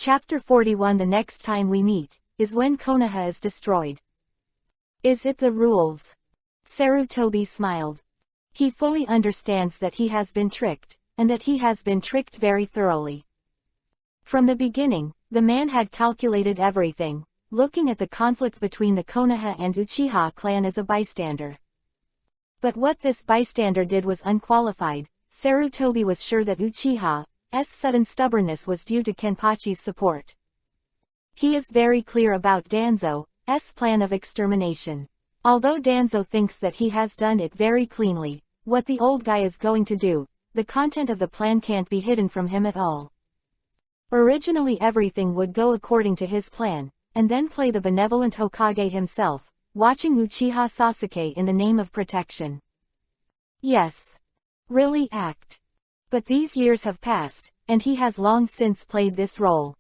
Chapter 41 The next time we meet, is when Konoha is destroyed. Is it the rules? Sarutobi smiled. He fully understands that he has been tricked, and that he has been tricked very thoroughly. From the beginning, the man had calculated everything, looking at the conflict between the Konoha and Uchiha clan as a bystander. But what this bystander did was unqualified. Sarutobi was sure that Uchiha's sudden stubbornness was due to Kenpachi's support. He is very clear about Danzo's plan of extermination. Although Danzo thinks that he has done it very cleanly, what the old guy is going to do, the content of the plan can't be hidden from him at all. Originally everything would go according to his plan, and then play the benevolent Hokage himself, watching Uchiha Sasuke in the name of protection. Yes. Really act. But these years have passed, and he has long since played this role.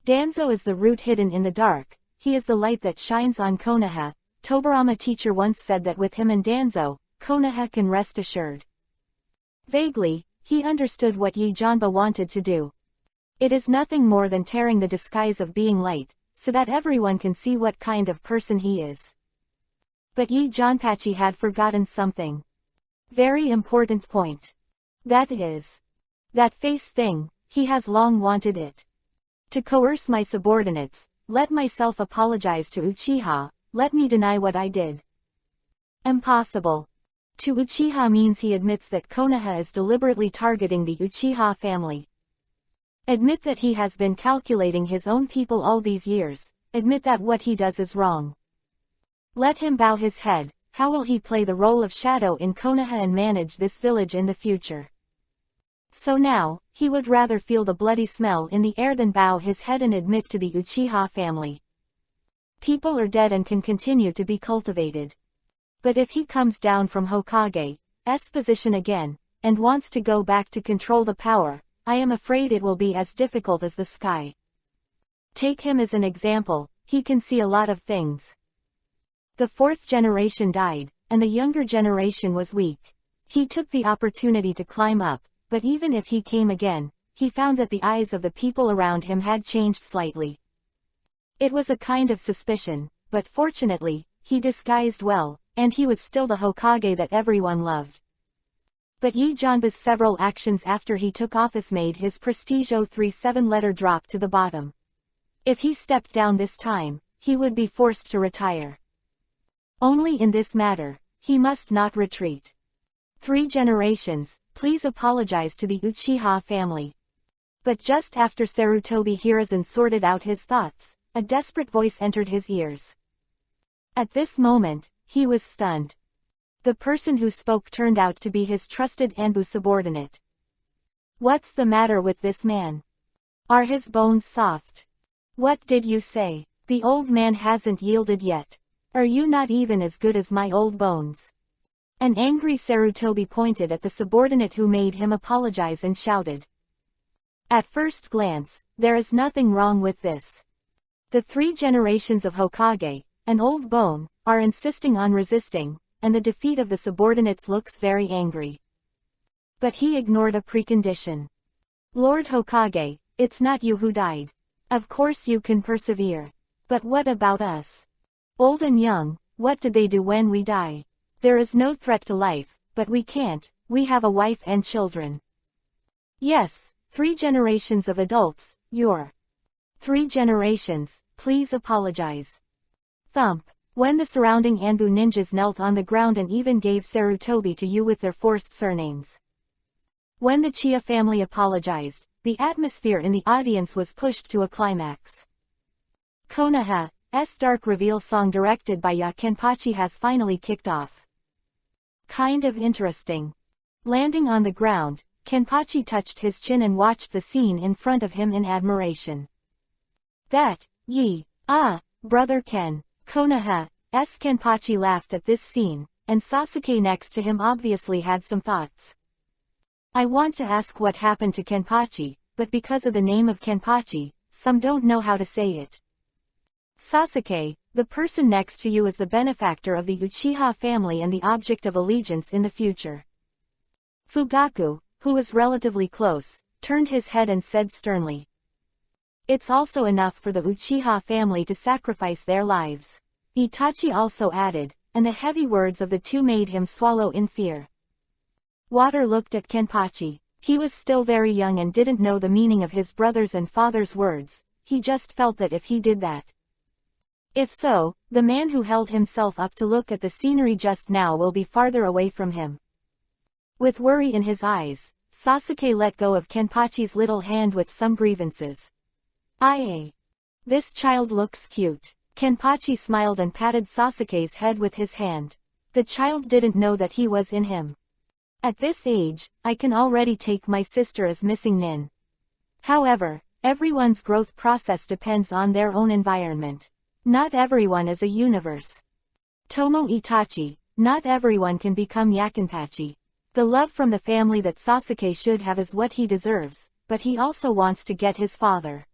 Danzo is the root hidden in the dark, he is the light that shines on Konoha. Tobirama teacher once said that with him and Danzo, Konoha can rest assured. Vaguely, he understood what Yi Janba wanted to do. It is nothing more than tearing the disguise of being light, so that everyone can see what kind of person he is. But Yi Janpachi had forgotten something. Very important point. That is. That face thing, he has long wanted it. To coerce my subordinates, let myself apologize to Uchiha, let me deny what I did. Impossible. To Uchiha means he admits that Konoha is deliberately targeting the Uchiha family. Admit that he has been calculating his own people all these years, admit that what he does is wrong. Let him bow his head. How will he play the role of shadow in Konoha and manage this village in the future? So now, he would rather feel the bloody smell in the air than bow his head and admit to the Uchiha family. People are dead and can continue to be cultivated. But if he comes down from Hokage's position again, and wants to go back to control the power, I am afraid it will be as difficult as the sky. Take him as an example, he can see a lot of things. The fourth generation died, and the younger generation was weak. He took the opportunity to climb up, but even if he came again, he found that the eyes of the people around him had changed slightly. It was a kind of suspicion, but fortunately, he disguised well, and he was still the Hokage that everyone loved. But Yi Janba's several actions after he took office made his prestige 037 drop to the bottom. If he stepped down this time, he would be forced to retire. Only in this matter, he must not retreat. 3 generations, please apologize to the Uchiha family. But just after Sarutobi Hiruzen sorted out his thoughts, a desperate voice entered his ears. At this moment, he was stunned. The person who spoke turned out to be his trusted Anbu subordinate. What's the matter with this man? Are his bones soft? What did you say? The old man hasn't yielded yet. Are you not even as good as my old bones? An angry Sarutobi pointed at the subordinate who made him apologize and shouted. At first glance, there is nothing wrong with this. The 3 generations of Hokage, an old bone, are insisting on resisting, and the defeat of the subordinates looks very angry. But he ignored a precondition. Lord Hokage, it's not you who died. Of course you can persevere. But what about us? Old and young, what did they do when we die? There is no threat to life, but we can't, we have a wife and children. Yes, 3 generations of adults, you're 3 generations, please apologize. Thump. When the surrounding Anbu ninjas knelt on the ground and even gave Sarutobi to you with their forced surnames. When the Chia family apologized, the atmosphere in the audience was pushed to a climax. Konoha's dark reveal song directed by Kenpachi has finally kicked off. Kind of interesting. Landing on the ground, Kenpachi touched his chin and watched the scene in front of him in admiration. That, brother Ken. Konoha's Kenpachi laughed at this scene, and Sasuke next to him obviously had some thoughts. I want to ask what happened to Kenpachi, but because of the name of Kenpachi, some don't know how to say it. Sasuke, the person next to you is the benefactor of the Uchiha family and the object of allegiance in the future. Fugaku, who was relatively close, turned his head and said sternly. It's also enough for the Uchiha family to sacrifice their lives. Itachi also added, and the heavy words of the two made him swallow in fear. Water looked at Kenpachi. He was still very young and didn't know the meaning of his brother's and father's words, he just felt that if he did that. If so, the man who held himself up to look at the scenery just now will be farther away from him. With worry in his eyes, Sasuke let go of Kenpachi's little hand with some grievances. This child looks cute. Kenpachi smiled and patted Sasuke's head with his hand. The child didn't know that he was in him. At this age, I can already take my sister as missing nin. However, everyone's growth process depends on their own environment. Not everyone is a universe. Tomo Itachi, not everyone can become Yakinpachi. The love from the family that Sasuke should have is what he deserves, but he also wants to get his father.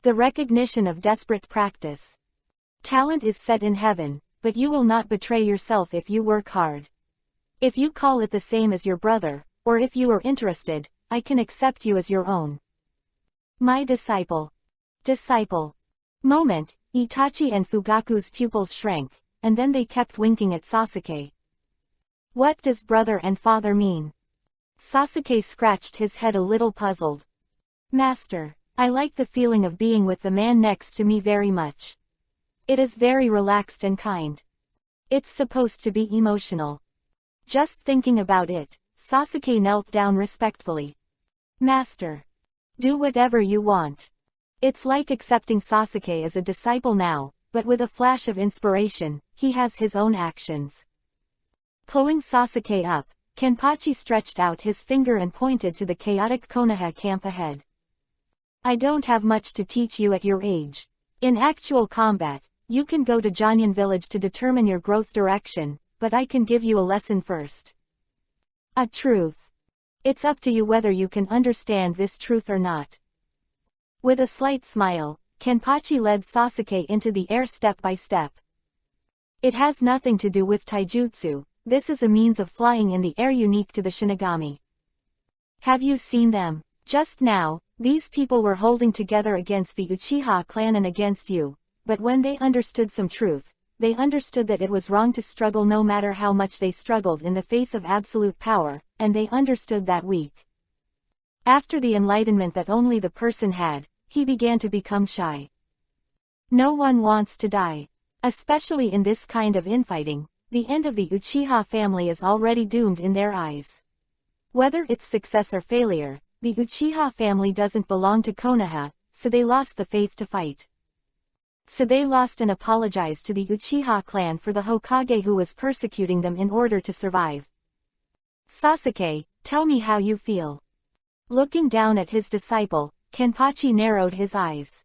The recognition of desperate practice. Talent is set in heaven, but you will not betray yourself if you work hard. If you call it the same as your brother, or if you are interested, I can accept you as your own. My disciple. Moment, Itachi and Fugaku's pupils shrank, and then they kept winking at Sasuke. What does brother and father mean? Sasuke scratched his head a little puzzled. Master, I like the feeling of being with the man next to me very much. It is very relaxed and kind. It's supposed to be emotional. Just thinking about it, Sasuke knelt down respectfully. Master. Do whatever you want. It's like accepting Sasuke as a disciple now, but with a flash of inspiration, he has his own actions. Pulling Sasuke up, Kenpachi stretched out his finger and pointed to the chaotic Konoha camp ahead. I don't have much to teach you at your age. In actual combat, you can go to Jonyan village to determine your growth direction, but I can give you a lesson first. A truth. It's up to you whether you can understand this truth or not. With a slight smile, Kenpachi led Sasuke into the air step by step. It has nothing to do with taijutsu, this is a means of flying in the air unique to the Shinigami. Have you seen them? Just now, these people were holding together against the Uchiha clan and against you, but when they understood some truth, they understood that it was wrong to struggle no matter how much they struggled in the face of absolute power, and they understood that weak. After the enlightenment that only the person had, he began to become shy. No one wants to die. Especially in this kind of infighting, the end of the Uchiha family is already doomed in their eyes. Whether it's success or failure, the Uchiha family doesn't belong to Konoha, so they lost the faith to fight. So they lost and apologized to the Uchiha clan for the Hokage who was persecuting them in order to survive. Sasuke, tell me how you feel. Looking down at his disciple, Kenpachi narrowed his eyes.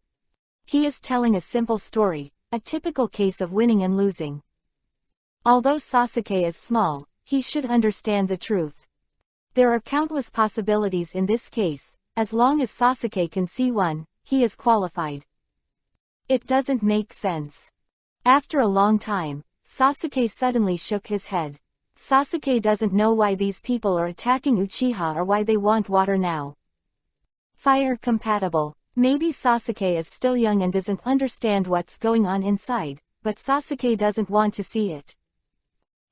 He is telling a simple story, a typical case of winning and losing. Although Sasuke is small, he should understand the truth. There are countless possibilities in this case, as long as Sasuke can see one, he is qualified. It doesn't make sense. After a long time, Sasuke suddenly shook his head. Sasuke doesn't know why these people are attacking Uchiha or why they want water now. Fire compatible. Maybe Sasuke is still young and doesn't understand what's going on inside, but Sasuke doesn't want to see it.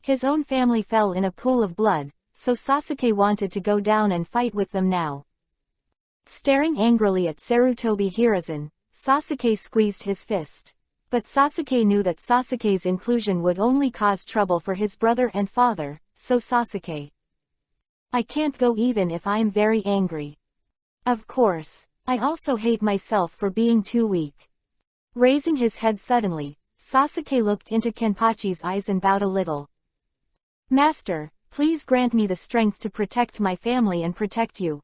His own family fell in a pool of blood, so Sasuke wanted to go down and fight with them now. Staring angrily at Sarutobi Hiruzen, Sasuke squeezed his fist. But Sasuke knew that Sasuke's inclusion would only cause trouble for his brother and father, so Sasuke. I can't go even if I'm very angry. Of course, I also hate myself for being too weak. Raising his head suddenly, Sasuke looked into Kenpachi's eyes and bowed a little. Master, please grant me the strength to protect my family and protect you.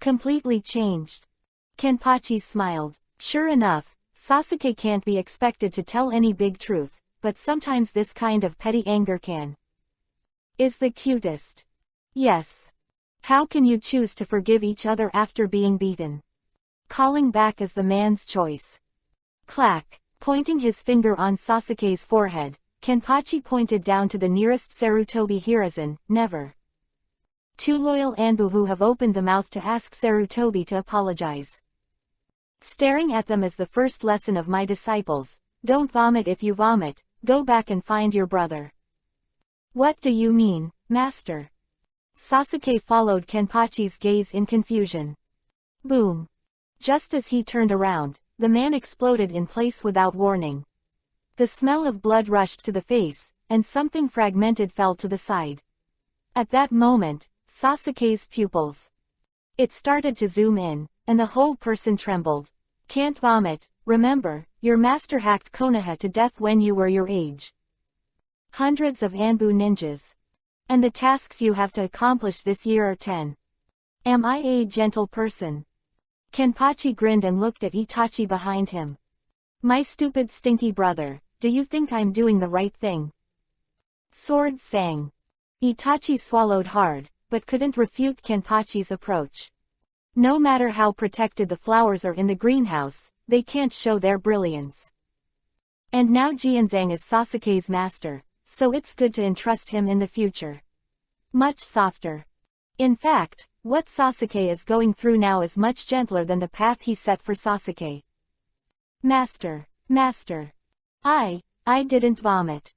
Completely changed. Kenpachi smiled. Sure enough, Sasuke can't be expected to tell any big truth, but sometimes this kind of petty anger can. Is the cutest. Yes. How can you choose to forgive each other after being beaten? Calling back is the man's choice. Clack. Pointing his finger on Sasuke's forehead, Kenpachi pointed down to the nearest Sarutobi Hiruzen, never. Two loyal Anbu who have opened the mouth to ask Sarutobi to apologize. Staring at them is the first lesson of my disciples. Don't vomit if you vomit, go back and find your brother. What do you mean, master? Sasuke followed Kenpachi's gaze in confusion. Boom. Just as he turned around, the man exploded in place without warning. The smell of blood rushed to the face, and something fragmented fell to the side. At that moment, Sasuke's pupils. It started to zoom in, and the whole person trembled. Can't vomit, remember, your master hacked Konoha to death when you were your age. Hundreds of Anbu ninjas. And the tasks you have to accomplish this year are 10. Am I a gentle person? Kenpachi grinned and looked at Itachi behind him. My stupid stinky brother, do you think I'm doing the right thing? Sword sang. Itachi swallowed hard, but couldn't refute Kenpachi's approach. No matter how protected the flowers are in the greenhouse, they can't show their brilliance. And now Jianzhang is Sasuke's master, so it's good to entrust him in the future. Much softer. In fact, what Sasuke is going through now is much gentler than the path he set for Sasuke. Master, master. I didn't vomit.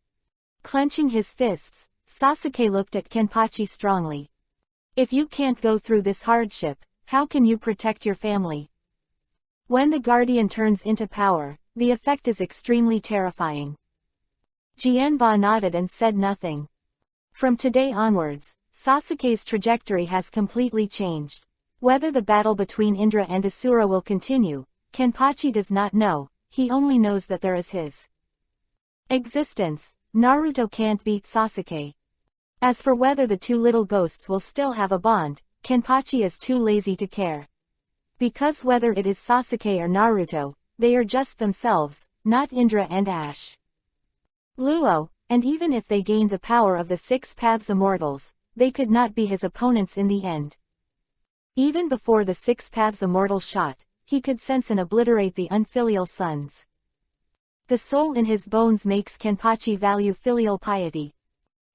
Clenching his fists, Sasuke looked at Kenpachi strongly. If you can't go through this hardship, how can you protect your family? When the guardian turns into power, the effect is extremely terrifying. Jianba nodded and said nothing. From today onwards, Sasuke's trajectory has completely changed. Whether the battle between Indra and Asura will continue, Kenpachi does not know, he only knows that there is his existence. Naruto can't beat Sasuke. As for whether the two little ghosts will still have a bond, Kenpachi is too lazy to care. Because whether it is Sasuke or Naruto, they are just themselves, not Indra and Ash. Luo, and even if they gained the power of the Six Paths Immortals, they could not be his opponents in the end. Even before the Six Paths Immortal shot, he could sense and obliterate the unfilial sons. The soul in his bones makes Kenpachi value filial piety.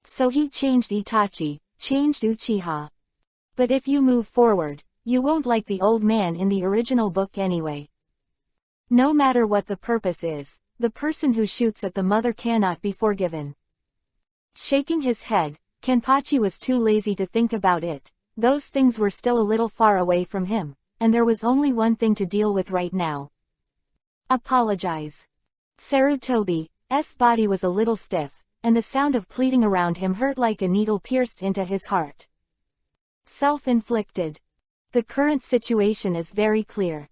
So he changed Itachi, changed Uchiha. But if you move forward, you won't like the old man in the original book anyway. No matter what the purpose is, the person who shoots at the mother cannot be forgiven. Shaking his head, Kenpachi was too lazy to think about it. Those things were still a little far away from him, and there was only one thing to deal with right now. Apologize. Sarutobi's body was a little stiff, and the sound of pleading around him hurt like a needle pierced into his heart. Self-inflicted. The current situation is very clear.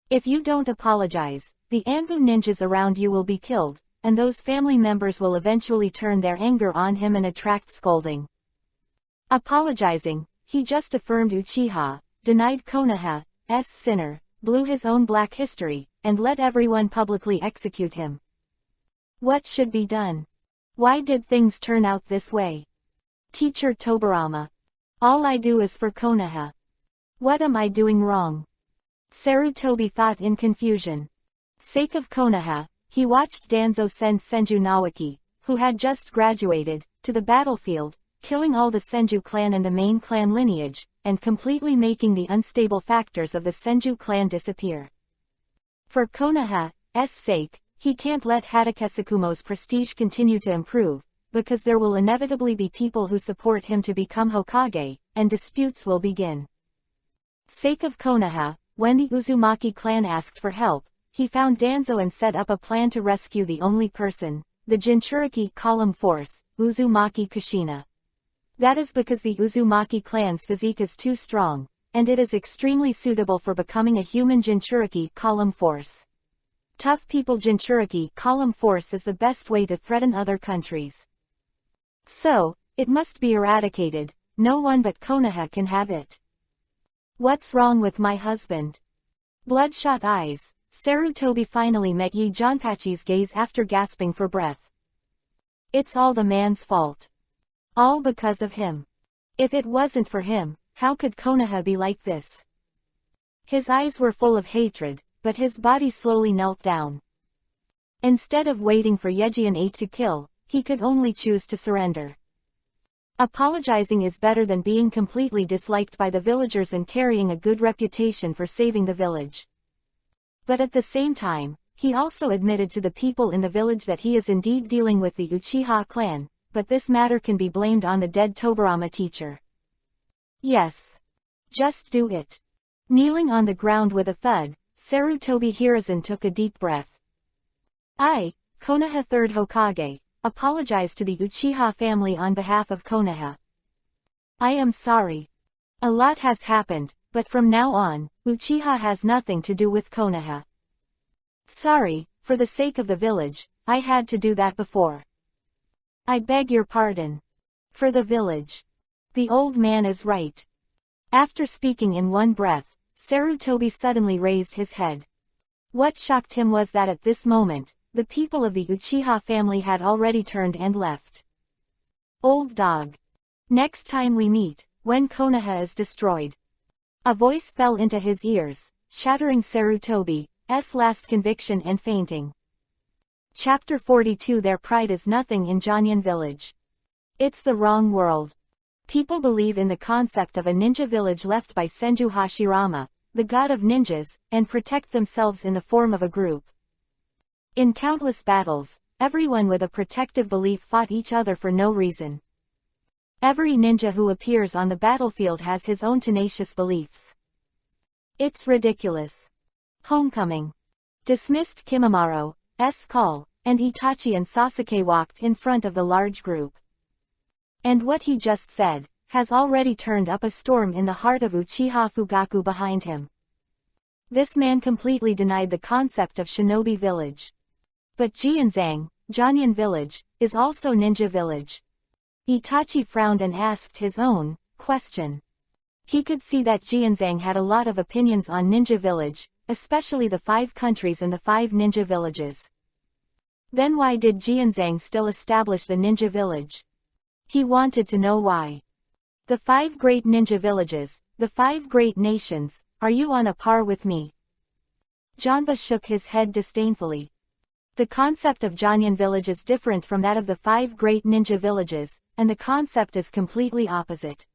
If you don't apologize, the Anbu ninjas around you will be killed, and those family members will eventually turn their anger on him and attract scolding. Apologizing, he just affirmed Uchiha, denied Konoha's sinner, blew his own black history, and let everyone publicly execute him. What should be done? Why did things turn out this way? Teacher Tobirama. All I do is for Konoha. What am I doing wrong? Sarutobi thought in confusion. Sake of Konoha, he watched Danzo send Senju Nawaki, who had just graduated, to the battlefield, killing all the Senju clan and the main clan lineage, and completely making the unstable factors of the Senju clan disappear. For Konoha's sake, he can't let Hatakesakumo's prestige continue to improve, because there will inevitably be people who support him to become Hokage, and disputes will begin. Sake of Konoha, when the Uzumaki clan asked for help, he found Danzo and set up a plan to rescue the only person, the Jinchuriki column force, Uzumaki Kushina. That is because the Uzumaki clan's physique is too strong, and it is extremely suitable for becoming a human Jinchuriki column force. Tough people Jinchuriki column force is the best way to threaten other countries. So, it must be eradicated, no one but Konoha can have it. What's wrong with my husband? Bloodshot eyes, Sarutobi finally met Yi Janpachi's gaze after gasping for breath. It's all the man's fault. All because of him. If it wasn't for him, how could Konoha be like this? His eyes were full of hatred, but his body slowly knelt down. Instead of waiting for Yejian 8 to kill, he could only choose to surrender. Apologizing is better than being completely disliked by the villagers and carrying a good reputation for saving the village. But at the same time, he also admitted to the people in the village that he is indeed dealing with the Uchiha clan, but this matter can be blamed on the dead Tobirama teacher. Yes. Just do it. Kneeling on the ground with a thud, Sarutobi Hiruzen took a deep breath. I, Konoha 3rd Hokage, apologize to the Uchiha family on behalf of Konoha. I am sorry. A lot has happened, but from now on, Uchiha has nothing to do with Konoha. Sorry, for the sake of the village, I had to do that before. I beg your pardon. For the village. The old man is right. After speaking in one breath, Sarutobi suddenly raised his head. What shocked him was that at this moment, the people of the Uchiha family had already turned and left. Old dog. Next time we meet, when Konoha is destroyed. A voice fell into his ears, shattering Sarutobi's last conviction and fainting. Chapter 42. Their pride is nothing in Jonyan village. It's the wrong world. People believe in the concept of a ninja village left by Senju Hashirama, the god of ninjas, and protect themselves in the form of a group. In countless battles, everyone with a protective belief fought each other for no reason. Every ninja who appears on the battlefield has his own tenacious beliefs. It's ridiculous. Homecoming. Dismissed Kimamaro's call, and Itachi and Sasuke walked in front of the large group. And what he just said has already turned up a storm in the heart of Uchiha Fugaku behind him. This man completely denied the concept of shinobi village. But Jianzhang, Jonyan village, is also ninja village. Itachi frowned and asked his own question. He could see that Jianzhang had a lot of opinions on ninja village, especially the 5 countries and the 5 ninja villages. Then why did Jianzhang still establish the ninja village? He wanted to know why. The 5 great ninja villages, the 5 great nations, are you on a par with me? Janba shook his head disdainfully. The concept of Jonyan village is different from that of the 5 great ninja villages, and the concept is completely opposite.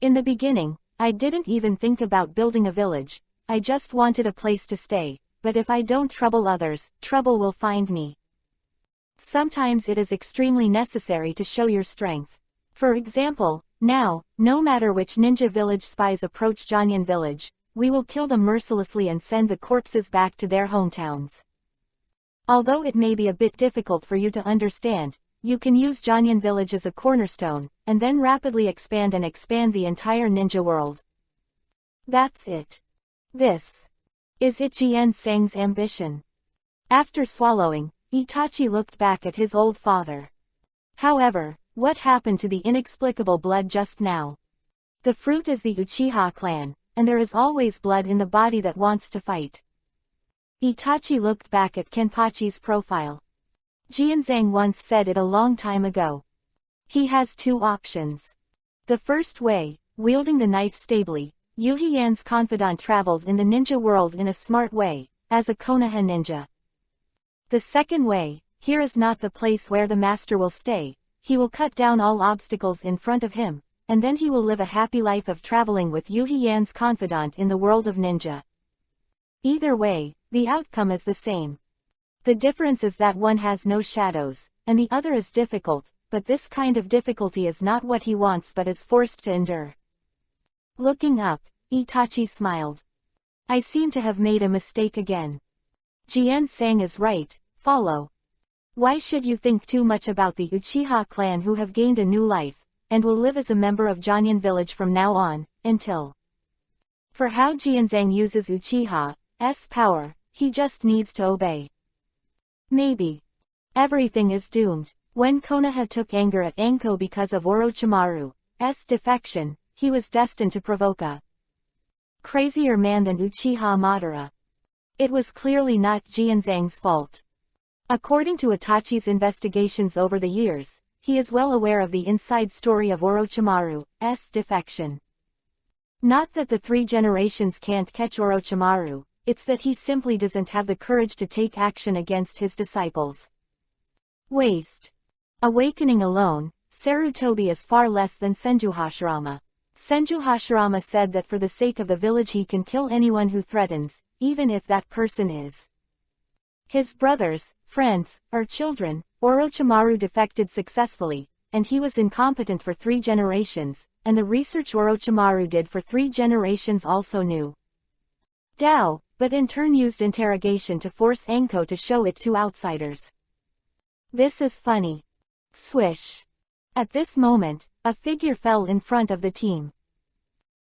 In the beginning, I didn't even think about building a village, I just wanted a place to stay, but if I don't trouble others, trouble will find me. Sometimes it is extremely necessary to show your strength. For example, now, no matter which ninja village spies approach Jonyan village, we will kill them mercilessly and send the corpses back to their hometowns. Although it may be a bit difficult for you to understand, you can use Jonyan village as a cornerstone, and then rapidly expand the entire ninja world. That's it. This. Is it Jianzhang's ambition? After swallowing, Itachi looked back at his old father. However, what happened to the inexplicable blood just now? The fruit is the Uchiha clan, and there is always blood in the body that wants to fight. Itachi looked back at Kenpachi's profile. Jianzhang once said it a long time ago. He has 2 options. The first way, wielding the knife stably, Yuhiyan's confidant traveled in the ninja world in a smart way, as a Konoha ninja. The second way, here is not the place where the master will stay, he will cut down all obstacles in front of him, and then he will live a happy life of traveling with Yuhiyan's confidant in the world of ninja. Either way, the outcome is the same. The difference is that one has no shadows, and the other is difficult, but this kind of difficulty is not what he wants but is forced to endure. Looking up, Itachi smiled. I seem to have made a mistake again. Jianzhang is right, follow. Why should you think too much about the Uchiha clan who have gained a new life, and will live as a member of Jonyan village from now on, until. For how Jianzhang uses Uchiha's power, he just needs to obey. Maybe. Everything is doomed. When Konoha took anger at Anko because of Orochimaru's defection, he was destined to provoke a crazier man than Uchiha Madara. It was clearly not Jianzhang's fault. According to Itachi's investigations over the years, he is well aware of the inside story of Orochimaru's defection. Not that the 3 generations can't catch Orochimaru, it's that he simply doesn't have the courage to take action against his disciples. Waste. Awakening alone, Sarutobi is far less than Senju Hashirama. Senju Hashirama said that for the sake of the village he can kill anyone who threatens, even if that person is his brothers, friends, or children. Orochimaru defected successfully, and he was incompetent for 3 generations, and the research Orochimaru did for 3 generations also knew Dao, but in turn used interrogation to force Anko to show it to outsiders. This is funny. Swish. At this moment, a figure fell in front of the team.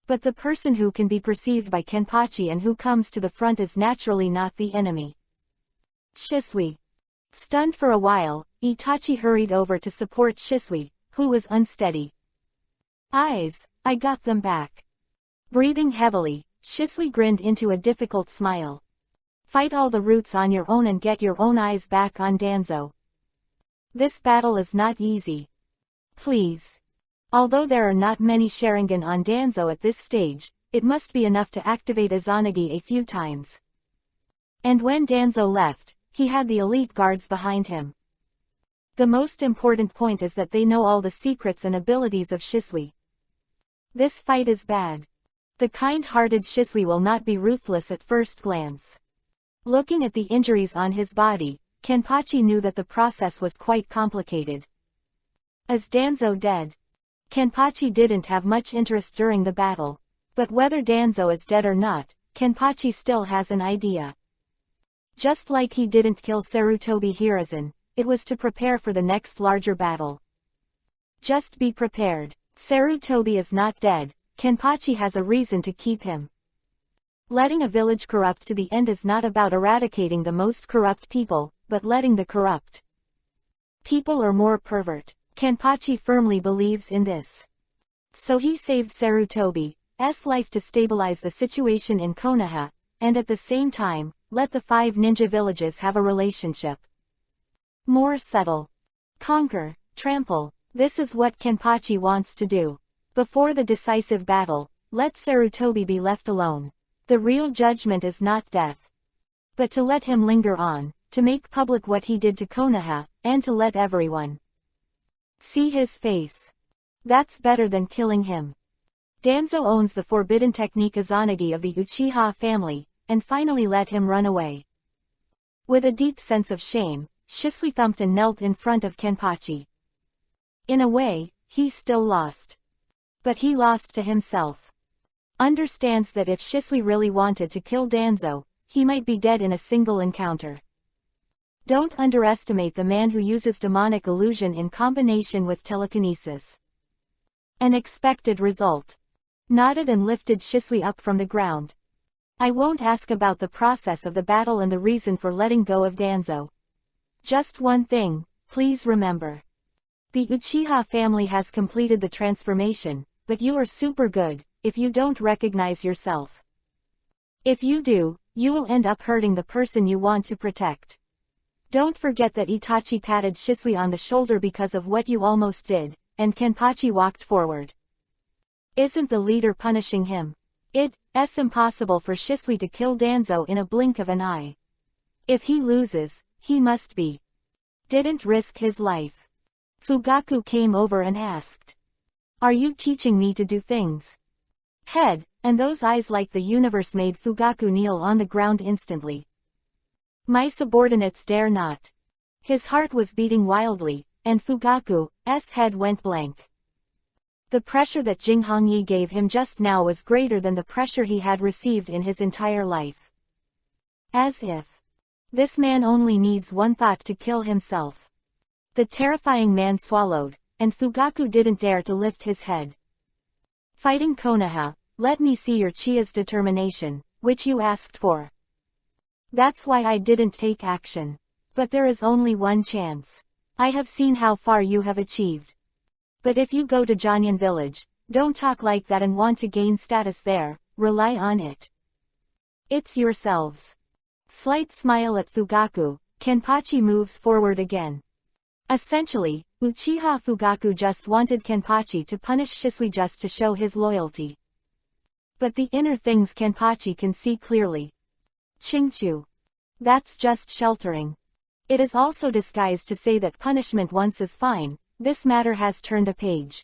But the person who can be perceived by Kenpachi and who comes to the front is naturally not the enemy. Shisui. Stunned for a while, Itachi hurried over to support Shisui, who was unsteady. Eyes, I got them back. Breathing heavily, Shisui grinned into a difficult smile. Fight all the roots on your own and get your own eyes back on Danzo. This battle is not easy. Please. Although there are not many Sharingan on Danzo at this stage, it must be enough to activate Izanagi a few times. And when Danzo left, he had the elite guards behind him. The most important point is that they know all the secrets and abilities of Shisui. This fight is bad. The kind-hearted Shisui will not be ruthless at first glance. Looking at the injuries on his body, Kenpachi knew that the process was quite complicated. Is Danzo dead? Kenpachi didn't have much interest during the battle. But whether Danzo is dead or not, Kenpachi still has an idea. Just like he didn't kill Sarutobi Hiruzen, it was to prepare for the next larger battle. Just be prepared. Sarutobi is not dead, Kenpachi has a reason to keep him. Letting a village corrupt to the end is not about eradicating the most corrupt people, but letting the corrupt people or more pervert. Kenpachi firmly believes in this. So he saved Sarutobi's life to stabilize the situation in Konoha, and at the same time, let the 5 ninja villages have a relationship. More subtle. Conquer, trample, this is what Kenpachi wants to do. Before the decisive battle, let Sarutobi be left alone. The real judgment is not death. But to let him linger on, to make public what he did to Konoha, and to let everyone see his face. That's better than killing him. Danzo owns the forbidden technique Izanagi of the Uchiha family, and finally let him run away. With a deep sense of shame, Shisui thumped and knelt in front of Kenpachi. In a way, he's still lost. But he lost to himself. Understands that if Shisui really wanted to kill Danzo, he might be dead in a single encounter. Don't underestimate the man who uses demonic illusion in combination with telekinesis. An expected result. Nodded and lifted Shisui up from the ground. I won't ask about the process of the battle and the reason for letting go of Danzo. Just one thing, please remember. The Uchiha family has completed the transformation, but you are super good, if you don't recognize yourself. If you do, you will end up hurting the person you want to protect. Don't forget that Itachi patted Shisui on the shoulder because of what you almost did, and Kenpachi walked forward. Isn't the leader punishing him? It's impossible for Shisui to kill Danzo in a blink of an eye. If he loses, he must be. Didn't risk his life. Fugaku came over and asked. Are you teaching me to do things? Head, and those eyes like the universe made Fugaku kneel on the ground instantly. My subordinates dare not. His heart was beating wildly, and Fugaku's head went blank. The pressure that Jing Hongyi gave him just now was greater than the pressure he had received in his entire life. As if. This man only needs one thought to kill himself. The terrifying man swallowed, and Fugaku didn't dare to lift his head. Fighting Konoha, let me see your Chia's determination, which you asked for. That's why I didn't take action. But there is only one chance. I have seen how far you have achieved. But if you go to Janyan village, don't talk like that and want to gain status there, rely on it. It's yourselves. Slight smile at Fugaku, Kenpachi moves forward again. Essentially, Uchiha Fugaku just wanted Kenpachi to punish Shisui just to show his loyalty. But the inner things Kenpachi can see clearly. Chingchu. That's just sheltering. It is also disguised to say that punishment once is fine. This matter has turned a page.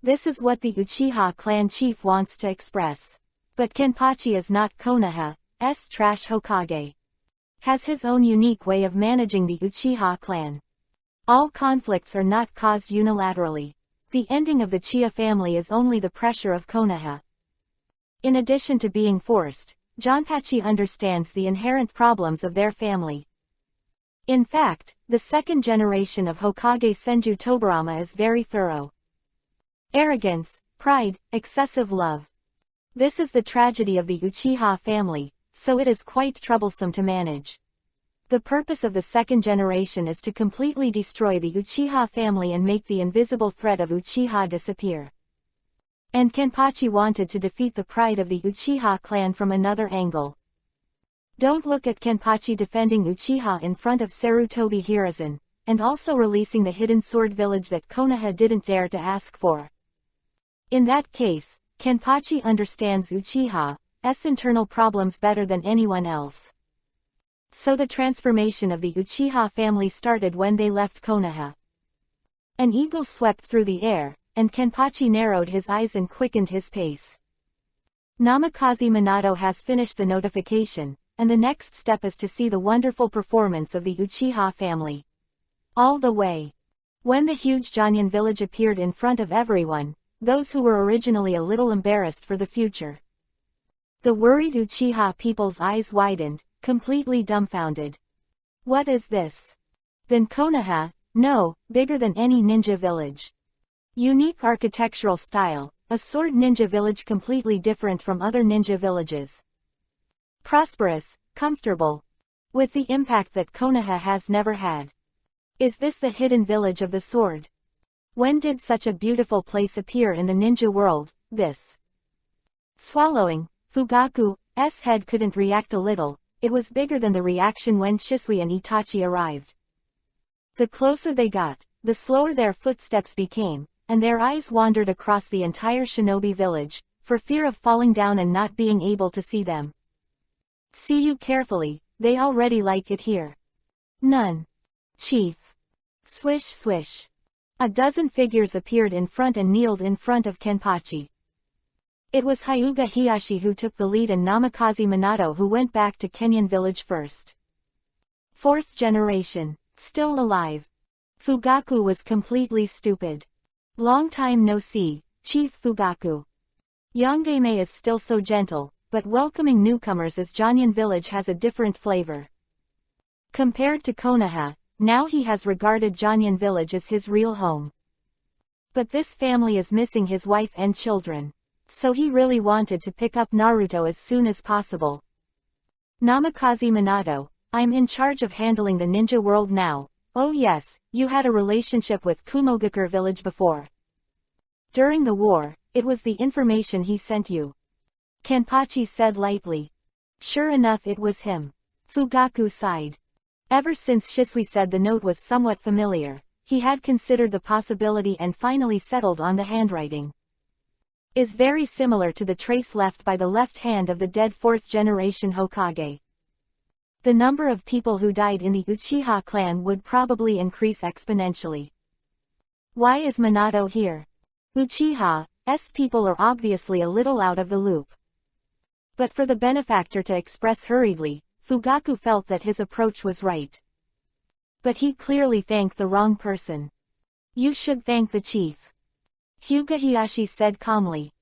This is what the Uchiha clan chief wants to express. But Kenpachi is not Konoha's trash Hokage. Has his own unique way of managing the Uchiha clan. All conflicts are not caused unilaterally. The ending of the Chia family is only the pressure of Konoha. In addition to being forced, Jonpachi understands the inherent problems of their family. In fact, the second generation of Hokage Senju Tobarama is very thorough. Arrogance, pride, excessive love. This is the tragedy of the Uchiha family, so it is quite troublesome to manage. The purpose of the second generation is to completely destroy the Uchiha family and make the invisible threat of Uchiha disappear. And Kenpachi wanted to defeat the pride of the Uchiha clan from another angle. Don't look at Kenpachi defending Uchiha in front of Sarutobi Hiruzen, and also releasing the hidden sword village that Konoha didn't dare to ask for. In that case, Kenpachi understands Uchiha's internal problems better than anyone else. So the transformation of the Uchiha family started when they left Konoha. An eagle swept through the air, and Kenpachi narrowed his eyes and quickened his pace. Namikaze Minato has finished the notification, and the next step is to see the wonderful performance of the Uchiha family. All the way. When the huge Janyan village appeared in front of everyone, those who were originally a little embarrassed for the future. The worried Uchiha people's eyes widened, completely dumbfounded. What is this? Then Konoha, no, bigger than any ninja village. Unique architectural style, a sword ninja village completely different from other ninja villages. Prosperous, comfortable. With the impact that Konoha has never had. Is this the hidden village of the sword? When did such a beautiful place appear in the ninja world? This. Swallowing, Fugaku's head couldn't react a little. It was bigger than the reaction when Shisui and Itachi arrived. The closer they got, the slower their footsteps became, and their eyes wandered across the entire shinobi village, for fear of falling down and not being able to see them. See you carefully, they already like it here. None. Chief. Swish swish. A dozen figures appeared in front and kneeled in front of Kenpachi. It was Hyuga Hiyashi who took the lead and Namikaze Minato who went back to Kenyan village first. Fourth generation, still alive. Fugaku was completely stupid. Long time no see, Chief Fugaku. Yongdame is still so gentle, but welcoming newcomers as Janyan village has a different flavor. Compared to Konoha, now he has regarded Janyan village as his real home. But this family is missing his wife and children. So he really wanted to pick up Naruto as soon as possible. Namikaze Minato, I'm in charge of handling the ninja world now. Oh yes, you had a relationship with Kumogakure village before. During the war, it was the information he sent you. Kenpachi said lightly. Sure enough it was him. Fugaku sighed. Ever since Shisui said the note was somewhat familiar, he had considered the possibility and finally settled on the handwriting. Is very similar to the trace left by the left hand of the dead fourth-generation Hokage. The number of people who died in the Uchiha clan would probably increase exponentially. Why is Minato here? Uchiha's people are obviously a little out of the loop. But for the benefactor to express hurriedly, Fugaku felt that his approach was right. But he clearly thanked the wrong person. You should thank the chief. Hyuga Hiyashi said calmly.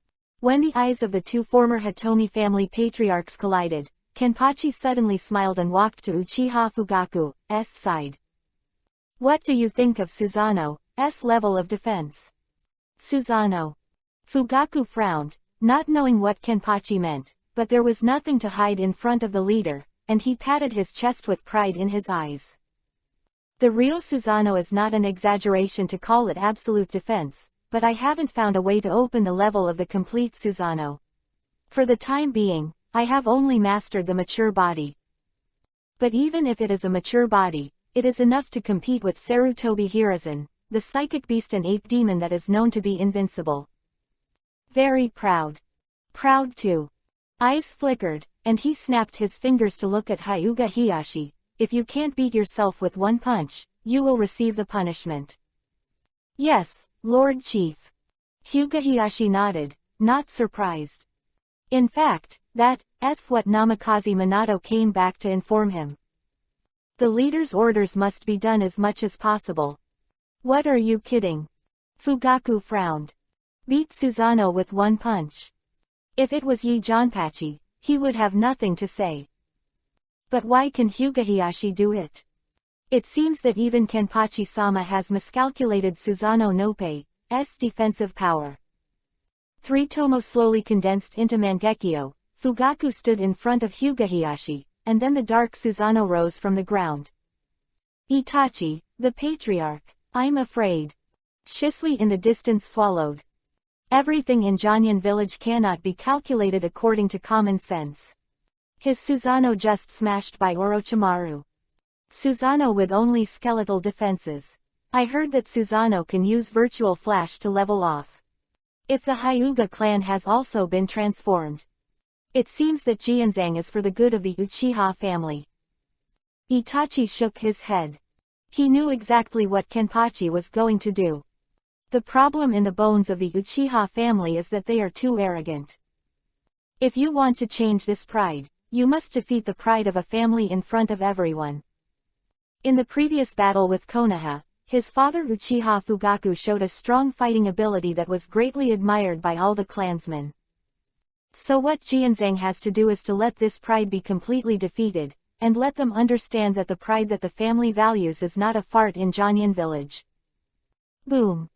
When the eyes of the two former Hitomi family patriarchs collided, Kenpachi suddenly smiled and walked to Uchiha Fugaku's side. What do you think of Susanoo's level of defense? Susanoo. Fugaku frowned, not knowing what Kenpachi meant, but there was nothing to hide in front of the leader, and he patted his chest with pride in his eyes. The real Susanoo is not an exaggeration to call it absolute defense. But I haven't found a way to open the level of the complete Susanoo. For the time being, I have only mastered the mature body. But even if it is a mature body, it is enough to compete with Sarutobi Hiruzen, the psychic beast and ape demon that is known to be invincible. Very proud. Proud too. Eyes flickered, and he snapped his fingers to look at Hyuga Hiyashi. If you can't beat yourself with one punch, you will receive the punishment. Yes, Lord Chief. Hyuga nodded, not surprised. In fact, that's what Namikaze Minato came back to inform him. The leader's orders must be done as much as possible. What are you kidding? Fugaku frowned. Beat Susanoo with one punch. If it was Yi Janpachi, he would have nothing to say. But why can Hyuga do it? It seems that even Kenpachi-sama has miscalculated Susanoo Nope's defensive power. 3 tomo slowly condensed into Mangekyo. Fugaku stood in front of Hyuga, and then the dark Susanoo rose from the ground. Itachi, the patriarch, I'm afraid. Shisui in the distance swallowed. Everything in Janyan village cannot be calculated according to common sense. His Susanoo just smashed by Orochimaru. Susanoo with only skeletal defenses. I heard that Susanoo can use virtual flash to level off. If the Hyuga clan has also been transformed. It seems that Jianzang is for the good of the Uchiha family. Itachi shook his head. He knew exactly what Kenpachi was going to do. The problem in the bones of the Uchiha family is that they are too arrogant. If you want to change this pride, you must defeat the pride of a family in front of everyone. In the previous battle with Konoha, his father Uchiha Fugaku showed a strong fighting ability that was greatly admired by all the clansmen. So what Jianzang has to do is to let this pride be completely defeated, and let them understand that the pride that the family values is not a fart in Janyan village. Boom!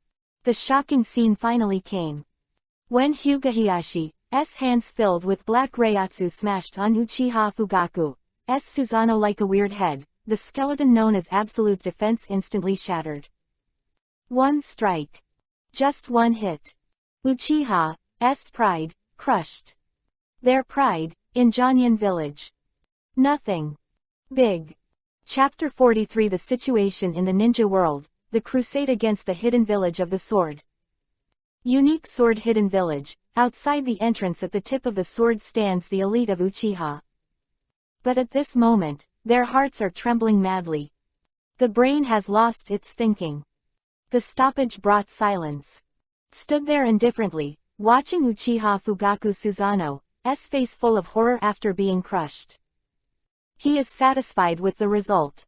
The shocking scene finally came. When Hyuga hands filled with black Reiatsu smashed on Uchiha Fugaku's Susanoo like a weird head, the skeleton known as Absolute Defense instantly shattered. One strike. Just one hit. Uchiha's pride, crushed. Their pride, in Janyan village. Nothing. Big. Chapter 43 The situation in the ninja world, the crusade against the hidden village of the sword. Unique sword hidden village, outside the entrance at the tip of the sword stands the elite of Uchiha. But at this moment, their hearts are trembling madly. The brain has lost its thinking. The stoppage brought silence. Stood there indifferently, watching Uchiha Fugaku Susanoo's face full of horror after being crushed. He is satisfied with the result.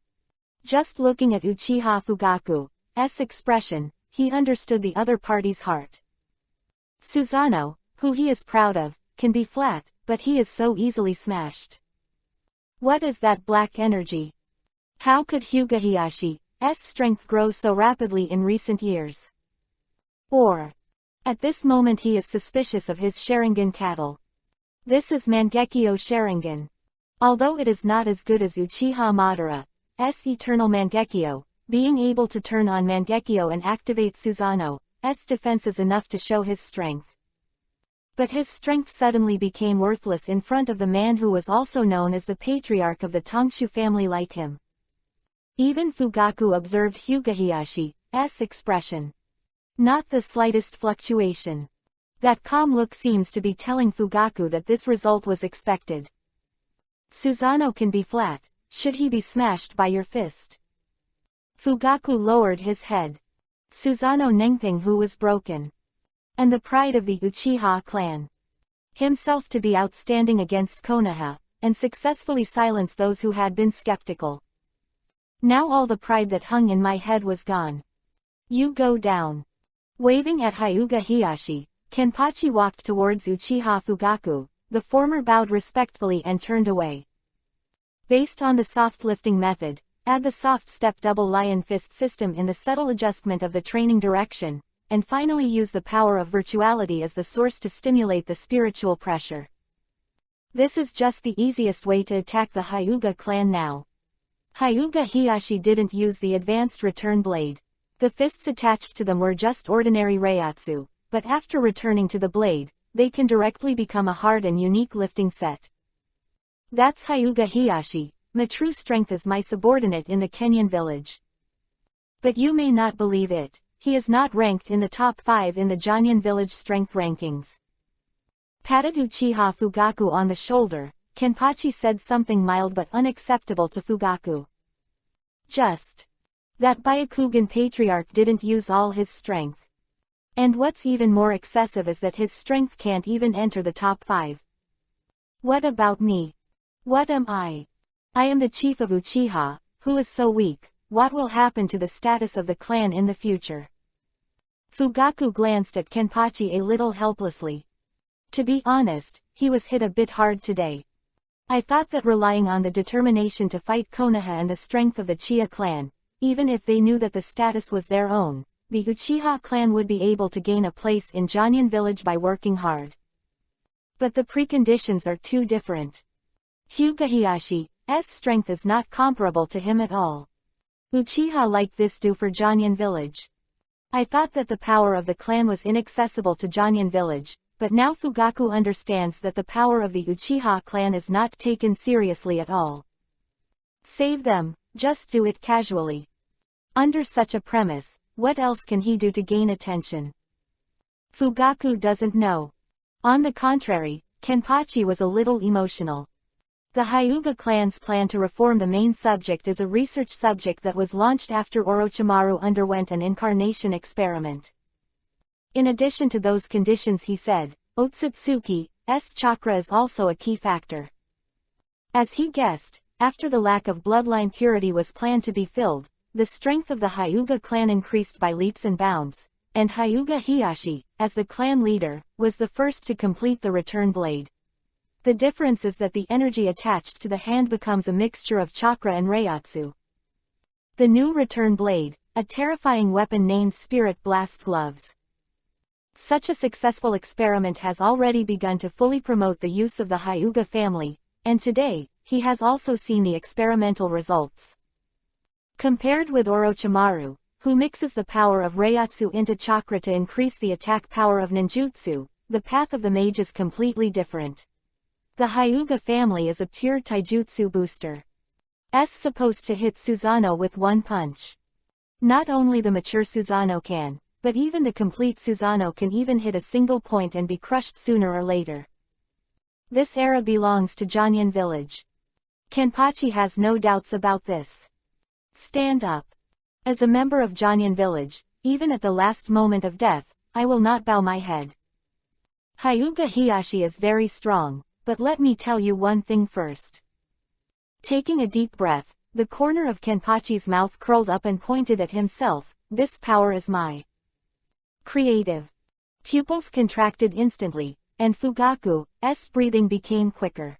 Just looking at Uchiha Fugaku's expression, he understood the other party's heart. Susanoo, who he is proud of, can be flat, but he is so easily smashed. What is that black energy? How could Hyuga strength grow so rapidly in recent years? Or, at this moment he is suspicious of his Sharingan cattle. This is Mangekyo Sharingan. Although it is not as good as Uchiha Madara's Eternal Mangekyo, being able to turn on Mangekyo and activate Susanoo's defense is enough to show his strength. But his strength suddenly became worthless in front of the man who was also known as the patriarch of the Tongshu family like him. Even Fugaku observed Hyuga expression. Not the slightest fluctuation. That calm look seems to be telling Fugaku that this result was expected. Susanoo can be flat, should he be smashed by your fist? Fugaku lowered his head. Susanoo Nengping who was broken. And the pride of the Uchiha clan. Himself to be outstanding against Konoha, and successfully silence those who had been skeptical. Now all the pride that hung in my head was gone. You go down. Waving at Hyuga Kenpachi walked towards Uchiha Fugaku, the former bowed respectfully and turned away. Based on the soft lifting method, add the soft step double lion fist system in the subtle adjustment of the training direction, and finally use the power of virtuality as the source to stimulate the spiritual pressure. This is just the easiest way to attack the Hyuga clan now. Hyuga didn't use the advanced return blade. The fists attached to them were just ordinary Reiatsu, but after returning to the blade, they can directly become a hard and unique lifting set. That's Hyuga my true strength is my subordinate in the Kenyan village. But you may not believe it, he is not ranked in the top 5 in the Janyan village strength rankings. Patted Uchiha Fugaku on the shoulder, Kenpachi said something mild but unacceptable to Fugaku. Just. That Byakugan patriarch didn't use all his strength. And what's even more excessive is that his strength can't even enter the top 5. What about me? What am I? I am the chief of Uchiha, who is so weak. What will happen to the status of the clan in the future? Fugaku glanced at Kenpachi a little helplessly. To be honest, he was hit a bit hard today. I thought that relying on the determination to fight Konoha and the strength of the Chia clan, even if they knew that the status was their own, the Uchiha clan would be able to gain a place in Jonyan village by working hard. But the preconditions are too different. Hyuga Hiyashi's strength is not comparable to him at all. Uchiha like this do for Jonyan village. I thought that the power of the clan was inaccessible to Jonyan village, but now Fugaku understands that the power of the Uchiha clan is not taken seriously at all. Save them, just do it casually. Under such a premise, what else can he do to gain attention? Fugaku doesn't know. On the contrary, Kenpachi was a little emotional. The Hyuga clan's plan to reform the main subject is a research subject that was launched after Orochimaru underwent an incarnation experiment. In addition to those conditions, he said, Otsutsuki's chakra is also a key factor. As he guessed, after the lack of bloodline purity was planned to be filled, the strength of the Hyuga clan increased by leaps and bounds, and Hyuga Hiyashi, as the clan leader, was the first to complete the return blade. The difference is that the energy attached to the hand becomes a mixture of chakra and reiatsu. The new return blade, a terrifying weapon named Spirit Blast Gloves. Such a successful experiment has already begun to fully promote the use of the Hyuga family, and today, he has also seen the experimental results. Compared with Orochimaru, who mixes the power of reiatsu into chakra to increase the attack power of ninjutsu, the path of the mage is completely different. The Hyuga family is a pure taijutsu booster. Supposed to hit Susanoo with one punch. Not only the mature Susanoo can, but even the complete Susanoo can even hit a single point and be crushed sooner or later. This era belongs to Jonyan village. Kenpachi has no doubts about this. Stand up. As a member of Jonyan village, even at the last moment of death, I will not bow my head. Hyuga Hiyashi is very strong. But let me tell you one thing first. Taking a deep breath, the corner of Kenpachi's mouth curled up and pointed at himself. This power is my creative. Pupils contracted instantly, and Fugaku's breathing became quicker.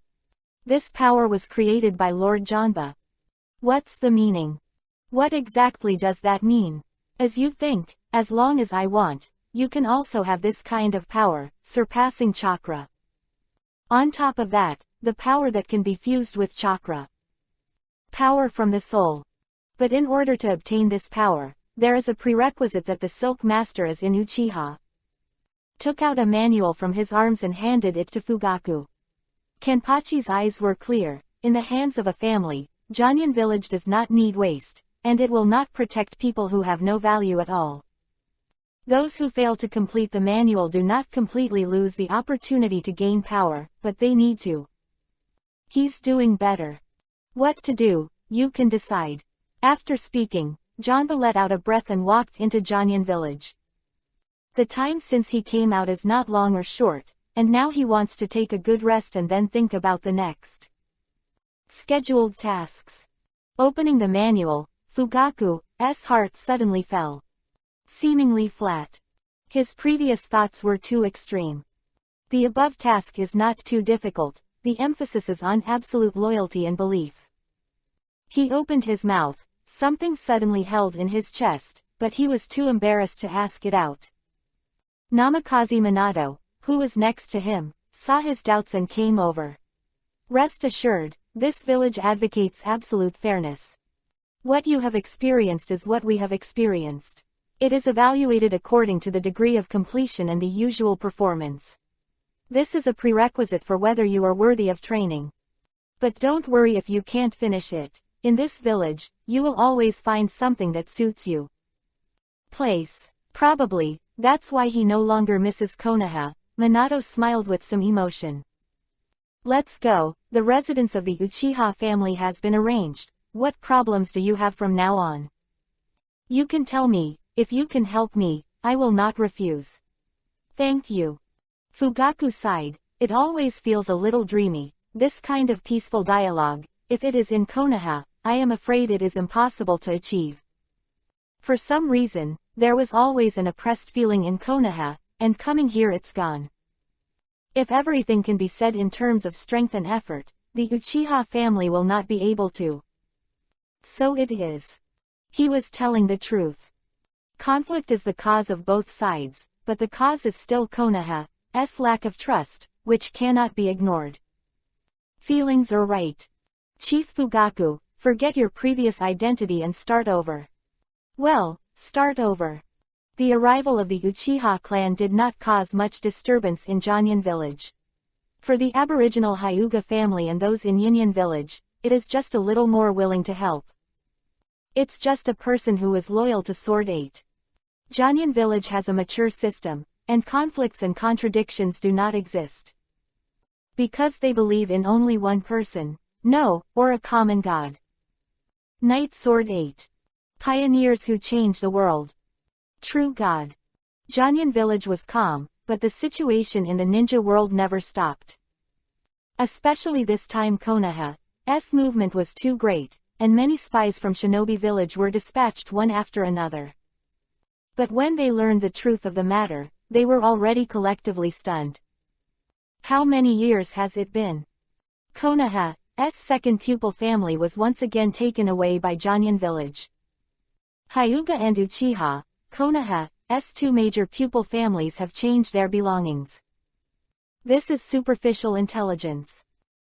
This power was created by Lord Janba. What's the meaning? What exactly does that mean? As you think, as long as I want, you can also have this kind of power, surpassing chakra. On top of that, the power that can be fused with chakra. Power from the soul. But in order to obtain this power, there is a prerequisite that the Silk Master is in Uchiha. Took out a manual from his arms and handed it to Fugaku. Kenpachi's eyes were clear. In the hands of a family, Jonyan village does not need waste, and it will not protect people who have no value at all. Those who fail to complete the manual do not completely lose the opportunity to gain power, but they need to. He's doing better. What to do, you can decide. After speaking, Janba let out a breath and walked into Jonyan village. The time since he came out is not long or short, and now he wants to take a good rest and then think about the next scheduled tasks. Opening the manual, Fugaku's heart suddenly fell. Seemingly flat. His previous thoughts were too extreme. The above task is not too difficult, the emphasis is on absolute loyalty and belief. He opened his mouth, something suddenly held in his chest, but he was too embarrassed to ask it out. Namikaze Minato, who was next to him, saw his doubts and came over. Rest assured, this village advocates absolute fairness. What you have experienced is what we have experienced. It is evaluated according to the degree of completion and the usual performance. This is a prerequisite for whether you are worthy of training. But don't worry if you can't finish it. In this village, you will always find something that suits you. Place. Probably, that's why he no longer misses Konoha. Minato smiled with some emotion. Let's go, the residence of the Uchiha family has been arranged. What problems do you have from now on? You can tell me. If you can help me, I will not refuse. Thank you. Fugaku sighed. It always feels a little dreamy, this kind of peaceful dialogue. If it is in Konoha, I am afraid it is impossible to achieve. For some reason, there was always an oppressed feeling in Konoha, and coming here it's gone. If everything can be said in terms of strength and effort, the Uchiha family will not be able to. So it is. He was telling the truth. Conflict is the cause of both sides, but the cause is still Konoha's lack of trust, which cannot be ignored. Feelings are right. Chief Fugaku, forget your previous identity and start over. Well, start over. The arrival of the Uchiha clan did not cause much disturbance in Jonyan village. For the aboriginal Hyuga family and those in Yinyan village, it is just a little more willing to help. It's just a person who is loyal to Sword 8. Jonyan village has a mature system, and conflicts and contradictions do not exist. Because they believe in only one person, or a common god. Knight Sword 8. Pioneers who change the world. True God. Jonyan village was calm, but the situation in the ninja world never stopped. Especially this time Konoha's movement was too great, and many spies from Shinobi village were dispatched one after another. But when they learned the truth of the matter, they were already collectively stunned. How many years has it been? Konoha's second pupil family was once again taken away by Jonyan village. Hyuga and Uchiha, Konoha's two major pupil families have changed their belongings. This is superficial intelligence.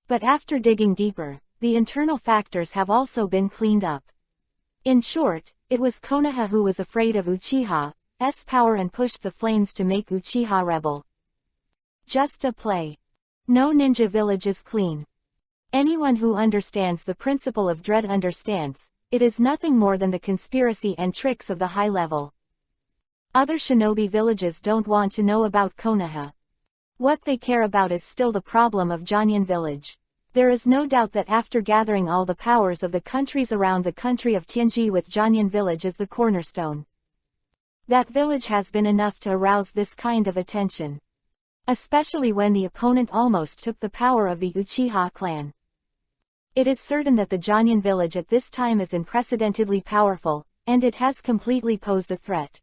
But after digging deeper, the internal factors have also been cleaned up. In short, it was Konoha who was afraid of Uchiha's power and pushed the flames to make Uchiha rebel. Just a play. No ninja village is clean. Anyone who understands the principle of dread understands, it is nothing more than the conspiracy and tricks of the high level. Other shinobi villages don't want to know about Konoha. What they care about is still the problem of Jonyan village. There is no doubt that after gathering all the powers of the countries around the country of Tianji with Jonyan village as the cornerstone, that village has been enough to arouse this kind of attention. Especially when the opponent almost took the power of the Uchiha clan. It is certain that the Jonyan village at this time is unprecedentedly powerful, and it has completely posed a threat.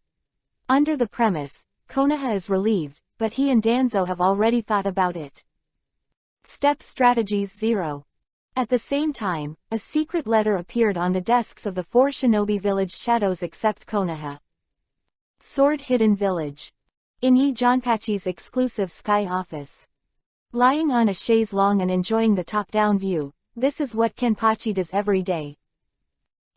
Under the premise, Konoha is relieved, but he and Danzo have already thought about it. Step Strategies 0. At the same time, a secret letter appeared on the desks of the 4 shinobi village shadows except Konoha. Sword Hidden Village. In Janpachi's exclusive sky office. Lying on a chaise longue and enjoying the top-down view, this is what Kenpachi does every day.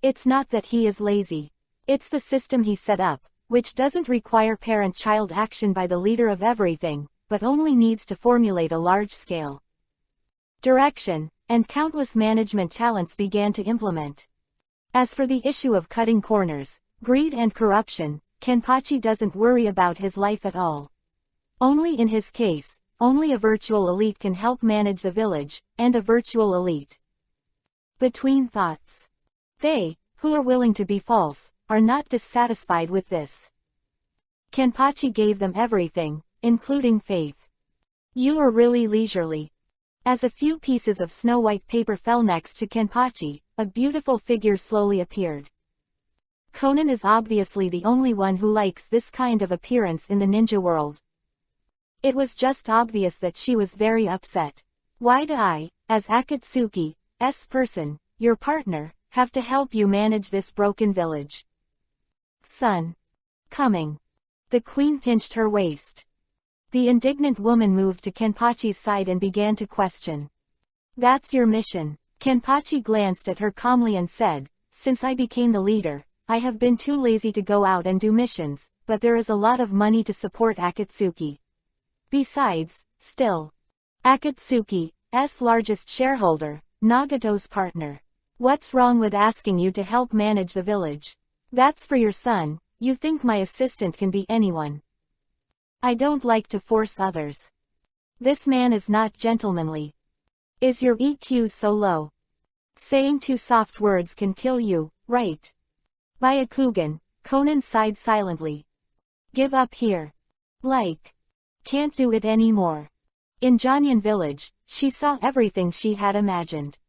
It's not that he is lazy. It's the system he set up, which doesn't require parent-child action by the leader of everything, but only needs to formulate a large-scale direction, and countless management talents began to implement. As for the issue of cutting corners, greed and corruption, Kenpachi doesn't worry about his life at all. Only in his case, only a virtual elite can help manage the village, and a virtual elite. Between thoughts. They, who are willing to be false, are not dissatisfied with this. Kenpachi gave them everything, including faith. You are really leisurely. As a few pieces of snow-white paper fell next to Kenpachi, a beautiful figure slowly appeared. Conan is obviously the only one who likes this kind of appearance in the ninja world. It was just obvious that she was very upset. Why do I, as Akatsuki's person, your partner, have to help you manage this broken village? Son. Coming. The queen pinched her waist. The indignant woman moved to Kenpachi's side and began to question. That's your mission. Kenpachi glanced at her calmly and said, since I became the leader, I have been too lazy to go out and do missions, but there is a lot of money to support Akatsuki. Besides, still, Akatsuki's largest shareholder, Nagato's partner. What's wrong with asking you to help manage the village? That's for your son. You think my assistant can be anyone. I don't like to force others. This man is not gentlemanly. Is your EQ so low? Saying too soft words can kill you, right? Byakugan, Conan sighed silently. Give up here. Like. Can't do it anymore. In Jonyan village, she saw everything she had imagined.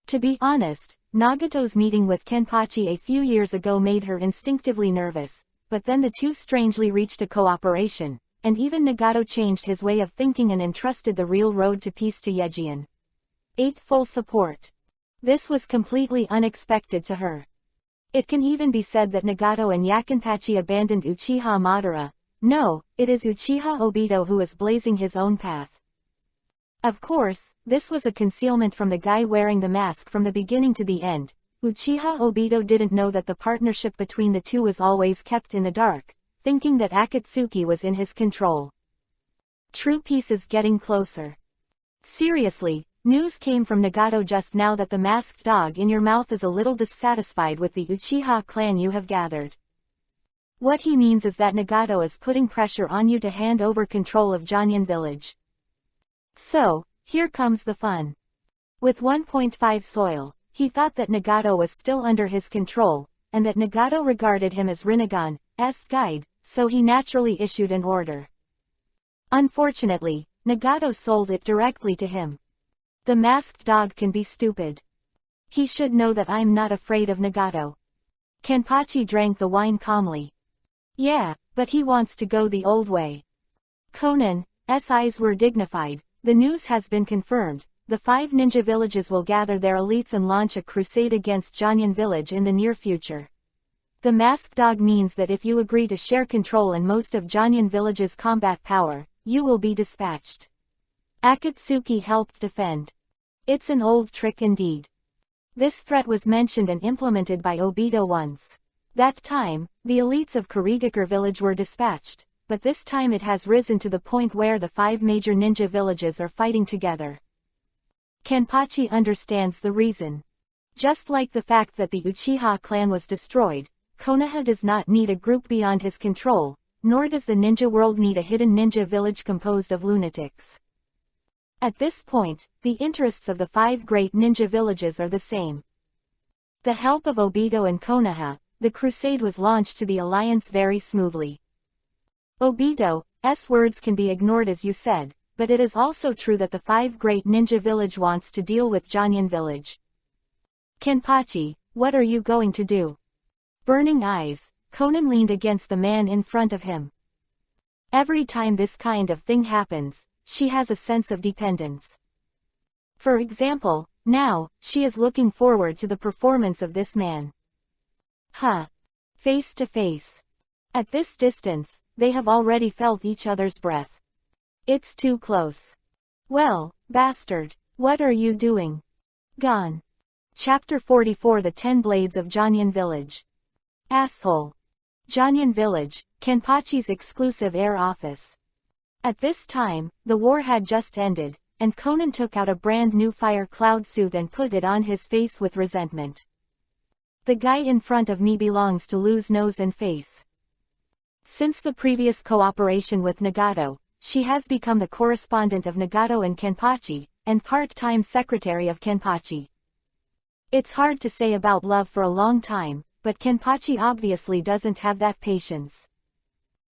To be honest, Nagato's meeting with Kenpachi a few years ago made her instinctively nervous, but then the two strangely reached a cooperation, and even Nagato changed his way of thinking and entrusted the real road to peace to Yejian. 8. Full support. This was completely unexpected to her. It can even be said that Nagato and Yakenpachi abandoned Uchiha Madara. No, it is Uchiha Obito who is blazing his own path. Of course, this was a concealment from the guy wearing the mask from the beginning to the end. Uchiha Obito didn't know that the partnership between the two was always kept in the dark, thinking that Akatsuki was in his control. True peace is getting closer. Seriously, news came from Nagato just now that the masked dog in your mouth is a little dissatisfied with the Uchiha clan you have gathered. What he means is that Nagato is putting pressure on you to hand over control of Jonyan village. So, here comes the fun. With 1.5 soil, he thought that Nagato was still under his control, and that Nagato regarded him as Rinnegan's guide, so he naturally issued an order. Unfortunately, Nagato sold it directly to him. The masked dog can be stupid. He should know that I'm not afraid of Nagato. Kenpachi drank the wine calmly. Yeah, but he wants to go the old way. Conan's eyes were dignified. The news has been confirmed. The 5 ninja villages will gather their elites and launch a crusade against Jonyan village in the near future. The masked dog means that if you agree to share control in most of Jonyan village's combat power, you will be dispatched. Akatsuki helped defend. It's an old trick indeed. This threat was mentioned and implemented by Obito once. That time, the elites of Kurigakure village were dispatched, but this time it has risen to the point where the 5 major ninja villages are fighting together. Kenpachi understands the reason. Just like the fact that the Uchiha clan was destroyed, Konoha does not need a group beyond his control, nor does the ninja world need a hidden ninja village composed of lunatics. At this point, the interests of the 5 great ninja villages are the same. The help of Obito and Konoha, the crusade was launched to the alliance very smoothly. Obito's words can be ignored as you said, but it is also true that the 5 great ninja village wants to deal with Jonyan village. Kenpachi, what are you going to do? Burning eyes, Conan leaned against the man in front of him. Every time this kind of thing happens, she has a sense of dependence. For example, now, she is looking forward to the performance of this man. Face to face. At this distance, they have already felt each other's breath. It's too close. Well, bastard, what are you doing? Gone. Chapter 44 The 10 Blades of Jonyan Village. Asshole. Jonyan Village, Kenpachi's exclusive air office. At this time, the war had just ended, and Conan took out a brand new fire cloud suit and put it on his face with resentment. The guy in front of me belongs to lose nose and face. Since the previous cooperation with Nagato, she has become the correspondent of Nagato and Kenpachi, and part-time secretary of Kenpachi. It's hard to say about love for a long time, but Kenpachi obviously doesn't have that patience.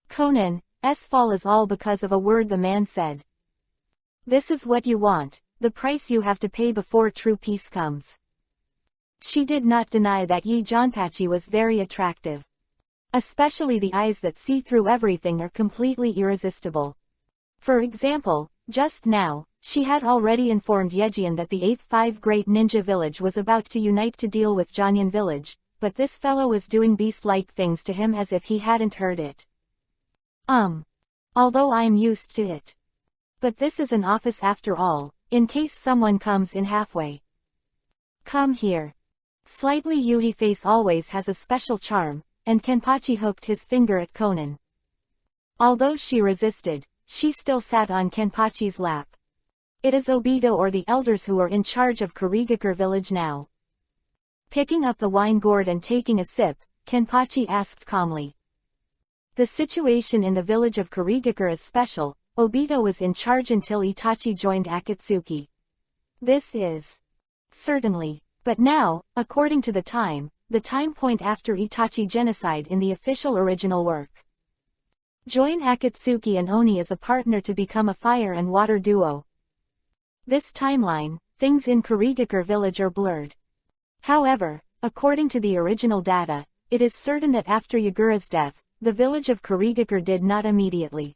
Conan's fall is all because of a word the man said. This is what you want, the price you have to pay before true peace comes. She did not deny that Yi Janpachi was very attractive. Especially the eyes that see through everything are completely irresistible. For example, just now, she had already informed Yejian that the 8th 5 Great Ninja Village was about to unite to deal with Jonyan Village, but this fellow was doing beast-like things to him as if he hadn't heard it. Although I'm used to it. But this is an office after all, in case someone comes in halfway. Come here. Slightly Yui face always has a special charm, and Kenpachi hooked his finger at Conan. Although she resisted, she still sat on Kenpachi's lap. It is Obito or the elders who are in charge of Kurigakure village now. Picking up the wine gourd and taking a sip, Kenpachi asked calmly. The situation in the village of Kurigakure is special. Obito was in charge until Itachi joined Akatsuki. This is. Certainly. But now, according to the time point after Itachi genocide in the official original work. Join Akatsuki and Oni as a partner to become a fire and water duo. This timeline, things in Kurigakure village are blurred. However, according to the original data, it is certain that after Yagura's death, the village of Kurigakure did not immediately.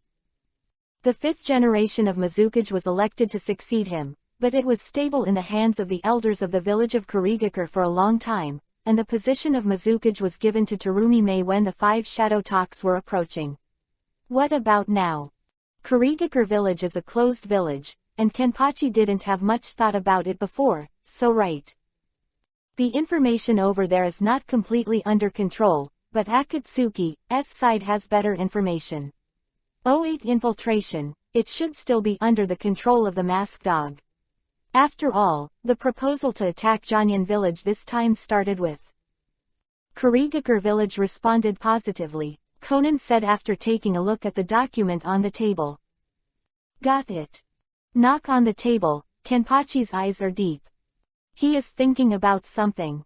The fifth generation of Mizukage was elected to succeed him, but it was stable in the hands of the elders of the village of Kurigakure for a long time, and the position of Mizukage was given to Terumi Mei when the 5 shadow talks were approaching. What about now? Kurigakure village is a closed village, and Kenpachi didn't have much thought about it before, so right. The information over there is not completely under control, but Akatsuki's side has better information. 08 infiltration, it should still be under the control of the masked dog. After all, the proposal to attack Janyan village this time started with. Kurigakure village responded positively, Conan said after taking a look at the document on the table. Got it. Knock on the table, Kenpachi's eyes are deep. He is thinking about something.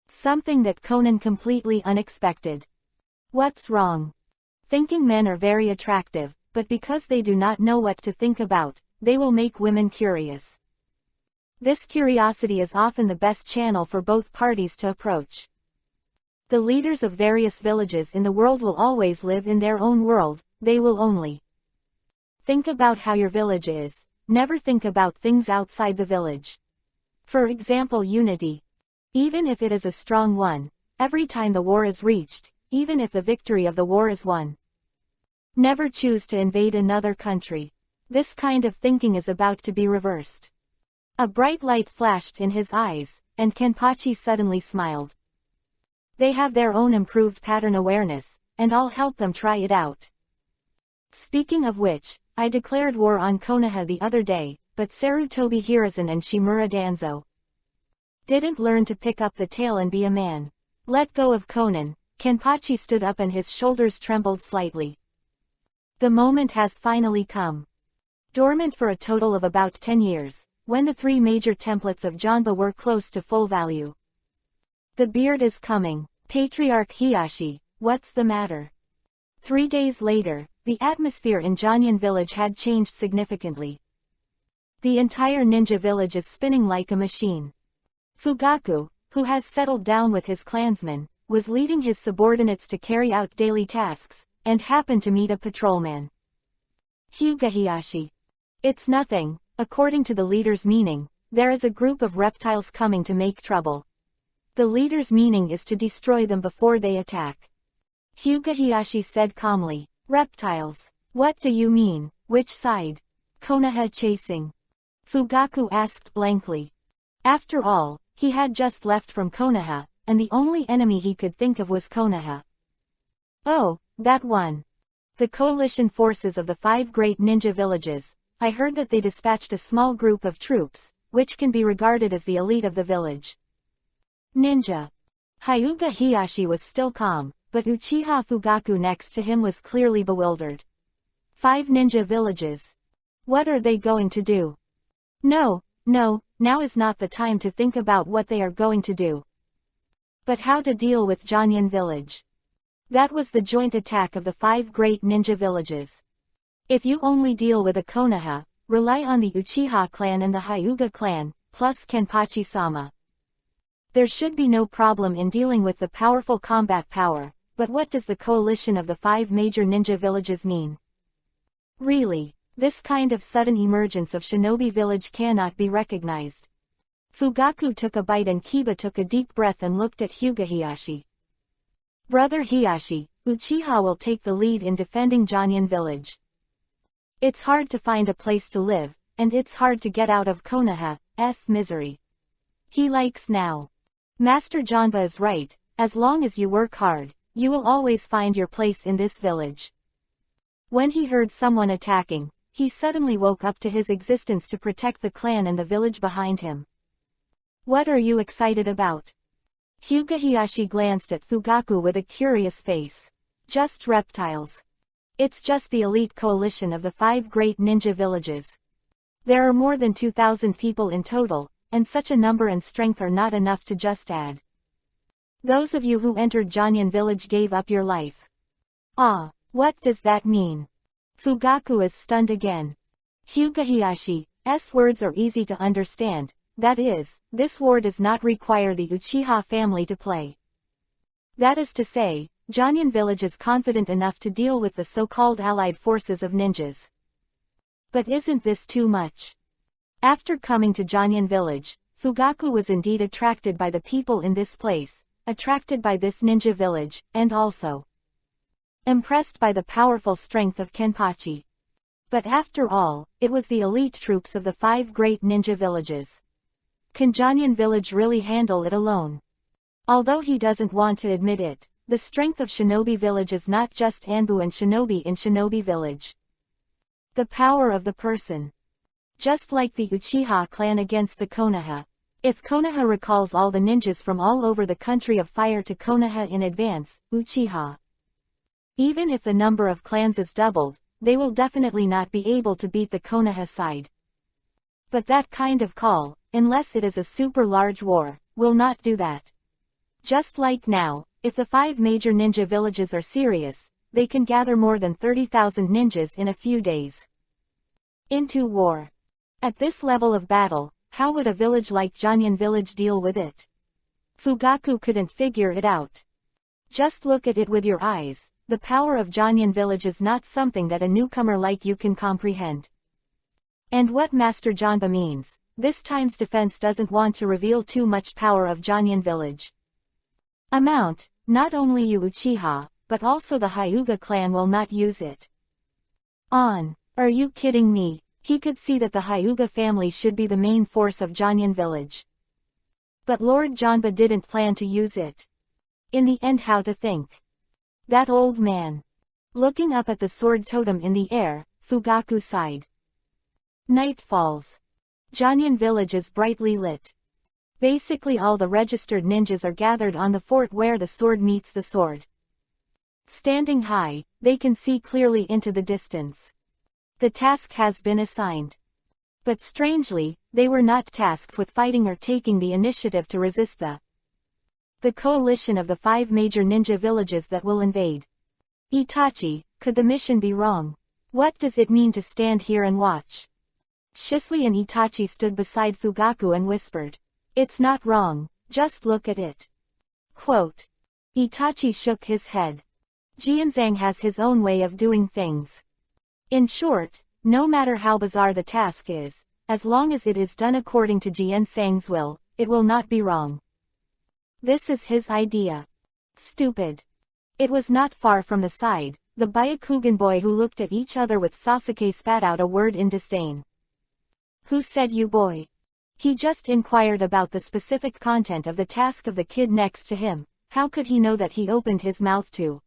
Something that Conan completely unexpected. What's wrong? Thinking men are very attractive, but because they do not know what to think about, they will make women curious. This curiosity is often the best channel for both parties to approach. The leaders of various villages in the world will always live in their own world, they will only think about how your village is, never think about things outside the village. For example, unity. Even if it is a strong one, every time the war is reached, even if the victory of the war is won. Never choose to invade another country. This kind of thinking is about to be reversed. A bright light flashed in his eyes, and Kenpachi suddenly smiled. They have their own improved pattern awareness, and I'll help them try it out. Speaking of which, I declared war on Konoha the other day, but Sarutobi Hiruzen and Shimura Danzo didn't learn to pick up the tail and be a man. Let go of Conan. Kenpachi stood up and his shoulders trembled slightly. The moment has finally come. Dormant for a total of about 10 years, when the 3 major templates of Janba were close to full value. The beard is coming. Patriarch Hiyashi, what's the matter? 3 days later, the atmosphere in Janyan village had changed significantly. The entire ninja village is spinning like a machine. Fugaku, who has settled down with his clansmen, was leading his subordinates to carry out daily tasks, and happened to meet a patrolman. Hyuga Hiyashi. It's nothing, according to the leader's meaning, there is a group of reptiles coming to make trouble. The leader's meaning is to destroy them before they attack. Hyuga Hiyashi said calmly, reptiles. What do you mean, which side? Konoha chasing. Fugaku asked blankly. After all, he had just left from Konoha, and the only enemy he could think of was Konoha. Oh, that one. The coalition forces of the 5 great ninja villages. I heard that they dispatched a small group of troops, which can be regarded as the elite of the village. Ninja. Hyuga Hiyashi was still calm, but Uchiha Fugaku next to him was clearly bewildered. 5 ninja villages. What are they going to do? No, now is not the time to think about what they are going to do. But how to deal with Janyan village. That was the joint attack of the 5 great ninja villages. If you only deal with a Konoha, rely on the Uchiha clan and the Hyuga clan, plus Kenpachi-sama. There should be no problem in dealing with the powerful combat power, but what does the coalition of the 5 major ninja villages mean? Really, this kind of sudden emergence of shinobi village cannot be recognized. Fugaku took a bite and Kiba took a deep breath and looked at Hyuga Hiyashi. Brother Hiyashi, Uchiha will take the lead in defending Janyan village. It's hard to find a place to live, and it's hard to get out of Konoha's misery. He likes now. Master Janba is right, as long as you work hard, you will always find your place in this village. When he heard someone attacking, he suddenly woke up to his existence to protect the clan and the village behind him. What are you excited about? Hyuga Hiyashi glanced at Fugaku with a curious face. Just reptiles. It's just the elite coalition of the 5 great ninja villages. There are more than 2,000 people in total, and such a number and strength are not enough to just add. Those of you who entered Janyan village gave up your life. Ah, What does that mean? Fugaku is stunned again. Hugahiyashi's words are easy to understand, that is, this war does not require the Uchiha family to play. That is to say, Janyan village is confident enough to deal with the so-called allied forces of ninjas. But isn't this too much? After coming to Janyan village, Fugaku was indeed attracted by the people in this place, attracted by this ninja village, and also impressed by the powerful strength of Kenpachi. But after all, it was the elite troops of the 5 great ninja villages. Can Janyan village really handle it alone? Although he doesn't want to admit it, the strength of Shinobi village is not just Anbu and Shinobi in Shinobi village. The power of the person. Just like the Uchiha clan against the Konoha. If Konoha recalls all the ninjas from all over the country of fire to Konoha in advance, Uchiha. Even if the number of clans is doubled, they will definitely not be able to beat the Konoha side. But that kind of call, unless it is a super large war, will not do that. Just like now, if the 5 major ninja villages are serious, they can gather more than 30,000 ninjas in a few days. Into war. At this level of battle, how would a village like Janyan village deal with it? Fugaku couldn't figure it out. Just look at it with your eyes, the power of Janyan village is not something that a newcomer like you can comprehend. And what Master Janba means, this time's defense doesn't want to reveal too much power of Janyan village. Not only you Uchiha, but also the Hyuga clan will not use it. Are you kidding me? He could see that the Hyuga family should be the main force of Janyan village. But Lord Janba didn't plan to use it. In the end, how to think? That old man. Looking up at the sword totem in the air, Fugaku sighed. Night falls. Janyan village is brightly lit. Basically all the registered ninjas are gathered on the fort where the sword meets the sword. Standing high, they can see clearly into the distance. The task has been assigned. But strangely, they were not tasked with fighting or taking the initiative to resist the coalition of the 5 major ninja villages that will invade. Itachi, could the mission be wrong? What does it mean to stand here and watch? Shisui and Itachi stood beside Fugaku and whispered. It's not wrong, just look at it. Quote. Itachi shook his head. Jianzhang has his own way of doing things. In short, no matter how bizarre the task is, as long as it is done according to Jianzhang's will, it will not be wrong. This is his idea. Stupid. It was not far from the side, the Byakugan boy who looked at each other with Sasuke spat out a word in disdain. Who said you boy? He just inquired about the specific content of the task of the kid next to him. How could he know that he opened his mouth to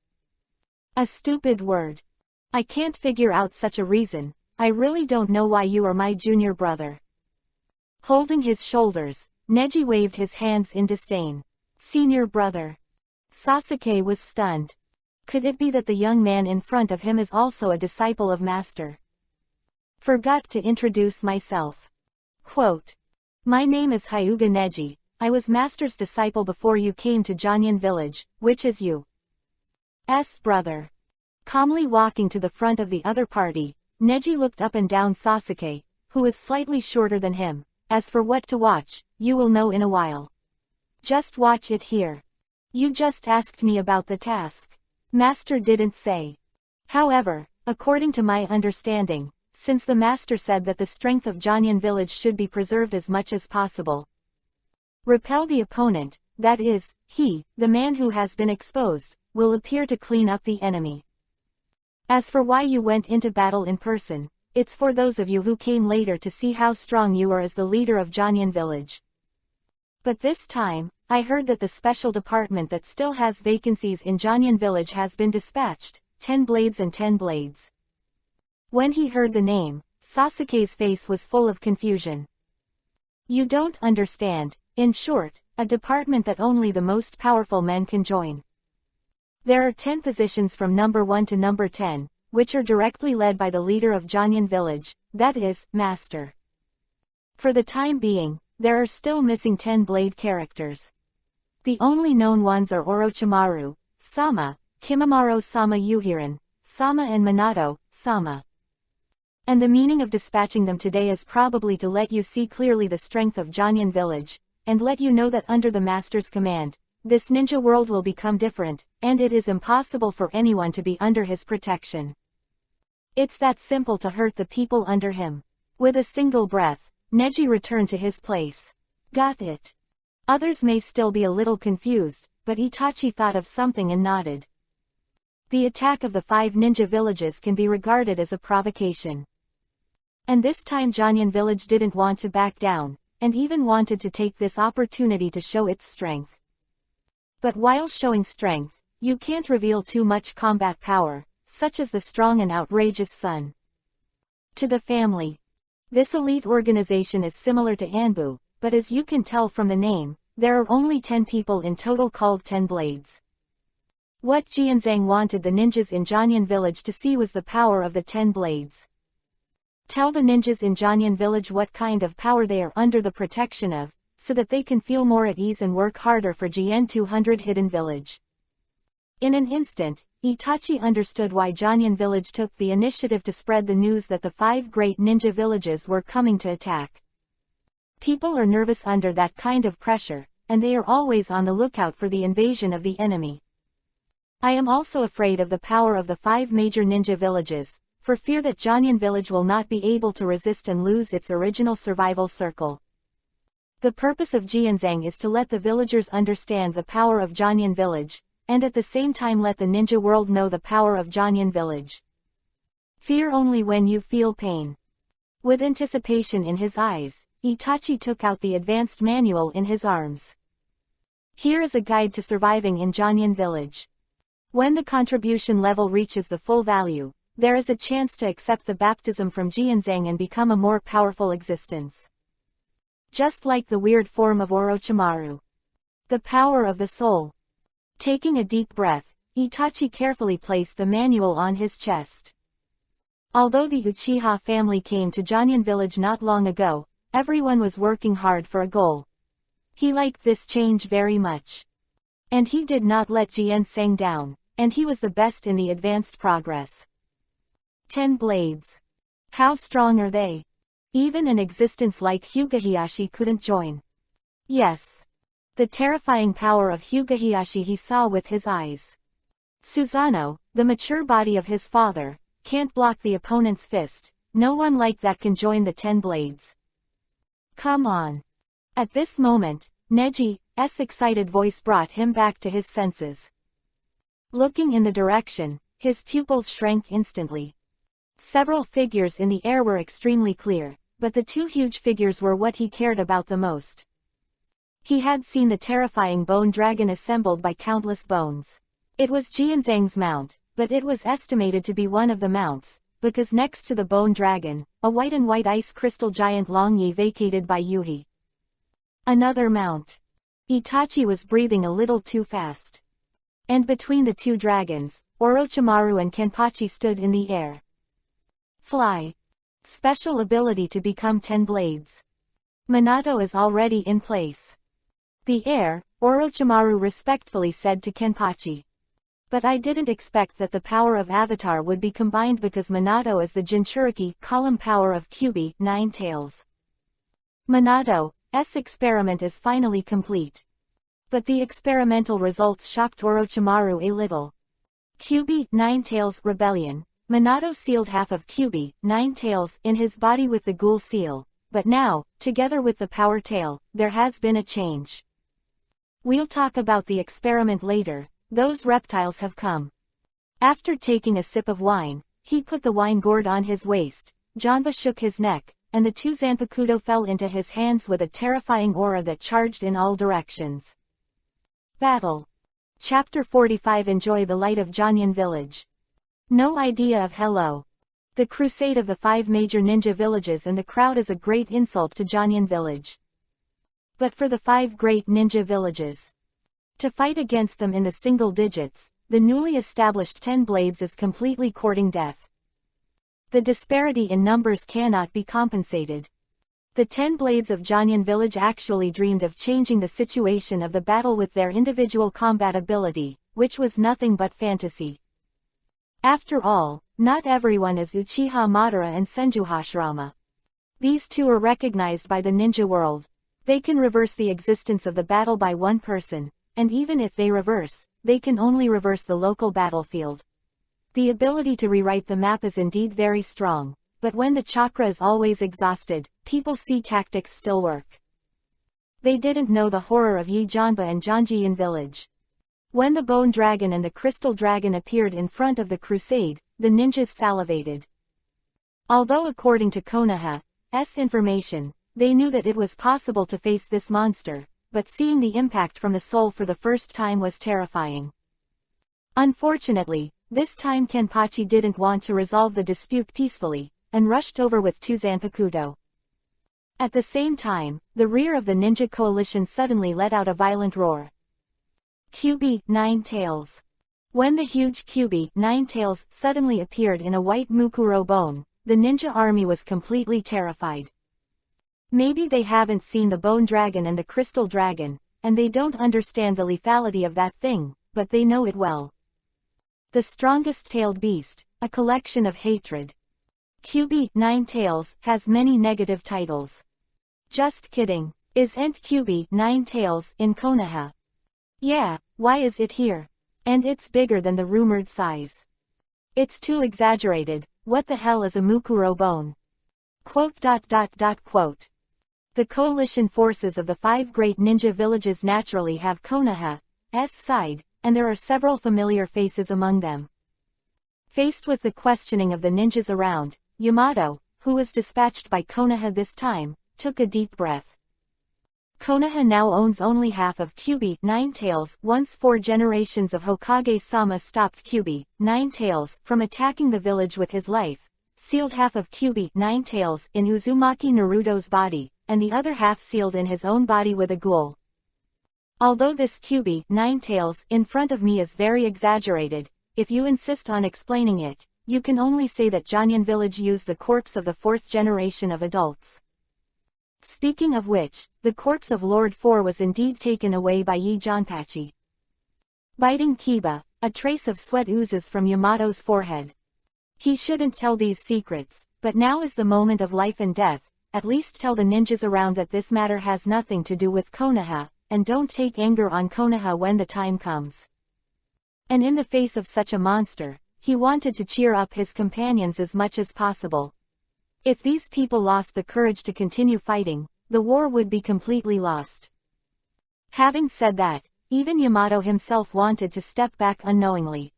a stupid word? I can't figure out such a reason. I really don't know why you are my junior brother. Holding his shoulders, Neji waved his hands in disdain. Senior brother. Sasuke was stunned. Could it be that the young man in front of him is also a disciple of Master? Forgot to introduce myself. Quote. My name is Hyuga Neji. I was Master's disciple before you came to Janyan village, which is you. S brother. Calmly walking to the front of the other party, Neji looked up and down Sasuke, who is slightly shorter than him. As for what to watch, you will know in a while. Just watch it here. You just asked me about the task. Master didn't say. However, according to my understanding, since the Master said that the strength of Janyan village should be preserved as much as possible. Repel the opponent, that is, he, the man who has been exposed, will appear to clean up the enemy. As for why you went into battle in person, it's for those of you who came later to see how strong you are as the leader of Janyan village. But this time, I heard that the special department that still has vacancies in Janyan village has been dispatched, 10 blades and 10 blades. When he heard the name, Sasuke's face was full of confusion. You don't understand, in short, a department that only the most powerful men can join. There are 10 positions from number 1 to number 10, which are directly led by the leader of Janyan village, that is, Master. For the time being, there are still missing 10 blade characters. The only known ones are Orochimaru, Sama, Kimimaro-sama Yuhirin, Sama and Minato, Sama. And the meaning of dispatching them today is probably to let you see clearly the strength of Janyan village, and let you know that under the master's command, this ninja world will become different, and it is impossible for anyone to be under his protection. It's that simple to hurt the people under him. With a single breath, Neji returned to his place. Got it. Others may still be a little confused, but Itachi thought of something and nodded. The attack of the 5 ninja villages can be regarded as a provocation. And this time Janyan village didn't want to back down, and even wanted to take this opportunity to show its strength. But while showing strength, you can't reveal too much combat power, such as the strong and outrageous sun. To the family. This elite organization is similar to Anbu, but as you can tell from the name, there are only 10 people in total called 10 Blades. What Jianzhang wanted the ninjas in Janyan village to see was the power of the 10 Blades. Tell the ninjas in Janyan village what kind of power they are under the protection of, so that they can feel more at ease and work harder for Jian 200 Hidden Village. In an instant, Itachi understood why Janyan village took the initiative to spread the news that the 5 great ninja villages were coming to attack. People are nervous under that kind of pressure, and they are always on the lookout for the invasion of the enemy. I am also afraid of the power of the 5 major ninja villages, for fear that Janyan village will not be able to resist and lose its original survival circle. The purpose of Jianzhang is to let the villagers understand the power of Janyan village, and at the same time let the ninja world know the power of Janyan village. Fear only when you feel pain. With anticipation in his eyes, Itachi took out the advanced manual in his arms. Here is a guide to surviving in Janyan village. When the contribution level reaches the full value, there is a chance to accept the baptism from Jianzhang and become a more powerful existence. Just like the weird form of Orochimaru. The power of the soul. Taking a deep breath, Itachi carefully placed the manual on his chest. Although the Uchiha family came to Janyan village not long ago, everyone was working hard for a goal. He liked this change very much. And he did not let Jianzhang down, and he was the best in the advanced progress. 10 Blades. How strong are they? Even an existence like Hyuga couldn't join. Yes. The terrifying power of Hyuga he saw with his eyes. Susanoo, the mature body of his father, can't block the opponent's fist. No one like that can join the 10 Blades. Come on. At this moment, Neji's excited voice brought him back to his senses. Looking in the direction, his pupils shrank instantly. Several figures in the air were extremely clear, but the 2 huge figures were what he cared about the most. He had seen the terrifying bone dragon assembled by countless bones. It was Jianzhang's mount, but it was estimated to be one of the mounts, because next to the bone dragon, a white and white ice crystal giant Longyi vacated by Yuhi. Another mount. Itachi was breathing a little too fast. And between the 2 dragons, Orochimaru and Kenpachi stood in the air. Fly. Special ability to become 10 Blades. Minato is already in place. The air, Orochimaru respectfully said to Kenpachi. But I didn't expect that the power of Avatar would be combined because Minato is the Jinchuriki column power of Kyuubi, 9 tails. Minato's experiment is finally complete. But the experimental results shocked Orochimaru a little. Kyuubi, 9 tails, rebellion. Minato sealed half of Kyuubi, 9 tails, in his body with the ghoul seal, but now, together with the power tail, there has been a change. We'll talk about the experiment later. Those reptiles have come. After taking a sip of wine, he put the wine gourd on his waist, Janba shook his neck, and the 2 Zanpakuto fell into his hands with a terrifying aura that charged in all directions. Battle. Chapter 45. Enjoy the light of Janyan village. No idea of hello. The crusade of the 5 major ninja villages and the crowd is a great insult to Janyan village. But for the 5 great ninja villages, to fight against them in the single digits, the newly established 10 Blades is completely courting death. The disparity in numbers cannot be compensated. The 10 Blades of Janyan village actually dreamed of changing the situation of the battle with their individual combat ability, which was nothing but fantasy. After all, not everyone is Uchiha Madara and Senju Hashirama. These two are recognized by the ninja world. They can reverse the existence of the battle by one person, and even if they reverse, they can only reverse the local battlefield. The ability to rewrite the map is indeed very strong, but when the chakra is always exhausted, people see tactics still work. They didn't know the horror of Yi Janba and Janjian village. When the bone dragon and the crystal dragon appeared in front of the crusade, the ninjas salivated. Although according to Konoha's information, they knew that it was possible to face this monster, but seeing the impact from the soul for the first time was terrifying. Unfortunately, this time Kenpachi didn't want to resolve the dispute peacefully, and rushed over with two Zanpakuto. At the same time, the rear of the ninja coalition suddenly let out a violent roar. QB, Nine Tails. When the huge QB, Nine Tails, suddenly appeared in a white Mukuro bone, the ninja army was completely terrified. Maybe they haven't seen the bone dragon and the crystal dragon, and they don't understand the lethality of that thing, but they know it well. The strongest tailed beast, a collection of hatred. QB, Nine Tails, has many negative titles. Just kidding. Isn't QB, Nine Tails, in Konoha? Yeah, why is it here? And it's bigger than the rumored size. It's too exaggerated. What the hell is a Mukuro bone? Quote. The coalition forces of the 5 great ninja villages naturally have Konoha's side, and there are several familiar faces among them. Faced with the questioning of the ninjas around, Yamato, who was dispatched by Konoha this time, took a deep breath. Konoha now owns only half of QB, Nine Tails. Once 4 generations of Hokage-sama stopped QB, Nine Tails, from attacking the village with his life, sealed half of QB, Nine Tails, in Uzumaki Naruto's body, and the other half sealed in his own body with a ghoul. Although this QB, Nine Tails, in front of me is very exaggerated, if you insist on explaining it, you can only say that Janyan village used the corpse of the 4th generation of adults. Speaking of which, the corpse of Lord 4 was indeed taken away by Yi Janpachi. Biting Kiba, a trace of sweat oozes from Yamato's forehead. He shouldn't tell these secrets, but now is the moment of life and death. At least tell the ninjas around that this matter has nothing to do with Konoha, and don't take anger on Konoha when the time comes. And in the face of such a monster, he wanted to cheer up his companions as much as possible. If these people lost the courage to continue fighting, the war would be completely lost. Having said that, even Yamato himself wanted to step back unknowingly.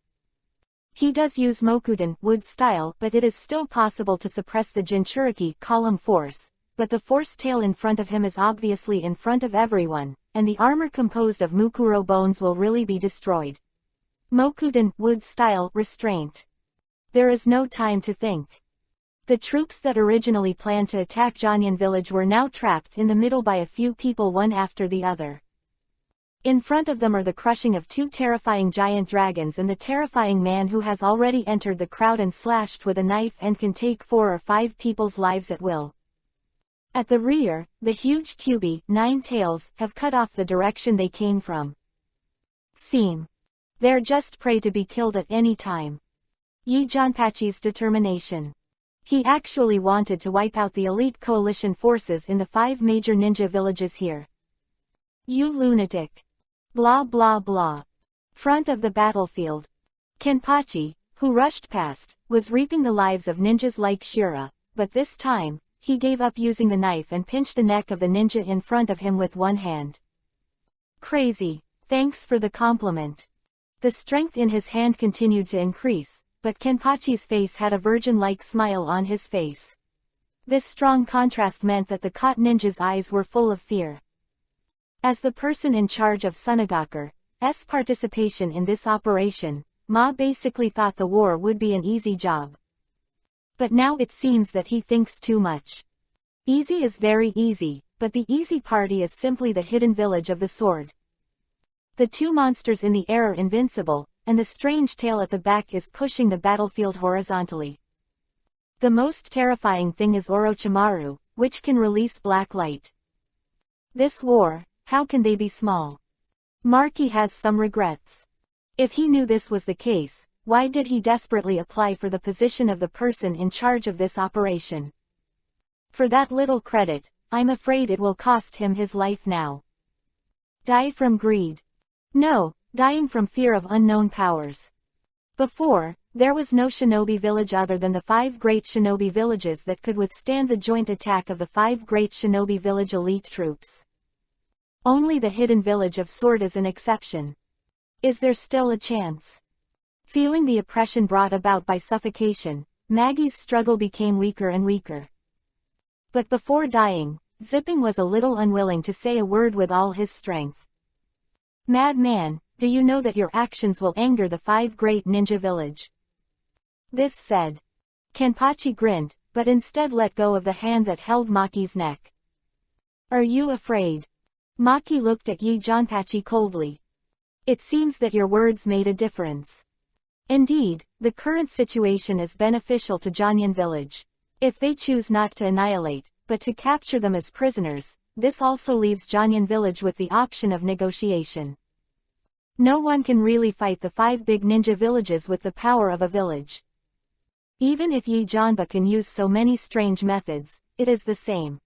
He does use Mokuden wood style, but it is still possible to suppress the Jinchuriki column force, but the force tail in front of him is obviously in front of everyone, and the armor composed of Mukuro bones will really be destroyed. Mokuden wood style restraint. There is no time to think. The troops that originally planned to attack Janyan village were now trapped in the middle by a few people one after the other. In front of them are the crushing of 2 terrifying giant dragons and the terrifying man who has already entered the crowd and slashed with a knife and can take 4 or 5 people's lives at will. At the rear, the huge QB, Nine Tails, have cut off the direction they came from. They're just prey to be killed at any time. Yi Janpachi's determination. He actually wanted to wipe out the elite coalition forces in the 5 major ninja villages here. You lunatic. Blah blah blah. Front of the battlefield. Kenpachi, who rushed past, was reaping the lives of ninjas like Shira, but this time, he gave up using the knife and pinched the neck of the ninja in front of him with one hand. Crazy. Thanks for the compliment. The strength in his hand continued to increase, but Kenpachi's face had a virgin-like smile on his face. This strong contrast meant that the caught ninja's eyes were full of fear. As the person in charge of Sunagaku's participation in this operation, Ma basically thought the war would be an easy job. But now it seems that he thinks too much. Easy is very easy, but the easy party is simply the hidden village of the sword. The 2 monsters in the air are invincible, and the strange tail at the back is pushing the battlefield horizontally. The most terrifying thing is Orochimaru, which can release black light. This war, how can they be small? Marky has some regrets. If he knew this was the case, why did he desperately apply for the position of the person in charge of this operation? For that little credit, I'm afraid it will cost him his life now. Die from greed. No, dying from fear of unknown powers. Before, there was no shinobi village other than the 5 great shinobi villages that could withstand the joint attack of the 5 great shinobi village elite troops. Only the hidden village of Sword is an exception. Is there still a chance? Feeling the oppression brought about by suffocation, Maggie's struggle became weaker and weaker. But before dying, Zipping was a little unwilling to say a word with all his strength. Madman, do you know that your actions will anger the 5 great ninja village? This said. Kenpachi grinned, but instead let go of the hand that held Maki's neck. Are you afraid? Maki looked at Yi Janpachi coldly. It seems that your words made a difference. Indeed, the current situation is beneficial to Janyan village. If they choose not to annihilate, but to capture them as prisoners, this also leaves Janyan village with the option of negotiation. No one can really fight the 5 big ninja villages with the power of a village. Even if Yi Janba can use so many strange methods, it is the same.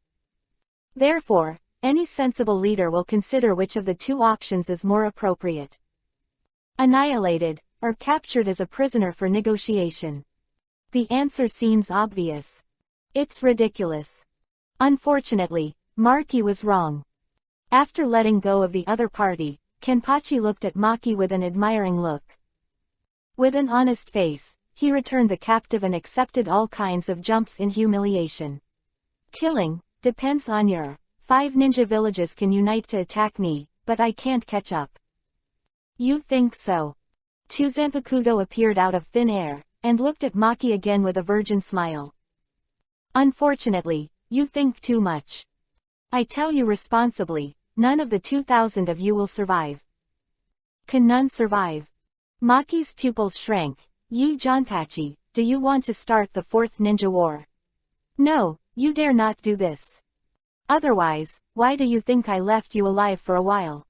Therefore, any sensible leader will consider which of the 2 options is more appropriate. Annihilated, or captured as a prisoner for negotiation. The answer seems obvious. It's ridiculous. Unfortunately, Maki was wrong. After letting go of the other party, Kenpachi looked at Maki with an admiring look. With an honest face, he returned the captive and accepted all kinds of jumps in humiliation. Killing depends on your 5 ninja villages can unite to attack me, but I can't catch up. You think so? Tuzanpakudo appeared out of thin air, and looked at Maki again with a virgin smile. Unfortunately, you think too much. I tell you responsibly, none of the 2,000 of you will survive. Can none survive? Maki's pupils shrank. Yi Janpachi, do you want to start the 4th ninja war? No, you dare not do this. Otherwise, why do you think I left you alive for a while?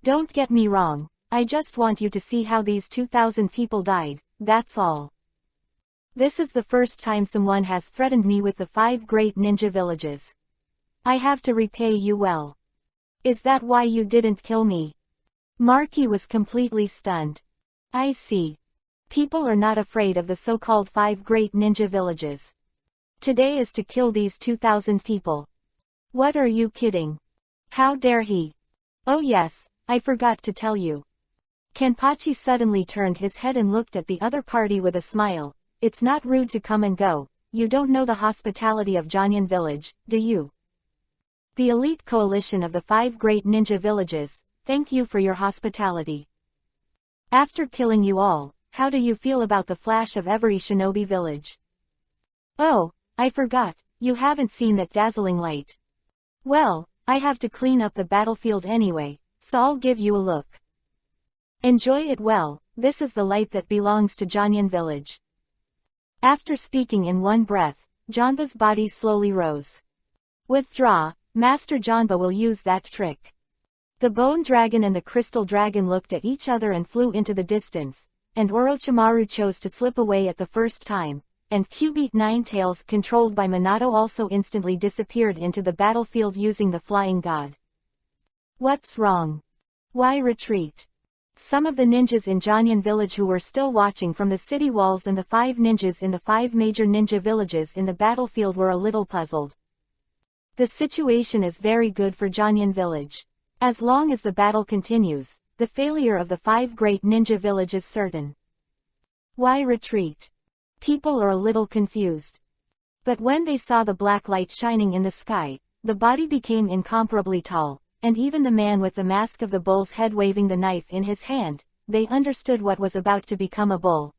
Don't get me wrong, I just want you to see how these 2,000 people died, that's all. This is the first time someone has threatened me with the 5 great ninja villages. I have to repay you well. Is that why you didn't kill me? Maki was completely stunned. I see. People are not afraid of the so-called 5 great ninja villages. Today is to kill these 2,000 people. What are you kidding? How dare he? Oh yes, I forgot to tell you. Kenpachi suddenly turned his head and looked at the other party with a smile. It's not rude to come and go. You don't know the hospitality of Janyan village, do you? The elite coalition of the 5 great ninja villages, thank you for your hospitality. After killing you all, how do you feel about the flash of every shinobi village? Oh, I forgot, you haven't seen that dazzling light. Well, I have to clean up the battlefield anyway, so I'll give you a look. Enjoy it well, this is the light that belongs to Janyan village. After speaking in one breath, Janba's body slowly rose. Withdraw, Master Janba will use that trick. The bone dragon and the crystal dragon looked at each other and flew into the distance, and Orochimaru chose to slip away at the first time, and Cubit Ninetails controlled by Minato also instantly disappeared into the battlefield using the flying god. What's wrong? Why retreat? Some of the ninjas in Janyan village who were still watching from the city walls and the 5 ninjas in the 5 major ninja villages in the battlefield were a little puzzled. The situation is very good for Janyan village. As long as the battle continues, the failure of the 5 great ninja village is certain. Why retreat? People are a little confused. But when they saw the black light shining in the sky, the body became incomparably tall, and even the man with the mask of the bull's head waving the knife in his hand, they understood what was about to become a bull.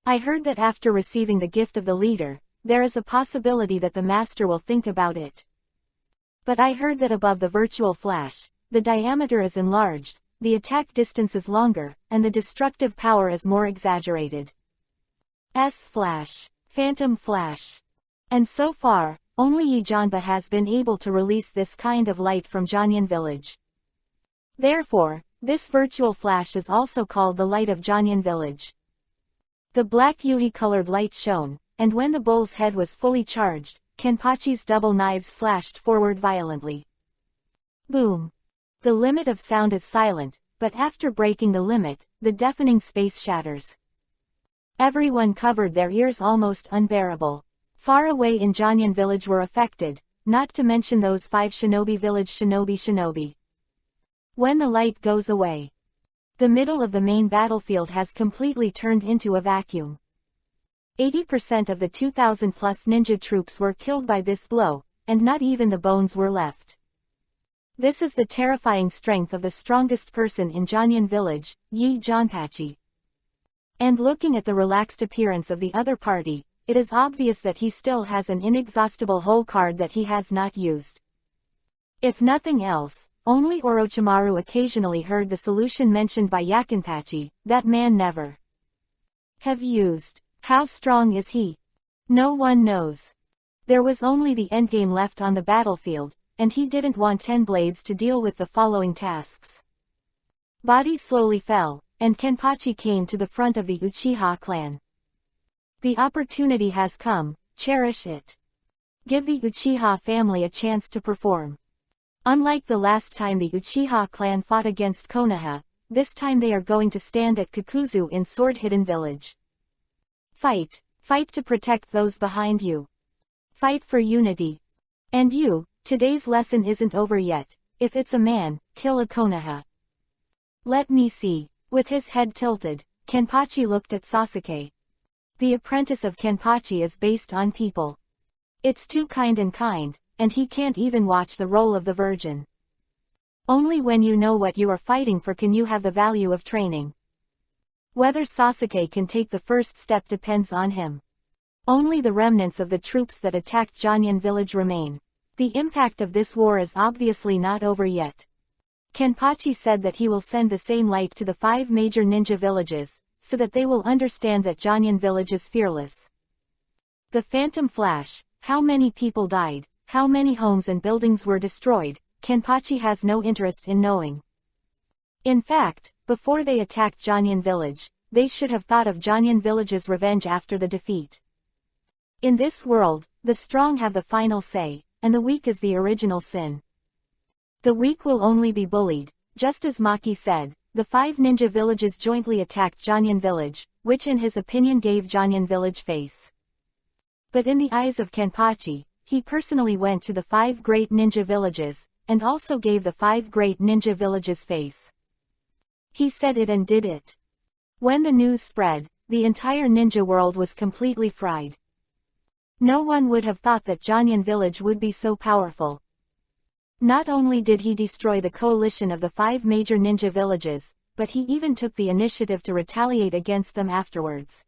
I heard that after receiving the gift of the leader, there is a possibility that the master will think about it. But I heard that above the virtual flash, the diameter is enlarged, the attack distance is longer, and the destructive power is more exaggerated. S-Flash, Phantom Flash. And so far, only Yi Janba has been able to release this kind of light from Janyan village. Therefore, this virtual flash is also called the light of Janyan village. The black Yuhi-colored light shone, and when the bull's head was fully charged, Kenpachi's double knives slashed forward violently. Boom! The limit of sound is silent, but after breaking the limit, the deafening space shatters. Everyone covered their ears, almost unbearable. Far away in Janyan village were affected, not to mention those 5 shinobi village shinobi. When the light goes away, the middle of the main battlefield has completely turned into a vacuum. 80% of the 2,000 plus ninja troops were killed by this blow, and not even the bones were left. This is the terrifying strength of the strongest person in Janyan village, Yi Janpachi. And looking at the relaxed appearance of the other party, it is obvious that he still has an inexhaustible hole card that he has not used. If nothing else, only Orochimaru occasionally heard the solution mentioned by Yakinpachi, that man never have used. How strong is he? No one knows. There was only the endgame left on the battlefield, and he didn't want 10 blades to deal with the following tasks. Bodies slowly fell, and Kenpachi came to the front of the Uchiha clan. The opportunity has come, cherish it. Give the Uchiha family a chance to perform. Unlike the last time the Uchiha clan fought against Konoha, this time they are going to stand at Kakuzu in Sword-Hidden Village. Fight. Fight to protect those behind you. Fight for unity. And you, today's lesson isn't over yet. If it's a man, kill a Konoha. Let me see. With his head tilted, Kenpachi looked at Sasuke. The apprentice of Kenpachi is based on people. It's too kind, and he can't even watch the role of the virgin. Only when you know what you are fighting for can you have the value of training. Whether Sasuke can take the first step depends on him. Only the remnants of the troops that attacked Janyan village remain. The impact of this war is obviously not over yet. Kenpachi said that he will send the same light to the 5 major ninja villages, so that they will understand that Janyan village is fearless. The phantom flash, how many people died, how many homes and buildings were destroyed, Kenpachi has no interest in knowing. In fact, before they attacked Janyan village, they should have thought of Janyan village's revenge after the defeat. In this world, the strong have the final say, and the weak is the original sin. The weak will only be bullied. Just as Maki said, the 5 ninja villages jointly attacked Janyan village, which in his opinion gave Janyan village face. But in the eyes of Kenpachi, he personally went to the 5 great ninja villages, and also gave the 5 great ninja villages face. He said it and did it. When the news spread, the entire ninja world was completely fried. No one would have thought that Janyan village would be so powerful. Not only did he destroy the coalition of the 5 major ninja villages, but he even took the initiative to retaliate against them afterwards.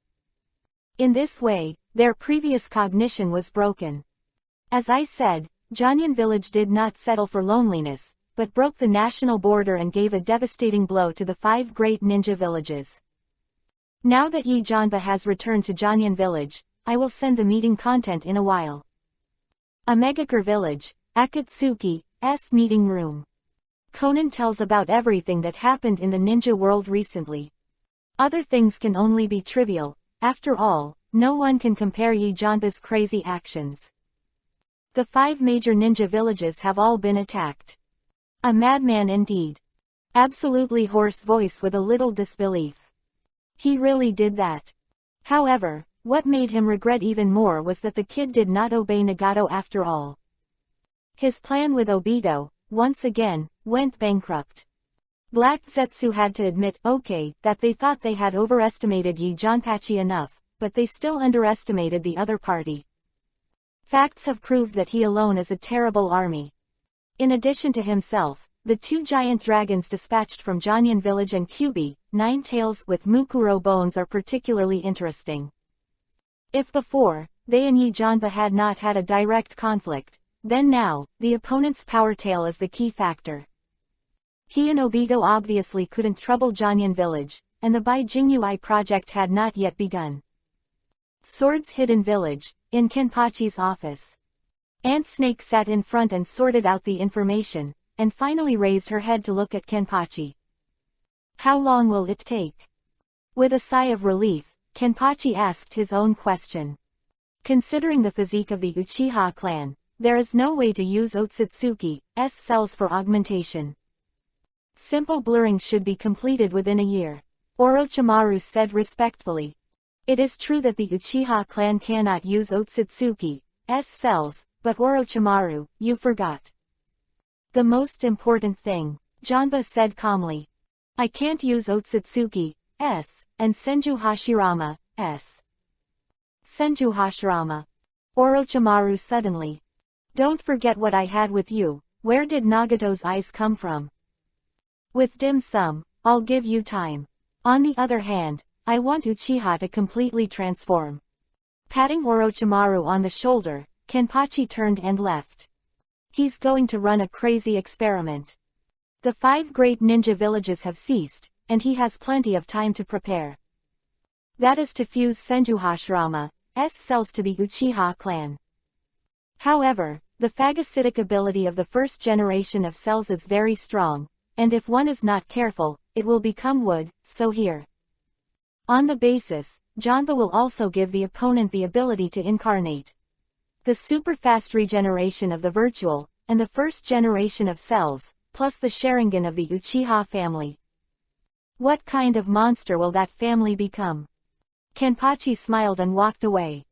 In this way, their previous cognition was broken. As I said, Janyan village did not settle for loneliness, but broke the national border and gave a devastating blow to the 5 great ninja villages. Now that Yi Janba has returned to Janyan village, I will send the meeting content in a while. A Megakure village, Akatsuki's meeting room. Conan tells about everything that happened in the ninja world recently. Other things can only be trivial. After all, no one can compare Yi Janba's crazy actions. The 5 major ninja villages have all been attacked. A madman indeed. Absolutely hoarse voice with a little disbelief. He really did that. However, what made him regret even more was that the kid did not obey Nagato after all. His plan with Obito, once again, went bankrupt. Black Zetsu had to admit, that they thought they had overestimated Yi Janpachi enough, but they still underestimated the other party. Facts have proved that he alone is a terrible army. In addition to himself, the 2 giant dragons dispatched from Janyan village and Kyubi, 9 tails with Mukuro bones are particularly interesting. If before, they and Yi Janba had not had a direct conflict, then now, the opponent's power tail is the key factor. He and Obito obviously couldn't trouble Janyan village, and the Bai Jingyuai project had not yet begun. Swords Hidden Village, in Kenpachi's office. Aunt Snake sat in front and sorted out the information, and finally raised her head to look at Kenpachi. How long will it take? With a sigh of relief, Kenpachi asked his own question. Considering the physique of the Uchiha clan, there is no way to use Otsutsuki's cells for augmentation. Simple blurring should be completed within a year. Orochimaru said respectfully. It is true that the Uchiha clan cannot use Otsutsuki's cells, but Orochimaru, you forgot the most important thing, Janba said calmly. I can't use Otsutsuki's and Senju Hashirama's. Senju Hashirama. Orochimaru suddenly. Don't forget what I had with you. Where did Nagato's eyes come from? With dim sum, I'll give you time. On the other hand, I want Uchiha to completely transform. Patting Orochimaru on the shoulder, Kenpachi turned and left. He's going to run a crazy experiment. The 5 great ninja villages have ceased, and he has plenty of time to prepare. That is to fuse Senju Hashirama's cells to the Uchiha clan. However, the phagocytic ability of the first generation of cells is very strong, and if one is not careful, it will become wood, so here. On the basis, Janba will also give the opponent the ability to incarnate. The super-fast regeneration of the virtual, and the first generation of cells, plus the Sharingan of the Uchiha family. What kind of monster will that family become? Kenpachi smiled and walked away.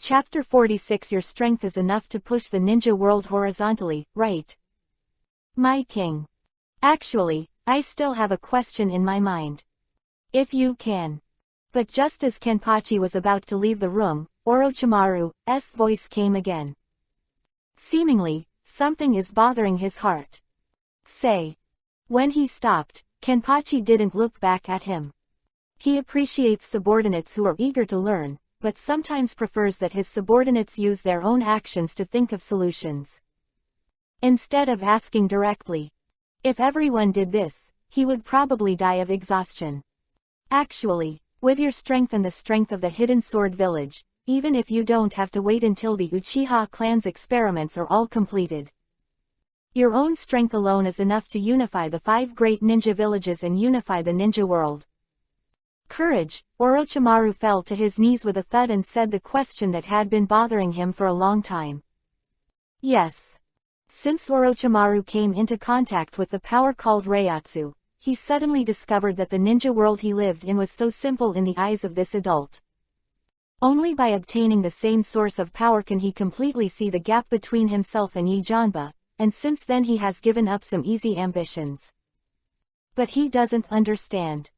Chapter 46. Your strength is enough to push the ninja world horizontally, right? My king. Actually, I still have a question in my mind. If you can. But just as Kenpachi was about to leave the room, Orochimaru's voice came again. Seemingly, something is bothering his heart. Say. When he stopped, Kenpachi didn't look back at him. He appreciates subordinates who are eager to learn, but sometimes prefers that his subordinates use their own actions to think of solutions. Instead of asking directly. If everyone did this, he would probably die of exhaustion. Actually, with your strength and the strength of the Hidden Sword Village, even if you don't have to wait until the Uchiha clan's experiments are all completed. Your own strength alone is enough to unify the 5 great ninja villages and unify the ninja world. Courage. Orochimaru fell to his knees with a thud and said the question that had been bothering him for a long time. Yes. Since Orochimaru came into contact with the power called Reiatsu, he suddenly discovered that the ninja world he lived in was so simple in the eyes of this adult. Only by obtaining the same source of power can he completely see the gap between himself and Yi Janba, and since then he has given up some easy ambitions. But he doesn't understand.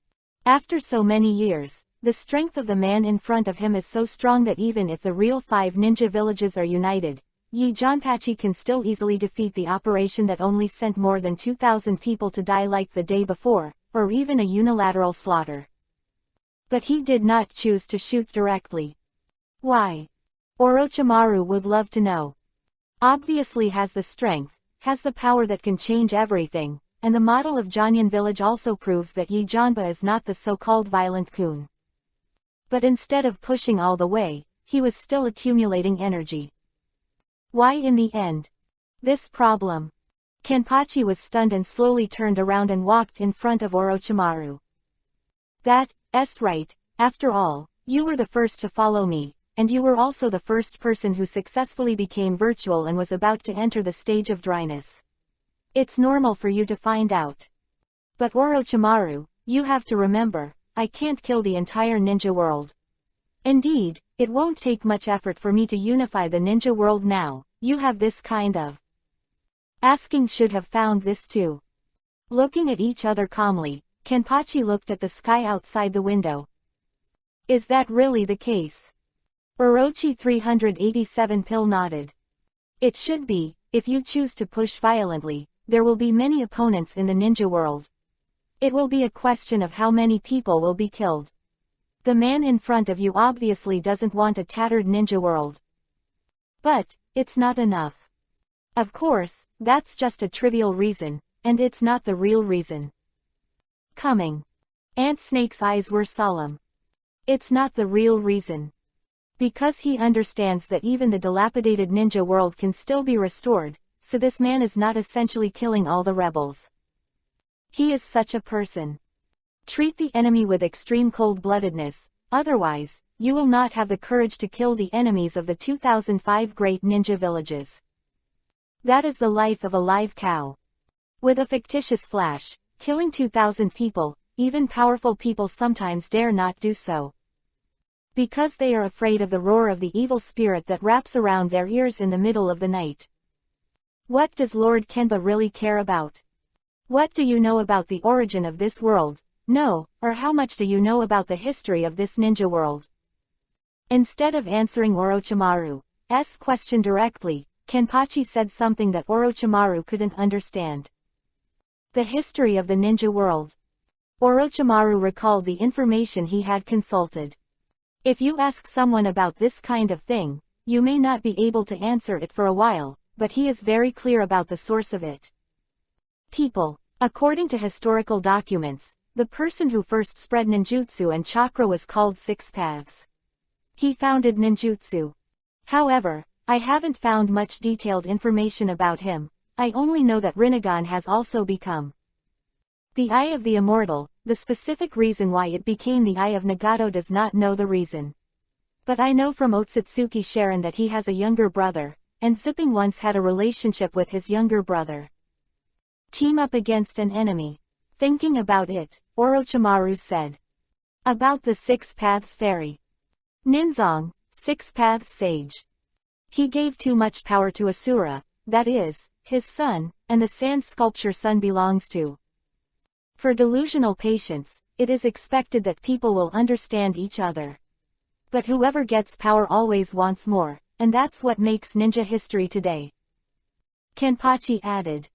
After so many years, the strength of the man in front of him is so strong that even if the real 5 ninja villages are united, Yi Janpachi can still easily defeat the operation that only sent more than 2,000 people to die like the day before, or even a unilateral slaughter. But he did not choose to shoot directly. Why? Orochimaru would love to know. Obviously has the strength, has the power that can change everything, and the model of Janyan village also proves that Yi Janba is not the so-called violent coon. But instead of pushing all the way, he was still accumulating energy. Why in the end? This problem. Kenpachi was stunned and slowly turned around and walked in front of Orochimaru. That's right, after all, you were the first to follow me, and you were also the first person who successfully became virtual and was about to enter the stage of dryness. It's normal for you to find out. But Orochimaru, you have to remember, I can't kill the entire ninja world. Indeed, it won't take much effort for me to unify the ninja world now. You have this kind of asking should have found this too. Looking at each other calmly, Kenpachi looked at the sky outside the window. Is that really the case? Orochi 387 Pill nodded. It should be. If you choose to push violently, there will be many opponents in the ninja world. It will be a question of how many people will be killed. The man in front of you obviously doesn't want a tattered ninja world. But, it's not enough. Of course, that's just a trivial reason, and it's not the real reason. Coming. Ant Snake's eyes were solemn. It's not the real reason. Because he understands that even the dilapidated ninja world can still be restored, so this man is not essentially killing all the rebels. He is such a person. Treat the enemy with extreme cold-bloodedness, Otherwise, you will not have the courage to kill the enemies of the 2005 great ninja villages. That is the life of a live cow. With a fictitious flash, killing 2,000 people, even powerful people sometimes dare not do so. Because they are afraid of the roar of the evil spirit that wraps around their ears in the middle of the night. What does Lord Kenba really care about? What do you know about the origin of this world? No, or how much do you know about the history of this ninja world? Instead of answering Orochimaru's question directly, Kenpachi said something that Orochimaru couldn't understand. The history of the ninja world. Orochimaru recalled the information he had consulted. If you ask someone about this kind of thing, you may not be able to answer it for a while, but he is very clear about the source of it. People. According to historical documents, the person who first spread ninjutsu and chakra was called Six Paths. He founded ninjutsu. However, I haven't found much detailed information about him. I only know that Rinnegan has also become the Eye of the Immortal. The specific reason why it became the Eye of Nagato does not know the reason. But I know from Otsutsuki Sharon that he has a younger brother, and Zipping once had a relationship with his younger brother. Team up against an enemy. Thinking about it, Orochimaru said. About the Six Paths Fairy. Ninzong, Six Paths Sage. He gave too much power to Asura, that is, his son, and the sand sculpture son belongs to. For delusional patients, it is expected that people will understand each other. But whoever gets power always wants more, and that's what makes ninja history today. Kenpachi added.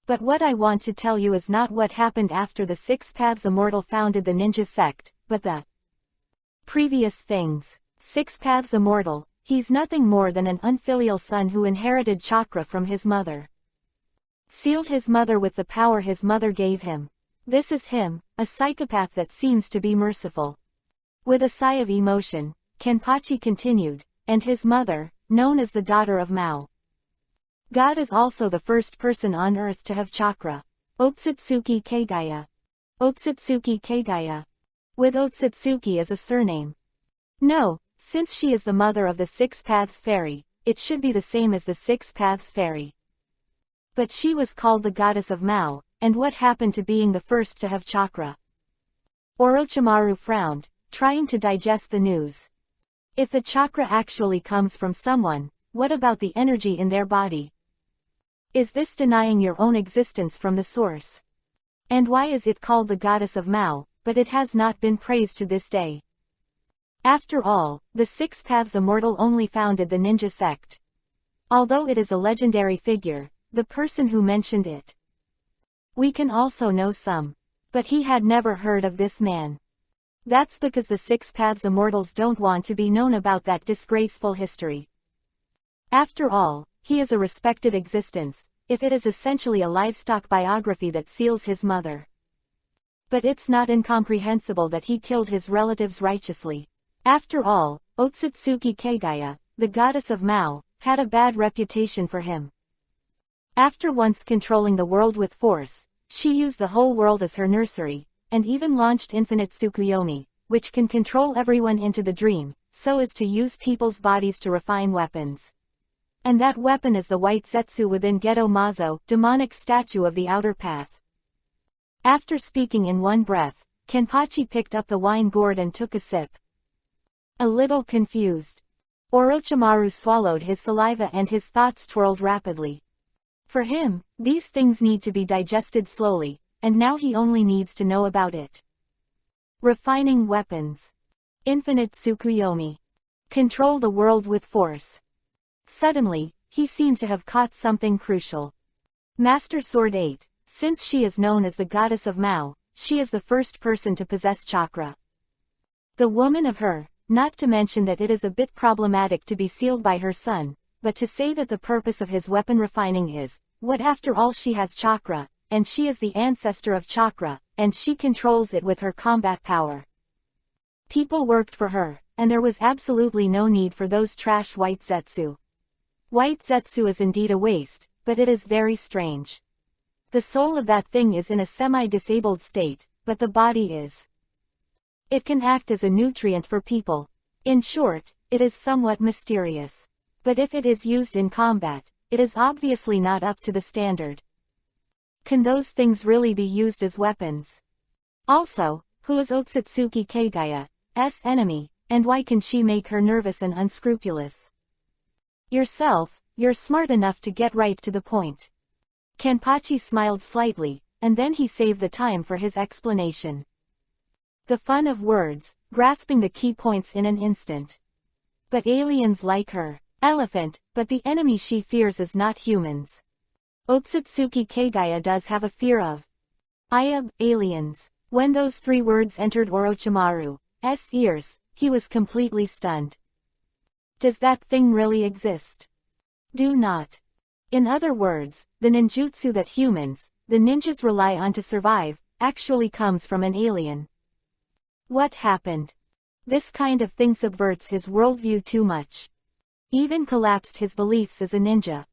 But what I want to tell you is not what happened after the Six Paths Immortal founded the ninja sect, but the previous things. Six Paths Immortal, he's nothing more than an unfilial son who inherited chakra from his mother. Sealed his mother with the power his mother gave him. This is him, a psychopath that seems to be merciful. With a sigh of emotion, Kenpachi continued, and his mother, known as the daughter of Mao. God is also the first person on earth to have chakra. Otsutsuki Kagaya. Otsutsuki Kagaya. With Otsutsuki as a surname. No, since she is the mother of the Six Paths Fairy, it should be the same as the Six Paths Fairy. But she was called the goddess of Mao, and what happened to being the first to have chakra? Orochimaru frowned, trying to digest the news. If the chakra actually comes from someone, what about the energy in their body? Is this denying your own existence from the source? And why is it called the goddess of Mao, but it has not been praised to this day? After all, the Six Paths Immortal only founded the ninja sect. Although it is a legendary figure, the person who mentioned it. We can also know some. But he had never heard of this man. That's because the Six Paths Immortals don't want to be known about that disgraceful history. After all, he is a respected existence, if it is essentially a livestock biography that seals his mother. But it's not incomprehensible that he killed his relatives righteously. After all, Otsutsuki Kagaya, the goddess of Mao, had a bad reputation for him. After once controlling the world with force, she used the whole world as her nursery, and even launched Infinite Tsukuyomi, which can control everyone into the dream, so as to use people's bodies to refine weapons. And that weapon is the white Zetsu within Geto Mazo, demonic statue of the outer path. After speaking in one breath, Kenpachi picked up the wine gourd and took a sip. A little confused. Orochimaru swallowed his saliva and his thoughts twirled rapidly. For him, these things need to be digested slowly, and now he only needs to know about it. Refining weapons. Infinite Tsukuyomi. Control the world with force. Suddenly, he seemed to have caught something crucial. Master Sword 8, since she is known as the goddess of Mao, she is the first person to possess chakra. The woman of her, not to mention that it is a bit problematic to be sealed by her son, but to say that the purpose of his weapon refining is, what after all she has chakra, and she is the ancestor of chakra, and she controls it with her combat power. People worked for her, and there was absolutely no need for those trash white Zetsu. White Zetsu is indeed a waste, but it is very strange. The soul of that thing is in a semi-disabled state, but the body is. It can act as a nutrient for people. In short, it is somewhat mysterious. But if it is used in combat, it is obviously not up to the standard. Can those things really be used as weapons? Also, who is Otsutsuki Kagaya's enemy, and why can she make her nervous and unscrupulous? Yourself, you're smart enough to get right to the point. Kenpachi smiled slightly, and then he saved the time for his explanation. The fun of words, grasping the key points in an instant. But aliens like her. Elephant, but the enemy she fears is not humans. Otsutsuki Kagaya does have a fear of EPUB, aliens. When those 3 words entered Orochimaru's ears, he was completely stunned. Does that thing really exist? Do not. In other words, the ninjutsu that humans, the ninjas rely on to survive, actually comes from an alien. What happened? This kind of thing subverts his worldview too much. Even collapsed his beliefs as a ninja.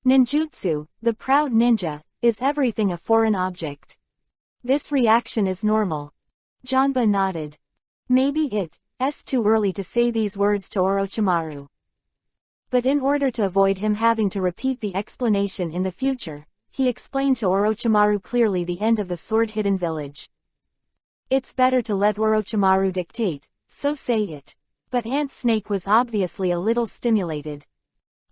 Ninjutsu, the proud ninja, is everything a foreign object. This reaction is normal. Janba nodded. Maybe it's too early to say these words to Orochimaru. But in order to avoid him having to repeat the explanation in the future, he explained to Orochimaru clearly the end of the sword-hidden village. It's better to let Orochimaru dictate, so say it. But Ant Snake was obviously a little stimulated.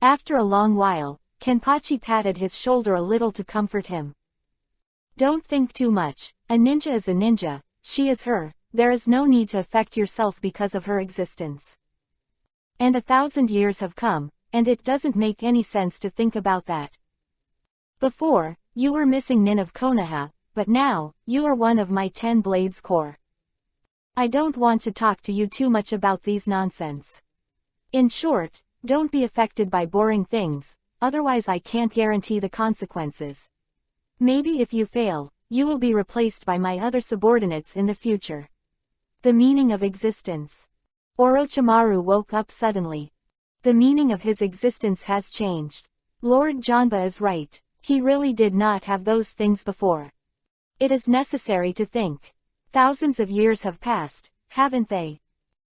After a long while, Kenpachi patted his shoulder a little to comfort him. Don't think too much, a ninja is a ninja, she is her, there is no need to affect yourself because of her existence. And 1,000 years have come, and it doesn't make any sense to think about that. Before, you were missing Nin of Konoha, but now, you are one of my 10 Blades Corps. I don't want to talk to you too much about these nonsense. In short, don't be affected by boring things, otherwise I can't guarantee the consequences. Maybe if you fail, you will be replaced by my other subordinates in the future. The meaning of existence. Orochimaru woke up suddenly. The meaning of his existence has changed. Lord Janba is right, he really did not have those things before. It is necessary to think. Thousands of years have passed, haven't they?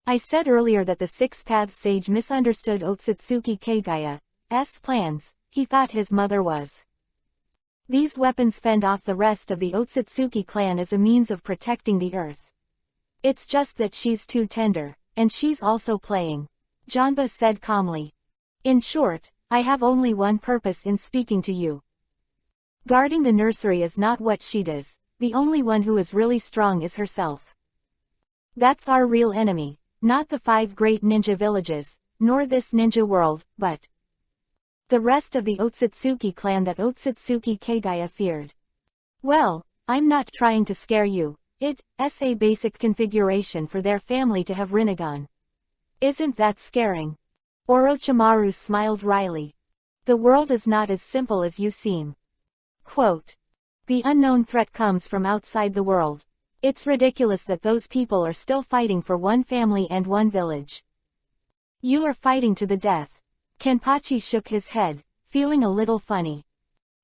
I said earlier that the Six Paths sage misunderstood Otsutsuki Kagaya's plans, he thought his mother was. These weapons fend off the rest of the Otsutsuki clan as a means of protecting the earth. It's just that she's too tender, and she's also playing. Janba said calmly. In short, I have only one purpose in speaking to you. Guarding the nursery is not what she does, the only one who is really strong is herself. That's our real enemy, not the 5 great ninja villages, nor this ninja world, but the rest of the Otsutsuki clan that Otsutsuki Kagaya feared. Well, I'm not trying to scare you, it's a basic configuration for their family to have Rinnegan. Isn't that scaring? Orochimaru smiled wryly. The world is not as simple as you seem. Quote. The unknown threat comes from outside the world. It's ridiculous that those people are still fighting for one family and one village. You are fighting to the death. Kenpachi shook his head, feeling a little funny.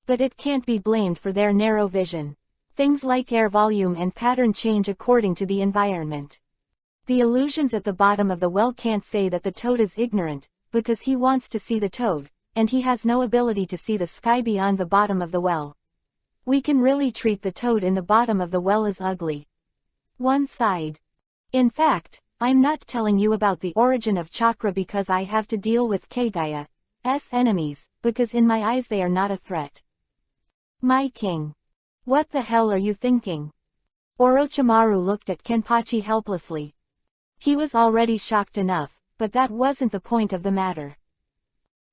But it can't be blamed for their narrow vision. Things like air volume and pattern change according to the environment. The illusions at the bottom of the well can't say that the toad is ignorant, because he wants to see the toad, and he has no ability to see the sky beyond the bottom of the well. We can really treat the toad in the bottom of the well as ugly. One side. In fact, I'm not telling you about the origin of chakra because I have to deal with Kagaya's enemies, because in my eyes they are not a threat. My king. What the hell are you thinking? Orochimaru looked at Kenpachi helplessly. He was already shocked enough, but that wasn't the point of the matter.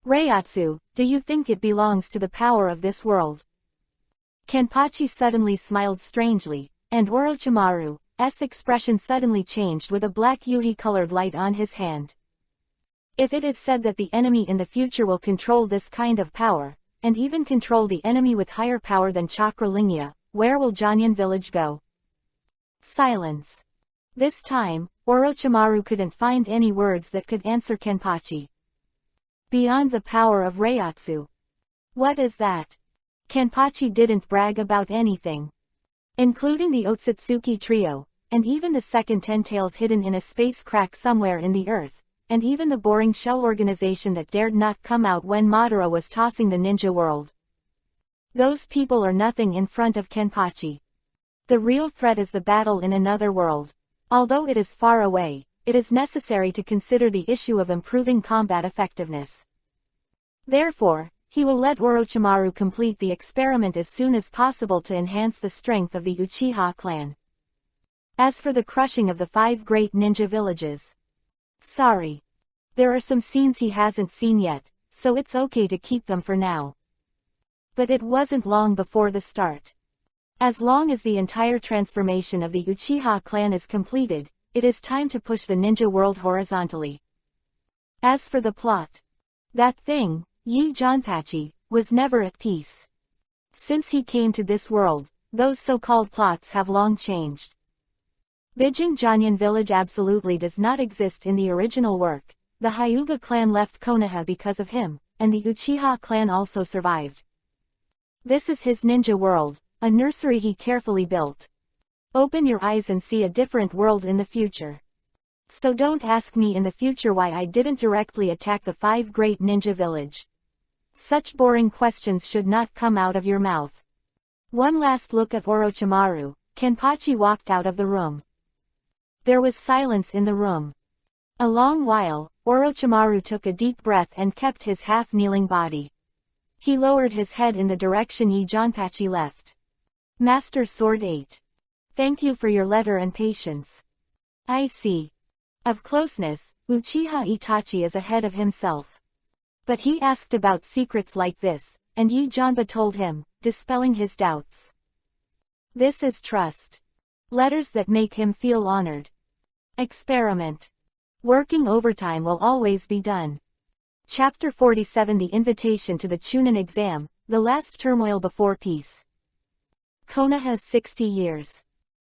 Reiatsu, do you think it belongs to the power of this world? Kenpachi suddenly smiled strangely, and Orochimaru's expression suddenly changed with a black yuhi-colored light on his hand. If it is said that the enemy in the future will control this kind of power, and even control the enemy with higher power than Chakra Lingya, where will Janyan village go? Silence. This time, Orochimaru couldn't find any words that could answer Kenpachi. Beyond the power of Reiatsu. What is that? Kenpachi didn't brag about anything. Including the Otsutsuki trio, and even the second 10 tails hidden in a space crack somewhere in the earth, and even the boring shell organization that dared not come out when Madara was tossing the ninja world. Those people are nothing in front of Kenpachi. The real threat is the battle in another world. Although it is far away, it is necessary to consider the issue of improving combat effectiveness. Therefore, he will let Orochimaru complete the experiment as soon as possible to enhance the strength of the Uchiha clan. As for the crushing of the 5 great ninja villages, sorry. There are some scenes he hasn't seen yet, so it's okay to keep them for now. But it wasn't long before the start. As long as the entire transformation of the Uchiha clan is completed, it is time to push the ninja world horizontally. As for the plot, that thing, Yi Janpachi, was never at peace. Since he came to this world, those so-called plots have long changed. Bijing Janyan village absolutely does not exist in the original work. The Hyuga clan left Konoha because of him, and the Uchiha clan also survived. This is his ninja world, a nursery he carefully built. Open your eyes and see a different world in the future. So don't ask me in the future why I didn't directly attack the 5 great ninja village. Such boring questions should not come out of your mouth. One last look at Orochimaru, Kenpachi walked out of the room. There was silence in the room. A long while, Orochimaru took a deep breath and kept his half-kneeling body. He lowered his head in the direction Yi Janpachi left. Master Sword 8. Thank you for your letter and patience. I see. Of closeness, Uchiha Itachi is ahead of himself. But he asked about secrets like this, and Yi Janba told him, dispelling his doubts. This is trust. Letters that make him feel honored. Experiment. Working overtime will always be done. Chapter 47 The Invitation to the Chunin Exam, the last turmoil before peace. Konoha 60 years.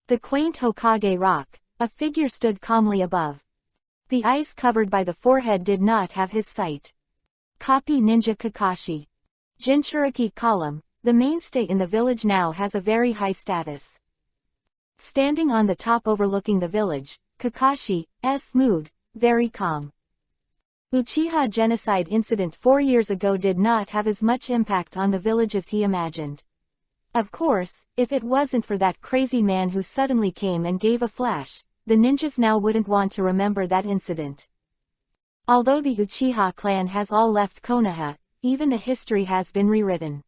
The quaint Hokage rock, a figure stood calmly above. The eyes covered by the forehead did not have his sight. Copy Ninja Kakashi. Jinchuriki column, the mainstay in the village now has a very high status. Standing on the top overlooking the village, Kakashi's mood, very calm. Uchiha genocide incident 4 years ago did not have as much impact on the village as he imagined. Of course, if it wasn't for that crazy man who suddenly came and gave a flash, the ninjas now wouldn't want to remember that incident. Although the Uchiha clan has all left Konoha, even the history has been rewritten.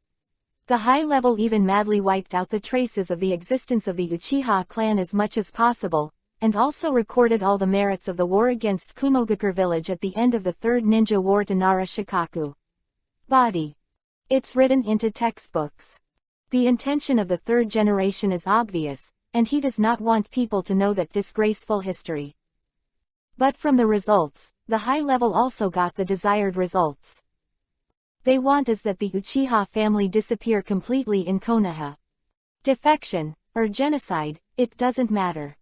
The high level even madly wiped out the traces of the existence of the Uchiha clan as much as possible, and also recorded all the merits of the war against Kumogakure village at the end of the Third Ninja War to Nara Shikaku. Body. It's written into textbooks. The intention of the third generation is obvious, and he does not want people to know that disgraceful history. But from the results, the high level also got the desired results. They want is that the Uchiha family disappear completely in Konoha. Defection, or genocide, it doesn't matter.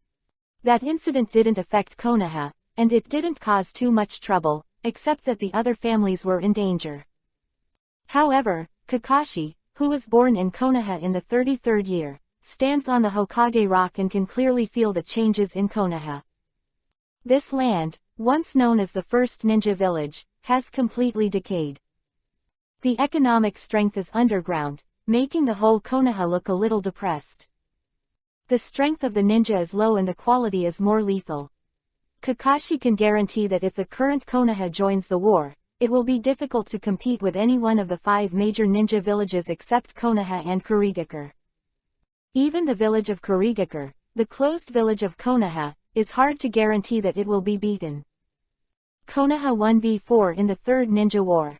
That incident didn't affect Konoha, and it didn't cause too much trouble, except that the other families were in danger. However, Kakashi, who was born in Konoha in the 33rd year, stands on the Hokage Rock and can clearly feel the changes in Konoha. This land, once known as the first ninja village, has completely decayed. The economic strength is underground, making the whole Konoha look a little depressed. The strength of the ninja is low and the quality is more lethal. Kakashi can guarantee that if the current Konoha joins the war, it will be difficult to compete with any one of the 5 major ninja villages except Konoha and Kurigakure. Even the village of Kurigakure, the closed village of Konoha, is hard to guarantee that it will be beaten. Konoha 1v4 in the Third Ninja War.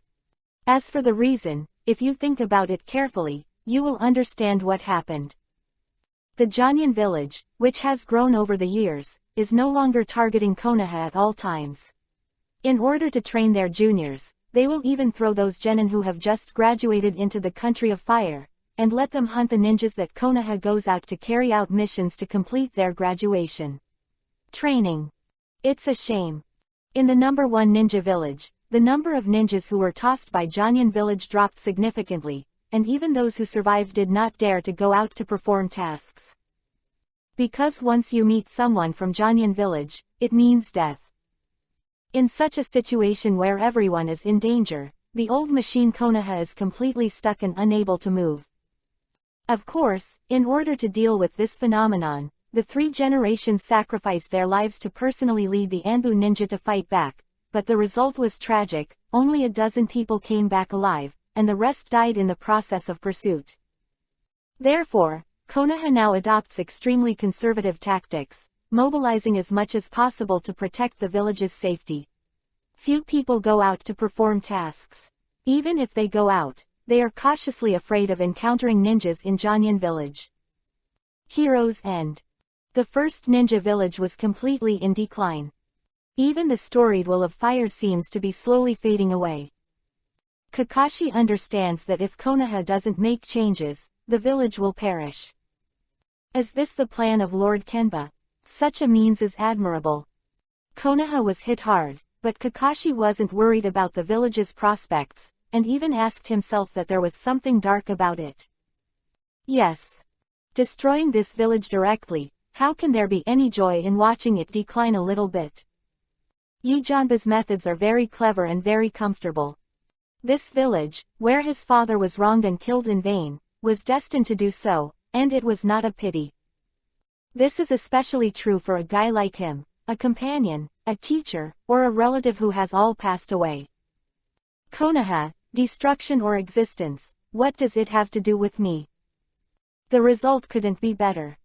As for the reason, if you think about it carefully, you will understand what happened. The Janyan village, which has grown over the years, is no longer targeting Konoha at all times. In order to train their juniors, they will even throw those genin who have just graduated into the country of fire, and let them hunt the ninjas that Konoha goes out to carry out missions to complete their graduation. Training. It's a shame. In the number 1 ninja village, the number of ninjas who were tossed by Janyan village dropped significantly, and even those who survived did not dare to go out to perform tasks. Because once you meet someone from Janyan village, it means death. In such a situation where everyone is in danger, the old machine Konoha is completely stuck and unable to move. Of course, in order to deal with this phenomenon, the 3 generations sacrificed their lives to personally lead the Anbu ninja to fight back, but the result was tragic. Only a dozen people came back alive, and the rest died in the process of pursuit. Therefore, Konoha now adopts extremely conservative tactics, mobilizing as much as possible to protect the village's safety. Few people go out to perform tasks. Even if they go out, they are cautiously afraid of encountering ninjas in Janyan village. Heroes End. The first ninja village was completely in decline. Even the storied wall of fire seems to be slowly fading away. Kakashi understands that if Konoha doesn't make changes, the village will perish. Is this the plan of Lord Kenba? Such a means is admirable. Konoha was hit hard, but Kakashi wasn't worried about the village's prospects, and even asked himself that there was something dark about it. Yes. Destroying this village directly, how can there be any joy in watching it decline a little bit? Yijanba's methods are very clever and very comfortable. This village, where his father was wronged and killed in vain, was destined to do so, and it was not a pity. This is especially true for a guy like him, a companion, a teacher, or a relative who has all passed away. Konoha, destruction or existence, what does it have to do with me? The result couldn't be better.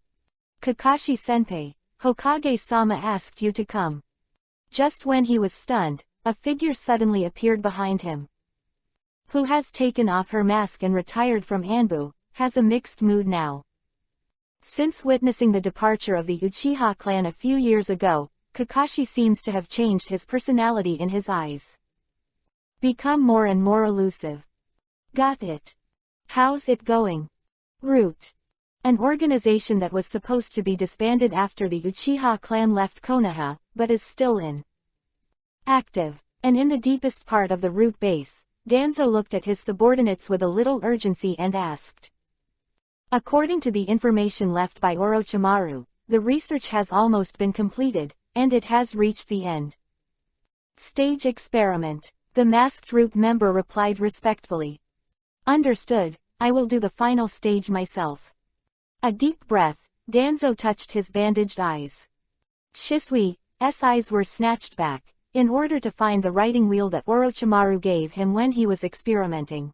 Kakashi-senpai, Hokage-sama asked you to come. Just when he was stunned, a figure suddenly appeared behind him. Who has taken off her mask and retired from Anbu, has a mixed mood now. Since witnessing the departure of the Uchiha clan a few years ago, Kakashi seems to have changed his personality in his eyes. Become more and more elusive. Got it. How's it going? Root. An organization that was supposed to be disbanded after the Uchiha clan left Konoha, but is still active. And in the deepest part of the root base, Danzo looked at his subordinates with a little urgency and asked. According to the information left by Orochimaru, the research has almost been completed, and it has reached the end stage experiment. The masked root member replied respectfully. Understood, I will do the final stage myself. A deep breath, Danzo touched his bandaged eyes. Shisui's eyes were snatched back, in order to find the writing wheel that Orochimaru gave him when he was experimenting.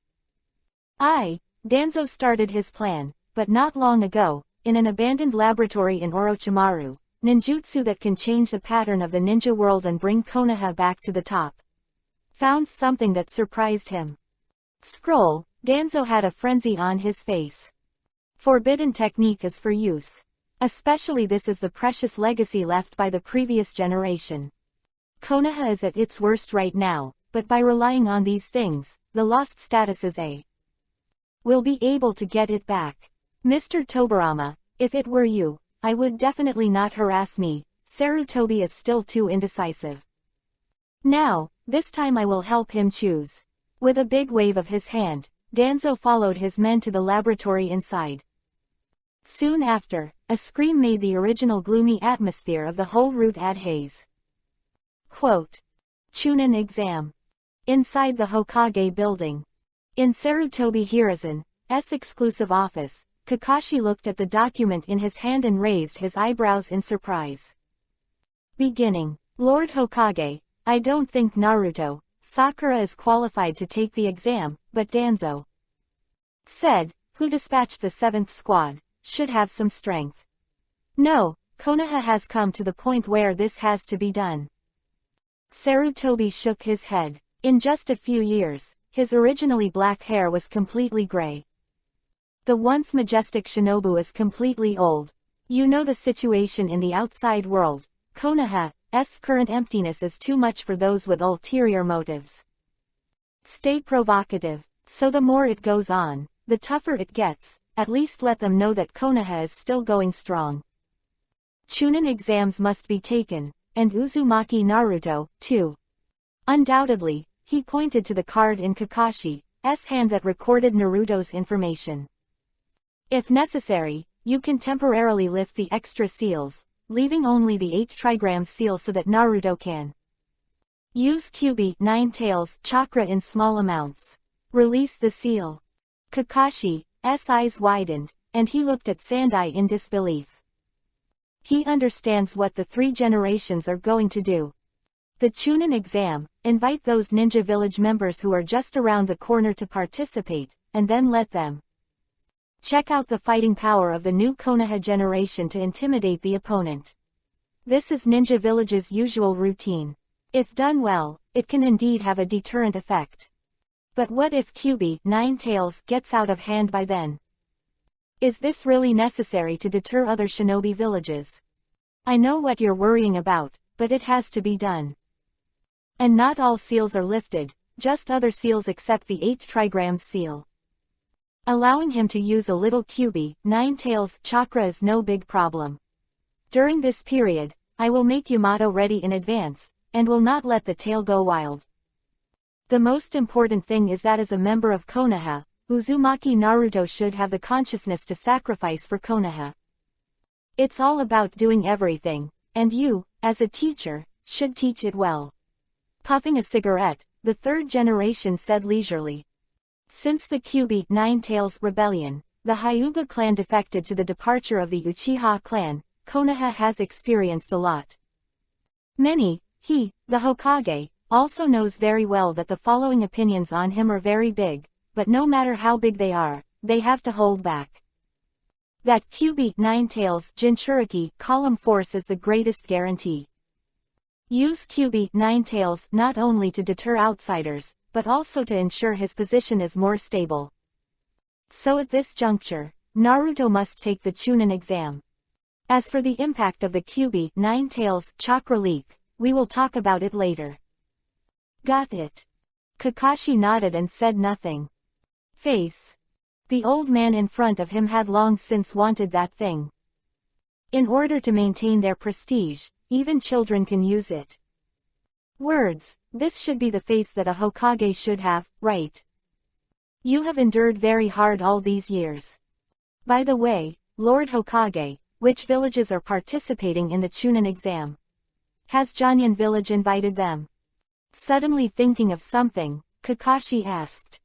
Danzo started his plan, but not long ago, in an abandoned laboratory in Orochimaru, ninjutsu that can change the pattern of the ninja world and bring Konoha back to the top. Found something that surprised him. Scroll, Danzo had a frenzy on his face. Forbidden technique is for use. Especially this is the precious legacy left by the previous generation. Konoha is at its worst right now, but by relying on these things, the lost status is will be able to get it back. Mr. Tobirama, if it were you, I would definitely not harass me. Sarutobi is still too indecisive. Now, this time I will help him choose. With a big wave of his hand, Danzo followed his men to the laboratory inside. Soon after, a scream made the original gloomy atmosphere of the whole route add haze. Quote. Chunin exam. Inside the Hokage building. In Sarutobi Hiruzen's exclusive office, Kakashi looked at the document in his hand and raised his eyebrows in surprise. Beginning. Lord Hokage, I don't think Naruto, Sakura is qualified to take the exam, but Danzo said, who dispatched the 7th squad, should have some strength. No, Konoha has come to the point where this has to be done. Sarutobi shook his head. In just a few years, his originally black hair was completely gray. The once majestic shinobu is completely old. You know the situation in the outside world. Konoha's current emptiness is too much for those with ulterior motives. Stay provocative, so the more it goes on, the tougher it gets. At least let them know that Konoha is still going strong. Chunin exams must be taken, and Uzumaki Naruto, too. Undoubtedly, he pointed to the card in Kakashi's hand that recorded Naruto's information. If necessary, you can temporarily lift the extra seals, leaving only the 8 trigram seal so that Naruto can use Kyuubi 9 tails chakra in small amounts. Release the seal. Kakashi's eyes widened, and he looked at Sandai in disbelief. He understands what the 3 generations are going to do. The Chunin exam, invite those ninja village members who are just around the corner to participate, and then let them check out the fighting power of the new Konoha generation to intimidate the opponent. This is Ninja Village's usual routine. If done well, it can indeed have a deterrent effect. But what if Kyuubi 9 tails gets out of hand by then? Is this really necessary to deter other shinobi villages? I know what you're worrying about, but it has to be done. And not all seals are lifted, just other seals except the 8 trigrams seal. Allowing him to use a little Kyuubi 9 tails chakra is no big problem. During this period, I will make Yamato ready in advance, and will not let the tail go wild. The most important thing is that as a member of Konoha, Uzumaki Naruto should have the consciousness to sacrifice for Konoha. It's all about doing everything, and you, as a teacher, should teach it well. Puffing a cigarette, the 3rd generation said leisurely. Since the Kyuubi 9 tails rebellion, the Hyuga clan defected to the departure of the Uchiha clan, Konoha has experienced a lot. He, the Hokage, also knows very well that the following opinions on him are very big, but no matter how big they are, they have to hold back. That Kyuubi 9 tails Jinchuriki column force is the greatest guarantee. Use Kyuubi 9 tails not only to deter outsiders, but also to ensure his position is more stable. So at this juncture, Naruto must take the Chunin exam. As for the impact of the Kyuubi 9 tails chakra leak, we will talk about it later. Got it. Kakashi nodded and said nothing. Face. The old man in front of him had long since wanted that thing. In order to maintain their prestige, even children can use it. Words, this should be the face that a Hokage should have, right? You have endured very hard all these years. By the way, Lord Hokage, which villages are participating in the Chunin exam? Has Jonyan village invited them? Suddenly thinking of something, Kakashi asked.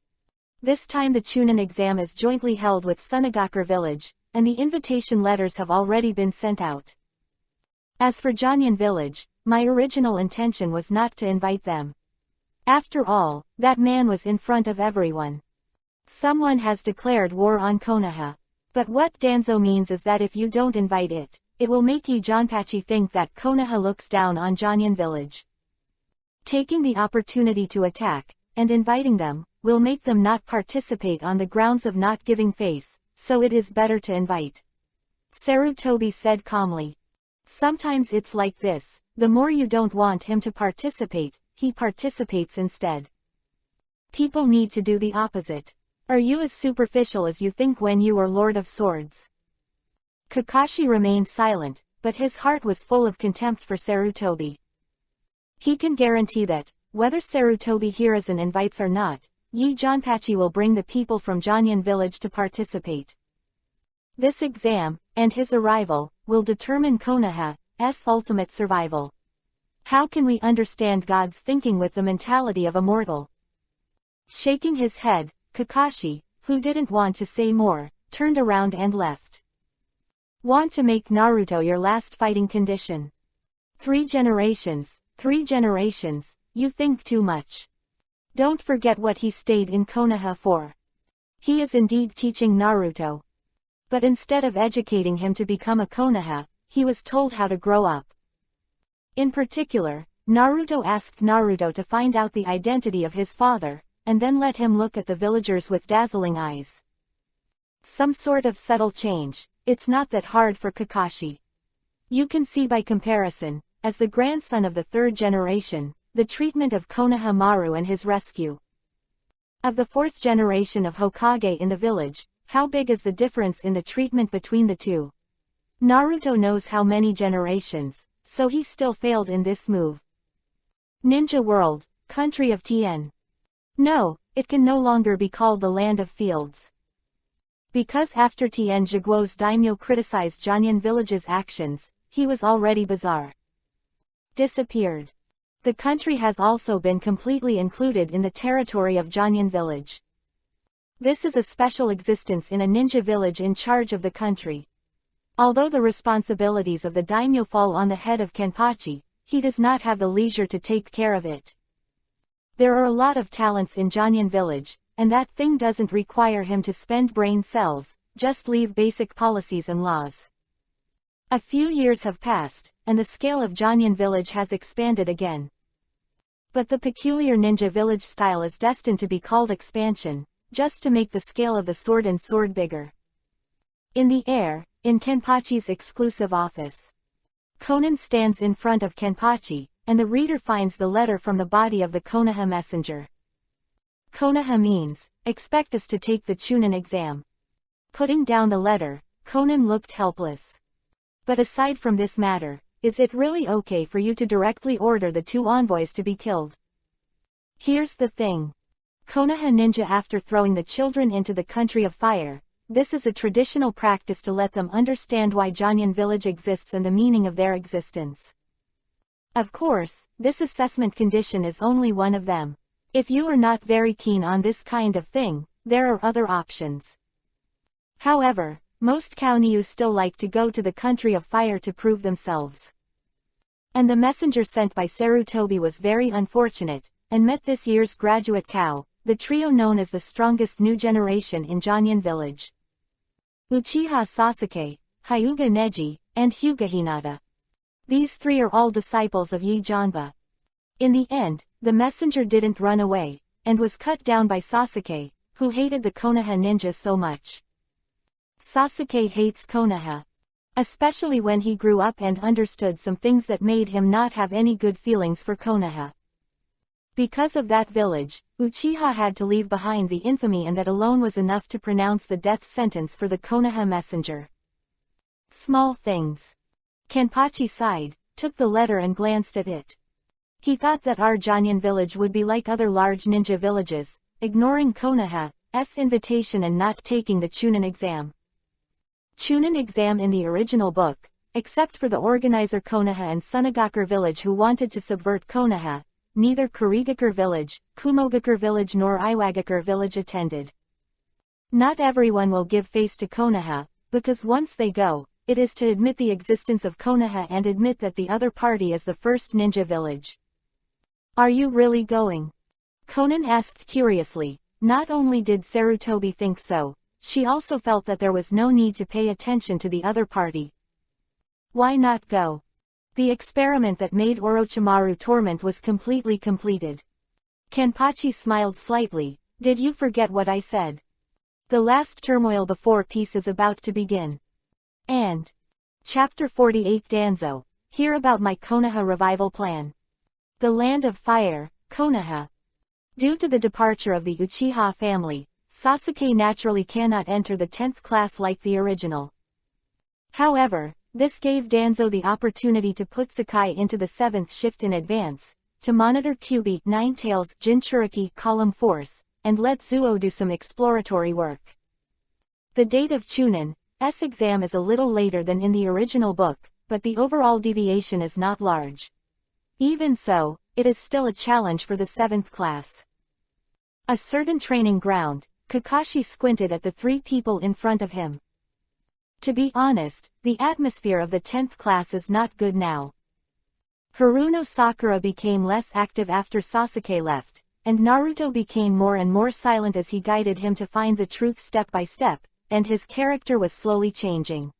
This time the Chunin exam is jointly held with Sunagakure village, and the invitation letters have already been sent out. As for Jonyan village, my original intention was not to invite them. After all, that man was in front of everyone. Someone has declared war on Konoha. But what Danzo means is that if you don't invite it, it will make you Jonpachi think that Konoha looks down on Jonyan village. Taking the opportunity to attack, and inviting them, will make them not participate on the grounds of not giving face, so it is better to invite. Sarutobi said calmly. Sometimes it's like this, the more you don't want him to participate, he participates instead. People need to do the opposite. Are you as superficial as you think when you are Lord of Swords? Kakashi remained silent, but his heart was full of contempt for Sarutobi. He can guarantee that, whether Sarutobi hears and invites or not, Yi Jonpachi will bring the people from Jonyan village to participate. This exam, and his arrival, will determine Konoha's ultimate survival. How can we understand God's thinking with the mentality of a mortal? Shaking his head, Kakashi, who didn't want to say more, turned around and left. Want to make Naruto your last fighting condition? 3 generations, you think too much. Don't forget what he stayed in Konoha for. He is indeed teaching Naruto. But instead of educating him to become a Konoha, he was told how to grow up. In particular, Naruto asked Naruto to find out the identity of his father, and then let him look at the villagers with dazzling eyes. Some sort of subtle change. It's not that hard for Kakashi. You can see by comparison, as the grandson of the 3rd generation, the treatment of Konoha Maru and his rescue. Of the 4th generation of Hokage in the village, how big is the difference in the treatment between the two? Naruto knows how many generations, so he still failed in this move. Ninja World, country of Tien. No, it can no longer be called the land of fields. Because after Tien Jiguo's daimyo criticized Jianyan village's actions, he was already bizarre. Disappeared. The country has also been completely included in the territory of Jianyan village. This is a special existence in a ninja village in charge of the country. Although the responsibilities of the daimyo fall on the head of Kenpachi, he does not have the leisure to take care of it. There are a lot of talents in Jianyan village, and that thing doesn't require him to spend brain cells, just leave basic policies and laws. A few years have passed, and the scale of Jianyan village has expanded again. But the peculiar ninja village style is destined to be called expansion, just to make the scale of the sword and sword bigger. In the air, in Kenpachi's exclusive office. Conan stands in front of Kenpachi, and the reader finds the letter from the body of the Konoha messenger. Konoha means, expect us to take the Chunin exam. Putting down the letter, Conan looked helpless. But aside from this matter, is it really okay for you to directly order the 2 envoys to be killed? Here's the thing. Konoha ninja after throwing the children into the country of fire, this is a traditional practice to let them understand why Jianyan village exists and the meaning of their existence. Of course, this assessment condition is only one of them. If you are not very keen on this kind of thing, there are other options. However, most Kaoniu still like to go to the country of fire to prove themselves. And the messenger sent by Sarutobi was very unfortunate, and met this year's graduate Kao, the trio known as the strongest new generation in Jianyan village. Uchiha Sasuke, Hyuga Neji, and Hyuga Hinata. These 3 are all disciples of Yi Janba. In the end, the messenger didn't run away, and was cut down by Sasuke, who hated the Konoha ninja so much. Sasuke hates Konoha. Especially when he grew up and understood some things that made him not have any good feelings for Konoha. Because of that village, Uchiha had to leave behind the infamy, and that alone was enough to pronounce the death sentence for the Konoha messenger. Small things. Kenpachi sighed, took the letter and glanced at it. He thought that our Jianyan village would be like other large ninja villages, ignoring Konoha's invitation and not taking the Chunin exam. Chunin exam in the original book, except for the organizer Konoha and Sunagakure village who wanted to subvert Konoha, neither Kurigakure village, Kumogakure village nor Iwagakure village attended. Not everyone will give face to Konoha, because once they go, it is to admit the existence of Konoha and admit that the other party is the first ninja village. Are you really going? Conan asked curiously. Not only did Sarutobi think so, she also felt that there was no need to pay attention to the other party. Why not go? The experiment that made Orochimaru torment was completely completed. Kenpachi smiled slightly. Did you forget what I said? The last turmoil before peace is about to begin. And Chapter 48 Danzo, hear about my Konoha revival plan. The land of fire, Konoha. Due to the departure of the Uchiha family, Sasuke naturally cannot enter the 10th class like the original. However, this gave Danzo the opportunity to put Sakai into the 7th shift in advance, to monitor Kyuubi, Ninetales, Jinchuriki, Column Force, and let Zuo do some exploratory work. The date of Chunin's exam is a little later than in the original book, but the overall deviation is not large. Even so, it is still a challenge for the 7th class. A certain training ground, Kakashi squinted at the 3 people in front of him. To be honest, the atmosphere of the 10th class is not good now. Haruno Sakura became less active after Sasuke left, and Naruto became more and more silent as he guided him to find the truth step by step, and his character was slowly changing.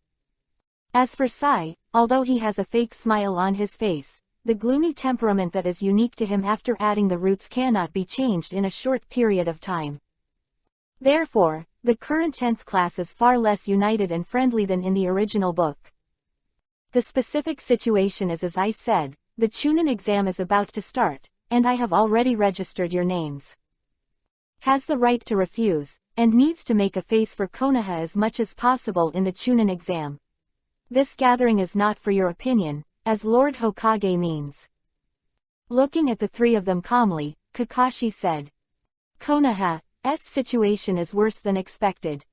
As for Sai, although he has a fake smile on his face, the gloomy temperament that is unique to him after adding the roots cannot be changed in a short period of time. Therefore, the current 10th class is far less united and friendly than in the original book. The specific situation is as I said, the Chunin exam is about to start, and I have already registered your names. Has the right to refuse, and needs to make a face for Konoha as much as possible in the Chunin exam. This gathering is not for your opinion, as Lord Hokage means. Looking at the 3 of them calmly, Kakashi said. Konoha's situation is worse than expected.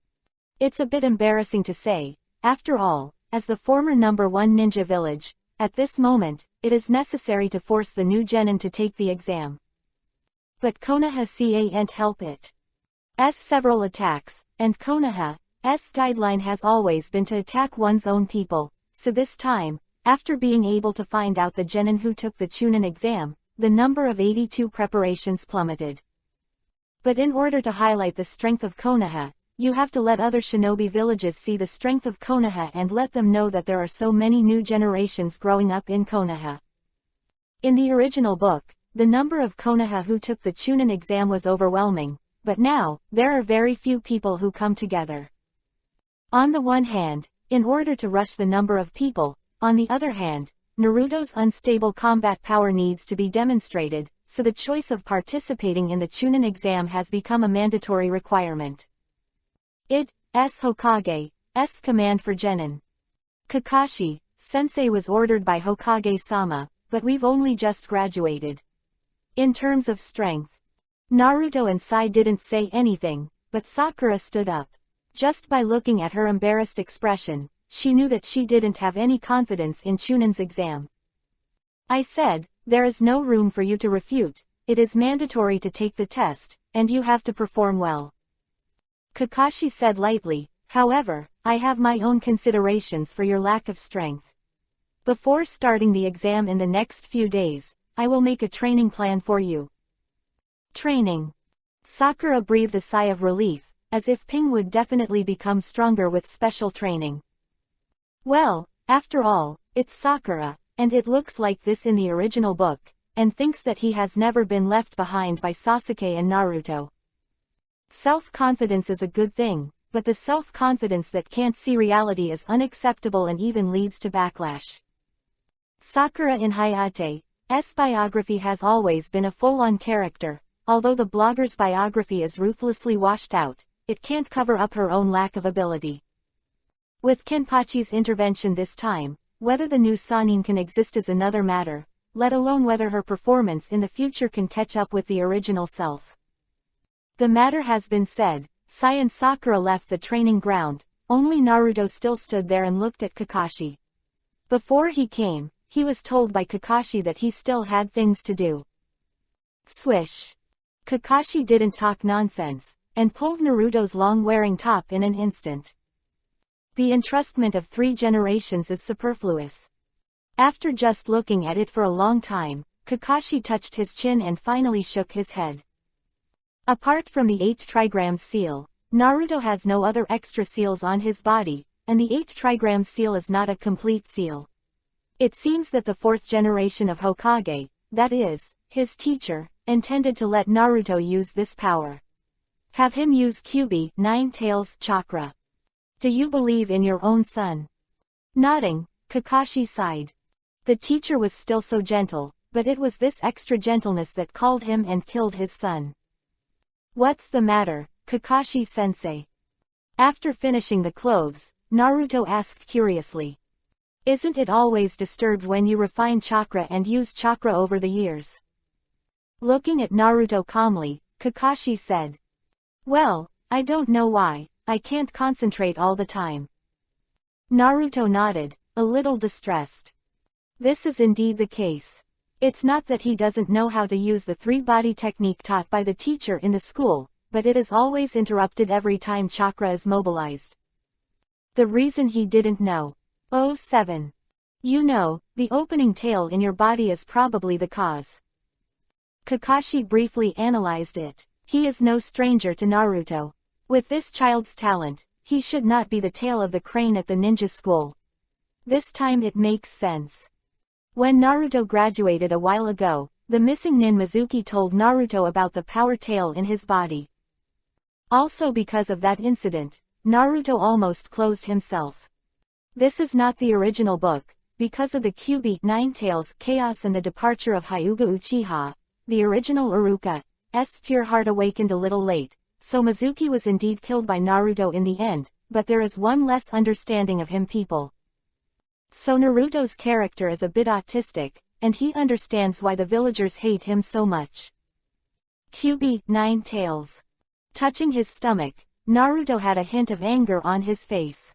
It's a bit embarrassing to say, after all, as the former #1 ninja village, at this moment, it is necessary to force the new genin to take the exam. But Konoha can't help it. Several attacks, and Konoha's guideline has always been to attack one's own people, so this time, after being able to find out the genin who took the Chunin exam, the number of 82 preparations plummeted. But in order to highlight the strength of Konoha, you have to let other shinobi villages see the strength of Konoha and let them know that there are so many new generations growing up in Konoha. In the original book, the number of Konoha who took the Chunin exam was overwhelming, but now, there are very few people who come together. On the one hand, in order to rush the number of people, on the other hand, Naruto's unstable combat power needs to be demonstrated, so the choice of participating in the Chunin exam has become a mandatory requirement. It's Hokage's command for genin. Kakashi, sensei was ordered by Hokage-sama, but we've only just graduated. In terms of strength, Naruto and Sai didn't say anything, but Sakura stood up. Just by looking at her embarrassed expression, she knew that she didn't have any confidence in Chunin's exam. I said, there is no room for you to refute, it is mandatory to take the test, and you have to perform well. Kakashi said lightly, however, I have my own considerations for your lack of strength. Before starting the exam in the next few days, I will make a training plan for you. Training. Sakura breathed a sigh of relief, as if Ping would definitely become stronger with special training. Well, after all, it's Sakura, and it looks like this in the original book, and thinks that he has never been left behind by Sasuke and Naruto. Self-confidence is a good thing, but the self-confidence that can't see reality is unacceptable and even leads to backlash. Sakura in Hayate's biography has always been a full-on character, although the blogger's biography is ruthlessly washed out, it can't cover up her own lack of ability. With Kenpachi's intervention this time, whether the new Sannin can exist is another matter, let alone whether her performance in the future can catch up with the original self. The matter has been said, Sai and Sakura left the training ground, only Naruto still stood there and looked at Kakashi. Before he came, he was told by Kakashi that he still had things to do. Swish. Kakashi didn't talk nonsense, and pulled Naruto's long-wearing top in an instant. The entrustment of 3 generations is superfluous. After just looking at it for a long time, Kakashi touched his chin and finally shook his head. Apart from the 8 trigrams seal, Naruto has no other extra seals on his body, and the 8 trigrams seal is not a complete seal. It seems that the 4th generation of Hokage, that is, his teacher, intended to let Naruto use this power. Have him use Kyuubi, 9 tails chakra. Do you believe in your own son? Nodding, Kakashi sighed. The teacher was still so gentle, but it was this extra gentleness that called him and killed his son. What's the matter, Kakashi-sensei? After finishing the clothes, Naruto asked curiously. Isn't it always disturbed when you refine chakra and use chakra over the years? Looking at Naruto calmly, Kakashi said. Well, I don't know why, I can't concentrate all the time. Naruto nodded, a little distressed. This is indeed the case. It's not that he doesn't know how to use the 3-body technique taught by the teacher in the school, but it is always interrupted every time chakra is mobilized. The reason he didn't know. 07. You know, the opening tail in your body is probably the cause. Kakashi briefly analyzed it. He is no stranger to Naruto. With this child's talent, he should not be the tail of the crane at the ninja school. This time it makes sense. When Naruto graduated a while ago, the missing nin Mizuki told Naruto about the power tail in his body. Also because of that incident, Naruto almost closed himself. This is not the original book, because of the Kyuubi 9 tails chaos and the departure of Hyuga Uchiha. The original Iruka's pure heart awakened a little late, so Mizuki was indeed killed by Naruto in the end, but there is one less understanding of him people. So Naruto's character is a bit autistic, and he understands why the villagers hate him so much. Kyuubi 9 tails. Touching his stomach, Naruto had a hint of anger on his face.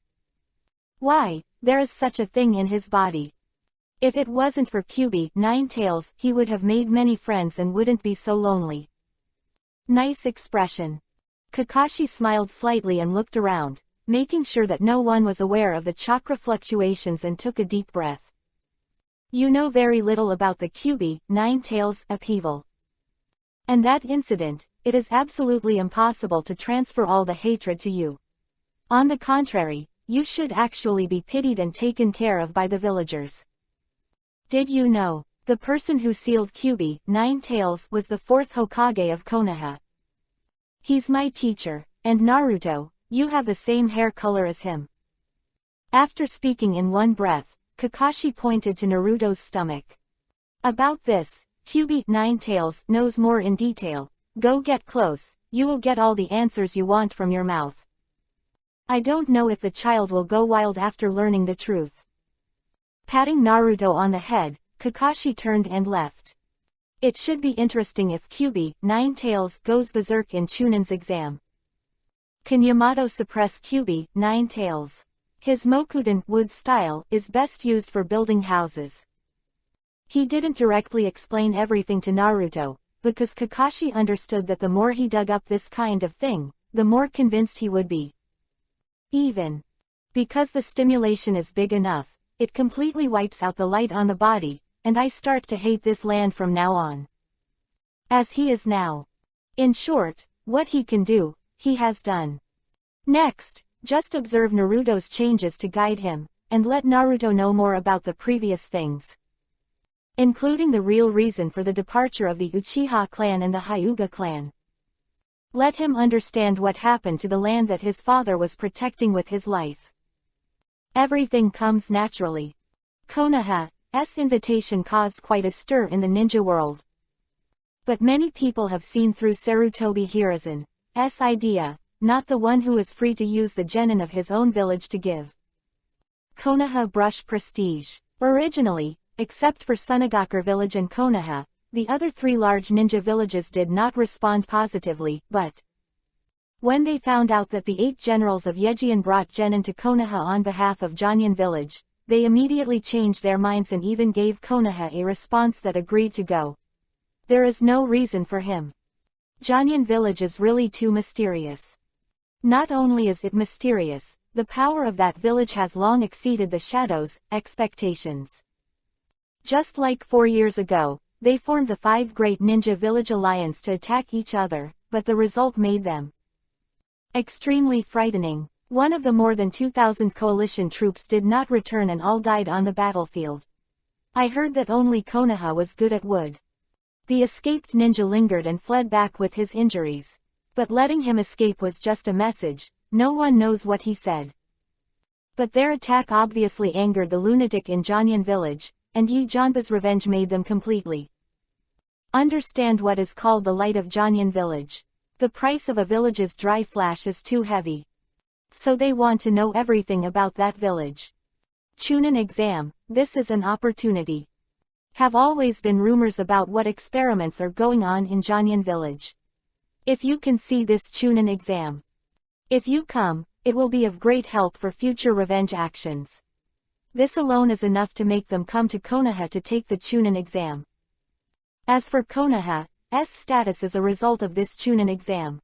Why, there is such a thing in his body. If it wasn't for Kyuubi, Ninetales, he would have made many friends and wouldn't be so lonely. Nice expression. Kakashi smiled slightly and looked around, making sure that no one was aware of the chakra fluctuations, and took a deep breath. You know very little about the Kyuubi, Ninetales, upheaval. And that incident, it is absolutely impossible to transfer all the hatred to you. On the contrary, you should actually be pitied and taken care of by the villagers. Did you know, the person who sealed Kyuubi, Ninetales, was the 4th Hokage of Konoha? He's my teacher, and Naruto, you have the same hair color as him. After speaking in one breath, Kakashi pointed to Naruto's stomach. About this, Kyuubi, Ninetales, knows more in detail. Go get close, you will get all the answers you want from your mouth. I don't know if the child will go wild after learning the truth. Patting Naruto on the head, Kakashi turned and left. It should be interesting if Kyuubi, Ninetales, goes berserk in Chunin's exam. Can Yamato suppress Kyuubi, Ninetales? His Mokuden wood style is best used for building houses. He didn't directly explain everything to Naruto, because Kakashi understood that the more he dug up this kind of thing, the more convinced he would be. Even because the stimulation is big enough, it completely wipes out the light on the body, and I start to hate this land from now on. As he is now. In short, what he can do, he has done. Next, just observe Naruto's changes to guide him, and let Naruto know more about the previous things. Including the real reason for the departure of the Uchiha clan and the Hyuga clan. Let him understand what happened to the land that his father was protecting with his life. Everything comes naturally. Konoha's invitation caused quite a stir in the ninja world. But many people have seen through Sarutobi Hiruzen's idea, not the one who is free to use the genin of his own village to give Konoha brush prestige. Originally, except for Sunagakure village and Konoha, the other 3 large ninja villages did not respond positively, but when they found out that the 8 generals of Yejian brought genin to Konoha on behalf of Janyan village, they immediately changed their minds and even gave Konoha a response that agreed to go. There is no reason for him. Janyan village is really too mysterious. Not only is it mysterious, the power of that village has long exceeded the Shadow's expectations. Just like 4 years ago, they formed the 5 Great Ninja Village Alliance to attack each other, but the result made them extremely frightening. One of the more than 2,000 coalition troops did not return and all died on the battlefield. I heard that only Konoha was good at wood. The escaped ninja lingered and fled back with his injuries. But letting him escape was just a message, no one knows what he said. But their attack obviously angered the lunatic in Janyan village, and Yi Janba's revenge made them completely understand what is called the light of Janyan village. The price of a village's dry flash is too heavy. So they want to know everything about that village. Chunin exam, this is an opportunity. Have always been rumors about what experiments are going on in Janyan village. If you can see this Chunin exam. If you come, it will be of great help for future revenge actions. This alone is enough to make them come to Konoha to take the Chunin exam. As for Konoha's status as a result of this Chunin exam.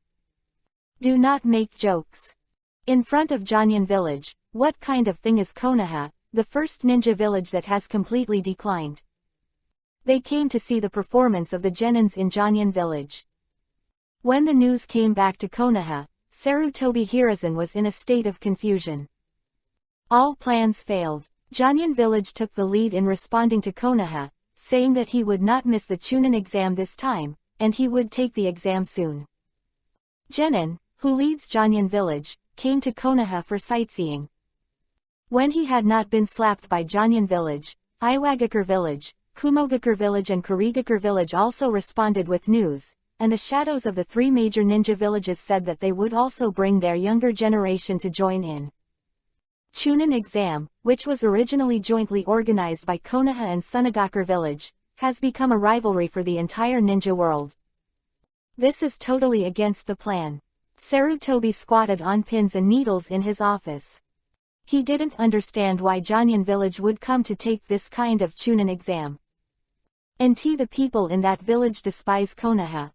Do not make jokes. In front of Janyan village, what kind of thing is Konoha, the first ninja village that has completely declined? They came to see the performance of the genins in Janyan village. When the news came back to Konoha, Sarutobi Hiruzen was in a state of confusion. All plans failed. Janyan village took the lead in responding to Konoha, saying that he would not miss the Chunin exam this time, and he would take the exam soon. Genin, who leads Janyan village, came to Konoha for sightseeing. When he had not been slapped by Janyan village, Iwagakure village, Kumogakure village and Kurigakure village also responded with news, and the shadows of the 3 major ninja villages said that they would also bring their younger generation to join in. Chunin exam, which was originally jointly organized by Konoha and Sunagakure village, has become a rivalry for the entire ninja world. This is totally against the plan. Sarutobi squatted on pins and needles in his office. He didn't understand why Jonyan village would come to take this kind of Chunin exam. And the people in that village despise Konoha.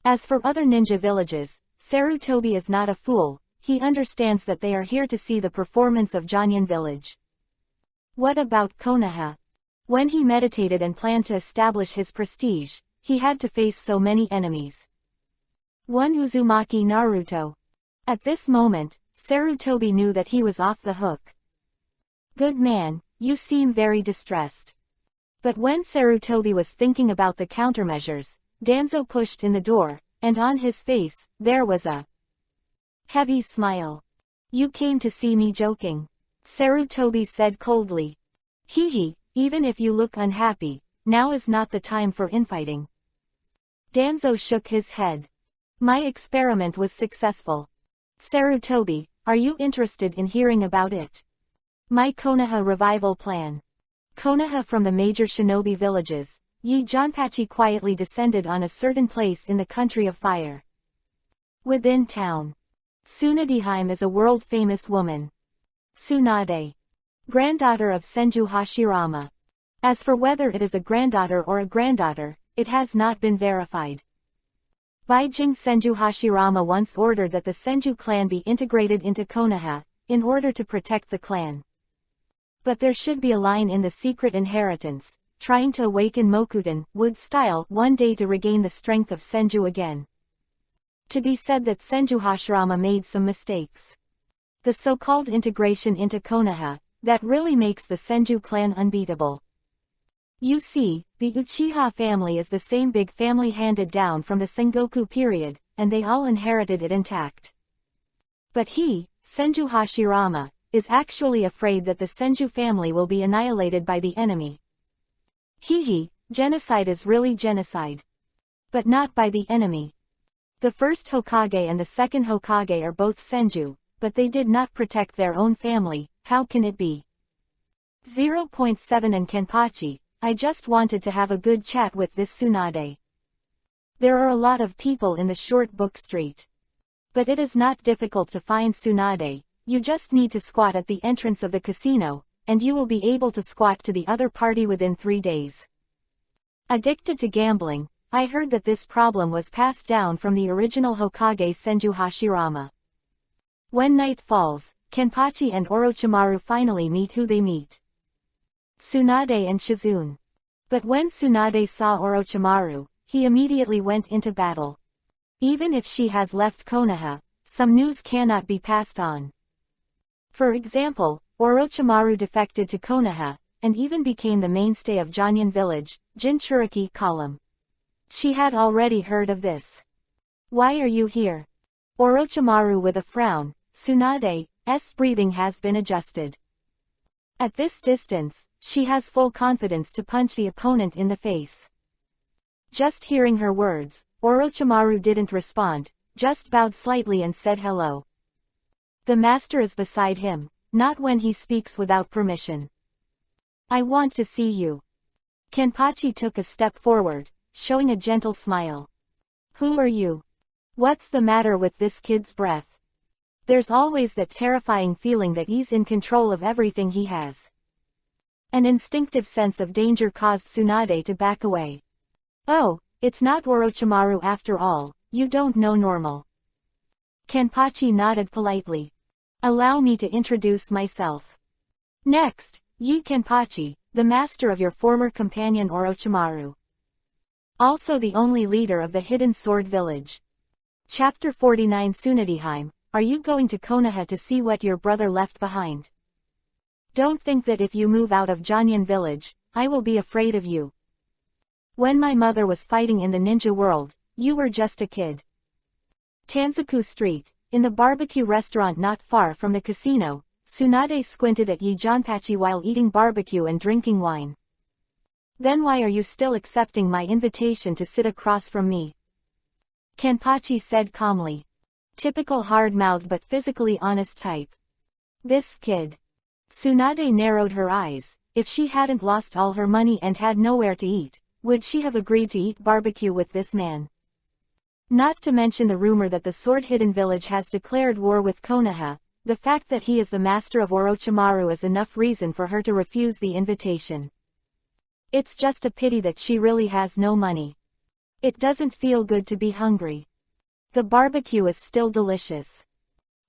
As for other ninja villages, Sarutobi is not a fool, he understands that they are here to see the performance of Jonyan village. What about Konoha? When he meditated and planned to establish his prestige, he had to face so many enemies. One Uzumaki Naruto. At this moment, Sarutobi knew that he was off the hook. Good man, you seem very distressed. But when Sarutobi was thinking about the countermeasures, Danzo pushed in the door, and on his face, there was a heavy smile. You came to see me joking. Sarutobi said coldly. Hehe, even if you look unhappy, now is not the time for infighting. Danzo shook his head. My experiment was successful. Sarutobi, are you interested in hearing about it? My Konoha revival plan. Konoha from the major shinobi villages, Yi Janpachi quietly descended on a certain place in the country of fire. Within town. Tsunadihime is a world-famous woman. Tsunade. Granddaughter of Senju Hashirama. As for whether it is a granddaughter or a granddaughter, it has not been verified. Baijing Senju Hashirama once ordered that the Senju clan be integrated into Konoha, in order to protect the clan. But there should be a line in the secret inheritance, trying to awaken Mokuten, wood style, one day to regain the strength of Senju again. To be said that Senju Hashirama made some mistakes. The so-called integration into Konoha, that really makes the Senju clan unbeatable. You see, the Uchiha family is the same big family handed down from the Sengoku period, and they all inherited it intact. But he, Senju Hashirama, is actually afraid that the Senju family will be annihilated by the enemy. Hehe, genocide is really genocide. But not by the enemy. The first Hokage and the second Hokage are both Senju, but they did not protect their own family, how can it be? 0.7 and Kenpachi, I just wanted to have a good chat with this Tsunade. There are a lot of people in the short book street. But it is not difficult to find Tsunade, you just need to squat at the entrance of the casino, and you will be able to squat to the other party within 3 days. Addicted to gambling, I heard that this problem was passed down from the original Hokage Senju Hashirama. When night falls, Kenpachi and Orochimaru finally meet who they meet. Tsunade and Shizune. But when Tsunade saw Orochimaru, he immediately went into battle. Even if she has left Konoha, some news cannot be passed on. For example, Orochimaru defected to Konoha, and even became the mainstay of Jonyan village, Jinchuriki column. She had already heard of this. Why are you here? Orochimaru with a frown, Tsunade's breathing has been adjusted. At this distance, she has full confidence to punch the opponent in the face. Just hearing her words, Orochimaru didn't respond, just bowed slightly and said hello. The master is beside him, not when he speaks without permission. I want to see you. Kenpachi took a step forward, showing a gentle smile. Who are you? What's the matter with this kid's breath? There's always that terrifying feeling that he's in control of everything he has. An instinctive sense of danger caused Tsunade to back away. Oh, it's not Orochimaru after all, you don't know normal. Kenpachi nodded politely. Allow me to introduce myself. Next, Yi Kenpachi, the master of your former companion Orochimaru. Also the only leader of the Hidden Sword Village. Chapter 49 Tsunadihime, are you going to Konoha to see what your brother left behind? Don't think that if you move out of Jonyan village, I will be afraid of you. When my mother was fighting in the ninja world, you were just a kid. Tanzaku Street, in the barbecue restaurant not far from the casino, Tsunade squinted at Yi Janpachi while eating barbecue and drinking wine. Then why are you still accepting my invitation to sit across from me? Kenpachi said calmly. Typical hard-mouthed but physically honest type. This kid. Tsunade narrowed her eyes. If she hadn't lost all her money and had nowhere to eat, would she have agreed to eat barbecue with this man? Not to mention the rumor that the sword-hidden village has declared war with Konoha. The fact that he is the master of Orochimaru is enough reason for her to refuse the invitation. It's just a pity that she really has no money. It doesn't feel good to be hungry. The barbecue is still delicious.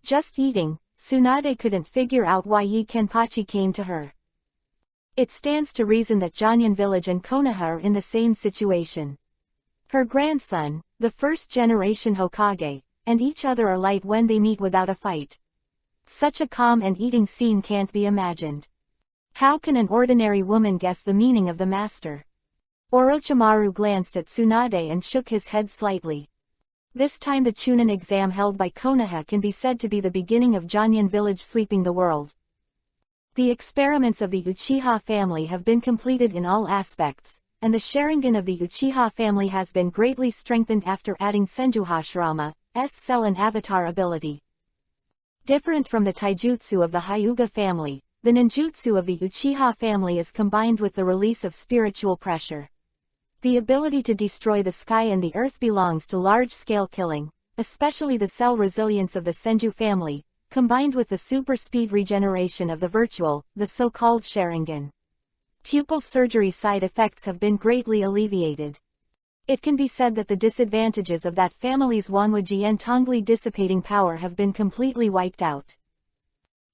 Just eating, Tsunade couldn't figure out why Kenpachi came to her. It stands to reason that Janyan village and Konoha are in the same situation. Her grandson, the first-generation Hokage, and each other are light when they meet without a fight. Such a calm and eating scene can't be imagined. How can an ordinary woman guess the meaning of the master? Orochimaru glanced at Tsunade and shook his head slightly. This time the Chunin exam held by Konoha can be said to be the beginning of Janyan village sweeping the world. The experiments of the Uchiha family have been completed in all aspects, and the Sharingan of the Uchiha family has been greatly strengthened after adding Senju Hashirama's cell and avatar ability. Different from the taijutsu of the Hyuga family, the ninjutsu of the Uchiha family is combined with the release of spiritual pressure. The ability to destroy the sky and the earth belongs to large-scale killing, especially the cell resilience of the Senju family, combined with the super speed regeneration of the virtual, the so-called Sharingan. Pupil surgery side effects have been greatly alleviated. It can be said that the disadvantages of that family's Wanwaji and Tongli dissipating power have been completely wiped out.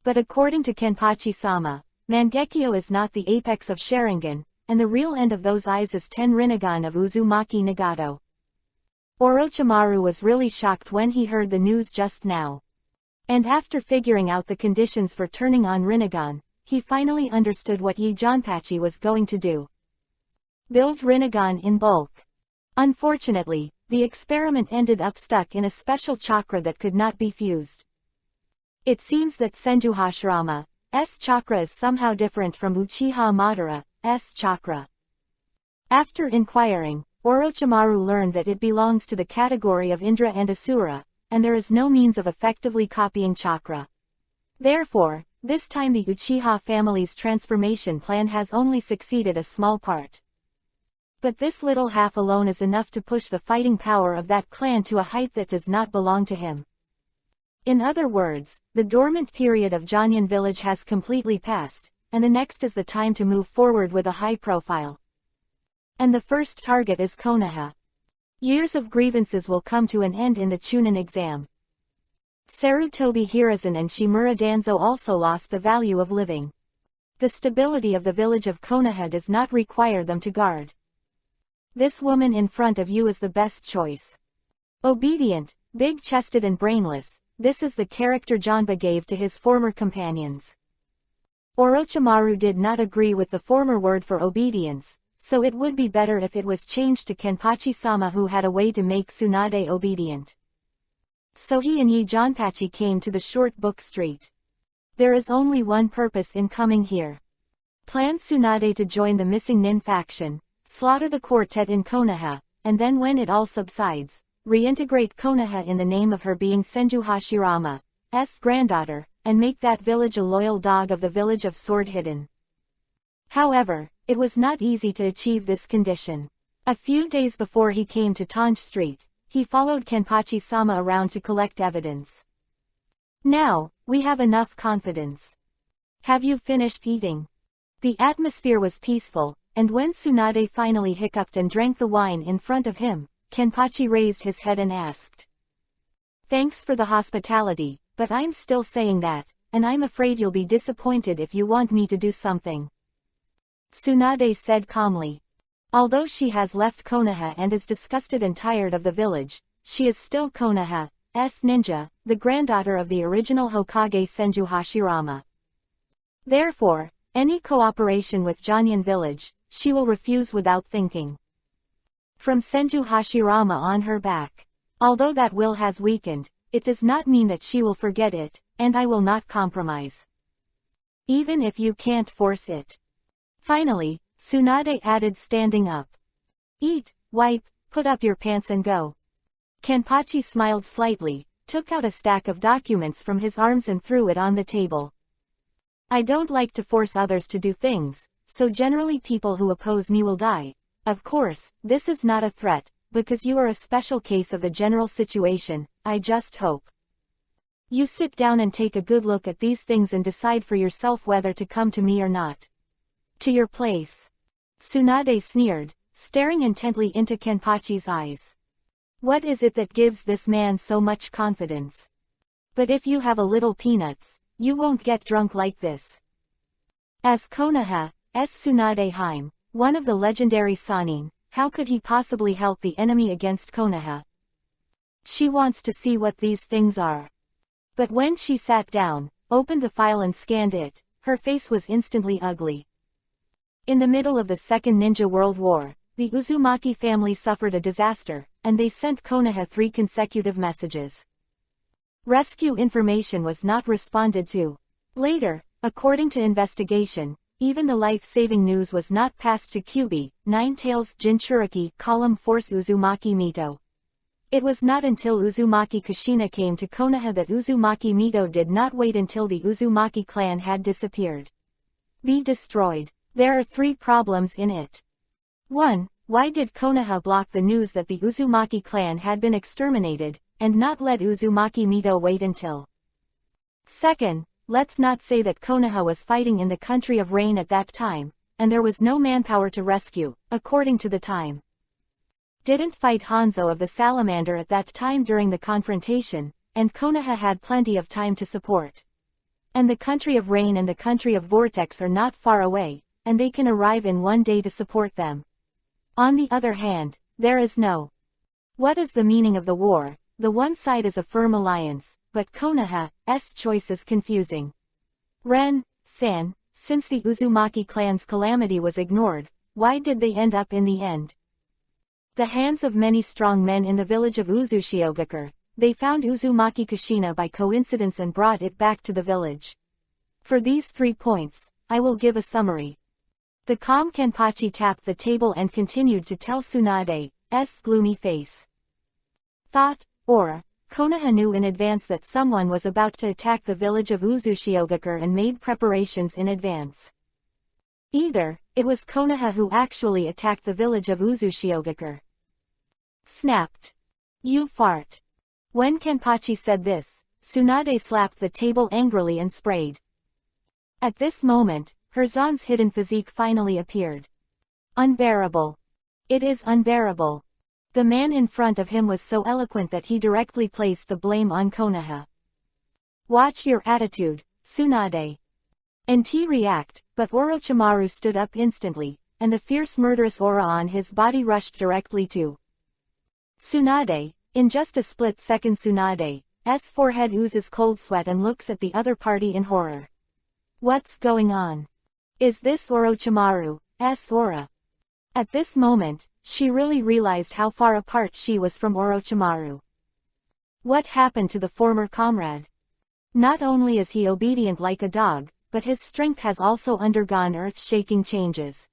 But according to Kenpachi-sama, Mangekyo is not the apex of Sharingan, and the real end of those eyes is 10 Rinnegan of Uzumaki Nagato. Orochimaru was really shocked when he heard the news just now. And after figuring out the conditions for turning on Rinnegan, he finally understood what Janpachi was going to do. Build Rinnegan in bulk. Unfortunately, the experiment ended up stuck in a special chakra that could not be fused. It seems that Senju Hashirama's chakra is somehow different from Uchiha Madara's chakra. After inquiring, Orochimaru learned that it belongs to the category of Indra and Asura, and there is no means of effectively copying chakra. Therefore, this time the Uchiha family's transformation plan has only succeeded a small part. But this little half alone is enough to push the fighting power of that clan to a height that does not belong to him. In other words, the dormant period of Janyan village has completely passed, and the next is the time to move forward with a high profile. And the first target is Konoha. Years of grievances will come to an end in the Chunin exam. Sarutobi Hiruzen and Shimura Danzo also lost the value of living. The stability of the village of Konoha does not require them to guard. This woman in front of you is the best choice. Obedient, big-chested and brainless, this is the character Janba gave to his former companions. Orochimaru did not agree with the former word for obedience, so it would be better if it was changed to Kenpachi-sama, who had a way to make Tsunade obedient. So he and Janpachi came to the short book street. There is only one purpose in coming here. Plan Tsunade to join the missing Nin faction, slaughter the quartet in Konoha, and then when it all subsides, reintegrate Konoha in the name of her being Senju Hashirama's granddaughter, and make that village a loyal dog of the village of Sword Hidden. However, it was not easy to achieve this condition. A few days before he came to Tanj Street, he followed Kenpachi-sama around to collect evidence. Now, we have enough confidence. Have you finished eating? The atmosphere was peaceful, and when Tsunade finally hiccuped and drank the wine in front of him, Kenpachi raised his head and asked. Thanks for the hospitality, but I'm still saying that, and I'm afraid you'll be disappointed if you want me to do something. Tsunade said calmly. Although she has left Konoha and is disgusted and tired of the village, she is still Konoha's ninja, the granddaughter of the original Hokage Senju Hashirama. Therefore, any cooperation with Janyan village, she will refuse without thinking. From Senju Hashirama on her back. Although that will has weakened, it does not mean that she will forget it, and I will not compromise. Even if you can't force it. Finally, Tsunade added, standing up. Eat, wipe, put up your pants and go. Kenpachi smiled slightly, took out a stack of documents from his arms and threw it on the table. I don't like to force others to do things, so generally people who oppose me will die. Of course, this is not a threat, because you are a special case of the general situation. I just hope you sit down and take a good look at these things and decide for yourself whether to come to me or not. To your place. Tsunade sneered, staring intently into Kenpachi's eyes. What is it that gives this man so much confidence? But if you have a little peanuts, you won't get drunk like this. As Konoha's Tsunade Hime, one of the legendary Sannin, how could he possibly help the enemy against Konoha? She wants to see what these things are. But when she sat down, opened the file and scanned it, her face was instantly ugly. In the middle of the Second Ninja World War, the Uzumaki family suffered a disaster, and they sent Konoha 3 consecutive messages. Rescue information was not responded to. Later, according to investigation, even the life-saving news was not passed to Kyubi, Nine Tails Jinchuriki Column Force Uzumaki Mito. It was not until Uzumaki Kushina came to Konoha that Uzumaki Mito did not wait until the Uzumaki clan had disappeared. Be destroyed. There are 3 problems in it. 1. Why did Konoha block the news that the Uzumaki clan had been exterminated, and not let Uzumaki Mito wait until? 2. Let's not say that Konoha was fighting in the country of rain at that time, and there was no manpower to rescue, according to the time. Didn't fight Hanzo of the Salamander at that time during the confrontation, and Konoha had plenty of time to support. And the country of rain and the country of vortex are not far away, and they can arrive in one day to support them. On the other hand, there is no. What is the meaning of the war? The one side is a firm alliance, but Konoha's choice is confusing. Ren-san, since the Uzumaki clan's calamity was ignored, why did they end up in the end? The hands of many strong men in the village of Uzushiogakure. They found Uzumaki Kushina by coincidence and brought it back to the village. For these 3 points, I will give a summary. The calm Kenpachi tapped the table and continued to tell Tsunade's gloomy face. Thought, or, Konoha knew in advance that someone was about to attack the village of Uzushiogakure and made preparations in advance. Either, it was Konoha who actually attacked the village of Uzushiogakure. Snapped. You fart. When Kenpachi said this, Tsunade slapped the table angrily and sprayed. At this moment, Herzan's hidden physique finally appeared. Unbearable. It is unbearable. The man in front of him was so eloquent that he directly placed the blame on Konoha. Watch your attitude, Tsunade. NT react, but Orochimaru stood up instantly, and the fierce murderous aura on his body rushed directly to Tsunade. In just a split second Tsunade's forehead oozes cold sweat and looks at the other party in horror. What's going on? Is this Orochimaru's aura? At this moment, she really realized how far apart she was from Orochimaru. What happened to the former comrade? Not only is he obedient like a dog, but his strength has also undergone earth-shaking changes.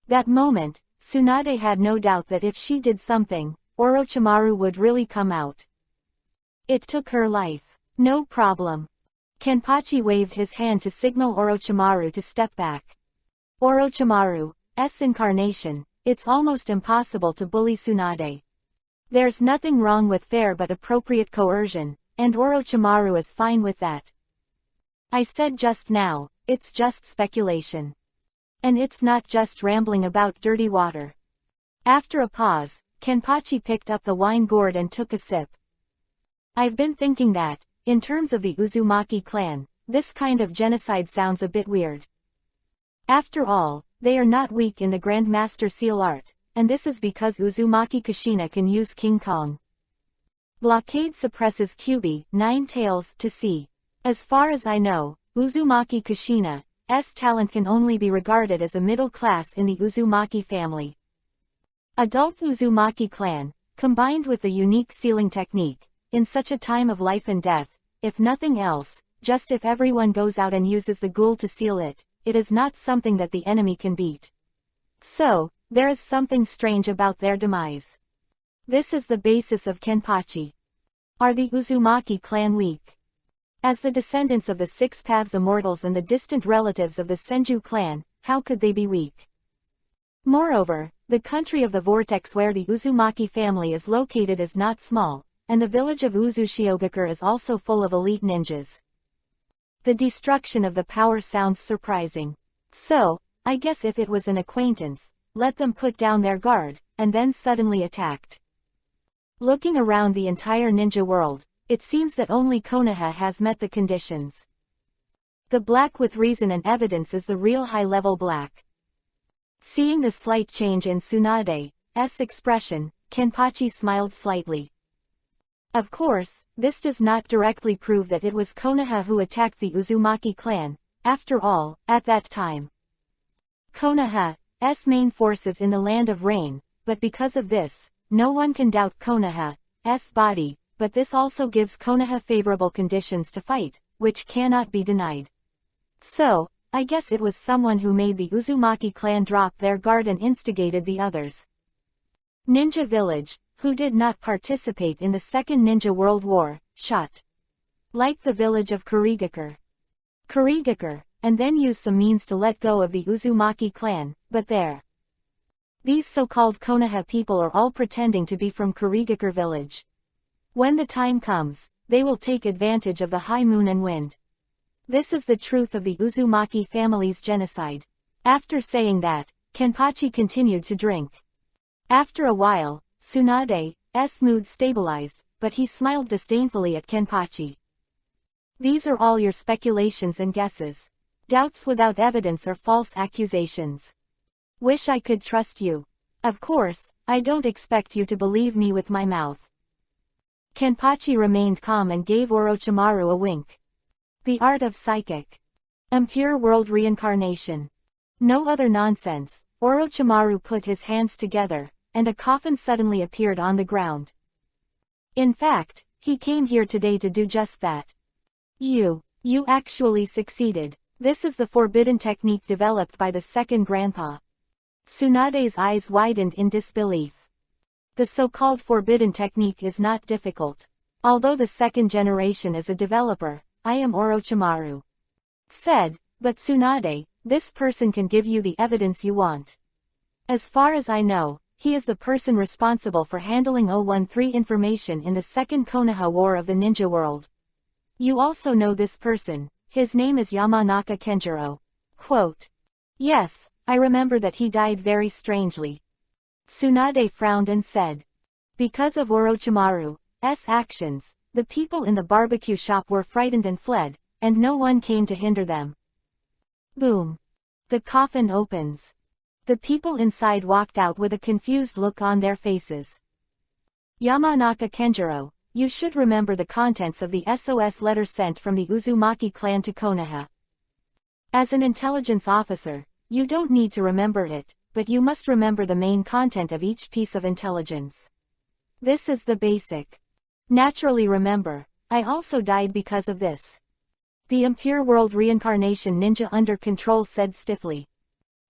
That moment, Tsunade had no doubt that if she did something, Orochimaru would really come out. It took her life. No problem. Kenpachi waved his hand to signal Orochimaru to step back. Orochimaru's incarnation, it's almost impossible to bully Tsunade. There's nothing wrong with fair but appropriate coercion, and Orochimaru is fine with that. I said just now, it's just speculation. And it's not just rambling about dirty water. After a pause, Kenpachi picked up the wine gourd and took a sip. I've been thinking that, in terms of the Uzumaki clan, this kind of genocide sounds a bit weird. After all, they are not weak in the Grandmaster Seal art, and this is because Uzumaki Kushina can use King Kong. Blockade suppresses Kyubi, Nine Tails, to see. As far as I know, Uzumaki Kushina's talent can only be regarded as a middle class in the Uzumaki family. Adult Uzumaki clan, combined with the unique sealing technique, in such a time of life and death, if nothing else, just if everyone goes out and uses the ghoul to seal it, it is not something that the enemy can beat. So, there is something strange about their demise. This is the basis of Kenpachi. Are the Uzumaki clan weak? As the descendants of the Six Paths Immortals and the distant relatives of the Senju clan, how could they be weak? Moreover, The country of the vortex where the Uzumaki family is located is not small, and the village of Uzushiogakure is also full of elite ninjas. The destruction of the power sounds surprising. So, I guess if it was an acquaintance, let them put down their guard, and then suddenly attacked. Looking around the entire ninja world, it seems that only Konoha has met the conditions. The black with reason and evidence is the real high-level black. Seeing the slight change in Tsunade's expression, Kenpachi smiled slightly. Of course, this does not directly prove that it was Konoha who attacked the Uzumaki clan, after all, at that time. Konoha's main force is in the Land of Rain, but because of this, no one can doubt Konoha's body, but this also gives Konoha favorable conditions to fight, which cannot be denied. So, I guess it was someone who made the Uzumaki clan drop their guard and instigated the others. Ninja Village, who did not participate in the Second Ninja World War, shot. Like the village of Kurigakure, and then used some means to let go of the Uzumaki clan, but there. These so-called Konoha people are all pretending to be from Kurigakure village. When the time comes, they will take advantage of the high moon and wind. This is the truth of the Uzumaki family's genocide. After saying that, Kenpachi continued to drink. After a while, Tsunade's mood stabilized, but he smiled disdainfully at Kenpachi. These are all your speculations and guesses. Doubts without evidence or false accusations. Wish I could trust you. Of course, I don't expect you to believe me with my mouth. Kenpachi remained calm and gave Orochimaru a wink. The art of psychic. Impure world reincarnation. No other nonsense. Orochimaru put his hands together, and a coffin suddenly appeared on the ground. In fact, he came here today to do just that. You actually succeeded. This is the forbidden technique developed by the second grandpa. Tsunade's eyes widened in disbelief. The so-called forbidden technique is not difficult. Although the second generation is a developer, I am Orochimaru. Said, but Tsunade, this person can give you the evidence you want. As far as I know, he is the person responsible for handling 013 information in the Second Konoha War of the Ninja World. You also know this person, his name is Yamanaka Kenjiro. Quote. Yes, I remember that he died very strangely. Tsunade frowned and said. Because of Orochimaru's actions, the people in the barbecue shop were frightened and fled, and no one came to hinder them. Boom. The coffin opens. The people inside walked out with a confused look on their faces. Yamanaka Kenjiro, you should remember the contents of the SOS letter sent from the Uzumaki clan to Konoha. As an intelligence officer, you don't need to remember it, but you must remember the main content of each piece of intelligence. This is the basic. Naturally remember, I also died because of this. The Impure World Reincarnation Ninja under control said stiffly.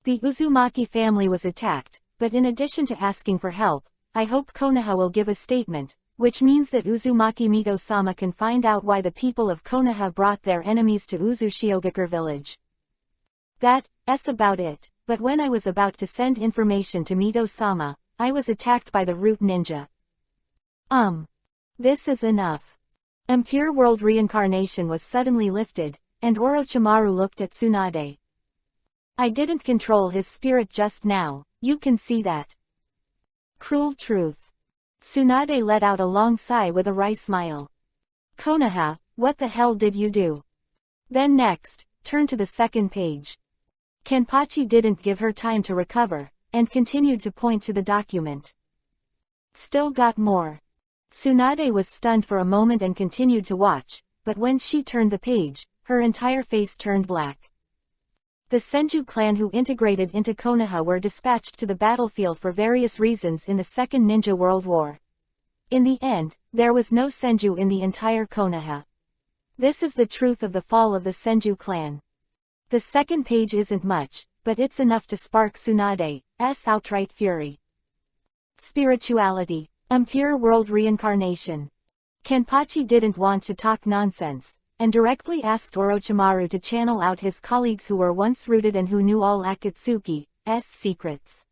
The Uzumaki family was attacked, but in addition to asking for help, I hope Konoha will give a statement, which means that Uzumaki Mito-sama can find out why the people of Konoha brought their enemies to Uzushiogakure village. That's about it, but when I was about to send information to Mito-sama, I was attacked by the root ninja. This is enough. Impure World Reincarnation was suddenly lifted, and Orochimaru looked at Tsunade. I didn't control his spirit just now, you can see that. Cruel truth. Tsunade let out a long sigh with a wry smile. Konoha, what the hell did you do? Then next, turn to the second page. Kenpachi didn't give her time to recover, and continued to point to the document. Still got more. Tsunade was stunned for a moment and continued to watch, but when she turned the page, her entire face turned black. The Senju clan who integrated into Konoha were dispatched to the battlefield for various reasons in the Second Ninja World War. In the end, there was no Senju in the entire Konoha. This is the truth of the fall of the Senju clan. The second page isn't much, but it's enough to spark Tsunade's outright fury. Spirituality. Impure World Reincarnation. Kenpachi didn't want to talk nonsense, and directly asked Orochimaru to channel out his colleagues who were once rooted and who knew all Akatsuki's secrets.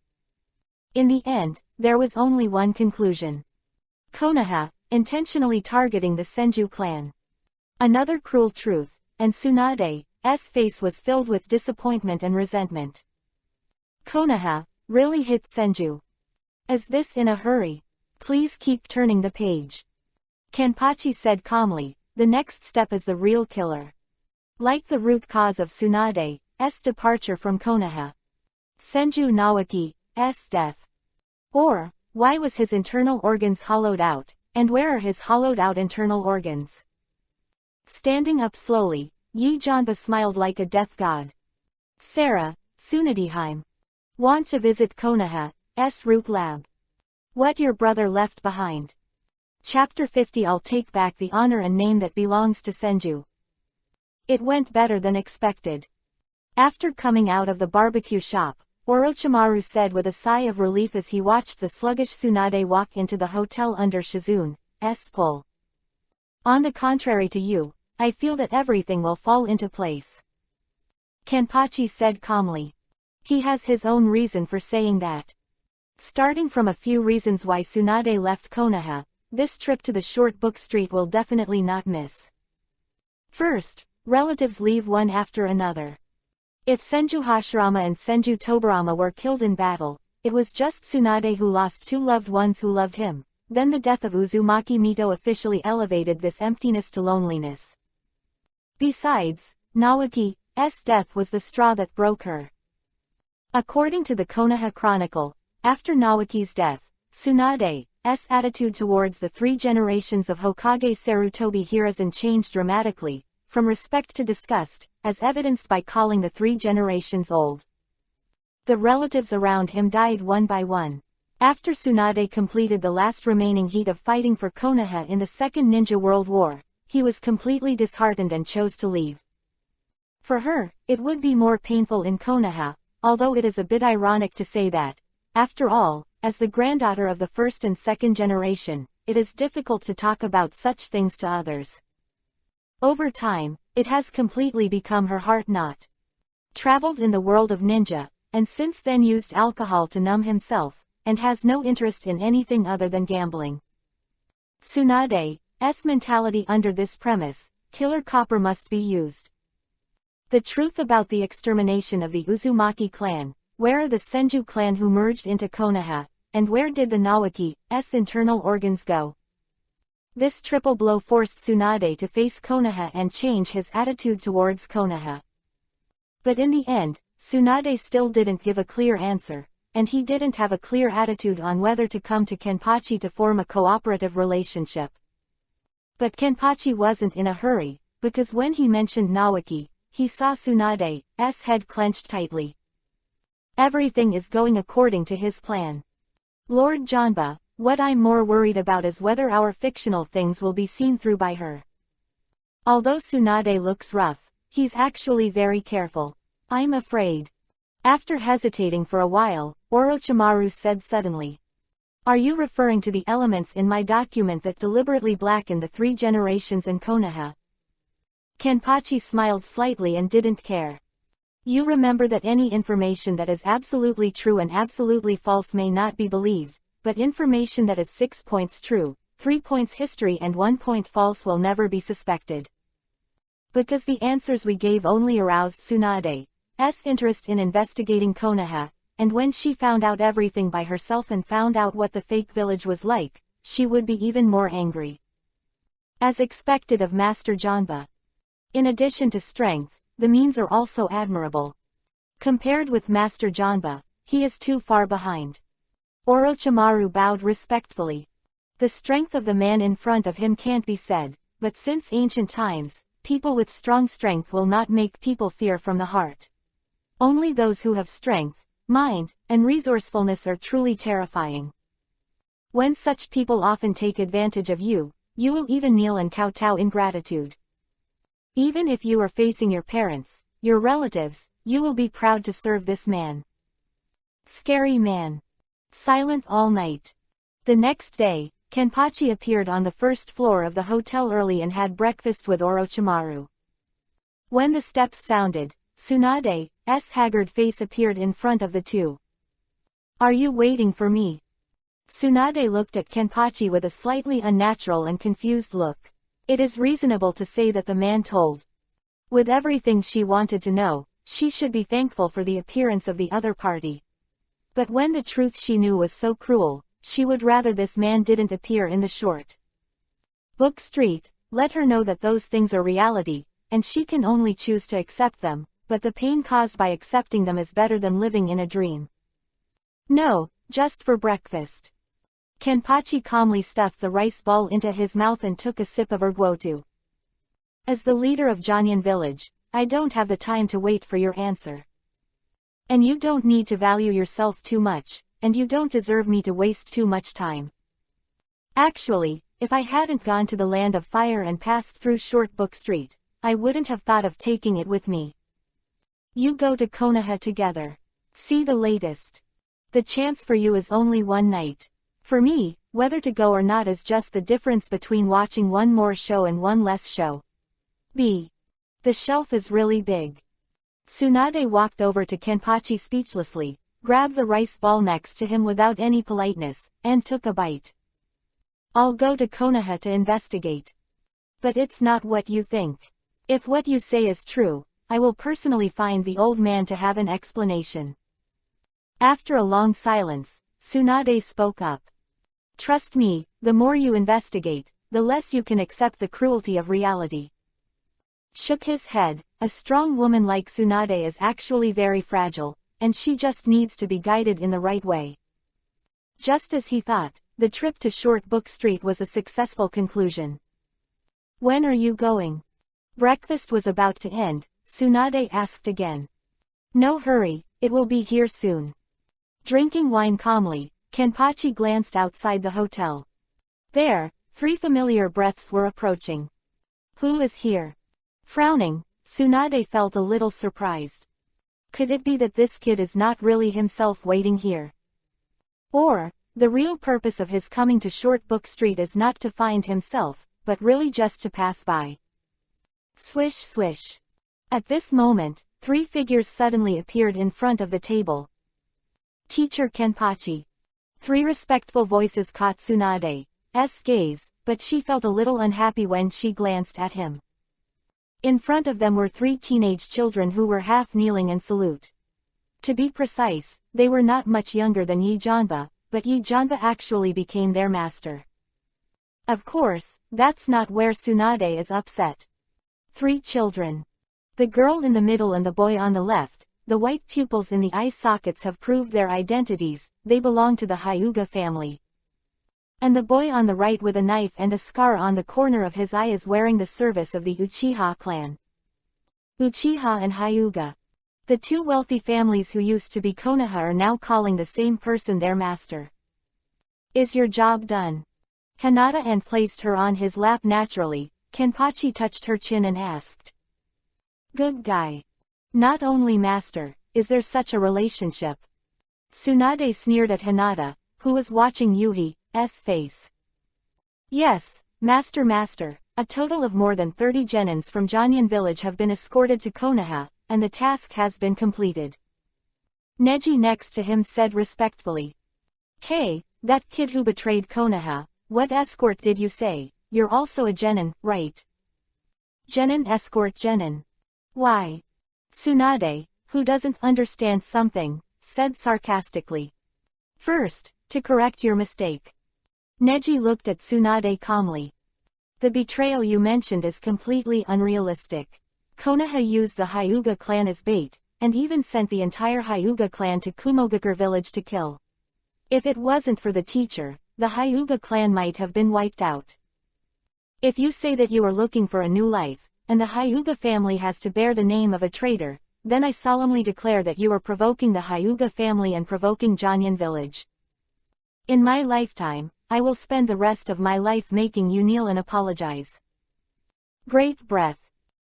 In the end, there was only one conclusion. Konoha, intentionally targeting the Senju clan. Another cruel truth, and Tsunade's face was filled with disappointment and resentment. Konoha, really hit Senju. Is this in a hurry? Please keep turning the page. Kenpachi said calmly, the next step is the real killer. Like the root cause of Tsunade's departure from Konoha. Senju Naoki's death. Or, why was his internal organs hollowed out, and where are his hollowed out internal organs? Standing up slowly, Yi Janba smiled like a death god. Sarah, Tsunadiheim. Want to visit Konoha's root lab. What your brother left behind. Chapter 50. I'll take back the honor and name that belongs to Senju. It went better than expected. After coming out of the barbecue shop, Orochimaru said with a sigh of relief as he watched the sluggish Tsunade walk into the hotel under Shizune's pull. On the contrary to you, I feel that everything will fall into place. Kenpachi said calmly. He has his own reason for saying that. Starting from a few reasons why Tsunade left Konoha, this trip to the short book street will definitely not miss. First, relatives leave one after another. If Senju Hashirama and Senju Tobarama were killed in battle, it was just Tsunade who lost two loved ones who loved him. Then the death of Uzumaki Mito officially elevated this emptiness to loneliness. Besides, Naoki's death was the straw that broke her. According to the Konoha Chronicle, after Naoki's death, Tsunade's attitude towards the three generations of Hokage Sarutobi Hiruzen changed dramatically, from respect to disgust, as evidenced by calling the three generations old. The relatives around him died one by one. After Tsunade completed the last remaining heat of fighting for Konoha in the Second Ninja World War, he was completely disheartened and chose to leave. For her, it would be more painful in Konoha, although it is a bit ironic to say that, after all, as the granddaughter of the first and second generation, it is difficult to talk about such things to others. Over time, it has completely become her heart knot. Traveled in the world of ninja, and since then used alcohol to numb himself, and has no interest in anything other than gambling. Tsunade's mentality under this premise, killer copper must be used. The truth about the extermination of the Uzumaki clan, where are the Senju clan who merged into Konoha, and where did the Naoki's internal organs go? This triple blow forced Tsunade to face Konoha and change his attitude towards Konoha. But in the end, Tsunade still didn't give a clear answer, and he didn't have a clear attitude on whether to come to Kenpachi to form a cooperative relationship. But Kenpachi wasn't in a hurry, because when he mentioned Naoki, he saw Tsunade's head clenched tightly. Everything is going according to his plan. Lord Janba, what I'm more worried about is whether our fictional things will be seen through by her. Although Tsunade looks rough, he's actually very careful. I'm afraid. After hesitating for a while, Orochimaru said suddenly. Are you referring to the elements in my document that deliberately blacken the three generations in Konoha? Kenpachi smiled slightly and didn't care. You remember that any information that is absolutely true and absolutely false may not be believed, but information that is 6 points true, 3 points history and 1 point false will never be suspected. Because the answers we gave only aroused Tsunade's interest in investigating Konoha, and when she found out everything by herself and found out what the fake village was like, she would be even more angry. As expected of Master Janba. In addition to strength, the means are also admirable. Compared with Master Janba, he is too far behind. Orochimaru bowed respectfully. The strength of the man in front of him can't be said, but since ancient times, people with strong strength will not make people fear from the heart. Only those who have strength, mind, and resourcefulness are truly terrifying. When such people often take advantage of you, you will even kneel and kowtow in gratitude. Even if you are facing your parents, your relatives, you will be proud to serve this man. Scary man. Silent all night. The next day, Kenpachi appeared on the first floor of the hotel early and had breakfast with Orochimaru. When the steps sounded, Tsunade's haggard face appeared in front of the two. Are you waiting for me? Tsunade looked at Kenpachi with a slightly unnatural and confused look. It is reasonable to say that the man told. With everything she wanted to know, she should be thankful for the appearance of the other party. But when the truth she knew was so cruel, she would rather this man didn't appear in the short book street. Let her know that those things are reality, and she can only choose to accept them, but the pain caused by accepting them is better than living in a dream. No, just for breakfast. Kenpachi calmly stuffed the rice ball into his mouth and took a sip of erguotu. As the leader of Janyan village, I don't have the time to wait for your answer. And you don't need to value yourself too much, and you don't deserve me to waste too much time. Actually, if I hadn't gone to the land of fire and passed through Short Book Street, I wouldn't have thought of taking it with me. You go to Konoha together. See the latest. The chance for you is only one night. For me, whether to go or not is just the difference between watching one more show and one less show. B. The shelf is really big. Tsunade walked over to Kenpachi speechlessly, grabbed the rice ball next to him without any politeness, and took a bite. I'll go to Konoha to investigate. But it's not what you think. If what you say is true, I will personally find the old man to have an explanation. After a long silence, Tsunade spoke up. Trust me, the more you investigate, the less you can accept the cruelty of reality. Shook his head. A strong woman like Tsunade is actually very fragile, and she just needs to be guided in the right way. Just as he thought, the trip to Short Book Street was a successful conclusion. When are you going? Breakfast was about to end. Tsunade asked again. No hurry, it will be here soon. Drinking wine calmly, Kenpachi glanced outside the hotel. There, 3 familiar breaths were approaching. Who is here? Frowning, Tsunade felt a little surprised. Could it be that this kid is not really himself waiting here? Or, the real purpose of his coming to Short Book Street is not to find himself, but really just to pass by? Swish swish. At this moment, 3 figures suddenly appeared in front of the table. Teacher Kenpachi. 3 respectful voices caught Tsunade's gaze, but she felt a little unhappy when she glanced at him. In front of them were 3 teenage children who were half kneeling in salute. To be precise, they were not much younger than Yi Janba, but Yi Janba actually became their master. Of course, that's not where Tsunade is upset. 3 children. The girl in the middle and the boy on the left, the white pupils in the eye sockets have proved their identities, they belong to the Hyuga family. And the boy on the right with a knife and a scar on the corner of his eye is wearing the service of the Uchiha clan. Uchiha and Hyuga. The 2 wealthy families who used to be Konoha are now calling the same person their master. Is your job done? Hinata and placed her on his lap naturally. Kenpachi touched her chin and asked. Good guy. Not only master, is there such a relationship? Tsunade sneered at Hinata, who was watching Yuhi's face. Yes, master. A total of more than 30 genins from Janyan village have been escorted to Konoha, and the task has been completed. Neji next to him said respectfully. Hey, that kid who betrayed Konoha, what escort did you say? You're also a genin, right? Genin escort genin. Why? Tsunade, who doesn't understand something, said sarcastically. First, to correct your mistake. Neji looked at Tsunade calmly. The betrayal you mentioned is completely unrealistic. Konoha used the Hyuga clan as bait, and even sent the entire Hyuga clan to Kumogakure village to kill. If it wasn't for the teacher, the Hyuga clan might have been wiped out. If you say that you are looking for a new life, and the Hyuga family has to bear the name of a traitor, then I solemnly declare that you are provoking the Hyuga family and provoking Janyan village. In my lifetime, I will spend the rest of my life making you kneel and apologize. Great breath.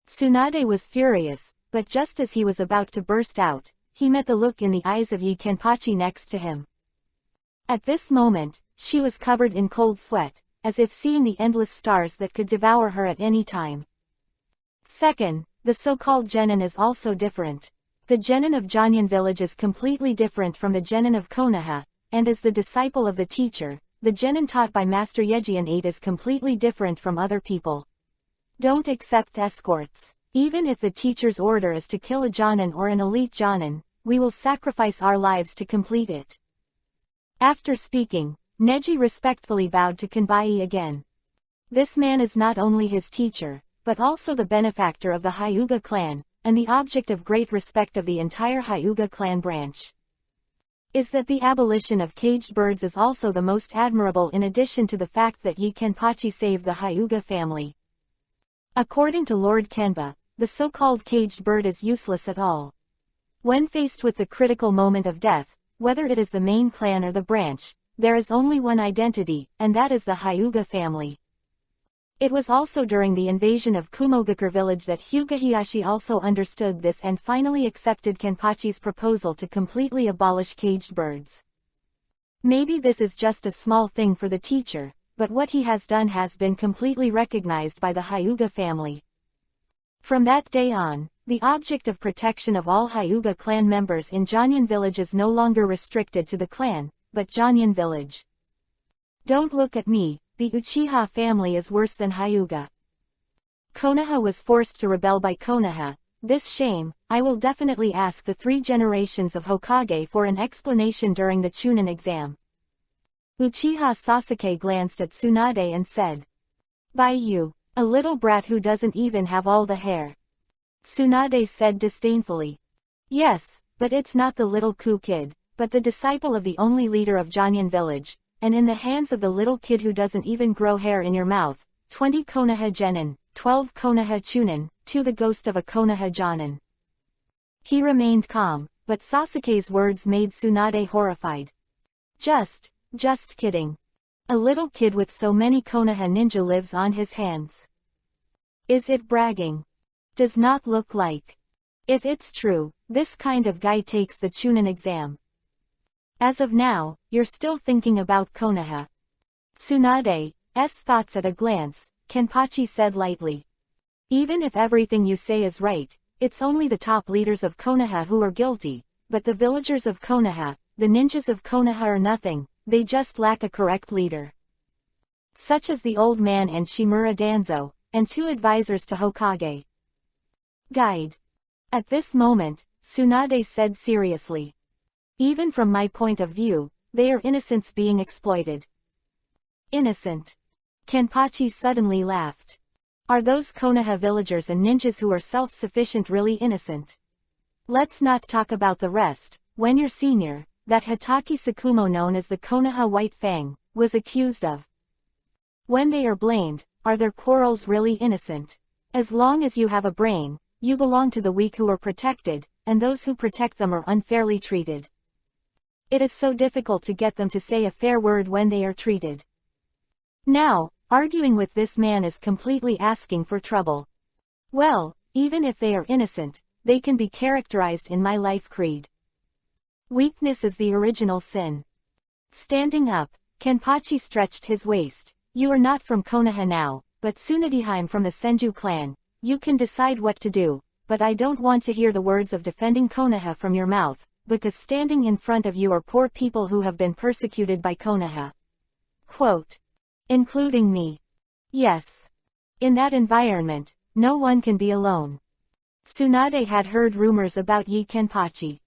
Tsunade was furious, but just as he was about to burst out, he met the look in the eyes of Yi Kenpachi next to him. At this moment, she was covered in cold sweat, as if seeing the endless stars that could devour her at any time. Second, the so-called genin is also different. The genin of Jonyan village is completely different from the genin of Konoha, and as the disciple of the teacher, the genin taught by Master Yejian 8 is completely different from other people. Don't accept escorts. Even if the teacher's order is to kill a Jonin or an elite Jonin, we will sacrifice our lives to complete it. After speaking, Neji respectfully bowed to Kanbai again. This man is not only his teacher, but also the benefactor of the Hyuga clan, and the object of great respect of the entire Hyuga clan branch. Is that the abolition of caged birds is also the most admirable in addition to the fact that Yi Kenpachi saved the Hyuga family. According to Lord Kenba, the so-called caged bird is useless at all. When faced with the critical moment of death, whether it is the main clan or the branch, there is only one identity, and that is the Hyuga family. It was also during the invasion of Kumogakure village that Hyuga Hiyashi also understood this and finally accepted Kenpachi's proposal to completely abolish caged birds. Maybe this is just a small thing for the teacher, but what he has done has been completely recognized by the Hyuga family. From that day on, the object of protection of all Hyuga clan members in Jonyan village is no longer restricted to the clan, but Jonyan village. Don't look at me, the Uchiha family is worse than Hyuga. Konoha was forced to rebel by Konoha. This shame, I will definitely ask the 3 generations of Hokage for an explanation during the Chunin exam. Uchiha Sasuke glanced at Tsunade and said. By you, a little brat who doesn't even have all the hair. Tsunade said disdainfully. Yes, but it's not the little Ku kid, but the disciple of the only leader of Jonyan village, and in the hands of the little kid who doesn't even grow hair in your mouth, 20 Konoha genin, 12 Konoha chunin, to the ghost of a Konoha jonin. He remained calm, but Sasuke's words made Tsunade horrified. Just kidding. A little kid with so many Konoha ninja lives on his hands. Is it bragging? Does not look like. If it's true, this kind of guy takes the Chunin exam. As of now, you're still thinking about Konoha. Tsunade's thoughts at a glance, Kenpachi said lightly. Even if everything you say is right, it's only the top leaders of Konoha who are guilty, but the villagers of Konoha, the ninjas of Konoha are nothing, they just lack a correct leader. Such as the old man and Shimura Danzo, and 2 advisors to Hokage. Guide. At this moment, Tsunade said seriously. Even from my point of view, they are innocents being exploited. Innocent. Kenpachi suddenly laughed. Are those Konoha villagers and ninjas who are self-sufficient really innocent? Let's not talk about the rest. When your senior, that Hitaki Sakumo known as the Konoha White Fang, was accused of. When they are blamed, are their quarrels really innocent? As long as you have a brain, you belong to the weak who are protected, and those who protect them are unfairly treated. It is so difficult to get them to say a fair word when they are treated. Now, arguing with this man is completely asking for trouble. Well, even if they are innocent, they can be characterized in my life creed. Weakness is the original sin. Standing up, Kenpachi stretched his waist. You are not from Konoha now, but Tsunadihime from the Senju clan. You can decide what to do, but I don't want to hear the words of defending Konoha from your mouth, because standing in front of you are poor people who have been persecuted by Konoha. Quote. Including me. Yes. In that environment, no one can be alone. Tsunade had heard rumors about Yi Kenpachi.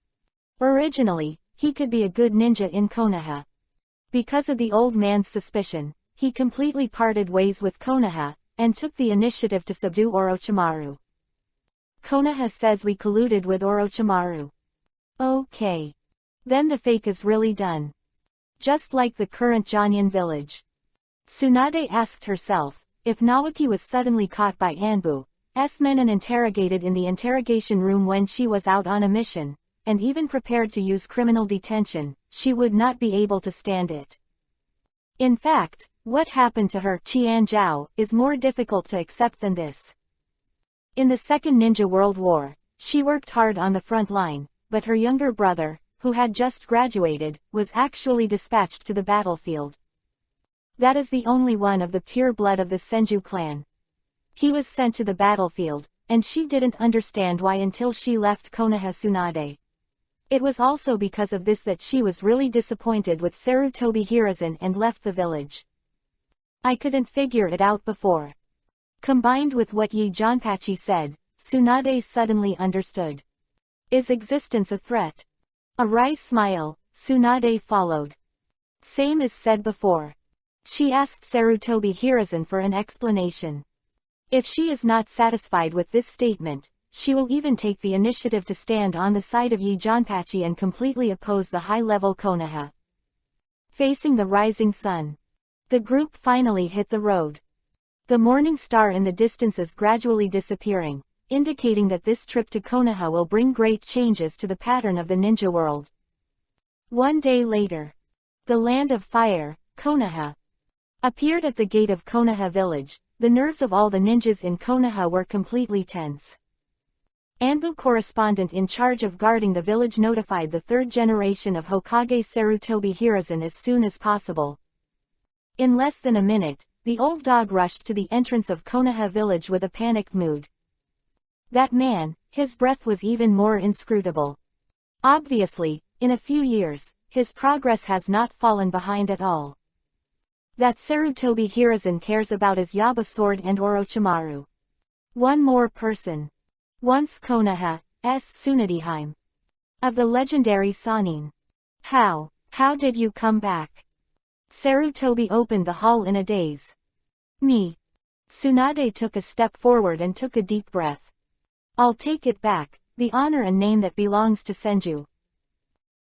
Originally, he could be a good ninja in Konoha. Because of the old man's suspicion, he completely parted ways with Konoha, and took the initiative to subdue Orochimaru. Konoha says we colluded with Orochimaru. Okay. Then the fake is really done. Just like the current Jonyan village. Tsunade asked herself, if Naoki was suddenly caught by Anbu's men and interrogated in the interrogation room when she was out on a mission, and even prepared to use criminal detention, she would not be able to stand it. In fact, what happened to her, Qianzhao, is more difficult to accept than this. In the Second Ninja World War, she worked hard on the front line, but her younger brother, who had just graduated, was actually dispatched to the battlefield. That is the only one of the pure blood of the Senju clan. He was sent to the battlefield, and she didn't understand why until she left Konoha Tsunade. It was also because of this that she was really disappointed with Sarutobi Hiruzen and left the village. I couldn't figure it out before. Combined with what Yi Jonpachi said, Tsunade suddenly understood. Is existence a threat? A wry smile, Tsunade followed. Same as said before. She asked Sarutobi Hiruzen for an explanation. If she is not satisfied with this statement, she will even take the initiative to stand on the side of Yi Jonpachi and completely oppose the high-level Konoha. Facing the rising sun. The group finally hit the road. The morning star in the distance is gradually disappearing, indicating that this trip to Konoha will bring great changes to the pattern of the ninja world. One day later. The land of fire, Konoha, appeared at the gate of Konoha village. The nerves of all the ninjas in Konoha were completely tense. Anbu correspondent in charge of guarding the village notified the third generation of Hokage Sarutobi Hiruzen as soon as possible. In less than a minute, the old dog rushed to the entrance of Konoha village with a panicked mood. That man, his breath was even more inscrutable. Obviously, in a few years, his progress has not fallen behind at all. That Sarutobi Hiruzen cares about is Yaba Sword and Orochimaru. One more person. Once Konoha's Tsunadihime. Of the legendary Sanin. How did you come back? Sarutobi opened the hall in a daze. Me. Tsunade took a step forward and took a deep breath. I'll take it back, the honor and name that belongs to Senju.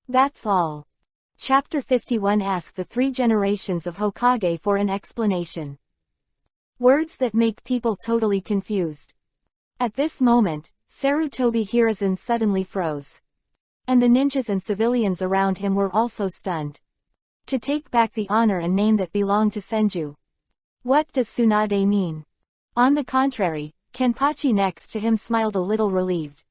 That's all. Chapter 51 Ask the three generations of Hokage for an explanation. Words that make people totally confused. At this moment, Sarutobi Hiruzen suddenly froze. And the ninjas and civilians around him were also stunned. To take back the honor and name that belong to Senju. What does Tsunade mean? On the contrary, Kenpachi next to him smiled a little relieved.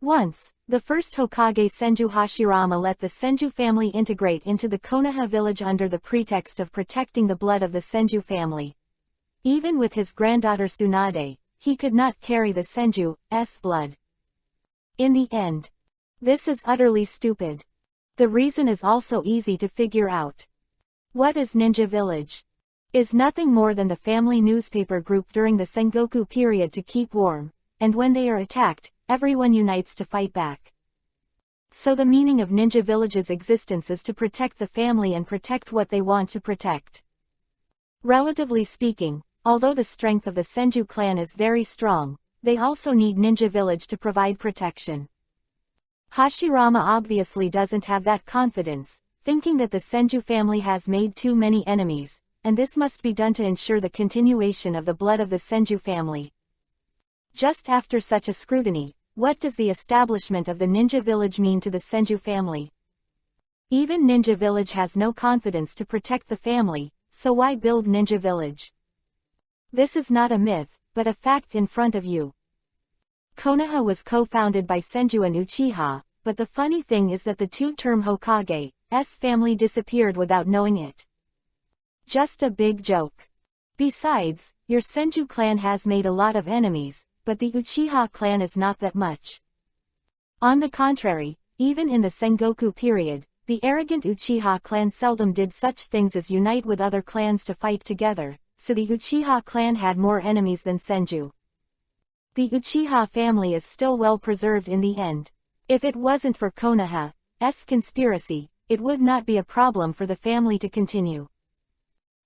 Once, the first Hokage Senju Hashirama let the Senju family integrate into the Konoha village under the pretext of protecting the blood of the Senju family. Even with his granddaughter Tsunade, he could not carry the Senju's blood. In the end, this is utterly stupid. The reason is also easy to figure out. What is Ninja Village? Is nothing more than the family newspaper group during the Sengoku period to keep warm, and when they are attacked, everyone unites to fight back. So the meaning of Ninja Village's existence is to protect the family and protect what they want to protect. Relatively speaking, although the strength of the Senju clan is very strong, they also need Ninja Village to provide protection. Hashirama obviously doesn't have that confidence, thinking that the Senju family has made too many enemies, and this must be done to ensure the continuation of the blood of the Senju family. Just after such a scrutiny, what does the establishment of the Ninja Village mean to the Senju family? Even Ninja Village has no confidence to protect the family, so why build Ninja Village? This is not a myth, but a fact in front of you. Konoha was co-founded by Senju and Uchiha, but the funny thing is that the two-term Hokage's family disappeared without knowing it. Just a big joke. Besides, your Senju clan has made a lot of enemies, but the Uchiha clan is not that much. On the contrary, even in the Sengoku period, the arrogant Uchiha clan seldom did such things as unite with other clans to fight together, so the Uchiha clan had more enemies than Senju. The Uchiha family is still well preserved in the end. If it wasn't for Konoha's conspiracy, it would not be a problem for the family to continue.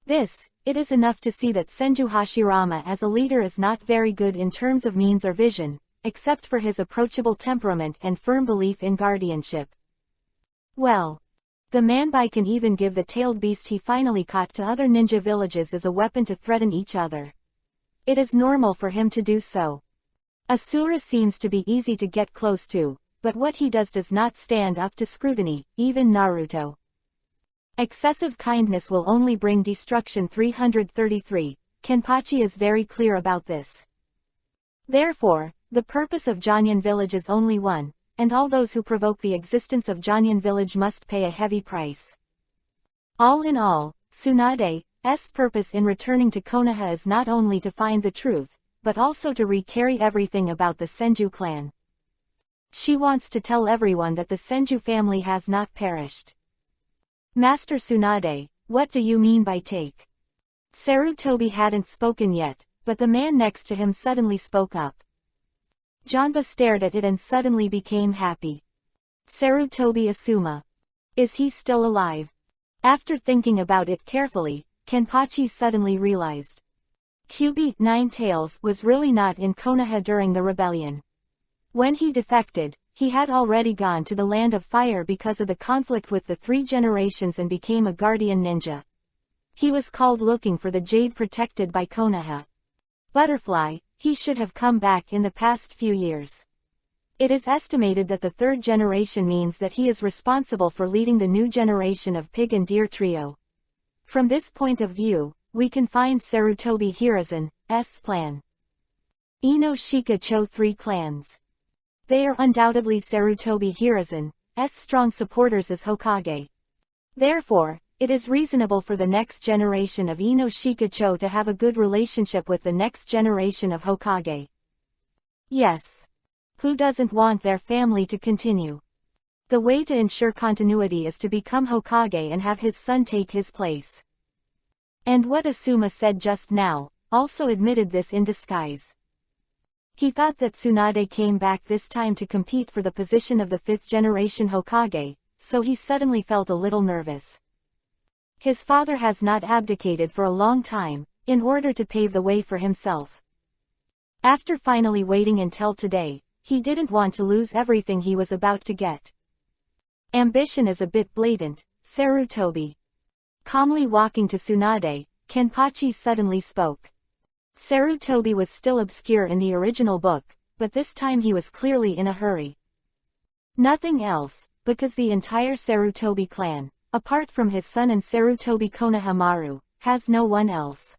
It is enough to see that Senju Hashirama as a leader is not very good in terms of means or vision, except for his approachable temperament and firm belief in guardianship. Well, the man-bai can even give the tailed beast he finally caught to other ninja villages as a weapon to threaten each other. It is normal for him to do so. Asura seems to be easy to get close to, but what he does not stand up to scrutiny, even Naruto. Excessive kindness will only bring destruction. 333, Kenpachi is very clear about this. Therefore, the purpose of Jonyan Village is only one, and all those who provoke the existence of Jonyan Village must pay a heavy price. All in all, Tsunade's purpose in returning to Konoha is not only to find the truth, but also to re-carry everything about the Senju clan. She wants to tell everyone that the Senju family has not perished. Master Tsunade, what do you mean by take? Sarutobi hadn't spoken yet, but the man next to him suddenly spoke up. Janba stared at it and suddenly became happy. Sarutobi Asuma. Is he still alive? After thinking about it carefully, Kenpachi suddenly realized. Kyubi, Nine Tails, was really not in Konoha during the rebellion. When he defected, he had already gone to the Land of Fire because of the conflict with the Three Generations and became a guardian ninja. He was called looking for the jade protected by Konoha. Butterfly, he should have come back in the past few years. It is estimated that the third generation means that he is responsible for leading the new generation of pig and deer trio. From this point of view, we can find Sarutobi Hiruzen's clan. Ino Shika Cho 3 clans. They are undoubtedly Sarutobi Hiruzen's strong supporters as Hokage. Therefore, it is reasonable for the next generation of Ino Shikacho to have a good relationship with the next generation of Hokage. Yes. Who doesn't want their family to continue? The way to ensure continuity is to become Hokage and have his son take his place. And what Asuma said just now, also admitted this in disguise. He thought that Tsunade came back this time to compete for the position of the 5th generation Hokage, so he suddenly felt a little nervous. His father has not abdicated for a long time, in order to pave the way for himself. After finally waiting until today, he didn't want to lose everything he was about to get. Ambition is a bit blatant, Sarutobi. Calmly walking to Tsunade, Kenpachi suddenly spoke. Sarutobi was still obscure in the original book, but this time he was clearly in a hurry. Nothing else, because the entire Sarutobi clan, apart from his son and Sarutobi Konohamaru, has no one else.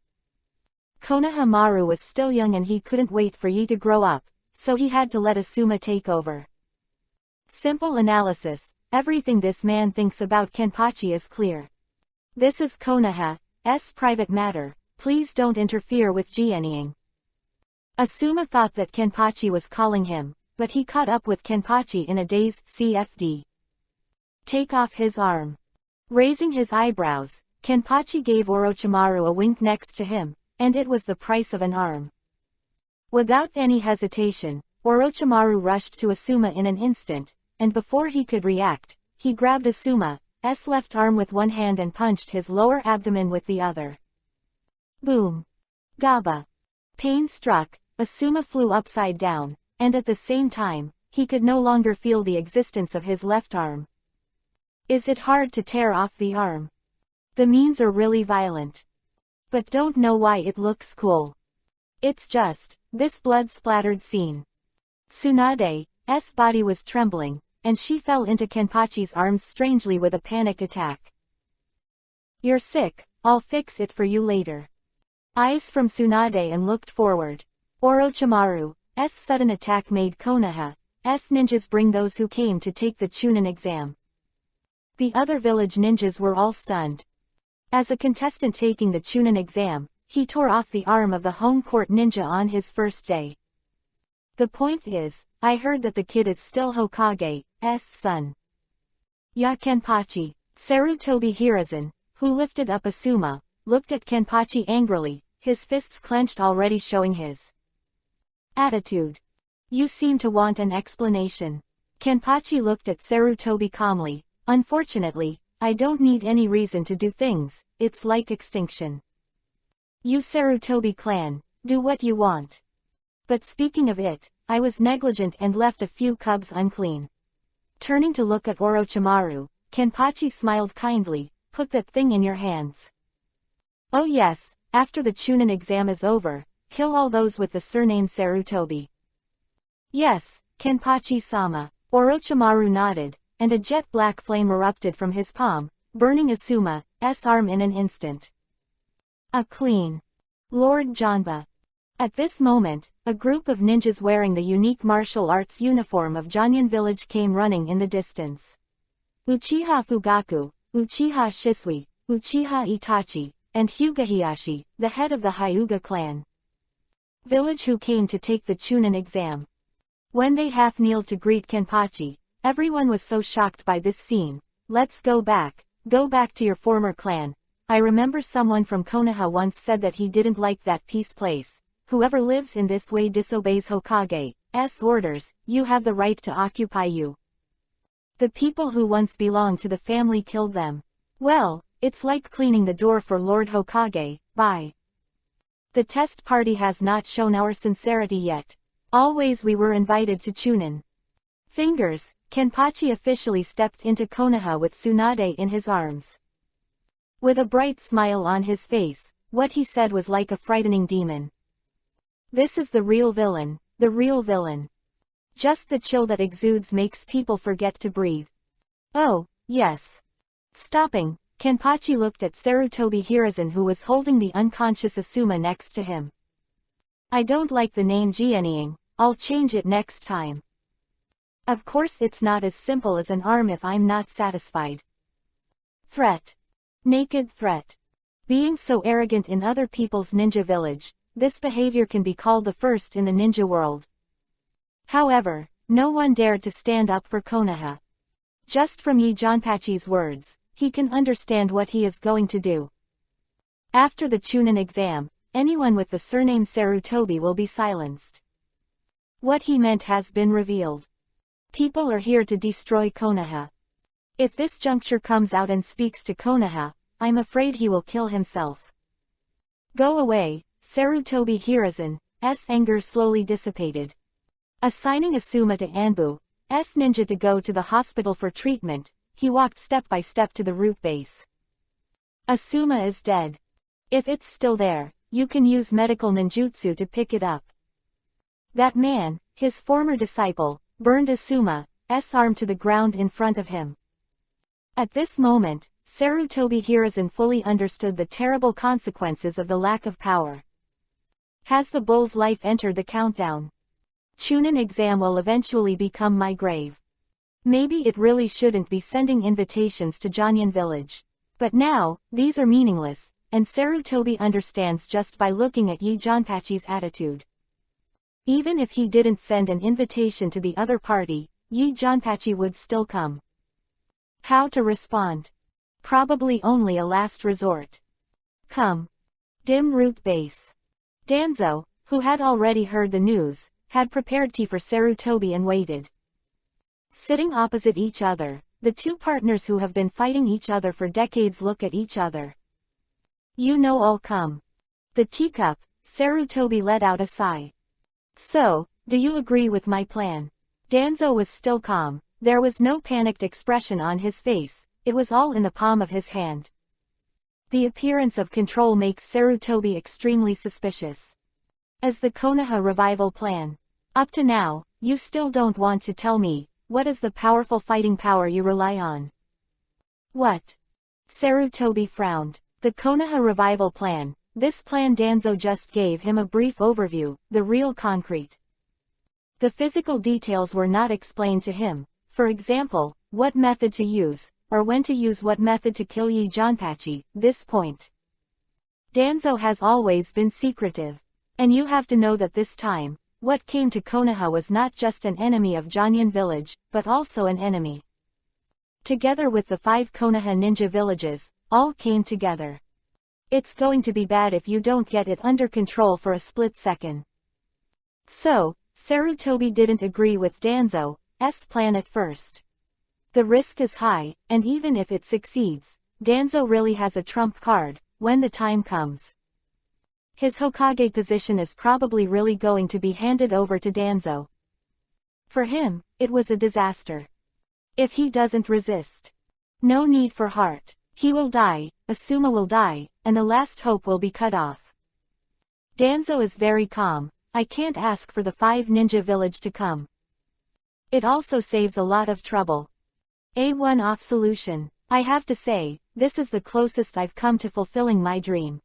Konohamaru was still young and he couldn't wait for Yi to grow up, so he had to let Asuma take over. Simple analysis, everything this man thinks about Kenpachi is clear. This is Konoha's private matter, please don't interfere with Jianying. Asuma thought that Kenpachi was calling him, but he caught up with Kenpachi in a daze. CFD. Take off his arm. Raising his eyebrows, Kenpachi gave Orochimaru a wink next to him, and it was the price of an arm. Without any hesitation, Orochimaru rushed to Asuma in an instant, and before he could react, he grabbed Asuma's left arm with one hand and punched his lower abdomen with the other. Boom. Gaba. Pain struck, Asuma flew upside down, and at the same time, he could no longer feel the existence of his left arm. Is it hard to tear off the arm? The means are really violent. But don't know why it looks cool. It's just, this blood-splattered scene. Tsunade's body was trembling, and she fell into Kenpachi's arms strangely with a panic attack. You're sick, I'll fix it for you later. Eyes from Tsunade and looked forward. Orochimaru's sudden attack made Konoha's ninjas bring those who came to take the Chunin exam. The other village ninjas were all stunned. As a contestant taking the Chunin exam, he tore off the arm of the home court ninja on his first day. The point is, I heard that the kid is still Hokage's son. Ya Kenpachi. Sarutobi Hiruzen, who lifted up Asuma, looked at Kenpachi angrily, his fists clenched already showing his attitude. You seem to want an explanation. Kenpachi looked at Sarutobi calmly. Unfortunately, I don't need any reason to do things, it's like extinction. You Sarutobi clan, do what you want. But speaking of it, I was negligent and left a few cubs unclean. Turning to look at Orochimaru, Kenpachi smiled kindly, put that thing in your hands. Oh yes, after the Chunin exam is over, kill all those with the surname Sarutobi. Yes, Kenpachi-sama. Orochimaru nodded, and a jet-black flame erupted from his palm, burning Asuma's arm in an instant. A clean. Lord Janba. At this moment, a group of ninjas wearing the unique martial arts uniform of Janyan village came running in the distance. Uchiha Fugaku, Uchiha Shisui, Uchiha Itachi, and Hyuga Hiyashi, the head of the Hyuga clan. village who came to take the Chunin exam. When they half-kneeled to greet Kenpachi, everyone was so shocked by this scene. Let's go back to your former clan. I remember someone from Konoha once said that he didn't like that peace place. Whoever lives in this way disobeys Hokage's orders. You have the right to occupy you. The people who once belonged to the family killed them. Well, it's like cleaning the door for Lord Hokage. Bye. The test party has not shown our sincerity yet. Always we were invited to Chunin. Fingers, Kenpachi officially stepped into Konoha with Tsunade in his arms. With a bright smile on his face, what he said was like a frightening demon. This is the real villain, the real villain. Just the chill that exudes makes people forget to breathe. Oh, yes. Stopping, Kenpachi looked at Sarutobi Hiruzen who was holding the unconscious Asuma next to him. I don't like the name Jianying, I'll change it next time. Of course it's not as simple as an arm if I'm not satisfied. Threat. Naked threat. Being so arrogant in other people's ninja village, this behavior can be called the first in the ninja world. However, no one dared to stand up for Konoha. Just from Yi Janpachi's words, he can understand what he is going to do. After the Chunin exam, anyone with the surname Sarutobi will be silenced. What he meant has been revealed. People are here to destroy Konoha. If this juncture comes out and speaks to Konoha, I'm afraid he will kill himself. Go away, Sarutobi Hiruzen's anger slowly dissipated. Assigning Asuma to Anbu's ninja to go to the hospital for treatment, he walked step by step to the root base. Asuma is dead. If it's still there, you can use medical ninjutsu to pick it up. That man, his former disciple, burned Asuma's arm to the ground in front of him. At this moment, Sarutobi Hiruzen fully understood the terrible consequences of the lack of power. Has the bull's life entered the countdown? Chunin exam will eventually become my grave. Maybe it really shouldn't be sending invitations to Janyan village. But now, these are meaningless, and Sarutobi understands just by looking at Yi Janpachi's attitude. Even if he didn't send an invitation to the other party, Yi Janpachi would still come. How to respond? Probably only a last resort. Come. Dim root base. Danzo, who had already heard the news, had prepared tea for Sarutobi and waited. Sitting opposite each other, the two partners who have been fighting each other for decades look at each other. You know I'll come. The teacup, Sarutobi let out a sigh. So, do you agree with my plan? Danzo was still calm, there was no panicked expression on his face, it was all in the palm of his hand. The appearance of control makes Sarutobi extremely suspicious. As the Konoha revival plan. Up to now, you still don't want to tell me, what is the powerful fighting power you rely on? What? Sarutobi frowned. The Konoha revival plan. This plan Danzo just gave him a brief overview, the real concrete. The physical details were not explained to him, for example, what method to use, or when to use what method to kill Yi Janpachi, this point. Danzo has always been secretive. And you have to know that this time, what came to Konoha was not just an enemy of Janyan village, but also an enemy. Together with the 5 Konoha ninja villages, all came together. It's going to be bad if you don't get it under control for a split second. So, Sarutobi didn't agree with Danzo's plan at first. The risk is high, and even if it succeeds, Danzo really has a trump card, when the time comes. His Hokage position is probably really going to be handed over to Danzo. For him, it was a disaster. If he doesn't resist. No need for heart. He will die, Asuma will die, and the last hope will be cut off. Danzo is very calm, I can't ask for the 5 ninja village to come. It also saves a lot of trouble. A one-off solution. I have to say, this is the closest I've come to fulfilling my dream.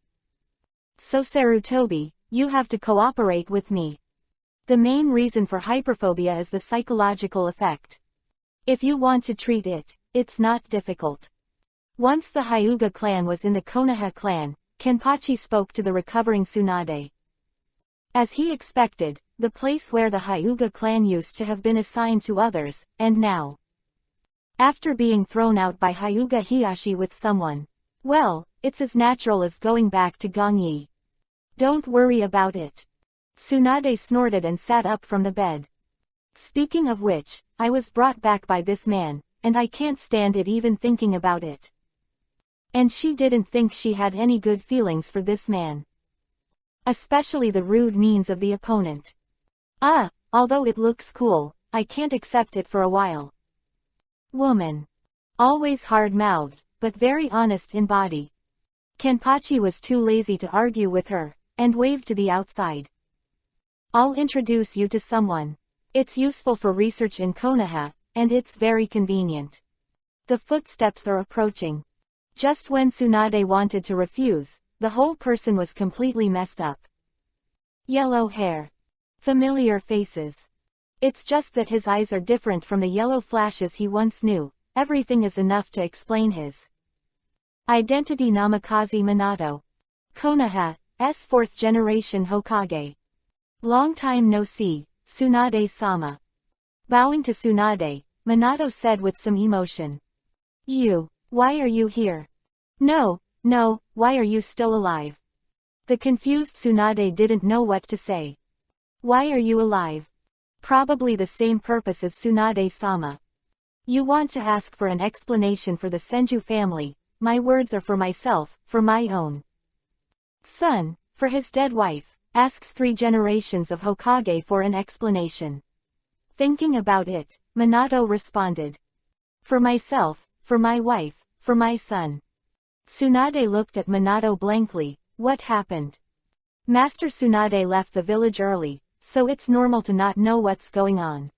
So Sarutobi, you have to cooperate with me. The main reason for hyperphobia is the psychological effect. If you want to treat it, it's not difficult. Once the Hyuga clan was in the Konoha clan, Kenpachi spoke to the recovering Tsunade. As he expected, the place where the Hyuga clan used to have been assigned to others, and now, after being thrown out by Hyuga Hiyashi with someone, well, it's as natural as going back to Gongyi. Don't worry about it. Tsunade snorted and sat up from the bed. Speaking of which, I was brought back by this man, and I can't stand it even thinking about it. And she didn't think she had any good feelings for this man. Especially the rude means of the opponent. Although it looks cool, I can't accept it for a while. Woman. Always hard-mouthed, but very honest in body. Kenpachi was too lazy to argue with her, and waved to the outside. I'll introduce you to someone. It's useful for research in Konoha, and it's very convenient. The footsteps are approaching. Just when Tsunade wanted to refuse, the whole person was completely messed up. Yellow hair. Familiar faces. It's just that his eyes are different from the yellow flashes he once knew. Everything is enough to explain his identity. Namikaze Minato. Konoha's 4th generation Hokage. Long time no see, Tsunade-sama. Bowing to Tsunade, Minato said with some emotion. Why are you here? No, why are you still alive? The confused Tsunade didn't know what to say. Why are you alive? Probably the same purpose as Tsunade-sama. You want to ask for an explanation for the Senju family. My words are for myself, for my own son, for his dead wife. Asks 3 generations of Hokage for an explanation. Thinking about it, Minato responded. For myself, for my wife, for my son. Tsunade looked at Minato blankly. What happened? Master Tsunade left the village early, so it's normal to not know what's going on.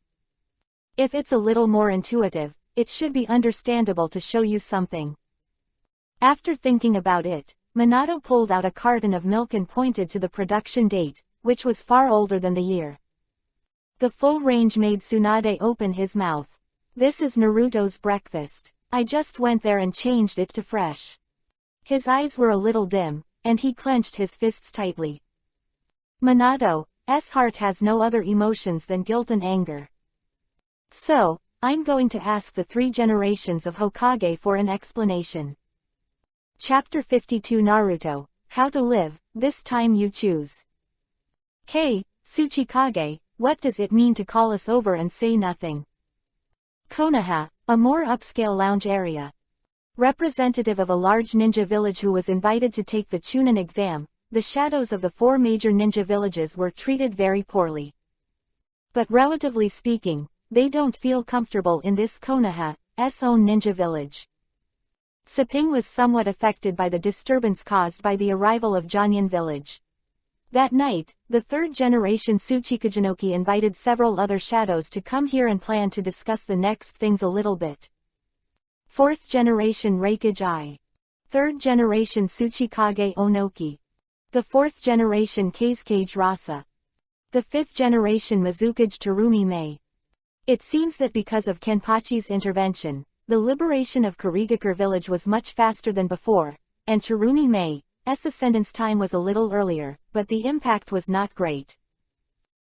If it's a little more intuitive, it should be understandable to show you something. After thinking about it, Minato pulled out a carton of milk and pointed to the production date, which was far older than the year. The full range made Tsunade open his mouth. This is Naruto's breakfast. I just went there and changed it to fresh. His eyes were a little dim, and he clenched his fists tightly. Minato's heart has no other emotions than guilt and anger. So, I'm going to ask the 3 generations of Hokage for an explanation. Chapter 52 Naruto, How to Live, This Time You Choose. Hey, Tsuchikage, what does it mean to call us over and say nothing? Konoha, a more upscale lounge area. Representative of a large ninja village who was invited to take the Chunin exam, the shadows of the 4 major ninja villages were treated very poorly. But relatively speaking, they don't feel comfortable in this Konoha's own ninja village. Seping was somewhat affected by the disturbance caused by the arrival of Janyan village. That night, the 3rd generation Tsuchikajinoki invited several other shadows to come here and plan to discuss the next things a little bit. 4th generation Reikage I. 3rd generation Tsuchikage Onoki. The 4th generation Kazekage Rasa. The 5th generation Mizukage Terumi Mei. It seems that because of Kenpachi's intervention, the liberation of Kurigakure village was much faster than before, and Terumi Mei's ascendance time was a little earlier, but the impact was not great.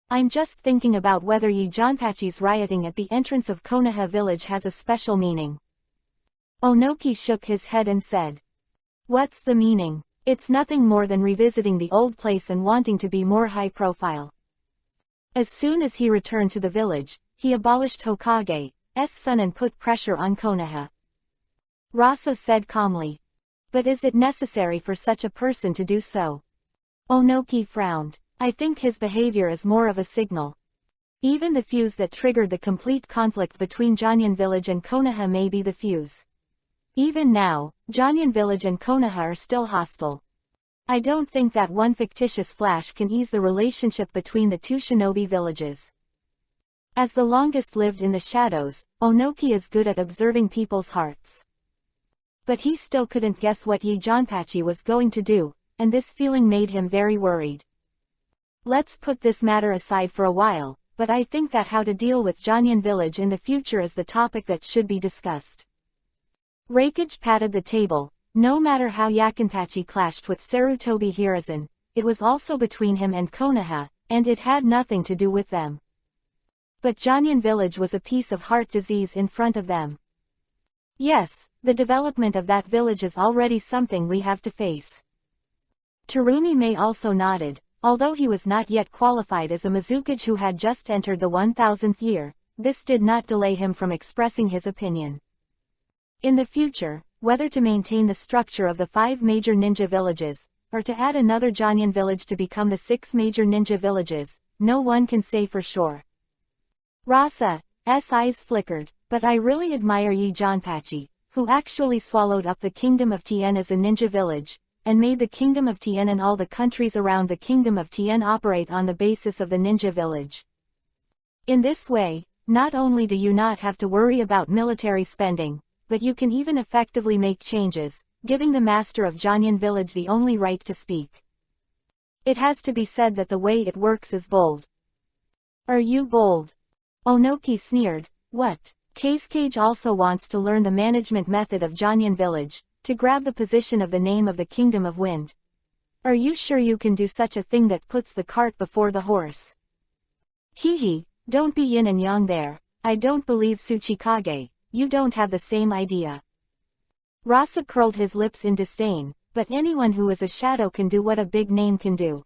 I'm just thinking about whether Janpachi's rioting at the entrance of Konoha village has a special meaning. Onoki shook his head and said. What's the meaning? It's nothing more than revisiting the old place and wanting to be more high profile. As soon as he returned to the village, he abolished Hokage's son and put pressure on Konoha. Rasa said calmly. But is it necessary for such a person to do so? Onoki frowned. I think his behavior is more of a signal. Even the fuse that triggered the complete conflict between Janyan village and Konoha may be the fuse. Even now, Janyan village and Konoha are still hostile. I don't think that one fictitious flash can ease the relationship between the 2 shinobi villages. As the longest lived in the shadows, Onoki is good at observing people's hearts. But he still couldn't guess what Janpachi was going to do, and this feeling made him very worried. Let's put this matter aside for a while, but I think that how to deal with Janyan village in the future is the topic that should be discussed. Reikage patted the table. No matter how Yakinpachi clashed with Sarutobi Hiruzen, it was also between him and Konoha, and it had nothing to do with them. But Janyan village was a piece of heart disease in front of them. Yes, the development of that village is already something we have to face. Terumi May also nodded, although he was not yet qualified as a Mizukage who had just entered the 1000th year, this did not delay him from expressing his opinion. In the future, whether to maintain the structure of the 5 major ninja villages, or to add another Janyan village to become the 6 major ninja villages, no one can say for sure. Rasa's eyes flickered, but I really admire Yi Janpachi, who actually swallowed up the Kingdom of Tien as a ninja village, and made the Kingdom of Tien and all the countries around the Kingdom of Tien operate on the basis of the ninja village. In this way, not only do you not have to worry about military spending, but you can even effectively make changes, giving the master of Janyan village the only right to speak. It has to be said that the way it works is bold. Are you bold? Onoki sneered. What? Cage also wants to learn the management method of Janyan village, to grab the position of the name of the Kingdom of Wind. Are you sure you can do such a thing that puts the cart before the horse? Hee, don't be yin and yang there. I don't believe Tsuchikage, you don't have the same idea. Rasa curled his lips in disdain, but anyone who is a shadow can do what a big name can do.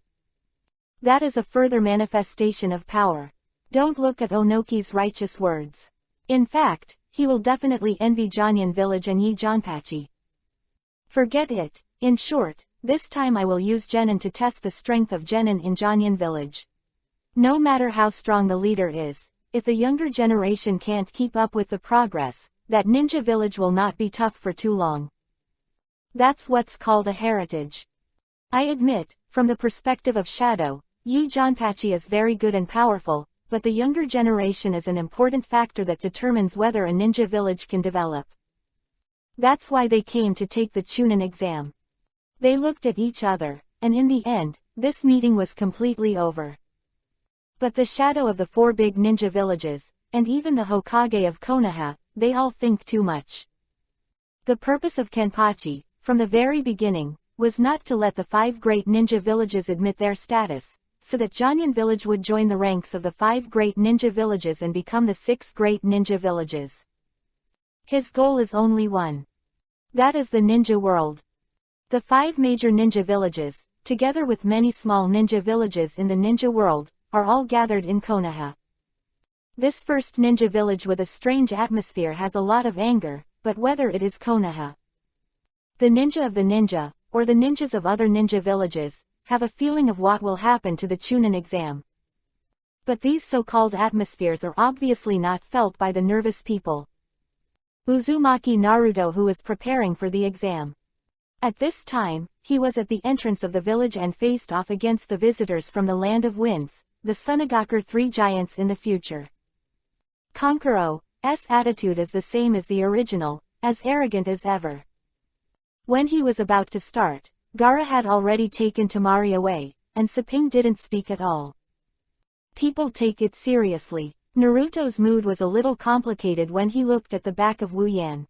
That is a further manifestation of power. Don't look at Onoki's righteous words. In fact, he will definitely envy Janyan village and Yi Janpachi. Forget it. In short, this time I will use Genin to test the strength of Genin in Janyan village. No matter how strong the leader is, if the younger generation can't keep up with the progress, that ninja village will not be tough for too long. That's what's called a heritage. I admit, from the perspective of Shadow, Yi Janpachi is very good and powerful, but the younger generation is an important factor that determines whether a ninja village can develop. That's why they came to take the Chunin exam. They looked at each other, and in the end, this meeting was completely over. But the shadow of the 4 big ninja villages, and even the Hokage of Konoha, they all think too much. The purpose of Kenpachi, from the very beginning, was not to let the 5 great ninja villages admit their status, so that Janyan village would join the ranks of the 5 great ninja villages and become the 6 great ninja villages. His goal is only one. That is the ninja world. The 5 major ninja villages, together with many small ninja villages in the ninja world, are all gathered in Konoha. This first ninja village with a strange atmosphere has a lot of anger, but whether it is Konoha, the ninja of the ninja, or the ninjas of other ninja villages, have a feeling of what will happen to the Chunin exam. But these so-called atmospheres are obviously not felt by the nervous people. Uzumaki Naruto, who is preparing for the exam. At this time, he was at the entrance of the village and faced off against the visitors from the Land of Winds, the Sunagakur 3 giants in the future. Konkuro's attitude is the same as the original, as arrogant as ever. When he was about to start, Gaara had already taken Temari away, and Saping didn't speak at all. People take it seriously. Naruto's mood was a little complicated when he looked at the back of Wu Yan.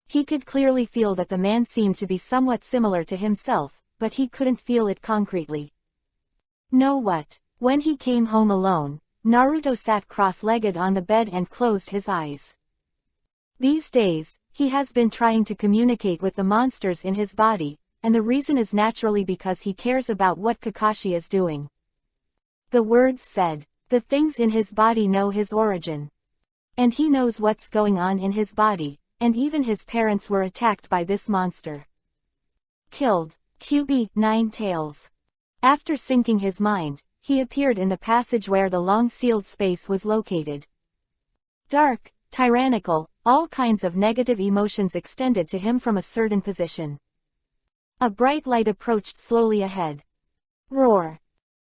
He could clearly feel that the man seemed to be somewhat similar to himself, but he couldn't feel it concretely. Know what? When he came home alone, Naruto sat cross-legged on the bed and closed his eyes. These days, he has been trying to communicate with the monsters in his body, and the reason is naturally because he cares about what Kakashi is doing. The words said, the things in his body know his origin. And he knows what's going on in his body, and even his parents were attacked by this monster. Killed. QB 9 Tails. After sinking his mind, he appeared in the passage where the long sealed space was located. Dark, tyrannical, all kinds of negative emotions extended to him from a certain position. A bright light approached slowly ahead. Roar.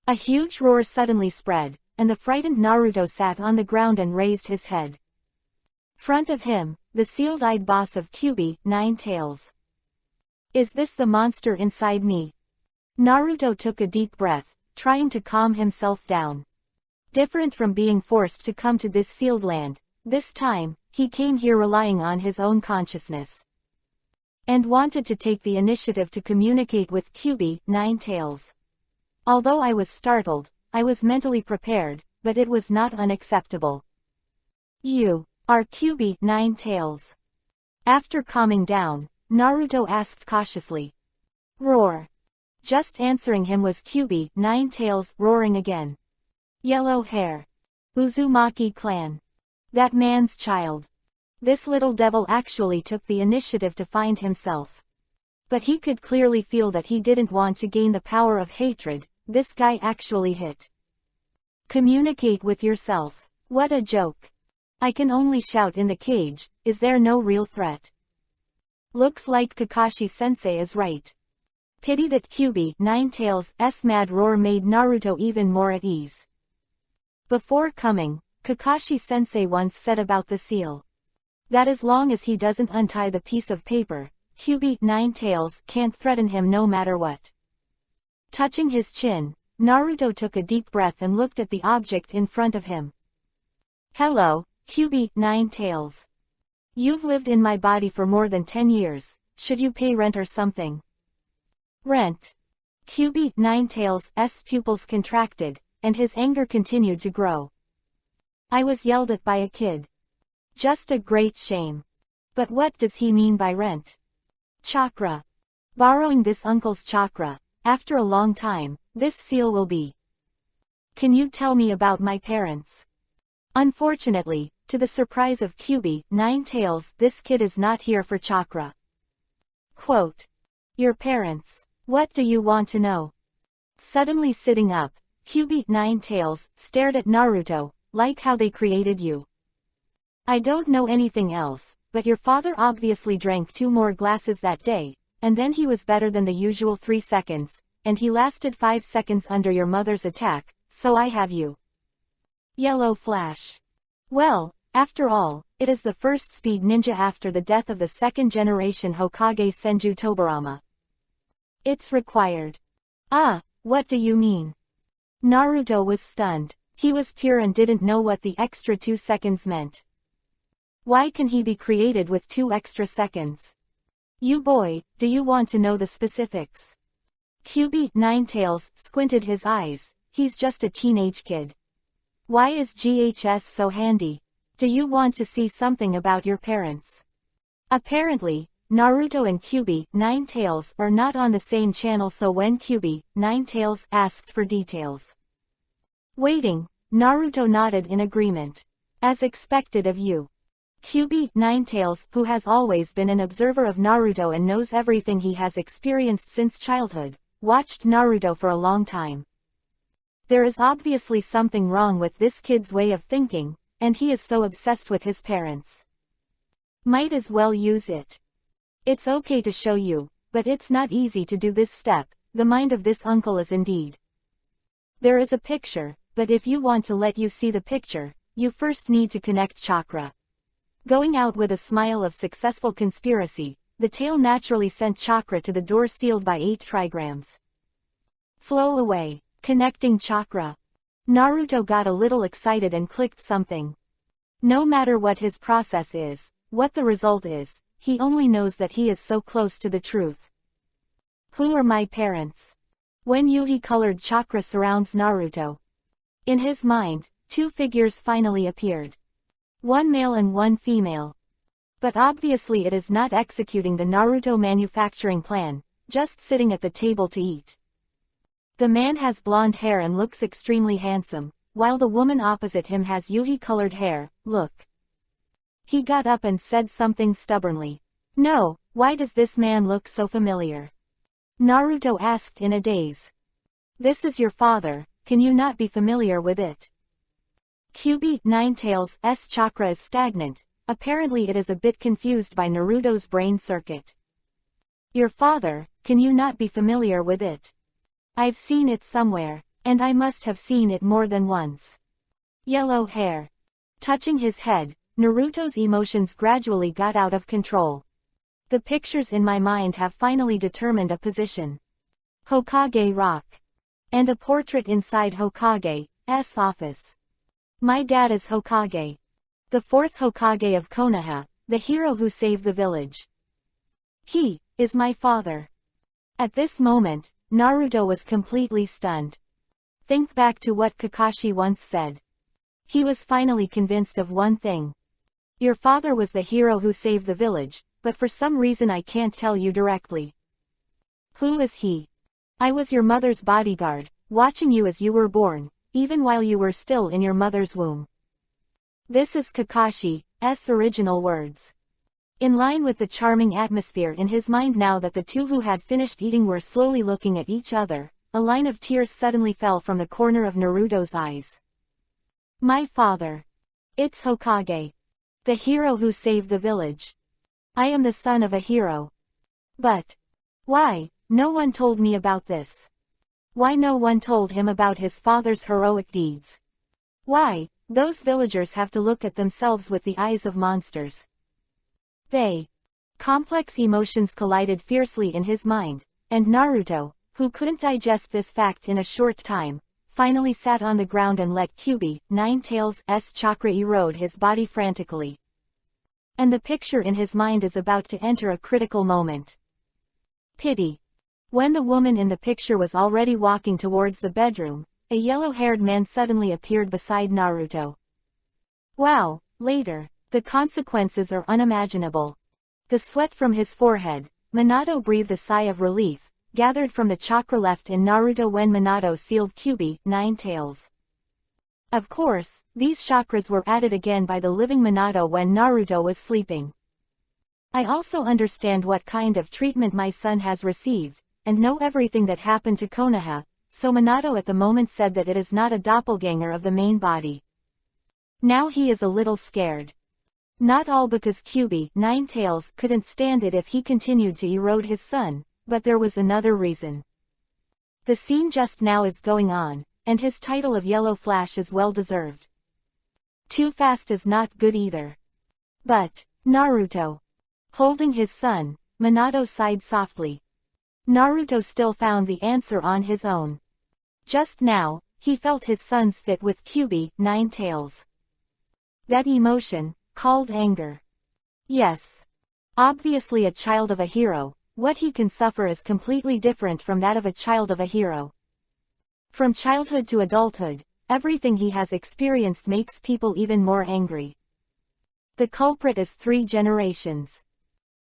A huge roar suddenly spread, and the frightened Naruto sat on the ground and raised his head. Front of him, the sealed-eyed boss of QB 9 Tails. Is this the monster inside me? Naruto took a deep breath, trying to calm himself down. Different from being forced to come to this sealed land, this time, he came here relying on his own consciousness. And wanted to take the initiative to communicate with QB 9 Tails. Although I was startled, I was mentally prepared, but it was not unacceptable. You are Kyubi, Nine Tails. After calming down, Naruto asked cautiously. Roar. Just answering him was Kyubi, Nine Tails, roaring again. Yellow hair. Uzumaki clan. That man's child. This little devil actually took the initiative to find himself. But he could clearly feel that he didn't want to gain the power of hatred. This guy actually hit. Communicate with yourself. What a joke. I can only shout in the cage, is there no real threat? Looks like Kakashi-sensei is right. Pity that Kyubi, Nine Tails' mad roar made Naruto even more at ease. Before coming, Kakashi-sensei once said about the seal. That as long as he doesn't untie the piece of paper, Kyubi, Nine Tails, can't threaten him no matter what. Touching his chin, Naruto took a deep breath and looked at the object in front of him. Hello, Kyubi, Nine Tails. You've lived in my body for more than 10 years, should you pay rent or something? Rent. Kyubi, Nine Tails' pupils contracted, and his anger continued to grow. I was yelled at by a kid. Just a great shame. But what does he mean by rent? Chakra. Borrowing this uncle's chakra, after a long time, this seal will be. Can you tell me about my parents? Unfortunately, to the surprise of Kyubi, Nine Tails, this kid is not here for chakra. Quote. Your parents. What do you want to know? Suddenly sitting up, Kyubi, Nine Tails, stared at Naruto, like how they created you. I don't know anything else, but your father obviously drank 2 more glasses that day, and then he was better than the usual 3 seconds, and he lasted 5 seconds under your mother's attack, so I have you. Yellow flash. Well, after all, it is the first speed ninja after the death of the 2nd generation Hokage Senju Tobirama. It's required. Ah, what do you mean? Naruto was stunned. He was pure and didn't know what the extra 2 seconds meant. Why can he be created with 2 extra seconds? You boy, do you want to know the specifics? Kyubi, Nine Tails, squinted his eyes. He's just a teenage kid. Why is GHS so handy? Do you want to see something about your parents? Apparently, Naruto and Kyubi, Nine Tails, are not on the same channel, so when Kyubi, Nine Tails, asked for details. Waiting, Naruto nodded in agreement. As expected of you. Kyubi, Nine Tails, who has always been an observer of Naruto and knows everything he has experienced since childhood, watched Naruto for a long time. There is obviously something wrong with this kid's way of thinking, and he is so obsessed with his parents. Might as well use it. It's okay to show you, but it's not easy to do this step. The mind of this uncle is indeed. There is a picture, but if you want to let you see the picture, you first need to connect chakra. Going out with a smile of successful conspiracy, the tail naturally sent chakra to the door sealed by 8 trigrams. Flow away. Connecting chakra. Naruto got a little excited and clicked something. No matter what his process is, what the result is, he only knows that he is so close to the truth. Who are my parents? When Yuhi-colored chakra surrounds Naruto. In his mind, 2 figures finally appeared. 1 male and 1 female. But obviously it is not executing the Naruto manufacturing plan, just sitting at the table to eat. The man has blonde hair and looks extremely handsome, while the woman opposite him has Yuhi-colored hair. Look. He got up and said something stubbornly. No, why does this man look so familiar? Naruto asked in a daze. This is your father, can you not be familiar with it? Kyubi, Nine Tails' chakra is stagnant, apparently it is a bit confused by Naruto's brain circuit. Your father, can you not be familiar with it? I've seen it somewhere, and I must have seen it more than once. Yellow hair. Touching his head, Naruto's emotions gradually got out of control. The pictures in my mind have finally determined a position. Hokage Rock. And a portrait inside Hokage's office. My dad is Hokage. The 4th Hokage of Konoha, the hero who saved the village. He is my father. At this moment, Naruto was completely stunned. Think back to what Kakashi once said. He was finally convinced of one thing. Your father was the hero who saved the village, but for some reason I can't tell you directly. Who is he? I was your mother's bodyguard, watching you as you were born, even while you were still in your mother's womb. This is Kakashi's original words. In line with the charming atmosphere in his mind now that the two who had finished eating were slowly looking at each other, a line of tears suddenly fell from the corner of Naruto's eyes. My father. It's Hokage. The hero who saved the village. I am the son of a hero. But why? No one told me about this. Why no one told him about his father's heroic deeds? Why, those villagers have to look at themselves with the eyes of monsters. Complex emotions collided fiercely in his mind, and Naruto, who couldn't digest this fact in a short time, finally sat on the ground and let Kyuubi, Nine-Tails' chakra erode his body frantically. And the picture in his mind is about to enter a critical moment. Pity. When the woman in the picture was already walking towards the bedroom, a yellow-haired man suddenly appeared beside Naruto. Wow, later, the consequences are unimaginable. The sweat from his forehead, Minato breathed a sigh of relief, gathered from the chakra left in Naruto when Minato sealed Kyuubi, Nine-Tails. Of course, these chakras were added again by the living Minato when Naruto was sleeping. I also understand what kind of treatment my son has received, and know everything that happened to Konoha, so Minato at the moment said that it is not a doppelganger of the main body. Now he is a little scared. Not all because Kyuubi, Nine-Tails, couldn't stand it if he continued to erode his son, but there was another reason. The scene just now is going on, and his title of Yellow Flash is well deserved. Too fast is not good either. But, Naruto. Holding his son, Minato sighed softly. Naruto still found the answer on his own. Just now, he felt his son's fit with Kyuubi, Nine-Tails. That emotion, called anger. Yes. Obviously a child of a hero, what he can suffer is completely different from that of a child of a hero. From childhood to adulthood, everything he has experienced makes people even more angry. The culprit is 3 generations.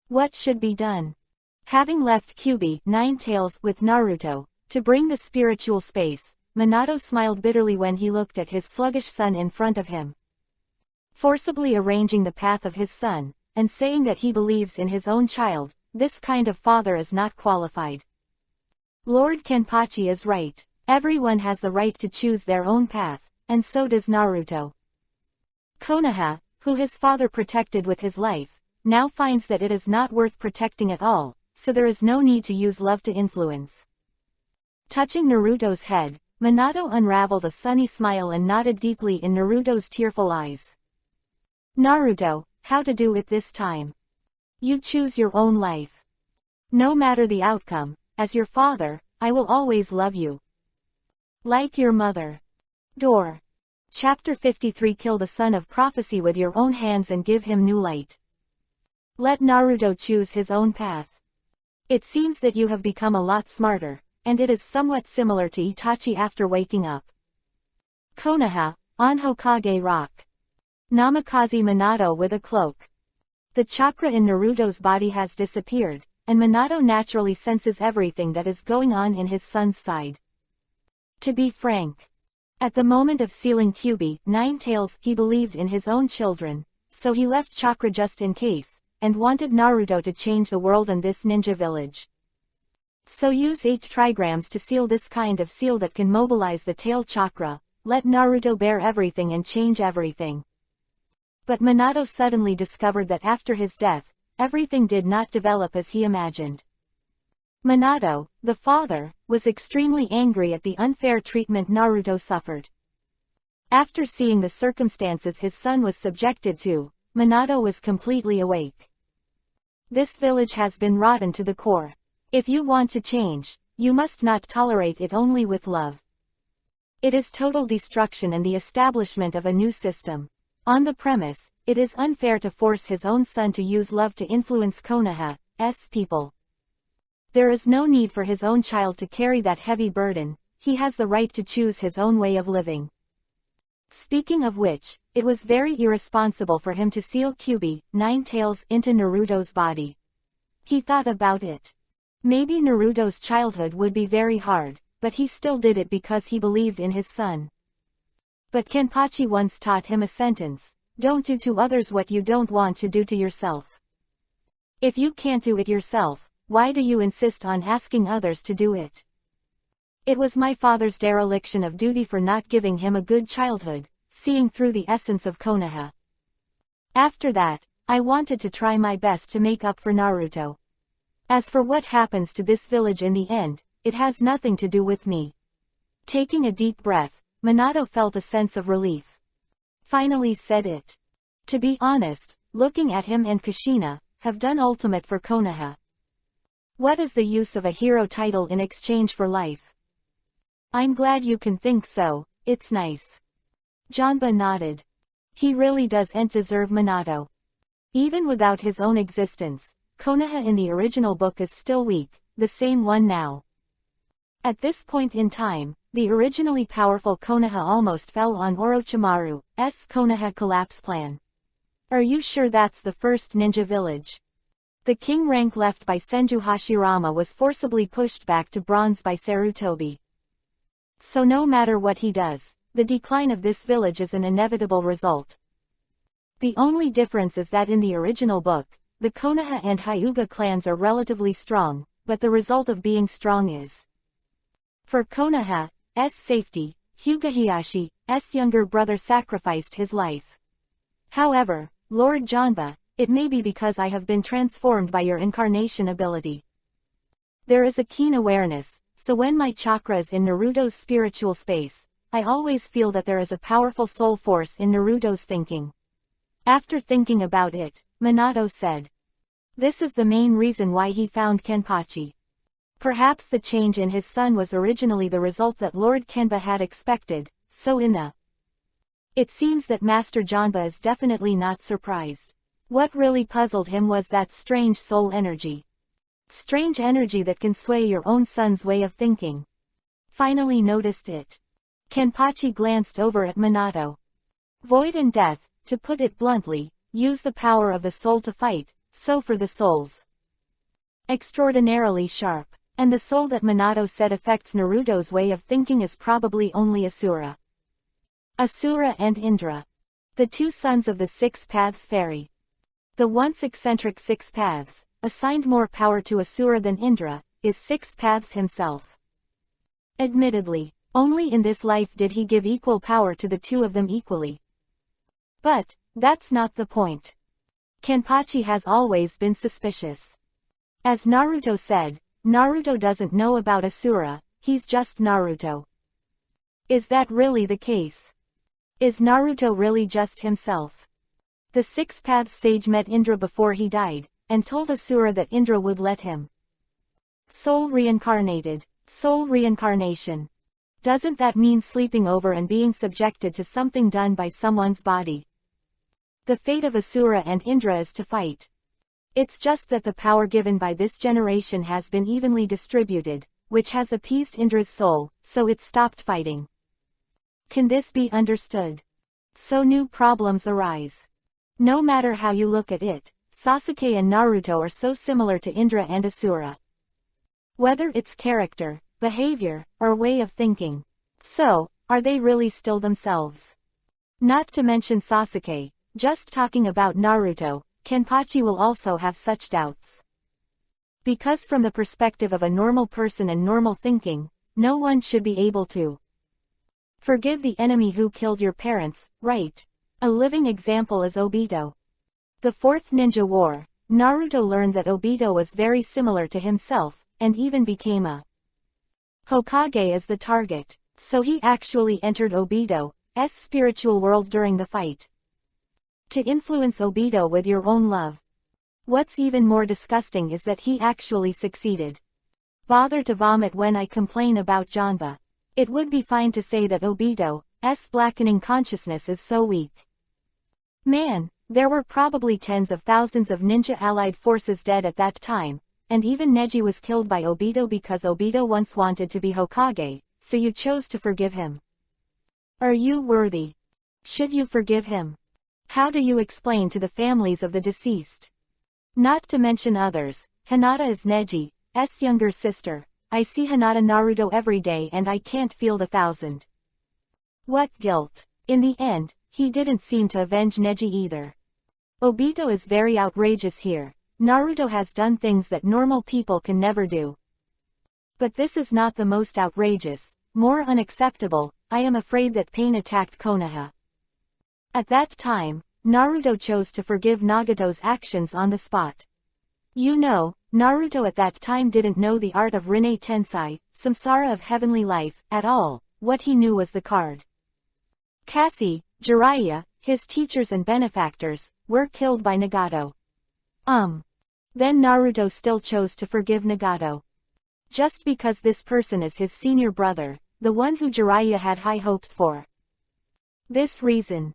What should be done? Having left Kyuubi, Nine-Tails, with Naruto, to bring the spiritual space, Minato smiled bitterly when he looked at his sluggish son in front of him. Forcibly arranging the path of his son, and saying that he believes in his own child, this kind of father is not qualified. Lord Kenpachi is right. Everyone has the right to choose their own path, and so does Naruto. Konoha, who his father protected with his life, now finds that it is not worth protecting at all, so there is no need to use love to influence. Touching Naruto's head, Minato unraveled a sunny smile and nodded deeply in Naruto's tearful eyes. Naruto, how to do it this time? You choose your own life. No matter the outcome, as your father, I will always love you. Like your mother. Chapter 53 Kill the son of prophecy with your own hands and give him new light. Let Naruto choose his own path. It seems that you have become a lot smarter, and it is somewhat similar to Itachi after waking up. Konoha, on Hokage Rock. Namikaze Minato with a cloak. The chakra in Naruto's body has disappeared, and Minato naturally senses everything that is going on in his son's side. To be frank, at the moment of sealing Kyuubi, Nine-Tails, he believed in his own children, so he left chakra just in case, and wanted Naruto to change the world and this ninja village. So use 8 trigrams to seal this kind of seal that can mobilize the tail chakra, let Naruto bear everything and change everything. But Minato suddenly discovered that after his death, everything did not develop as he imagined. Minato, the father, was extremely angry at the unfair treatment Naruto suffered. After seeing the circumstances his son was subjected to, Minato was completely awake. This village has been rotten to the core. If you want to change, you must not tolerate it only with love. It is total destruction and the establishment of a new system. On the premise, it is unfair to force his own son to use love to influence Konoha's people. There is no need for his own child to carry that heavy burden, he has the right to choose his own way of living. Speaking of which, it was very irresponsible for him to seal Kyuubi, Ninetales, into Naruto's body. He thought about it. Maybe Naruto's childhood would be very hard, but he still did it because he believed in his son. But Kenpachi once taught him a sentence: don't do to others what you don't want to do to yourself. If you can't do it yourself, why do you insist on asking others to do it? It was my father's dereliction of duty for not giving him a good childhood, seeing through the essence of Konoha. After that, I wanted to try my best to make up for Naruto. As for what happens to this village in the end, it has nothing to do with me. Taking a deep breath, Minato felt a sense of relief. Finally said it. To be honest, looking at him and Kushina, have done ultimate for Konoha. What is the use of a hero title in exchange for life? I'm glad you can think so, it's nice. Janba nodded. He really doesn't deserve Minato. Even without his own existence, Konoha in the original book is still weak, the same one now. At this point in time, the originally powerful Konoha almost fell on Orochimaru's Konoha collapse plan. Are you sure that's the first ninja village? The king rank left by Senju Hashirama was forcibly pushed back to bronze by Sarutobi. So no matter what he does, the decline of this village is an inevitable result. The only difference is that in the original book, the Konoha and Hyuga clans are relatively strong, but the result of being strong is: for Konoha's safety, Hyuga Hiyashi's younger brother sacrificed his life. However, Lord Janba, it may be because I have been transformed by your incarnation ability. There is a keen awareness, so when my chakra is in Naruto's spiritual space, I always feel that there is a powerful soul force in Naruto's thinking. After thinking about it, Minato said. This is the main reason why he found Kenpachi. Perhaps the change in his son was originally the result that Lord Kenba had expected, so it seems that Master Janba is definitely not surprised. What really puzzled him was that strange soul energy. Strange energy that can sway your own son's way of thinking. Finally noticed it. Kenpachi glanced over at Minato. Void and death, to put it bluntly, use the power of the soul to fight, so for the souls. Extraordinarily sharp. And the soul that Minato said affects Naruto's way of thinking is probably only Asura. Asura and Indra. The two sons of the Six Paths Fairy. The once eccentric Six Paths, assigned more power to Asura than Indra, is Six Paths himself. Admittedly, only in this life did he give equal power to the two of them equally. But, that's not the point. Kenpachi has always been suspicious. As Naruto said, Naruto doesn't know about Asura, he's just Naruto. Is that really the case? Is Naruto really just himself? The Six Paths sage met Indra before he died, and told Asura that Indra would let him. Soul reincarnated, soul reincarnation. Doesn't that mean sleeping over and being subjected to something done by someone's body? The fate of Asura and Indra is to fight. It's just that the power given by this generation has been evenly distributed, which has appeased Indra's soul, so it stopped fighting. Can this be understood? So new problems arise. No matter how you look at it, Sasuke and Naruto are so similar to Indra and Asura. Whether it's character, behavior, or way of thinking. So, are they really still themselves? Not to mention Sasuke, just talking about Naruto, Kenpachi will also have such doubts. Because from the perspective of a normal person and normal thinking, no one should be able to forgive the enemy who killed your parents, right? A living example is Obito. The Fourth Ninja War, Naruto learned that Obito was very similar to himself, and even became a Hokage as the target, so he actually entered Obito's spiritual world during the fight. To influence Obito with your own love. What's even more disgusting is that he actually succeeded. Bother to vomit when I complain about Janba. It would be fine to say that Obito's blackening consciousness is so weak. Man, there were probably tens of thousands of ninja allied forces dead at that time, and even Neji was killed by Obito because Obito once wanted to be Hokage, so you chose to forgive him. Are you worthy? Should you forgive him? How do you explain to the families of the deceased? Not to mention others, Hinata is Neji's younger sister. I see Hinata Naruto every day and I can't feel the thousand. What guilt. In the end, he didn't seem to avenge Neji either. Obito is very outrageous here. Naruto has done things that normal people can never do. But this is not the most outrageous, more unacceptable. I am afraid that pain attacked Konoha. At that time, Naruto chose to forgive Nagato's actions on the spot. You know, Naruto at that time didn't know the art of Rinne Tensei, Samsara of heavenly life, at all. What he knew was the card. Cassie, Jiraiya, his teachers and benefactors, were killed by Nagato. Then Naruto still chose to forgive Nagato. Just because this person is his senior brother, the one who Jiraiya had high hopes for. This reason.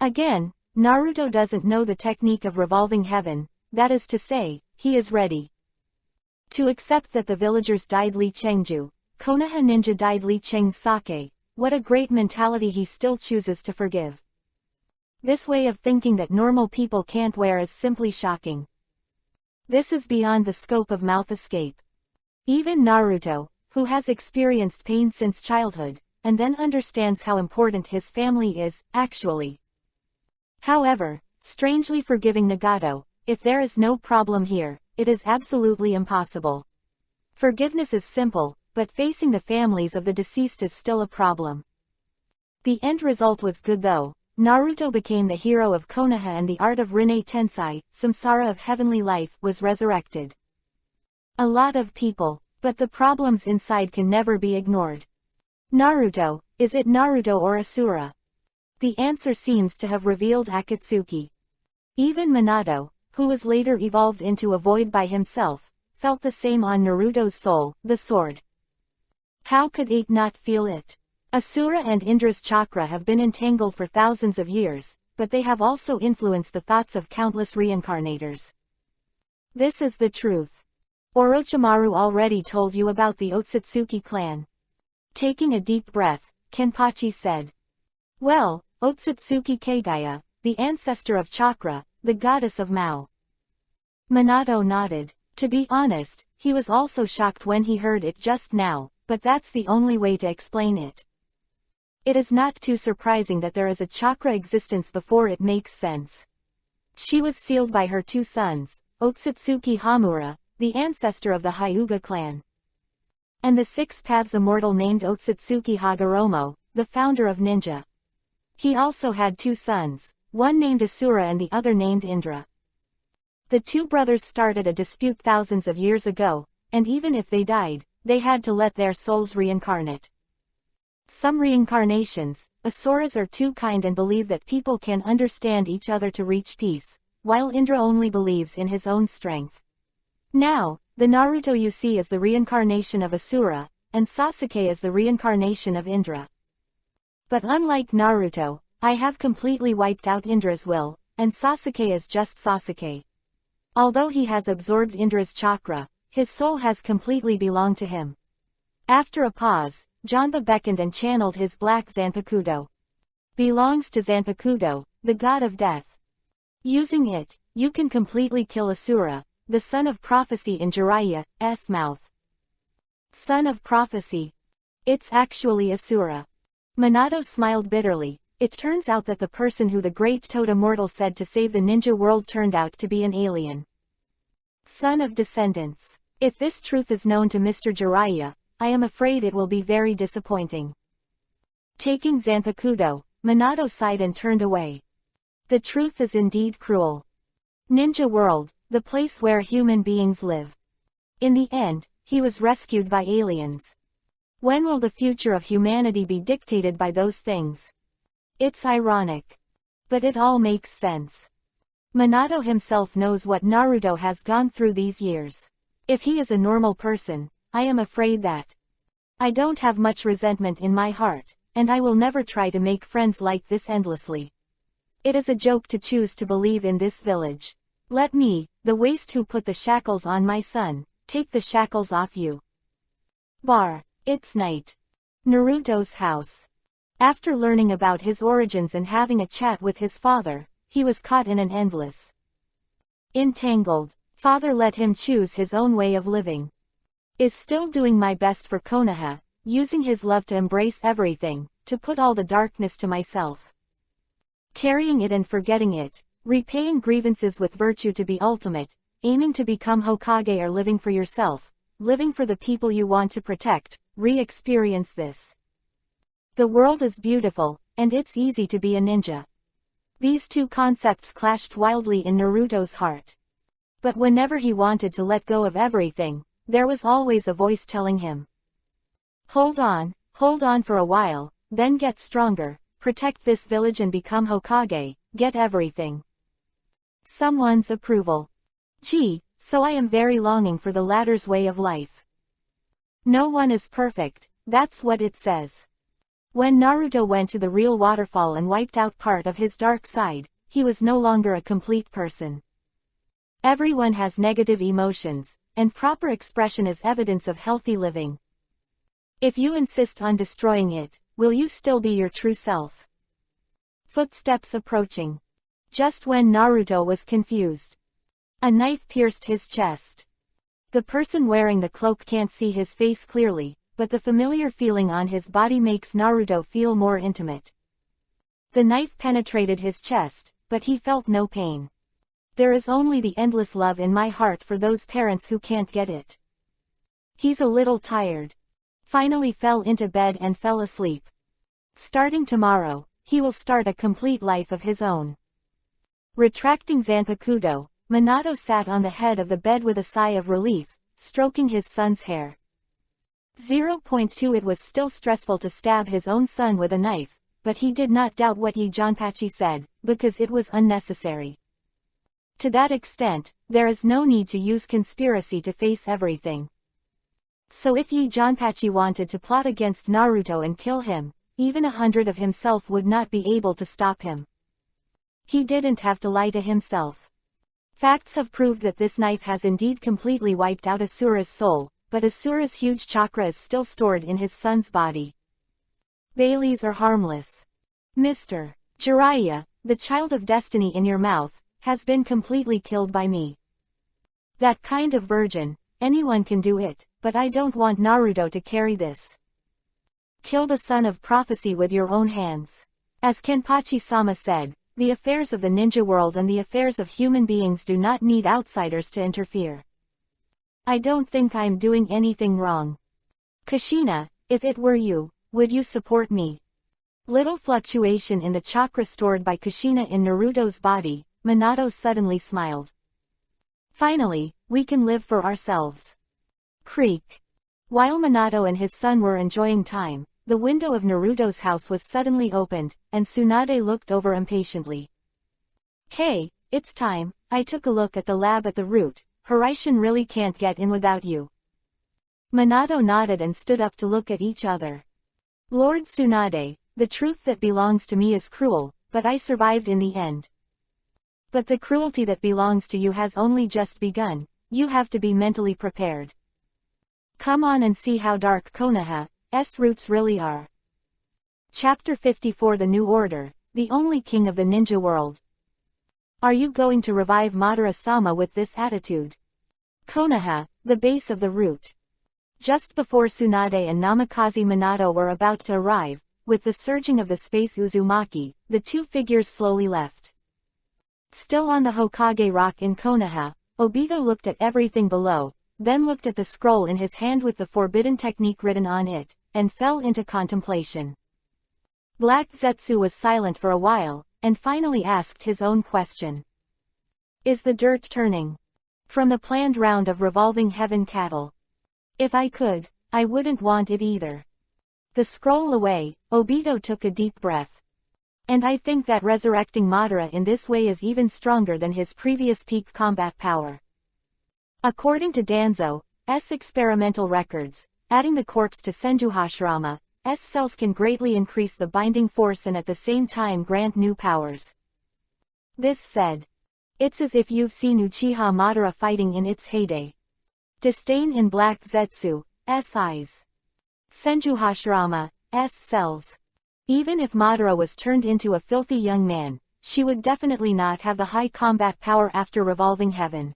Again, Naruto doesn't know the technique of revolving heaven, that is to say, he is ready to accept that the villagers died Li Chengju, Konoha ninja died Li Cheng's sake. What a great mentality, he still chooses to forgive. This way of thinking that normal people can't wear is simply shocking. This is beyond the scope of mouth escape. Even Naruto, who has experienced pain since childhood, and then understands how important his family is, actually. However, strangely forgiving Nagato, if there is no problem here, it is absolutely impossible. Forgiveness is simple, but facing the families of the deceased is still a problem. The end result was good though. Naruto became the hero of Konoha and the art of Rinne Tensei, Samsara of heavenly life, was resurrected. A lot of people, but the problems inside can never be ignored. Naruto, is it Naruto or Asura? The answer seems to have revealed Akatsuki. Even Minato, who was later evolved into a void by himself, felt the same on Naruto's soul, the sword. How could 8 not feel it? Asura and Indra's chakra have been entangled for thousands of years, but they have also influenced the thoughts of countless reincarnators. This is the truth. Orochimaru already told you about the Otsutsuki clan. Taking a deep breath, Kenpachi said. Well, Otsutsuki Kagaya, the ancestor of chakra, the goddess of Mao. Minato nodded. To be honest, he was also shocked when he heard it just now, but that's the only way to explain it. It is not too surprising that there is a chakra existence before it makes sense. She was sealed by her 2 sons, Otsutsuki Hamura, the ancestor of the Hyuga clan, and the 6 Paths immortal named Otsutsuki Hagoromo, the founder of ninja. He also had 2 sons, one named Asura and the other named Indra. The 2 brothers started a dispute thousands of years ago, and even if they died, they had to let their souls reincarnate. Some reincarnations, Asuras are too kind and believe that people can understand each other to reach peace, while Indra only believes in his own strength. Now, the Naruto you see is the reincarnation of Asura, and Sasuke is the reincarnation of Indra. But unlike Naruto, I have completely wiped out Indra's will, and Sasuke is just Sasuke. Although he has absorbed Indra's chakra, his soul has completely belonged to him. After a pause, Janba beckoned and channeled his black Zanpakuto. Belongs to Zanpakuto, the god of death. Using it, you can completely kill Asura, the son of prophecy in Jiraiya's mouth. Son of prophecy. It's actually Asura. Minato smiled bitterly. It turns out that the person who the great Tota mortal said to save the ninja world turned out to be an alien. Son of descendants. If this truth is known to Mr. Jiraiya, I am afraid it will be very disappointing. Taking Zanpakuto, Minato sighed and turned away. The truth is indeed cruel. Ninja world, the place where human beings live. In the end, he was rescued by aliens. When will the future of humanity be dictated by those things? It's ironic. But it all makes sense. Minato himself knows what Naruto has gone through these years. If he is a normal person, I am afraid that I don't have much resentment in my heart, and I will never try to make friends like this endlessly. It is a joke to choose to believe in this village. Let me, the waste who put the shackles on my son, take the shackles off you. Bar. It's night. Naruto's house. After learning about his origins and having a chat with his father, he was caught in an endless entangled. Father let him choose his own way of living. Is still doing my best for Konoha, using his love to embrace everything, to put all the darkness to myself. Carrying it and forgetting it, repaying grievances with virtue to be ultimate, aiming to become Hokage or living for yourself, living for the people you want to protect, re-experience this. The world is beautiful, and it's easy to be a ninja. These two concepts clashed wildly in Naruto's heart. But whenever he wanted to let go of everything, there was always a voice telling him, hold on for a while, then get stronger, protect this village and become Hokage, get everything. Someone's approval. Gee, so I am very longing for the latter's way of life. No one is perfect, that's what it says. When Naruto went to the real waterfall and wiped out part of his dark side, he was no longer a complete person. Everyone has negative emotions, and proper expression is evidence of healthy living. If you insist on destroying it, will you still be your true self? Footsteps approaching. Just when Naruto was confused, a knife pierced his chest. The person wearing the cloak can't see his face clearly, but the familiar feeling on his body makes Naruto feel more intimate. The knife penetrated his chest, but he felt no pain. There is only the endless love in my heart for those parents who can't get it. He's a little tired. Finally fell into bed and fell asleep. Starting tomorrow, he will start a complete life of his own. Retracting Zanpakuto, Minato sat on the head of the bed with a sigh of relief, stroking his son's hair. 0.2 It was still stressful to stab his own son with a knife, but he did not doubt what Jinpachi said, because it was unnecessary. To that extent, there is no need to use conspiracy to face everything. So if Jinpachi wanted to plot against Naruto and kill him, even 100 of himself would not be able to stop him. He didn't have to lie to himself. Facts have proved that this knife has indeed completely wiped out Asura's soul, but Asura's huge chakra is still stored in his son's body. Baileys are harmless. Mr. Jiraiya, the child of destiny in your mouth, has been completely killed by me. That kind of virgin, anyone can do it, but I don't want Naruto to carry this. Kill the son of prophecy with your own hands. As Kenpachi-sama said, the affairs of the ninja world and the affairs of human beings do not need outsiders to interfere. I don't think I'm doing anything wrong. Kushina, if it were you, would you support me? Little fluctuation in the chakra stored by Kushina in Naruto's body, Minato suddenly smiled. Finally, we can live for ourselves. Creak. While Minato and his son were enjoying time, the window of Naruto's house was suddenly opened, and Tsunade looked over impatiently. Hey, it's time. I took a look at the lab at the root. Horaishin really can't get in without you. Minato nodded and stood up to look at each other. Lord Tsunade, the truth that belongs to me is cruel, but I survived in the end. But the cruelty that belongs to you has only just begun. You have to be mentally prepared. Come on and see how dark Konoha's roots really are. Chapter 54 The New Order, the only king of the ninja world. Are you going to revive Madara-sama with this attitude? Konoha, the base of the root. Just before Tsunade and Namikaze Minato were about to arrive, with the surging of the space Uzumaki, the two figures slowly left. Still on the Hokage rock in Konoha, Obito looked at everything below, then looked at the scroll in his hand with the forbidden technique written on it, and fell into contemplation. Black Zetsu was silent for a while, and finally asked his own question. Is the dirt turning? From the planned round of revolving heaven cattle. If I could, I wouldn't want it either. The scroll away, Obito took a deep breath. And I think that resurrecting Madara in this way is even stronger than his previous peak combat power. According to Danzo's experimental records, adding the corpse to Senju Hashirama's cells can greatly increase the binding force and at the same time grant new powers. This said, it's as if you've seen Uchiha Madara fighting in its heyday. Disdain in Black Zetsu's eyes. Senjuhashirama's cells. Even if Madara was turned into a filthy young man, she would definitely not have the high combat power after Revolving Heaven.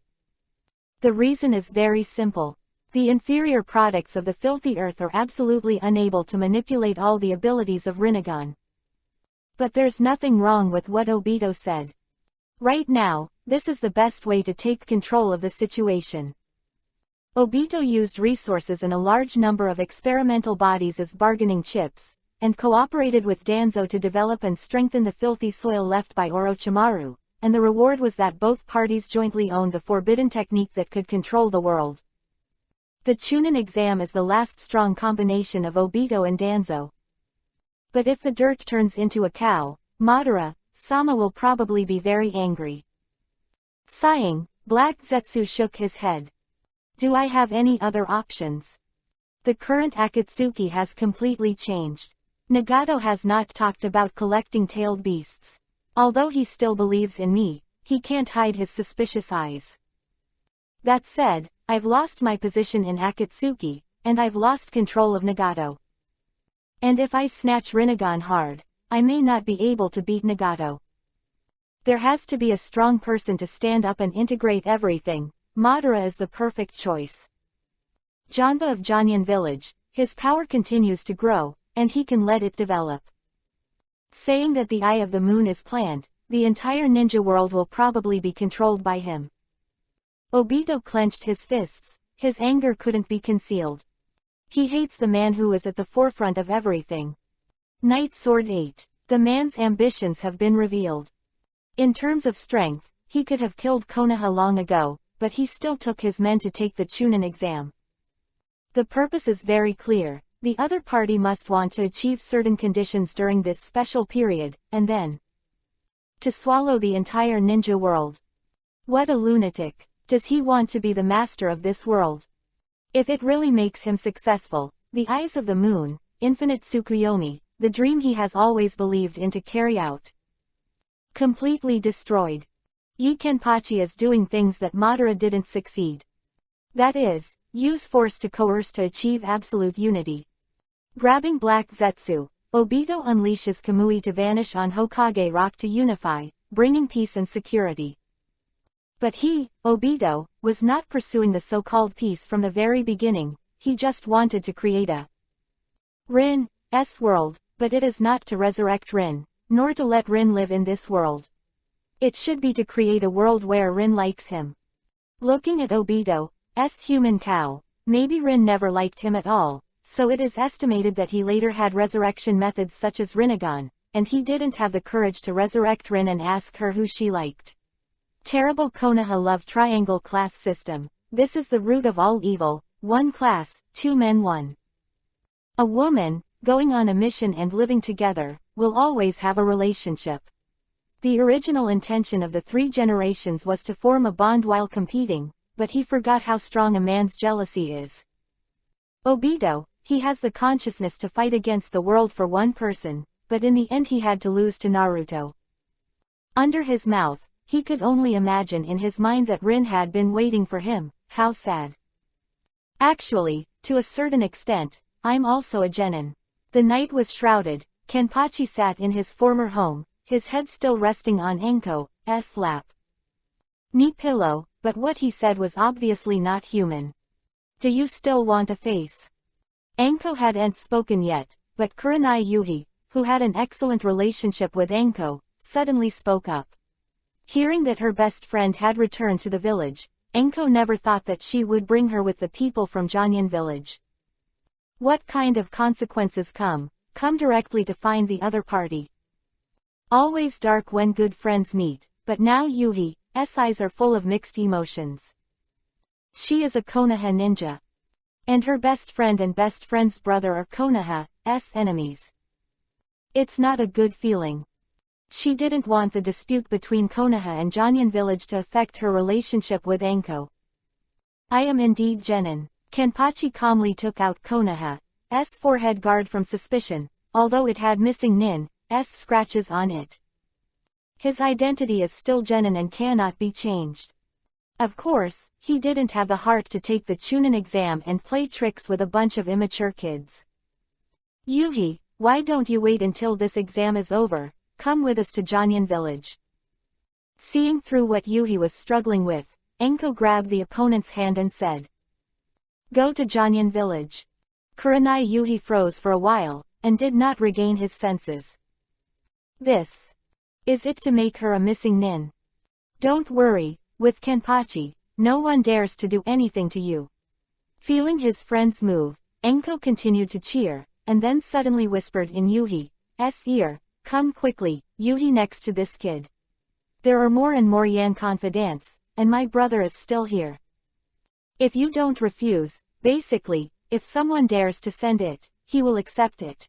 The reason is very simple. The inferior products of the filthy earth are absolutely unable to manipulate all the abilities of Rinnegan. But there's nothing wrong with what Obito said. Right now, this is the best way to take control of the situation. Obito used resources and a large number of experimental bodies as bargaining chips, and cooperated with Danzo to develop and strengthen the filthy soil left by Orochimaru, and the reward was that both parties jointly owned the forbidden technique that could control the world. The Chunin exam is the last strong combination of Obito and Danzo. But if the dirt turns into a cow, Madara-sama will probably be very angry. Sighing, Black Zetsu shook his head. Do I have any other options? The current Akatsuki has completely changed. Nagato has not talked about collecting tailed beasts. Although he still believes in me, he can't hide his suspicious eyes. That said, I've lost my position in Akatsuki, and I've lost control of Nagato. And if I snatch Rinnegan hard, I may not be able to beat Nagato. There has to be a strong person to stand up and integrate everything. Madara is the perfect choice. Janba of Janyan Village, his power continues to grow, and he can let it develop. Saying that the Eye of the Moon is planned, the entire ninja world will probably be controlled by him. Obito clenched his fists, his anger couldn't be concealed. He hates the man who is at the forefront of everything. Knight Sword 8. The man's ambitions have been revealed. In terms of strength, he could have killed Konoha long ago, but he still took his men to take the Chunin exam. The purpose is very clear. The other party must want to achieve certain conditions during this special period, and then to swallow the entire ninja world. What a lunatic. Does he want to be the master of this world? If it really makes him successful, the Eyes of the Moon, Infinite Tsukuyomi, the dream he has always believed in to carry out. Completely destroyed. Yi Kenpachi is doing things that Madara didn't succeed. That is, use force to coerce to achieve absolute unity. Grabbing Black Zetsu, Obito unleashes Kamui to vanish on Hokage Rock to unify, bringing peace and security. But he, Obito, was not pursuing the so-called peace from the very beginning, he just wanted to create a Rin's world, but it is not to resurrect Rin, nor to let Rin live in this world. It should be to create a world where Rin likes him. Looking at Obito's human cow, maybe Rin never liked him at all, so it is estimated that he later had resurrection methods such as Rinnegan, and he didn't have the courage to resurrect Rin and ask her who she liked. Terrible Konoha love triangle class system. This is the root of all evil. One class, two men, one. A woman, going on a mission and living together, will always have a relationship. The original intention of the three generations was to form a bond while competing, but he forgot how strong a man's jealousy is. Obito, he has the consciousness to fight against the world for one person, but in the end he had to lose to Naruto. Under his mouth, he could only imagine in his mind that Rin had been waiting for him. How sad. Actually, to a certain extent, I'm also a genin. The night was shrouded. Kenpachi sat in his former home, his head still resting on Enko's lap. Knee pillow, but what he said was obviously not human. Do you still want a face? Enko hadn't spoken yet, but Kurenai Yuhi, who had an excellent relationship with Enko, suddenly spoke up. Hearing that her best friend had returned to the village, Enko never thought that she would bring her with the people from Janyan village. What kind of consequences come directly to find the other party. Always dark when good friends meet, but now Yuhi's eyes are full of mixed emotions. She is a Konoha ninja. And her best friend and best friend's brother are Konoha's enemies. It's not a good feeling. She didn't want the dispute between Konoha and Janyan village to affect her relationship with Enko. I am indeed genin. Kenpachi calmly took out Konoha's forehead guard from suspicion, although it had missing nin's scratches on it. His identity is still genin and cannot be changed. Of course, he didn't have the heart to take the Chunin exam and play tricks with a bunch of immature kids. Yuhi, why don't you wait until this exam is over? Come with us to Janyan village. Seeing through what Yuhi was struggling with, Enko grabbed the opponent's hand and said, Go to Janyan village. Kurenai Yuhi froze for a while, and did not regain his senses. This is it to make her a missing nin. Don't worry, with Kenpachi, no one dares to do anything to you. Feeling his friend's move, Enko continued to cheer, and then suddenly whispered in Yuhi's ear, Come quickly, Yuhi next to this kid. There are more and more Yan confidants, and my brother is still here. If you don't refuse, basically, if someone dares to send it, he will accept it.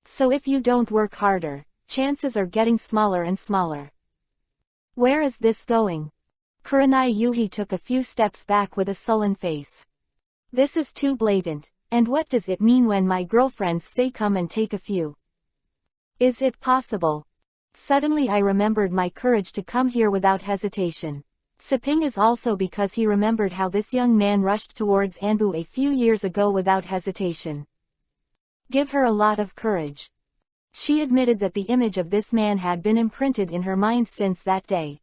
So if you don't work harder, chances are getting smaller and smaller. Where is this going? Kurenai Yuhi took a few steps back with a sullen face. This is too blatant, and what does it mean when my girlfriends say come and take a few? Is it possible? Suddenly I remembered my courage to come here without hesitation. Sipping is also because he remembered how this young man rushed towards Anbu a few years ago without hesitation. Give her a lot of courage. She admitted that the image of this man had been imprinted in her mind since that day.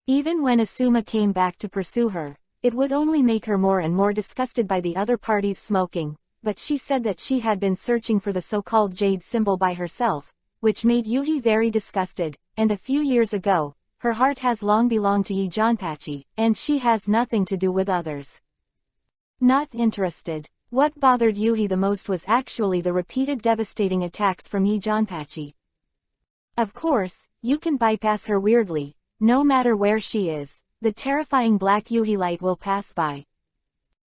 Even when Asuma came back to pursue her, it would only make her more and more disgusted by the other party's smoking, but she said that she had been searching for the so-called jade symbol by herself, which made Yuhi very disgusted, and a few years ago, her heart has long belonged to Yi Janpachi, and she has nothing to do with others. Not interested. What bothered Yuhi the most was actually the repeated devastating attacks from Yi Janpachi. Of course, you can bypass her weirdly, no matter where she is, the terrifying black Yuhi light will pass by.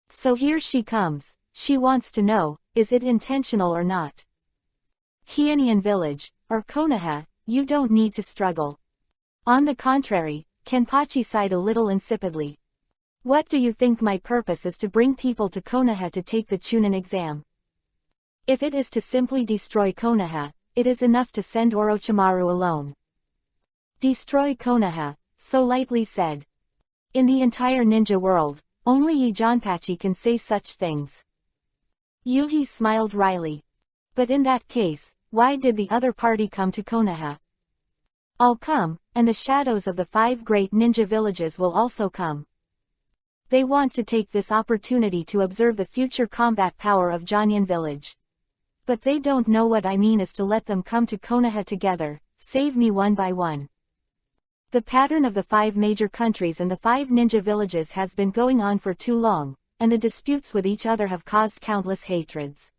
So here she comes, she wants to know, is it intentional or not? Kianian village, or Konoha, you don't need to struggle. On the contrary, Kenpachi sighed a little insipidly. What do you think my purpose is to bring people to Konoha to take the Chunin exam? If it is to simply destroy Konoha, it is enough to send Orochimaru alone. Destroy Konoha, so lightly said. In the entire ninja world, only Yi Janpachi can say such things. Yuhi smiled wryly. But in that case, why did the other party come to Konoha? I'll come, and the shadows of the 5 great ninja villages will also come. They want to take this opportunity to observe the future combat power of Janyan village. But they don't know what I mean is to let them come to Konoha together, save me one by one. The pattern of the 5 major countries and the 5 ninja villages has been going on for too long, and the disputes with each other have caused countless hatreds.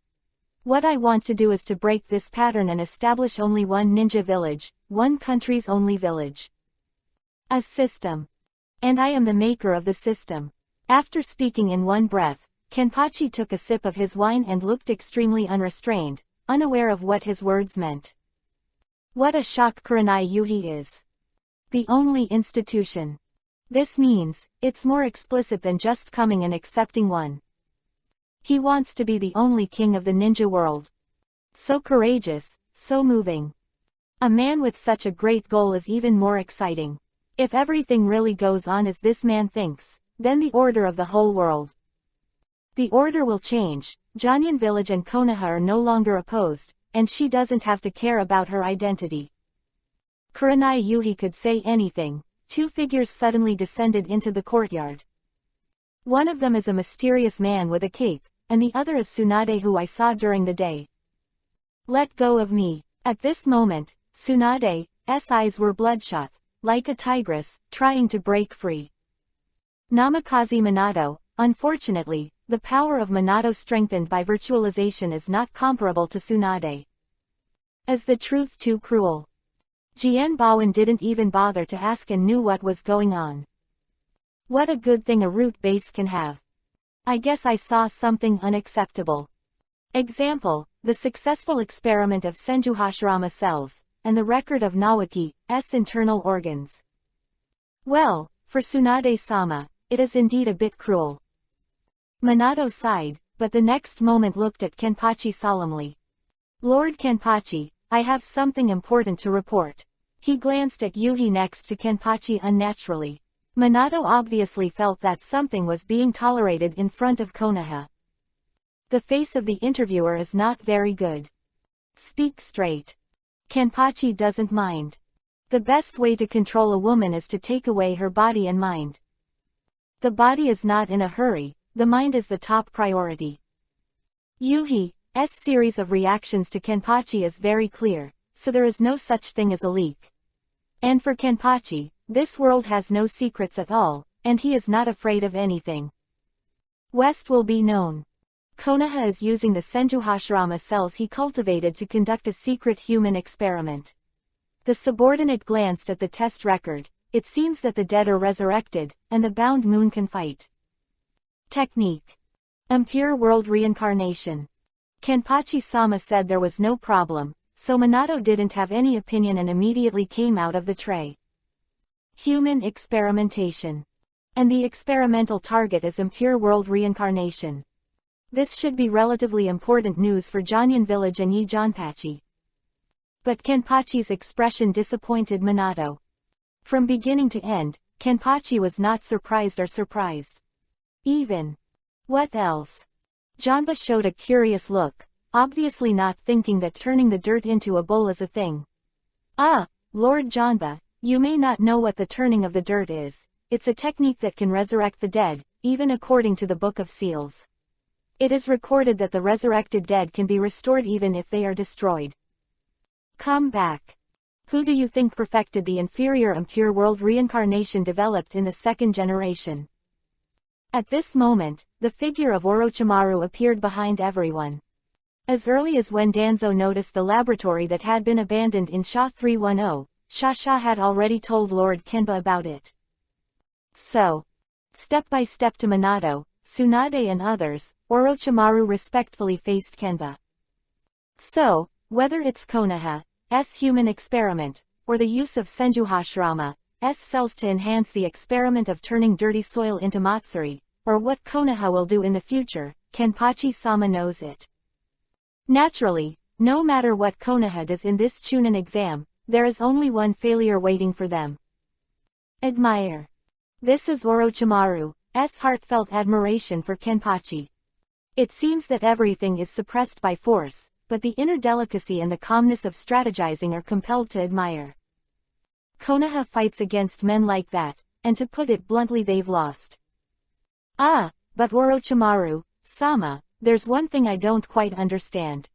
What I want to do is to break this pattern and establish only one ninja village, one country's only village. A system. And I am the maker of the system. After speaking in one breath, Kenpachi took a sip of his wine and looked extremely unrestrained, unaware of what his words meant. What a shock Kurenai Yuhi is. The only institution. This means, it's more explicit than just coming and accepting one. He wants to be the only king of the ninja world. So courageous, so moving. A man with such a great goal is even more exciting. If everything really goes on as this man thinks, then the order of the whole world. The order will change, Janyan village and Konoha are no longer opposed, and she doesn't have to care about her identity. Kurenai Yuhi could say anything. 2 figures suddenly descended into the courtyard. One of them is a mysterious man with a cape, and the other is Tsunade who I saw during the day. Let go of me. At this moment, Tsunade's eyes were bloodshot, like a tigress, trying to break free. Namikaze Minato, unfortunately, the power of Minato strengthened by virtualization is not comparable to Tsunade. Is the truth too cruel? Jien Baowen didn't even bother to ask and knew what was going on. What a good thing a root base can have. I guess I saw something unacceptable. Example, the successful experiment of Senju Hashirama cells, and the record of Nawaki's internal organs. Well, for Tsunade-sama, it is indeed a bit cruel. Minato sighed, but the next moment looked at Kenpachi solemnly. Lord Kenpachi, I have something important to report. He glanced at Yuhi next to Kenpachi unnaturally. Minato obviously felt that something was being tolerated in front of Konoha. The face of the interviewer is not very good. Speak straight. Kenpachi doesn't mind. The best way to control a woman is to take away her body and mind. The body is not in a hurry, the mind is the top priority. Yuhi's series of reactions to Kenpachi is very clear, so there is no such thing as a leak. And for Kenpachi, this world has no secrets at all, and he is not afraid of anything. West will be known. Konoha is using the Senjuhashirama cells he cultivated to conduct a secret human experiment. The subordinate glanced at the test record. It seems that the dead are resurrected, and the bound moon can fight. Technique. Impure world reincarnation. Kenpachi-sama said there was no problem, so Minato didn't have any opinion and immediately came out of the tray. Human experimentation. And the experimental target is impure world reincarnation. This should be relatively important news for Jonyan Village and Yi-Jonpachi. But Kenpachi's expression disappointed Minato. From beginning to end, Kenpachi was not surprised or surprised. Even. What else? Janba showed a curious look, obviously not thinking that turning the dirt into a bowl is a thing. Ah, Lord Janba, you may not know what the turning of the dirt is. It's a technique that can resurrect the dead, even according to the Book of Seals. It is recorded that the resurrected dead can be restored even if they are destroyed. Come back. Who do you think perfected the inferior impure world reincarnation developed in the second generation? At this moment, the figure of Orochimaru appeared behind everyone. As early as when Danzo noticed the laboratory that had been abandoned in Sha 310, Shasha had already told Lord Kenba about it. So, step by step to Minato, Tsunade and others, Orochimaru respectfully faced Kenba. So, whether it's Konoha's human experiment, or the use of Senjuhashirama's cells to enhance the experiment of turning dirty soil into matsuri, or what Konoha will do in the future, Kenpachi-sama knows it. Naturally, no matter what Konoha does in this Chunin exam, there is only one failure waiting for them. Admire. This is Orochimaru's heartfelt admiration for Kenpachi. It seems that everything is suppressed by force, but the inner delicacy and the calmness of strategizing are compelled to admire. Konoha fights against men like that, and to put it bluntly they've lost. Ah, but Orochimaru-sama, there's one thing I don't quite understand.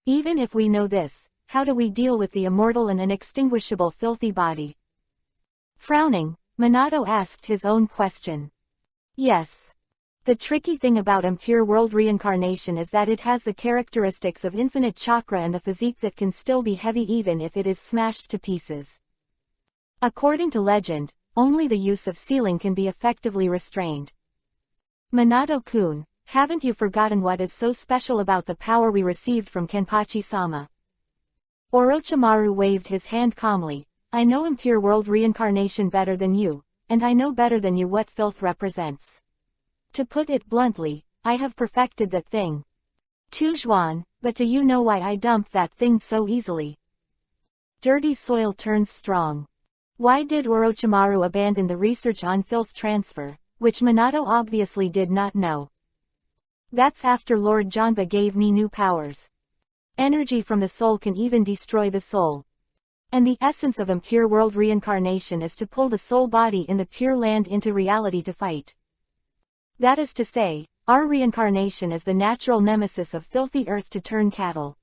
Even if we know this, how do we deal with the immortal and inextinguishable filthy body? Frowning, Minato asked his own question. Yes. The tricky thing about impure world reincarnation is that it has the characteristics of infinite chakra and the physique that can still be heavy even if it is smashed to pieces. According to legend, only the use of sealing can be effectively restrained. Minato-kun, haven't you forgotten what is so special about the power we received from Kenpachi-sama? Orochimaru waved his hand calmly. I know impure world reincarnation better than you, and I know better than you what filth represents. To put it bluntly, I have perfected that thing. Tuzhuan, but do you know why I dumped that thing so easily? Dirty soil turns strong. Why did Orochimaru abandon the research on filth transfer, which Minato obviously did not know? That's after Lord Janba gave me new powers. Energy from the soul can even destroy the soul. And the essence of impure world reincarnation is to pull the soul body in the pure land into reality to fight. That is to say, our reincarnation is the natural nemesis of filthy earth to turn cattle.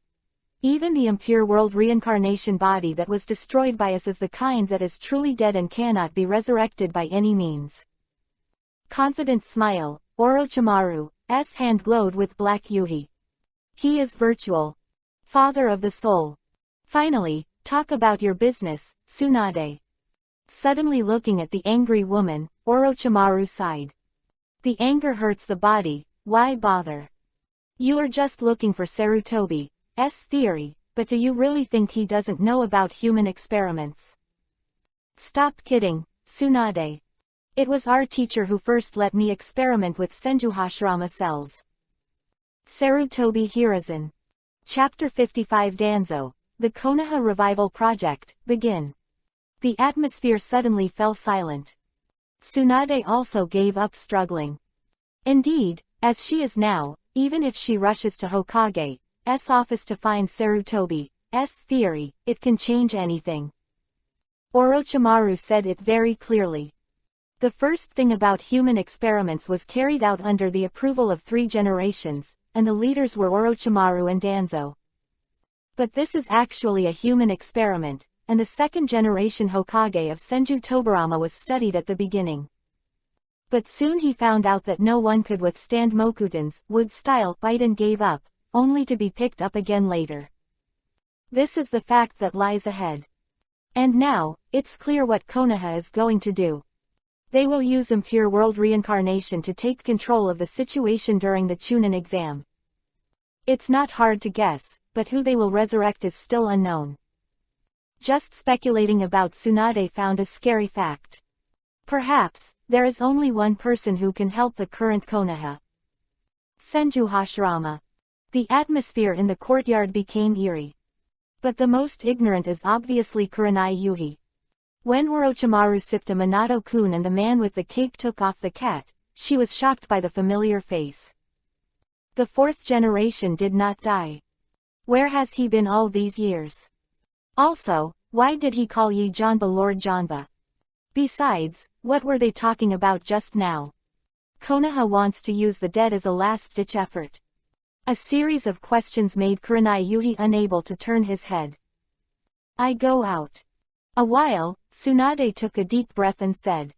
Even the impure world reincarnation body that was destroyed by us is the kind that is truly dead and cannot be resurrected by any means. Confident smile, Orochimaru's hand glowed with black yuhi. He is virtual. Father of the soul. Finally, talk about your business, Tsunade. Suddenly looking at the angry woman, Orochimaru sighed. The anger hurts the body, why bother? You are just looking for Sarutobi's theory, but do you really think he doesn't know about human experiments? Stop kidding, Tsunade. It was our teacher who first let me experiment with Senjuhashirama cells. Sarutobi Hiruzen. Chapter 55 Danzo, the Konoha Revival Project, begin. The atmosphere suddenly fell silent. Tsunade also gave up struggling. Indeed, as she is now, Even if she rushes to Hokage's office to find Sarutobi's theory, it can change anything. Orochimaru said it very clearly. The first thing about human experiments was carried out under the approval of 3 generations, and the leaders were Orochimaru and Danzo. But this is actually a human experiment, and the 2nd generation Hokage of Senju Tobirama was studied at the beginning. But soon he found out that no one could withstand Mokutan's wood-style bite and gave up, only to be picked up again later. This is the fact that lies ahead. And now, it's clear what Konoha is going to do. They will use impure world reincarnation to take control of the situation during the Chunin exam. It's not hard to guess, but who they will resurrect is still unknown. Just speculating about Tsunade found a scary fact. Perhaps, there is only one person who can help the current Konoha. Senju Hashirama. The atmosphere in the courtyard became eerie. But the most ignorant is obviously Kurenai Yuhi. When Orochimaru sipped a Minato-kun and the man with the cape took off the cat, she was shocked by the familiar face. The 4th generation did not die. Where has he been all these years? Also, why did he call Yi Janba Lord Janba? Besides, what were they talking about just now? Konoha wants to use the dead as a last-ditch effort. A series of questions made Kurenai Yuhi unable to turn his head. I go out. A while, Tsunade took a deep breath and said.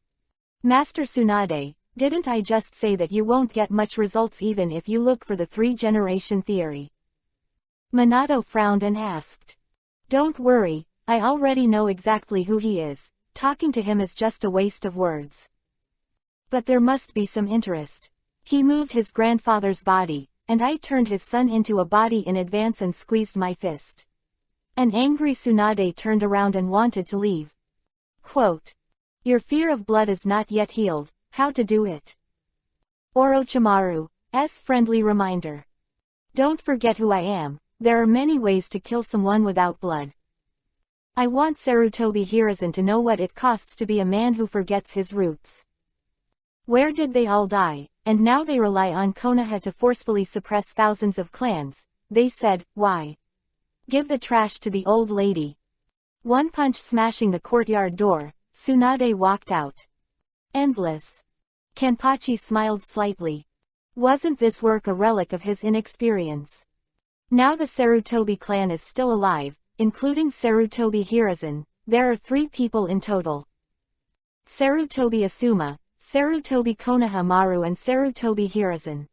Master Tsunade, didn't I just say that you won't get much results even if you look for the 3-generation theory? Minato frowned and asked. Don't worry, I already know exactly who he is, talking to him is just a waste of words. But there must be some interest. He moved his grandfather's body, and I turned his son into a body in advance and squeezed my fist. An angry Tsunade turned around and wanted to leave. Quote. Your fear of blood is not yet healed, how to do it? Orochimaru's friendly reminder. Don't forget who I am, there are many ways to kill someone without blood. I want Sarutobi Hiruzen to know what it costs to be a man who forgets his roots. Where did they all die, and now they rely on Konoha to forcefully suppress thousands of clans, they said, why? Give the trash to the old lady. One punch smashing the courtyard door, Tsunade walked out. Endless. Kenpachi smiled slightly. Wasn't this work a relic of his inexperience? Now the Sarutobi clan is still alive, including Sarutobi Hiruzen, there are 3 people in total. Sarutobi Asuma, Sarutobi Konoha Maru and Sarutobi Hiruzen.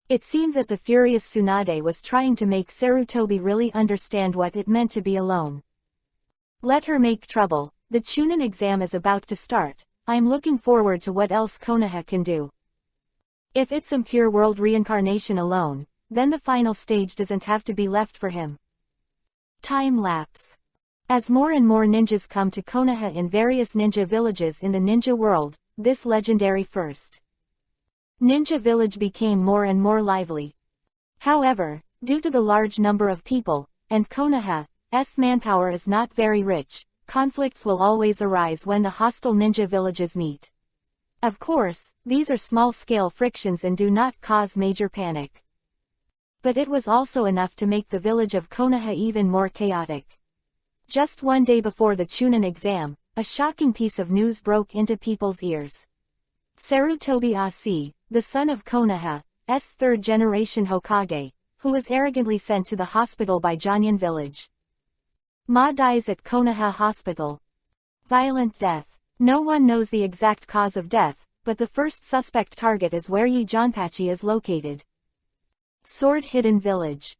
It seemed that the furious Tsunade was trying to make Sarutobi really understand what it meant to be alone. Let her make trouble, the Chunin exam is about to start, I'm looking forward to what else Konoha can do. If it's impure world reincarnation alone, then the final stage doesn't have to be left for him. Time lapse. As more and more ninjas come to Konoha in various ninja villages in the ninja world, this legendary first ninja village became more and more lively. However, due to the large number of people, and Konoha's manpower is not very rich, conflicts will always arise when the hostile ninja villages meet. Of course, these are small-scale frictions and do not cause major panic. But it was also enough to make the village of Konoha even more chaotic. Just one day before the Chunin exam, a shocking piece of news broke into people's ears. Sarutobi Asi, the son of Konoha's 3rd-generation Hokage, who was arrogantly sent to the hospital by Jonyan village. Ma dies at Konoha Hospital. Violent death. No one knows the exact cause of death, but the first suspect target is where Yi Janpachi is located. Sword Hidden Village.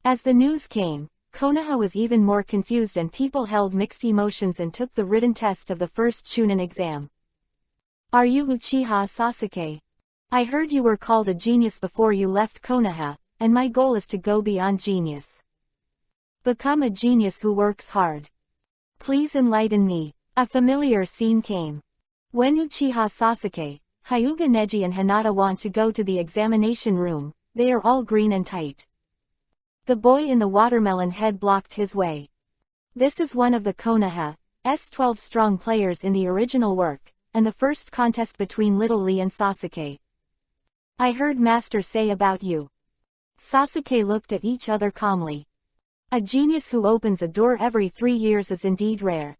As the news came, Konoha was even more confused and people held mixed emotions and took the written test of the first Chunin exam. Are you Uchiha Sasuke? I heard you were called a genius before you left Konoha, and my goal is to go beyond genius. Become a genius who works hard. Please enlighten me. A familiar scene came. When Uchiha Sasuke, Hyuga Neji and Hinata want to go to the examination room, they are all green and tight. The boy in the watermelon head blocked his way. This is one of the Konoha's 12 strong players in the original work, and the first contest between Little Lee and Sasuke. I heard Master say about you. Sasuke looked at each other calmly. A genius who opens a door every 3 years is indeed rare.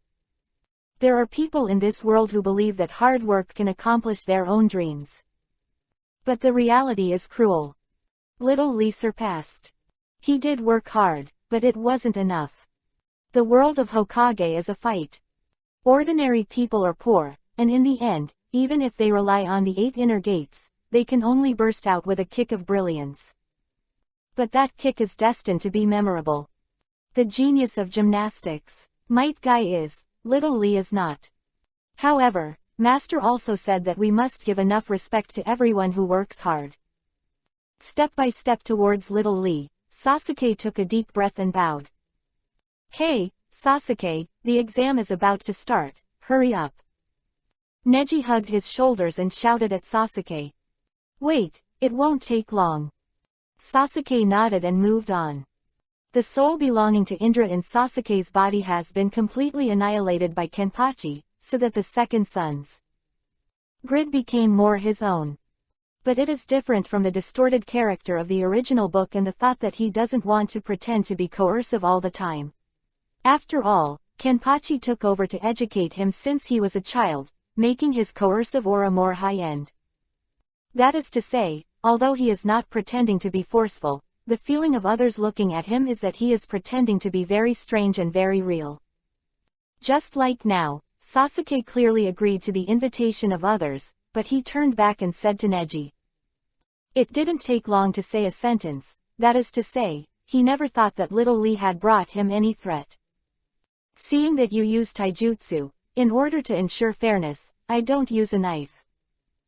There are people in this world who believe that hard work can accomplish their own dreams. But the reality is cruel. Little Lee surpassed. He did work hard, but it wasn't enough. The world of Hokage is a fight. Ordinary people are poor, and in the end, even if they rely on the 8 inner gates, they can only burst out with a kick of brilliance. But that kick is destined to be memorable. The genius of gymnastics. Might Guy is, Little Lee is not. However, Master also said that we must give enough respect to everyone who works hard. Step by step towards Little Lee, Sasuke took a deep breath and bowed. Hey, Sasuke, the exam is about to start, hurry up. Neji hugged his shoulders and shouted at Sasuke. Wait, it won't take long. Sasuke nodded and moved on. The soul belonging to Indra in Sasuke's body has been completely annihilated by Kenpachi, so that the second son's grid became more his own. But it is different from the distorted character of the original book and the thought that he doesn't want to pretend to be coercive all the time. After all, Kenpachi took over to educate him since he was a child, making his coercive aura more high-end. That is to say, although he is not pretending to be forceful, the feeling of others looking at him is that he is pretending to be very strange and very real. Just like now, Sasuke clearly agreed to the invitation of others, but he turned back and said to Neji. It didn't take long to say a sentence, that is to say, he never thought that Little Lee had brought him any threat. Seeing that you use taijutsu, in order to ensure fairness, I don't use a knife.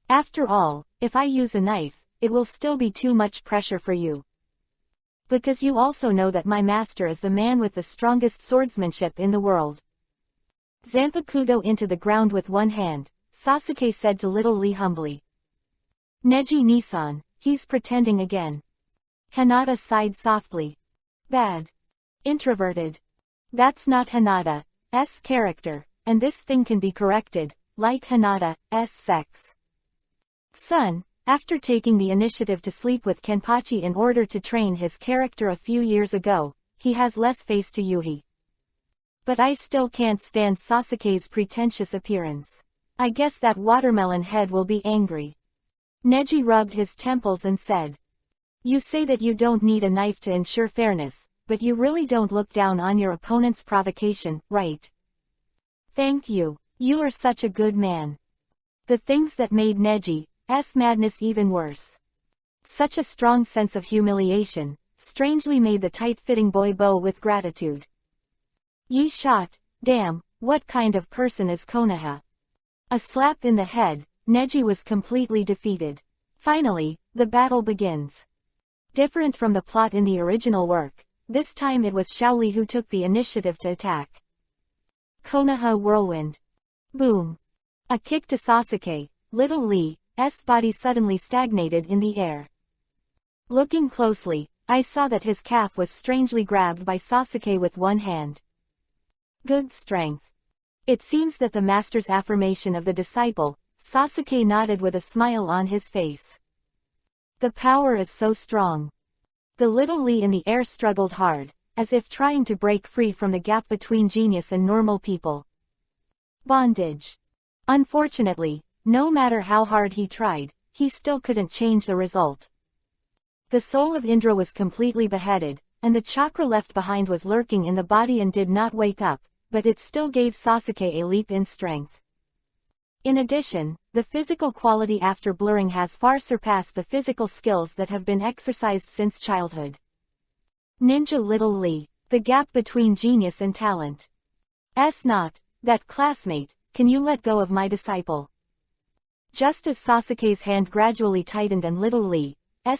After all, if I use a knife, it will still be too much pressure for you. Because you also know that my master is the man with the strongest swordsmanship in the world. Zanpakudo into the ground with one hand, Sasuke said to Little Lee humbly. Neji Nisan, he's pretending again. Hinata sighed softly. Bad. Introverted. That's not Hinata's character, and this thing can be corrected, like Hinata's sex. Son, after taking the initiative to sleep with Kenpachi in order to train his character a few years ago, he has less face to Yuhi. But I still can't stand Sasuke's pretentious appearance. I guess that watermelon head will be angry. Neji rubbed his temples and said. You say that you don't need a knife to ensure fairness, but you really don't look down on your opponent's provocation, right? Thank you. You are such a good man. The things that made Neji's madness even worse. Such a strong sense of humiliation, strangely made the tight-fitting boy bow with gratitude. Ye shot, damn, what kind of person is Konoha? A slap in the head, Neji was completely defeated. Finally, the battle begins. Different from the plot in the original work, this time it was Xiaoli who took the initiative to attack. Konoha whirlwind. Boom. A kick to Sasuke, Little Lee's body suddenly stagnated in the air. Looking closely, I saw that his calf was strangely grabbed by Sasuke with one hand. Good strength. It seems that the master's affirmation of the disciple, Sasuke nodded with a smile on his face. The power is so strong. The Little Lee in the air struggled hard, as if trying to break free from the gap between genius and normal people. Bondage. Unfortunately, no matter how hard he tried, he still couldn't change the result. The soul of Indra was completely beheaded, and the chakra left behind was lurking in the body and did not wake up, but it still gave Sasuke a leap in strength. In addition, the physical quality after blurring has far surpassed the physical skills that have been exercised since childhood. Ninja Little Lee, the gap between genius and talent. Not, that classmate, can you let go of my disciple? Just as Sasuke's hand gradually tightened and Little Lee's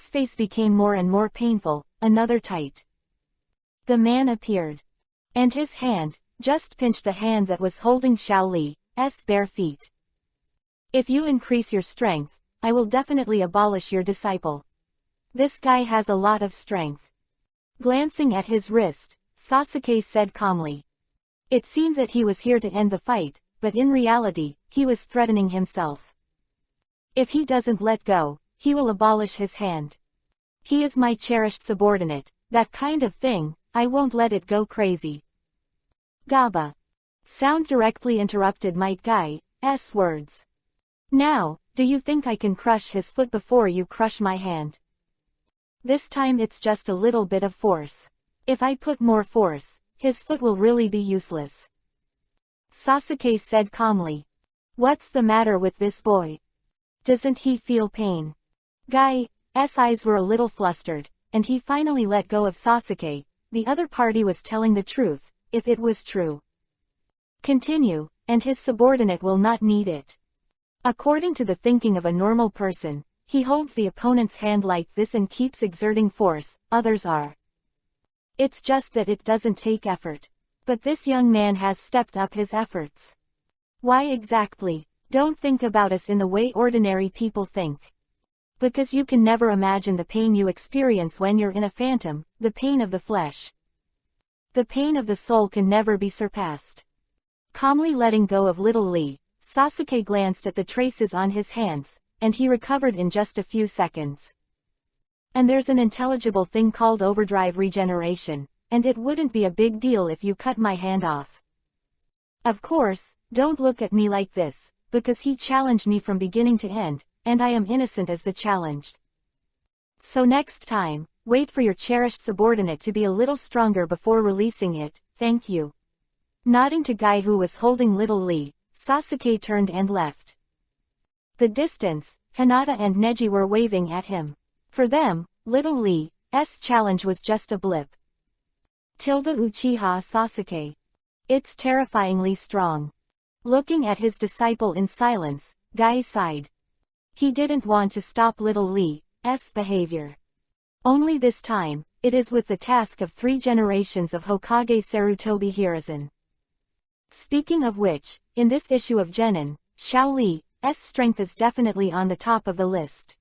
face became more and more painful, another tight. The man appeared. And his hand, just pinched the hand that was holding Xiaoli's bare feet. If you increase your strength, I will definitely abolish your disciple. This guy has a lot of strength. Glancing at his wrist, Sasuke said calmly. It seemed that he was here to end the fight, but in reality, he was threatening himself. If he doesn't let go, he will abolish his hand. He is my cherished subordinate, that kind of thing, I won't let it go crazy. Gaba. Sound directly interrupted Might Guy's words. Now, do you think I can crush his foot before you crush my hand? This time it's just a little bit of force. If I put more force, his foot will really be useless. Sasuke said calmly. What's the matter with this boy? Doesn't he feel pain? Guy's eyes were a little flustered, and he finally let go of Sasuke. The other party was telling the truth, if it was true. Continue, and his subordinate will not need it. According to the thinking of a normal person, he holds the opponent's hand like this and keeps exerting force, others are. It's just that it doesn't take effort. But this young man has stepped up his efforts. Why exactly? Don't think about us in the way ordinary people think. Because you can never imagine the pain you experience when you're in a phantom, the pain of the flesh. The pain of the soul can never be surpassed. Calmly letting go of little Lee, Sasuke glanced at the traces on his hands, and he recovered in just a few seconds. And there's an intelligible thing called overdrive regeneration, and it wouldn't be a big deal if you cut my hand off. Of course, don't look at me like this, because he challenged me from beginning to end, and I am innocent as the challenged. So next time, wait for your cherished subordinate to be a little stronger before releasing it, thank you. Nodding to Guy who was holding little Lee, Sasuke turned and left. The distance, Hinata and Neji were waving at him. For them, little Lee's challenge was just a blip. Uchiha Sasuke. It's terrifyingly strong. Looking at his disciple in silence, Guy sighed. He didn't want to stop little Lee's behavior. Only this time, it is with the task of 3 generations of Hokage Sarutobi Hiruzen. Speaking of which, in this issue of Genin, Xiao Li's strength is definitely on the top of the list.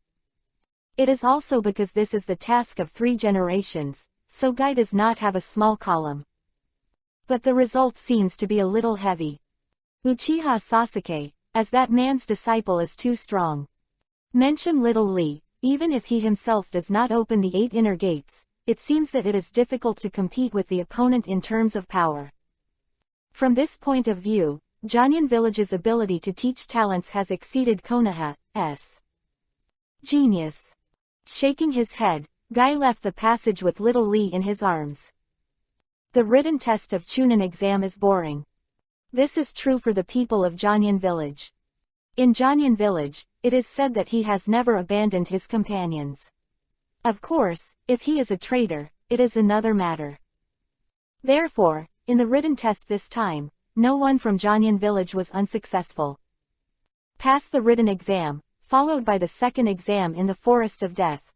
It is also because this is the task of 3 generations, so Guy does not have a small column. But the result seems to be a little heavy. Uchiha Sasuke, as that man's disciple is too strong. Mention little Lee, even if he himself does not open the 8 inner gates, it seems that it is difficult to compete with the opponent in terms of power. From this point of view, Jonyan Village's ability to teach talents has exceeded Konoha's genius. Shaking his head, Guy left the passage with little Lee in his arms. The written test of Chunin exam is boring. This is true for the people of Jonyan Village. In Jonyan Village, it is said that he has never abandoned his companions. Of course, if he is a traitor, it is another matter. Therefore, in the written test this time, no one from Jonyan Village was unsuccessful. Passed the written exam, followed by the second exam in the Forest of Death.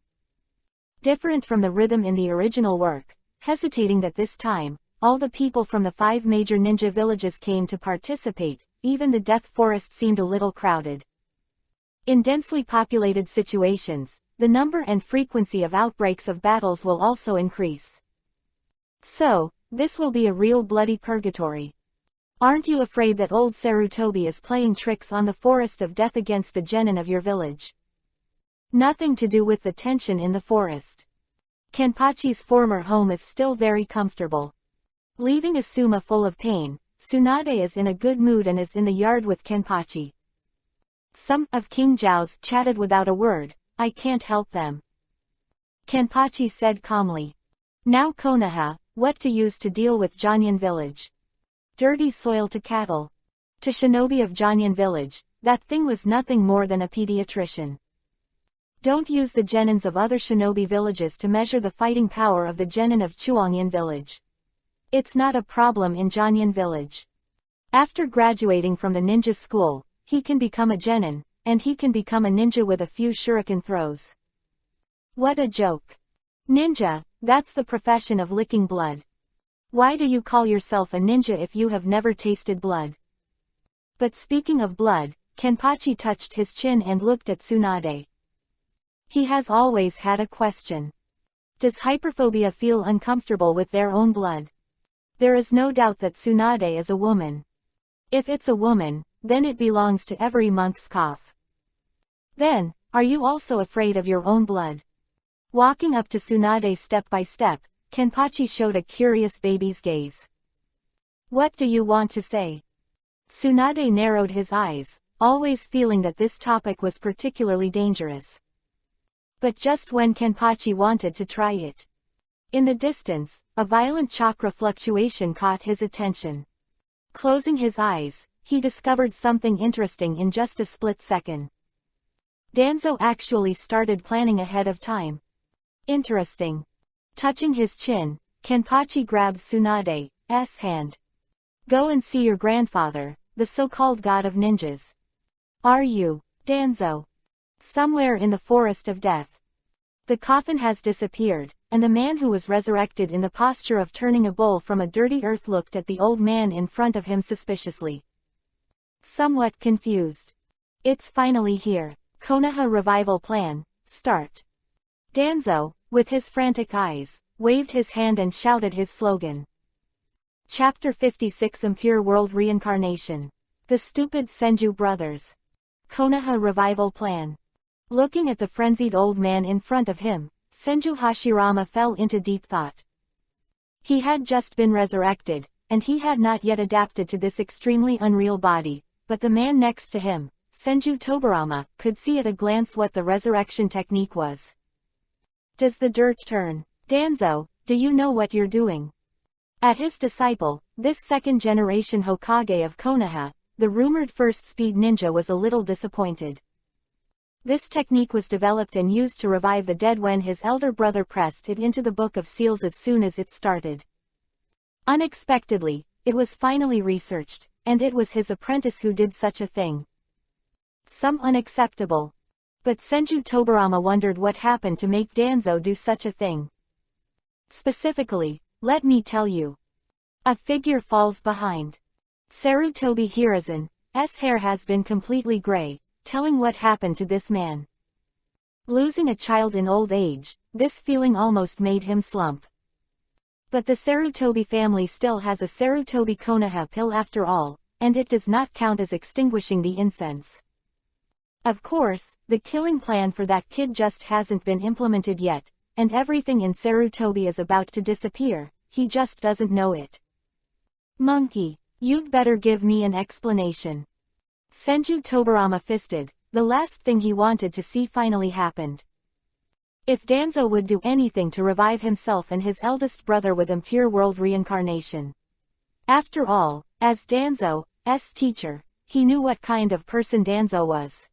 Different from the rhythm in the original work, hesitating that this time, all the people from the 5 major ninja villages came to participate, even the Death Forest seemed a little crowded. In densely populated situations, the number and frequency of outbreaks of battles will also increase. So, this will be a real bloody purgatory. Aren't you afraid that old Sarutobi is playing tricks on the Forest of Death against the genin of your village? Nothing to do with the tension in the forest. Kenpachi's former home is still very comfortable. Leaving Asuma full of pain, Tsunade is in a good mood and is in the yard with Kenpachi. Some of King Zhao's chatted without a word, I can't help them. Kenpachi said calmly. Now Konoha, what to use to deal with Jonyan Village? Dirty soil to cattle. To shinobi of Jonyan Village, that thing was nothing more than a pediatrician. Don't use the genins of other shinobi villages to measure the fighting power of the genin of Chuangyan Village. It's not a problem in Jonyan Village. After graduating from the ninja school, he can become a genin, and he can become a ninja with a few shuriken throws. What a joke. Ninja, that's the profession of licking blood. Why do you call yourself a ninja if you have never tasted blood? But speaking of blood, Kenpachi touched his chin and looked at Tsunade. He has always had a question. Does hyperphobia feel uncomfortable with their own blood? There is no doubt that Tsunade is a woman. If it's a woman, then it belongs to every monk's cough. Then, are you also afraid of your own blood? Walking up to Tsunade step by step, Kenpachi showed a curious baby's gaze. What do you want to say? Tsunade narrowed his eyes, always feeling that this topic was particularly dangerous. But just when Kenpachi wanted to try it. In the distance, a violent chakra fluctuation caught his attention. Closing his eyes, he discovered something interesting in just a split second. Danzo actually started planning ahead of time. Interesting. Touching his chin, Kenpachi grabbed Tsunade's hand. Go and see your grandfather, the so-called god of ninjas. Are you, Danzo? Somewhere in the forest of death. The coffin has disappeared, and the man who was resurrected in the posture of turning a bowl from a dirty earth looked at the old man in front of him suspiciously. Somewhat confused. It's finally here. Konoha revival plan, start. Danzo, with his frantic eyes, waved his hand and shouted his slogan. Chapter 56 Impure World Reincarnation. The Stupid Senju Brothers. Konoha revival plan. Looking at the frenzied old man in front of him, Senju Hashirama fell into deep thought. He had just been resurrected, and he had not yet adapted to this extremely unreal body, but the man next to him, Senju Tobarama, could see at a glance what the resurrection technique was. Does the dirt turn? Danzo, do you know what you're doing? At his disciple, this second-generation Hokage of Konoha, the rumored first-speed ninja was a little disappointed. This technique was developed and used to revive the dead when his elder brother pressed it into the Book of Seals as soon as it started. Unexpectedly, it was finally researched, and it was his apprentice who did such a thing. Some unacceptable. But Senju Tobarama wondered what happened to make Danzo do such a thing. Specifically, let me tell you. A figure falls behind. Sarutobi Hiruzen's hair has been completely gray, telling what happened to this man. Losing a child in old age, this feeling almost made him slump. But the Sarutobi family still has a Sarutobi Konoha pill after all, and it does not count as extinguishing the incense. Of course, the killing plan for that kid just hasn't been implemented yet, and everything in Sarutobi is about to disappear, he just doesn't know it. Monkey, you'd better give me an explanation. Senju Tobarama fisted, the last thing he wanted to see finally happened. If Danzo would do anything to revive himself and his eldest brother with impure world reincarnation. After all, as Danzo's teacher, he knew what kind of person Danzo was.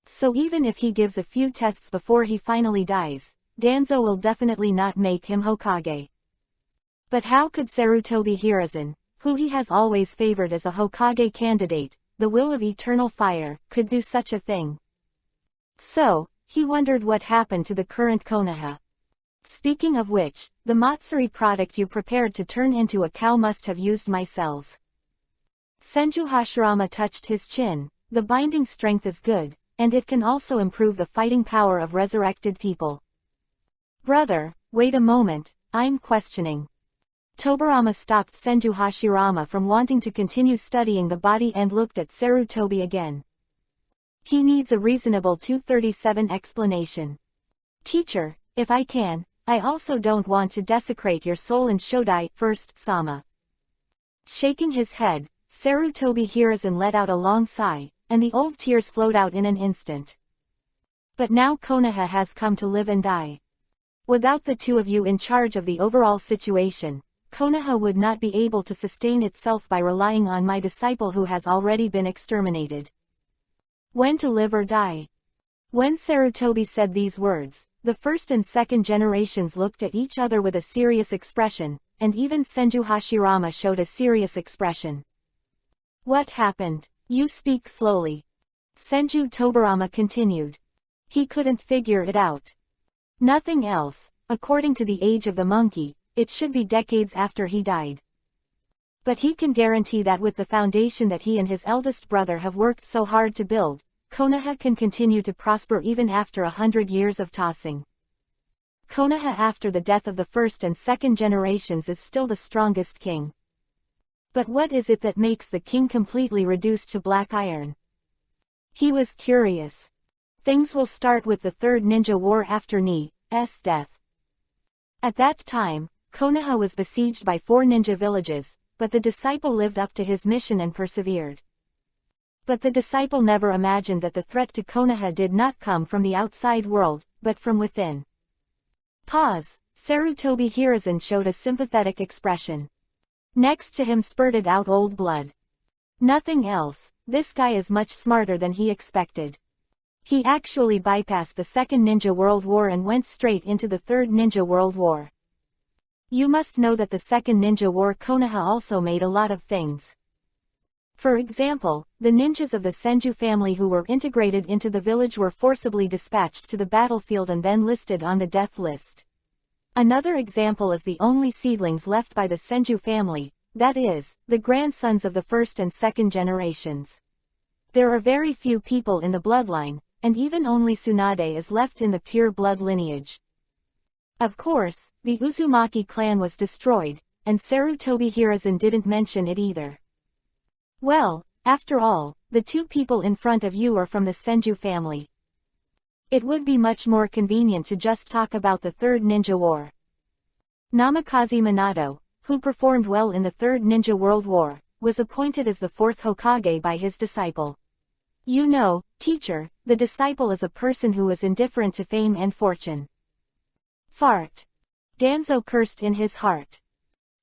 So even if he gives a few tests before he finally dies, Danzo will definitely not make him Hokage. But how could Sarutobi Hiruzen, who he has always favored as a Hokage candidate, the will of eternal fire, could do such a thing? So, he wondered what happened to the current Konoha. Speaking of which, the Matsuri product you prepared to turn into a cow must have used my cells. Senju Hashirama touched his chin. The binding strength is good, and it can also improve the fighting power of resurrected people. Brother, wait a moment, I'm questioning. Tobarama stopped Senju Hashirama from wanting to continue studying the body and looked at Sarutobi again. He needs a reasonable 237 explanation. Teacher, if I can, I also don't want to desecrate your soul in Shodai first Sama. Shaking his head, Sarutobi Hiruzen let out a long sigh, and the old tears flowed out in an instant. But now Konoha has come to live and die. Without the two of you in charge of the overall situation, Konoha would not be able to sustain itself by relying on my disciple who has already been exterminated. When to live or die? When Sarutobi said these words, the first and second generations looked at each other with a serious expression, and even Senju Hashirama showed a serious expression. What happened? You speak slowly. Senju Tobarama continued. He couldn't figure it out. Nothing else. According to the age of the monkey, it should be decades after he died. But he can guarantee that with the foundation that he and his eldest brother have worked so hard to build, Konoha can continue to prosper even after 100 years of tossing. Konoha after the death of the first and second generations is still the strongest king. But what is it that makes the king completely reduced to black iron? He was curious. Things will start with the third ninja war after Ni, death. At that time, Konoha was besieged by 4 ninja villages, but the disciple lived up to his mission and persevered. But the disciple never imagined that the threat to Konoha did not come from the outside world, but from within. Pause. Sarutobi Hiruzen showed a sympathetic expression. Next to him spurted out old blood. Nothing else, this guy is much smarter than he expected. He actually bypassed the Second Ninja World War and went straight into the Third Ninja World War. You must know that the Second Ninja War Konoha also made a lot of things. For example, the ninjas of the Senju family who were integrated into the village were forcibly dispatched to the battlefield and then listed on the death list. Another example is the only seedlings left by the Senju family, that is, the grandsons of the first and second generations. There are very few people in the bloodline, and even only Tsunade is left in the pure blood lineage. Of course, the Uzumaki clan was destroyed, and Sarutobi Hiruzen didn't mention it either. Well, after all, the 2 people in front of you are from the Senju family. It would be much more convenient to just talk about the Third Ninja War. Namikaze Minato, who performed well in the Third Ninja World War, was appointed as the 4th Hokage by his disciple. You know, teacher, the disciple is a person who is indifferent to fame and fortune. Fart. Danzo cursed in his heart.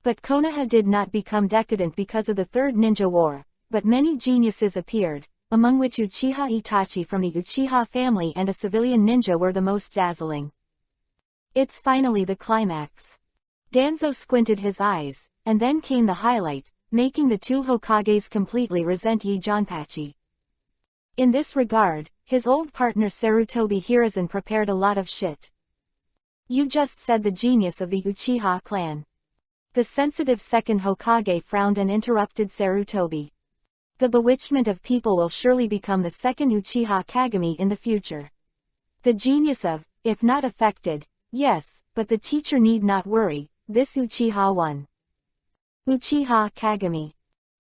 But Konoha did not become decadent because of the Third Ninja War, but many geniuses appeared, among which Uchiha Itachi from the Uchiha family and a civilian ninja were the most dazzling. It's finally the climax. Danzo squinted his eyes, and then came the highlight, making the 2 Hokages completely resent Janpachi. In this regard, his old partner Sarutobi Hiruzen prepared a lot of shit. You just said the genius of the Uchiha clan. The sensitive second Hokage frowned and interrupted Sarutobi. The bewitchment of people will surely become the second Uchiha Kagami in the future. The genius of, if not affected, yes, but the teacher need not worry, this Uchiha one. Uchiha Kagami.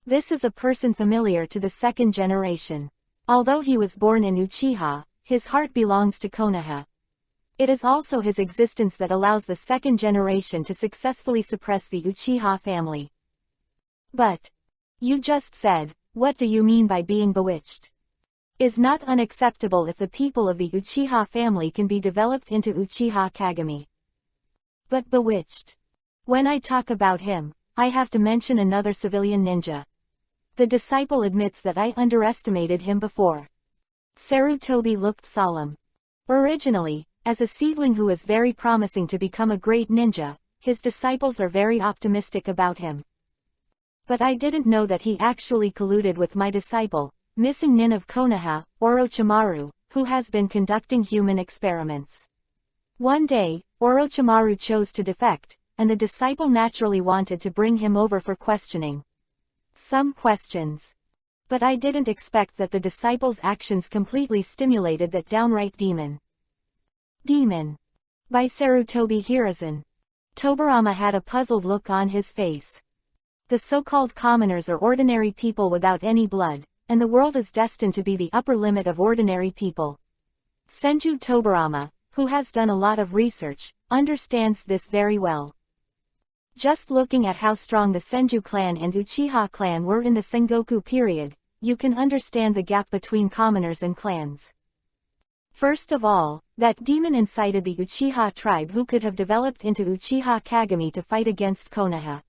This is a person familiar to the second generation. Although he was born in Uchiha, his heart belongs to Konoha. It is also his existence that allows the second generation to successfully suppress the Uchiha family. But you just said, what do you mean by being bewitched? Is not unacceptable if the people of the Uchiha family can be developed into Uchiha Kagami. But bewitched. When I talk about him, I have to mention another civilian ninja. The disciple admits that I underestimated him before. Sarutobi looked solemn. Originally, as a seedling who is very promising to become a great ninja, his disciples are very optimistic about him. But I didn't know that he actually colluded with my disciple, missing nin of Konoha, Orochimaru, who has been conducting human experiments. One day, Orochimaru chose to defect, and the disciple naturally wanted to bring him over for questioning. Some questions. But I didn't expect that the disciple's actions completely stimulated that downright demon. Demon. By Sarutobi Hiruzen. Tobirama had a puzzled look on his face. The so-called commoners are ordinary people without any blood, and the world is destined to be the upper limit of ordinary people. Senju Tobirama, who has done a lot of research, understands this very well. Just looking at how strong the Senju clan and Uchiha clan were in the Sengoku period, you can understand the gap between commoners and clans. First of all, that demon incited the Uchiha tribe who could have developed into Uchiha Kagami to fight against Konoha.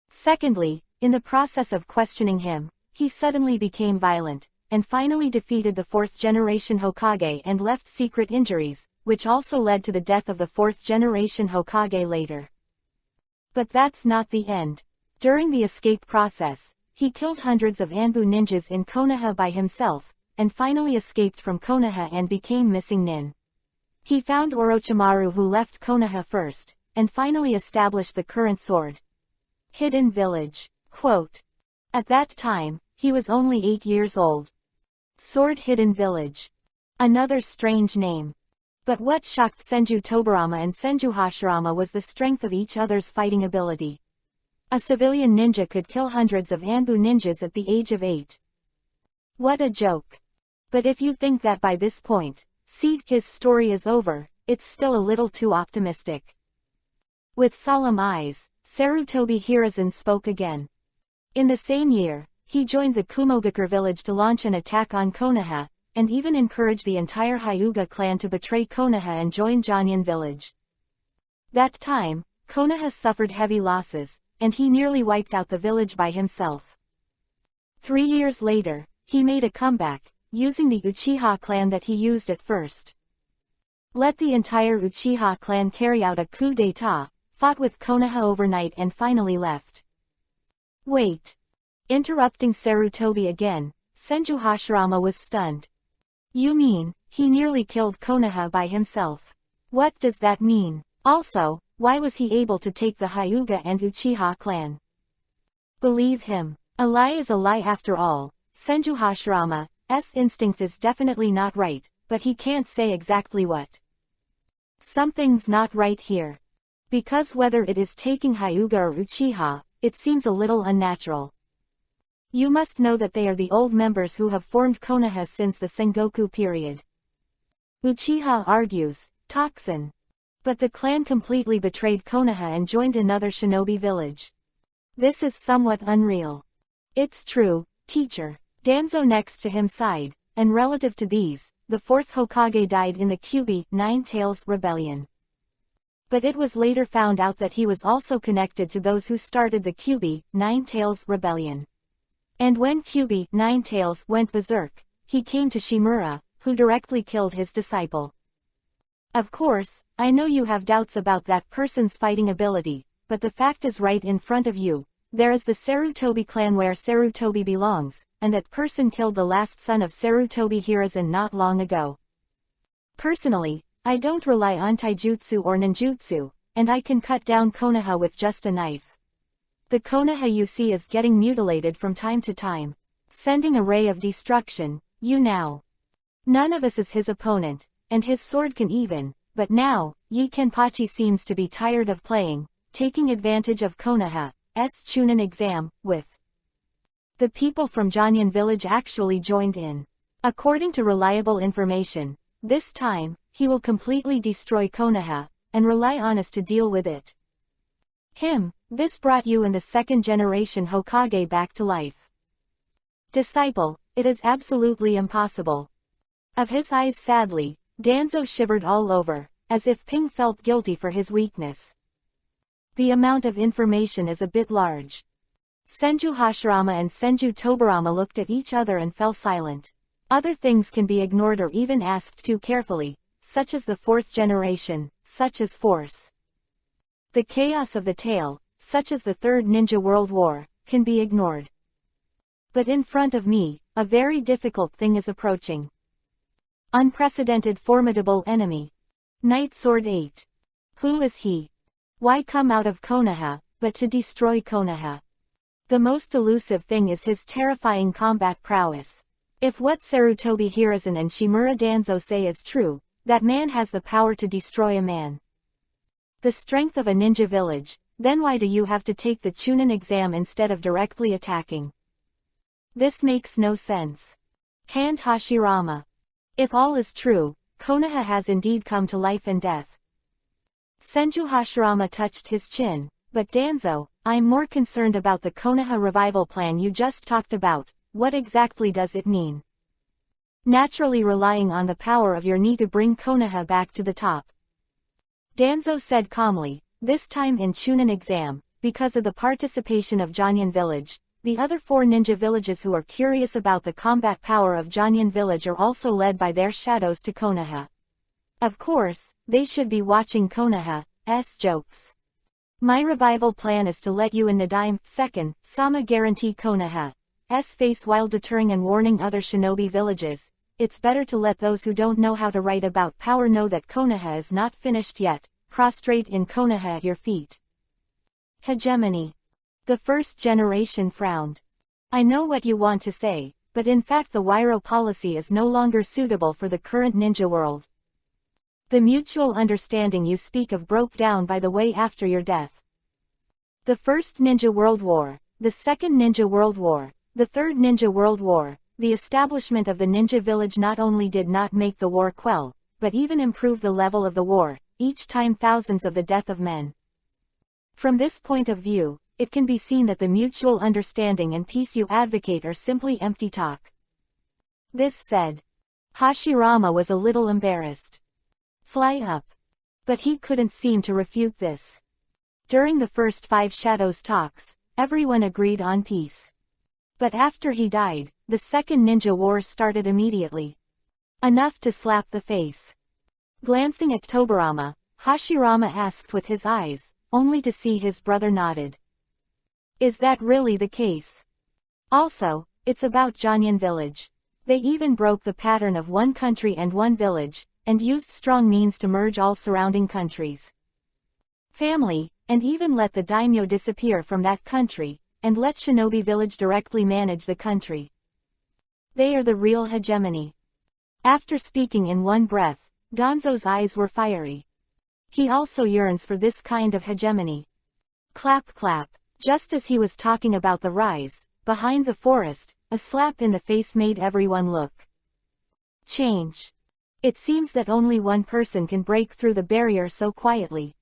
Secondly, in the process of questioning him, he suddenly became violent, and finally defeated the 4th generation Hokage and left secret injuries, which also led to the death of the 4th generation Hokage later. But that's not the end. During the escape process, he killed hundreds of Anbu ninjas in Konoha by himself, and finally escaped from Konoha and became missing nin. He found Orochimaru who left Konoha first, and finally established the current sword. Hidden Village. Quote. At that time, he was only 8 years old. Sword Hidden Village. Another strange name. But what shocked Senju Tobirama and Senju Hashirama was the strength of each other's fighting ability. A civilian ninja could kill hundreds of Anbu ninjas at the age of 8. What a joke. But if you think that by this point, his story is over, it's still a little too optimistic. With solemn eyes, Sarutobi Hiruzen spoke again. In the same year, he joined the Kumobukuro village to launch an attack on Konoha, and even encouraged the entire Hyuga clan to betray Konoha and join Jonyan village. That time, Konoha suffered heavy losses, and he nearly wiped out the village by himself. 3 years later, he made a comeback, using the Uchiha clan that he used at first. Let the entire Uchiha clan carry out a coup d'état, fought with Konoha overnight and finally left. Wait. Interrupting Sarutobi again, Senju Hashirama was stunned. You mean, he nearly killed Konoha by himself? What does that mean? Also, why was he able to take the Hyuga and Uchiha clan? Believe him. A lie is a lie after all. Senju Hashirama's instinct is definitely not right, but he can't say exactly what. Something's not right here. Because whether it is taking Hyuga or Uchiha, it seems a little unnatural. You must know that they are the old members who have formed Konoha since the Sengoku period. Uchiha argues, Toxin. But the clan completely betrayed Konoha and joined another shinobi village. This is somewhat unreal. It's true, teacher. Danzo next to him sighed, and relative to these, the fourth Hokage died in the Kyubi Nine Tails Rebellion. But it was later found out that he was also connected to those who started the Kyubi Nine Tails Rebellion. And when Kyubi Nine Tails went berserk, he came to Shimura, who directly killed his disciple. Of course, I know you have doubts about that person's fighting ability, but the fact is right in front of you. There is the Sarutobi clan where Sarutobi belongs, and that person killed the last son of Sarutobi Hiruzen not long ago. Personally, I don't rely on taijutsu or ninjutsu, and I can cut down Konoha with just a knife. The Konoha you see is getting mutilated from time to time, sending a ray of destruction, you now. None of us is his opponent, and his sword can even, but now, Yi Kenpachi seems to be tired of playing, taking advantage of Konoha's Chunin exam, with. The people from Jonyan village actually joined in. According to reliable information, this time, he will completely destroy Konoha, and rely on us to deal with it. This brought you and the second generation Hokage back to life. Disciple, it is absolutely impossible. Of his eyes sadly, Danzo shivered all over, as if Ping felt guilty for his weakness. The amount of information is a bit large. Senju Hashirama and Senju Tobarama looked at each other and fell silent. Other things can be ignored or even asked too carefully, such as the fourth generation, such as force. The chaos of the tale, such as the Third Ninja World War, can be ignored. But in front of me, a very difficult thing is approaching. Unprecedented formidable enemy. Knight Sword 8. Who is he? Why come out of Konoha, but to destroy Konoha? The most elusive thing is his terrifying combat prowess. If what Sarutobi Hiruzen and Shimura Danzo say is true, that man has the power to destroy a man. The strength of a ninja village, then why do you have to take the Chunin exam instead of directly attacking? This makes no sense. Hand Hashirama. If all is true, Konoha has indeed come to life and death. Senju Hashirama touched his chin, but Danzo, I'm more concerned about the Konoha revival plan you just talked about. What exactly does it mean? Naturally relying on the power of your knee to bring Konoha back to the top. Danzo said calmly, this time in Chunin exam, because of the participation of Jonyan village, the other 4 ninja villages who are curious about the combat power of Jonyan village are also led by their shadows to Konoha. Of course, they should be watching Konoha's jokes. My revival plan is to let you and Nadaime second Sama guarantee Konoha's face while deterring and warning other shinobi villages. It's better to let those who don't know how to write about power know that Konoha is not finished yet. Prostrate in Konoha at your feet. Hegemony. The first generation frowned. I know what you want to say, but in fact the Wairo policy is no longer suitable for the current ninja world. The mutual understanding you speak of broke down by the way after your death. The First Ninja World War, the Second Ninja World War, the Third Ninja World War, the establishment of the ninja village not only did not make the war quell, but even improve the level of the war, each time thousands of the death of men. From this point of view, it can be seen that the mutual understanding and peace you advocate are simply empty talk. This said, Hashirama was a little embarrassed. Fly up. But he couldn't seem to refute this. During the first 5 Shadows talks, everyone agreed on peace. But after he died, the second ninja war started immediately. Enough to slap the face. Glancing at Tobarama, Hashirama asked with his eyes, only to see his brother nodded. Is that really the case? Also, it's about Janyan village. They even broke the pattern of one country and one village, and used strong means to merge all surrounding countries. Family, and even let the daimyo disappear from that country, and let shinobi village directly manage the country. They are the real hegemony. After speaking in one breath, Danzo's eyes were fiery. He also yearns for this kind of hegemony. Clap clap. Just as he was talking about the rise, behind the forest, a slap in the face made everyone look. Change. It seems that only one person can break through the barrier so quietly.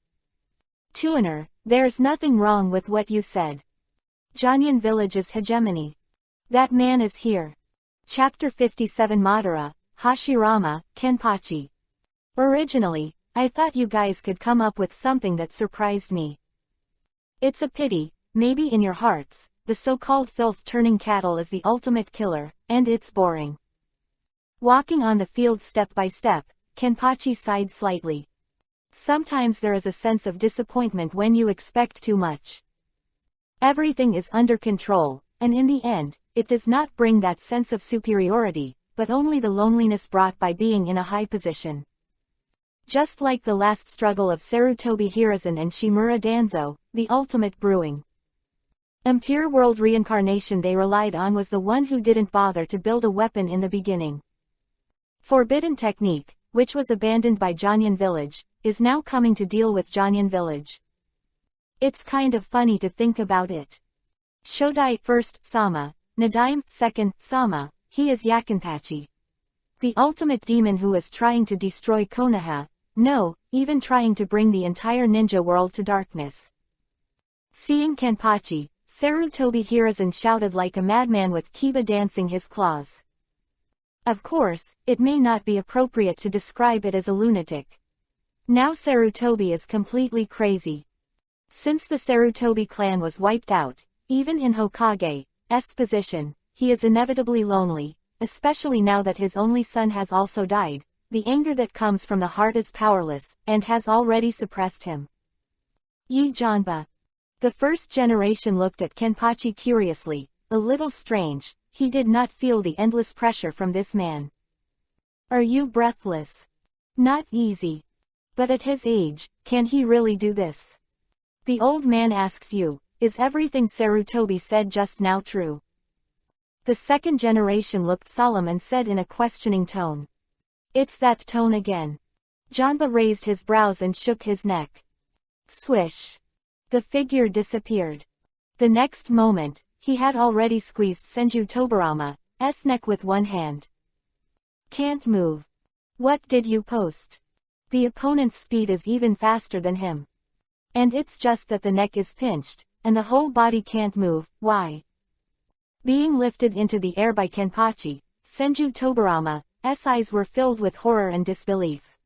Tuner, there's nothing wrong with what you said. Janyan village's hegemony. That man is here. Chapter 57 Madara, Hashirama, Kenpachi. Originally, I thought you guys could come up with something that surprised me. It's a pity, maybe in your hearts, the so-called filth turning cattle is the ultimate killer, and it's boring. Walking on the field step by step, Kenpachi sighed slightly. Sometimes there is a sense of disappointment when you expect too much. Everything is under control, and in the end, it does not bring that sense of superiority, but only the loneliness brought by being in a high position. Just like the last struggle of Sarutobi Hiruzen and Shimura Danzo, the ultimate brewing. Impure world reincarnation they relied on was the one who didn't bother to build a weapon in the beginning. Forbidden technique, which was abandoned by Janyan village, is now coming to deal with Janyan village. It's kind of funny to think about it. Shodai first Sama, Nadaime second Sama, he is Yakinpachi. The ultimate demon who is trying to destroy Konoha, no, even trying to bring the entire ninja world to darkness. Seeing Kenpachi, Sarutobi Hiruzen shouted like a madman with Kiba dancing his claws. Of course, it may not be appropriate to describe it as a lunatic. Now Sarutobi is completely crazy. Since the Sarutobi clan was wiped out, even in Hokage's position, he is inevitably lonely, especially now that his only son has also died. The anger that comes from the heart is powerless, and has already suppressed him. Yi Janba. The first generation looked at Kenpachi curiously, a little strange, he did not feel the endless pressure from this man. Are you breathless? Not easy. But at his age, can he really do this? The old man asks you, is everything Sarutobi said just now true? The second generation looked solemn and said in a questioning tone. It's that tone again. Janba raised his brows and shook his neck. Swish. The figure disappeared. The next moment, he had already squeezed Senju Tobarama's neck with one hand. Can't move. What did you post? The opponent's speed is even faster than him. And it's just that the neck is pinched, and the whole body can't move. Why? Being lifted into the air by Kenpachi, Senju Tobarama's eyes were filled with horror and disbelief.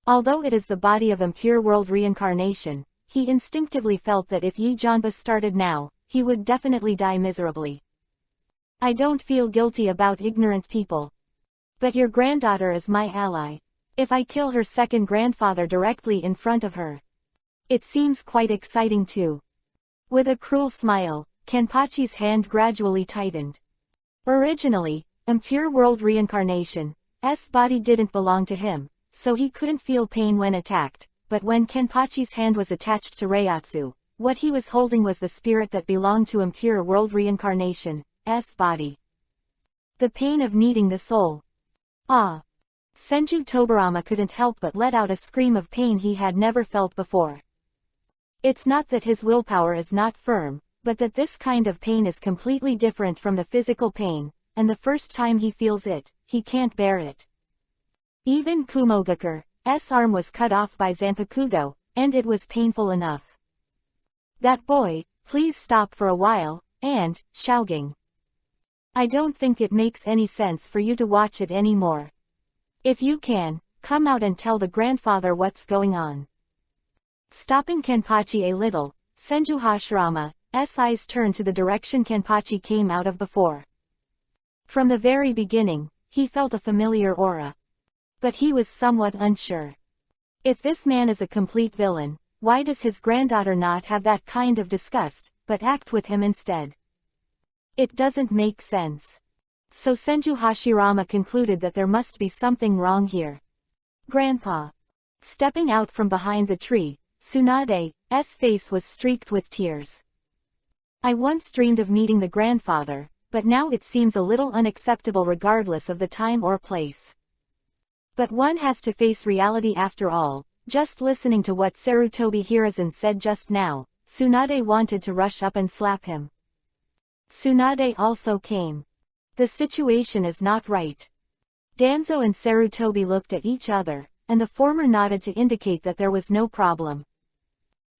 Although it is the body of impure world reincarnation, he instinctively felt that if Yi Janba started now, he would definitely die miserably. I don't feel guilty about ignorant people. But your granddaughter is my ally. If I kill her second grandfather directly in front of her, it seems quite exciting too. With a cruel smile, Kenpachi's hand gradually tightened. Originally, impure world reincarnation's body didn't belong to him, so he couldn't feel pain when attacked, but when Kenpachi's hand was attached to Reiatsu, what he was holding was the spirit that belonged to impure world reincarnation's body. The pain of needing the soul. Ah! Senju Tobarama couldn't help but let out a scream of pain he had never felt before. It's not that his willpower is not firm, but that this kind of pain is completely different from the physical pain, and the first time he feels it, he can't bear it. Even Kumogaku's arm was cut off by Zanpakuto, and it was painful enough. That boy, please stop for a while, and, Xiaogang. I don't think it makes any sense for you to watch it anymore. If you can, come out and tell the grandfather what's going on. Stopping Kenpachi a little, Senju Hashirama's eyes turned to the direction Kenpachi came out of before. From the very beginning, he felt a familiar aura. But he was somewhat unsure. If this man is a complete villain, why does his granddaughter not have that kind of disgust, but act with him instead? It doesn't make sense. So Senju Hashirama concluded that there must be something wrong here. Grandpa. Stepping out from behind the tree, Tsunade's face was streaked with tears. I once dreamed of meeting the grandfather, but now it seems a little unacceptable regardless of the time or place. But one has to face reality after all. Just listening to what Sarutobi Hiruzen said just now, Tsunade wanted to rush up and slap him. Tsunade also came. The situation is not right. Danzo and Sarutobi looked at each other, and the former nodded to indicate that there was no problem.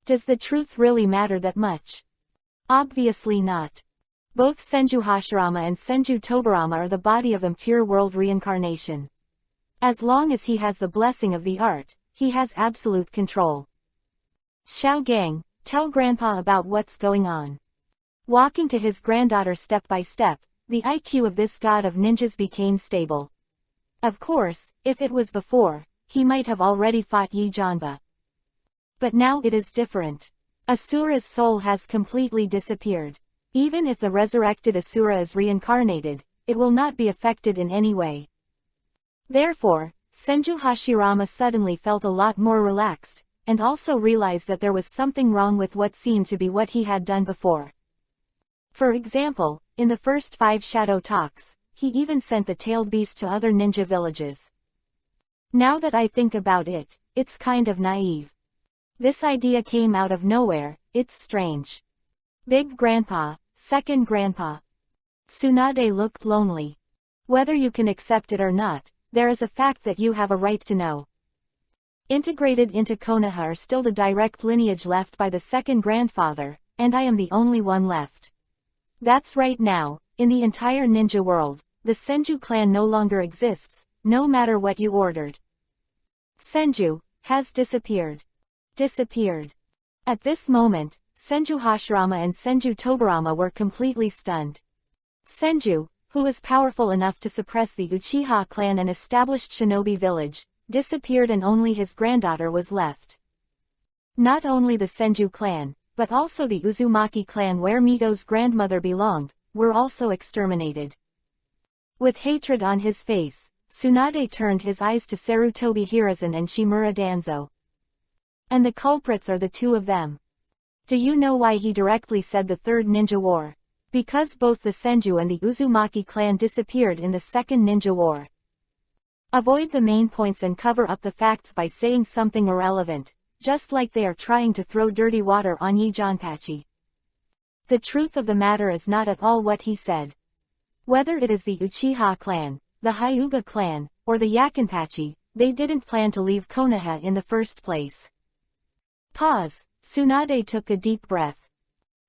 Does the truth really matter that much? Obviously not. Both Senju Hashirama and Senju Tobarama are the body of impure world reincarnation. As long as he has the blessing of the art, he has absolute control. Xiaogang, tell Grandpa about what's going on. Walking to his granddaughter step by step, the IQ of this god of ninjas became stable. Of course, if it was before, he might have already fought Yi Janba. But now it is different. Asura's soul has completely disappeared. Even if the resurrected Asura is reincarnated, it will not be affected in any way. Therefore, Senju Hashirama suddenly felt a lot more relaxed, and also realized that there was something wrong with what seemed to be what he had done before. For example, in the first 5 shadow talks, he even sent the tailed beast to other ninja villages. Now that I think about it, it's kind of naive. This idea came out of nowhere. It's strange. Big Grandpa, Second Grandpa. Tsunade looked lonely. Whether you can accept it or not, there is a fact that you have a right to know. Integrated into Konoha are still the direct lineage left by the second grandfather, and I am the only one left. That's right now, in the entire ninja world, the Senju clan no longer exists, no matter what you ordered. Senju has disappeared. Disappeared. At this moment, Senju Hashirama and Senju Tobarama were completely stunned. Senju, who was powerful enough to suppress the Uchiha clan and established shinobi village, disappeared and only his granddaughter was left. Not only the Senju clan, but also the Uzumaki clan where Mito's grandmother belonged, were also exterminated. With hatred on his face, Tsunade turned his eyes to Sarutobi Hiruzen and Shimura Danzo. And the culprits are the two of them. Do you know why he directly said the Third Ninja War? Because both the Senju and the Uzumaki clan disappeared in the Second Ninja War. Avoid the main points and cover up the facts by saying something irrelevant, just like they are trying to throw dirty water on Yi Janpachi. The truth of the matter is not at all what he said. Whether it is the Uchiha clan, the Hyuga clan, or the Yakinpachi, they didn't plan to leave Konoha in the first place. Pause. Tsunade took a deep breath.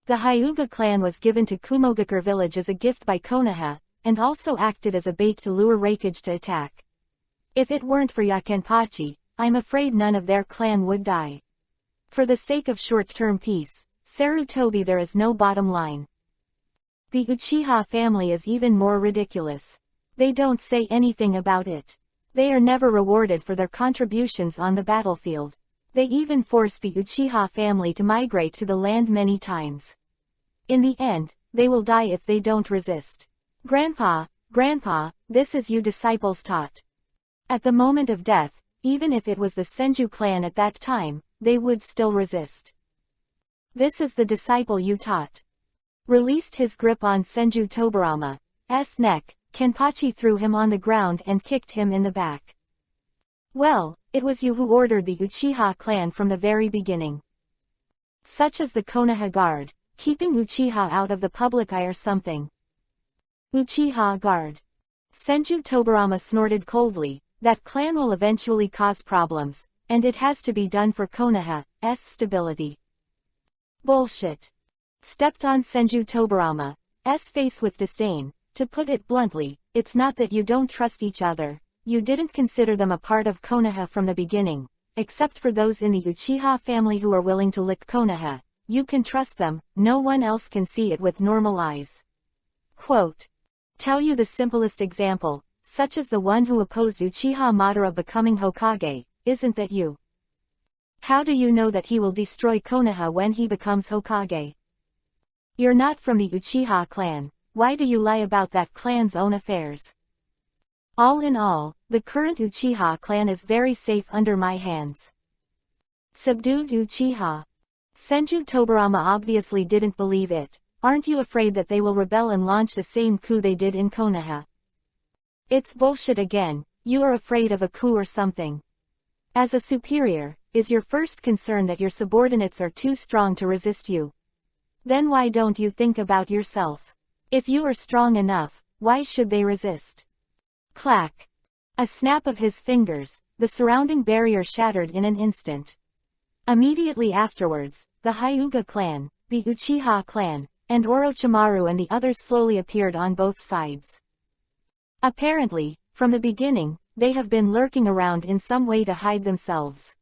The Hyuga clan was given to Kumogakur village as a gift by Konoha, and also acted as a bait to lure Raikage to attack. If it weren't for Yakinpachi, I'm afraid none of their clan would die. For the sake of short-term peace, Sarutobi, there is no bottom line. The Uchiha family is even more ridiculous. They don't say anything about it. They are never rewarded for their contributions on the battlefield. They even force the Uchiha family to migrate to the land many times. In the end, they will die if they don't resist. Grandpa, this is you disciples taught. At the moment of death, even if it was the Senju clan at that time, they would still resist. This is the disciple you taught. Released his grip on Senju Tobarama's neck, Kenpachi threw him on the ground and kicked him in the back. Well, it was you who ordered the Uchiha clan from the very beginning. Such as the Konoha guard, keeping Uchiha out of the public eye or something. Uchiha guard. Senju Tobarama snorted coldly, That clan will eventually cause problems, and it has to be done for Konoha's stability. Bullshit. Stepped on Senju Tobarama's face with disdain. To put it bluntly, it's not that you don't trust each other, you didn't consider them a part of Konoha from the beginning, except for those in the Uchiha family who are willing to lick Konoha. You can trust them, no one else can see it with normal eyes. Quote. Tell you the simplest example, such as the one who opposed Uchiha Madara becoming Hokage, isn't that you? How do you know that he will destroy Konoha when he becomes Hokage? You're not from the Uchiha clan, why do you lie about that clan's own affairs? All in all, the current Uchiha clan is very safe under my hands. Subdued Uchiha. Senju Tobarama obviously didn't believe it. Aren't you afraid that they will rebel and launch the same coup they did in Konoha? It's bullshit again, you are afraid of a coup or something. As a superior, is your first concern that your subordinates are too strong to resist you? Then why don't you think about yourself? If you are strong enough, why should they resist? Clack. A snap of his fingers, the surrounding barrier shattered in an instant. Immediately afterwards, the Hyuga clan, the Uchiha clan, and Orochimaru and the others slowly appeared on both sides. Apparently, from the beginning, they have been lurking around in some way to hide themselves.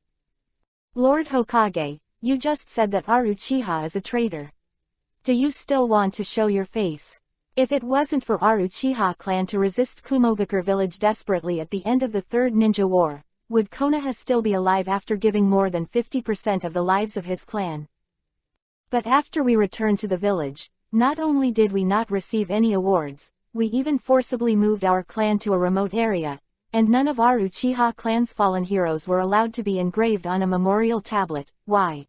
Lord Hokage, you just said that our Uchiha is a traitor. Do you still want to show your face? If it wasn't for our Uchiha clan to resist Kumogakure village desperately at the end of the Third Ninja War, would Konoha still be alive after giving more than 50% of the lives of his clan? But after we returned to the village, not only did we not receive any awards, we even forcibly moved our clan to a remote area, and none of our Uchiha clan's fallen heroes were allowed to be engraved on a memorial tablet. Why?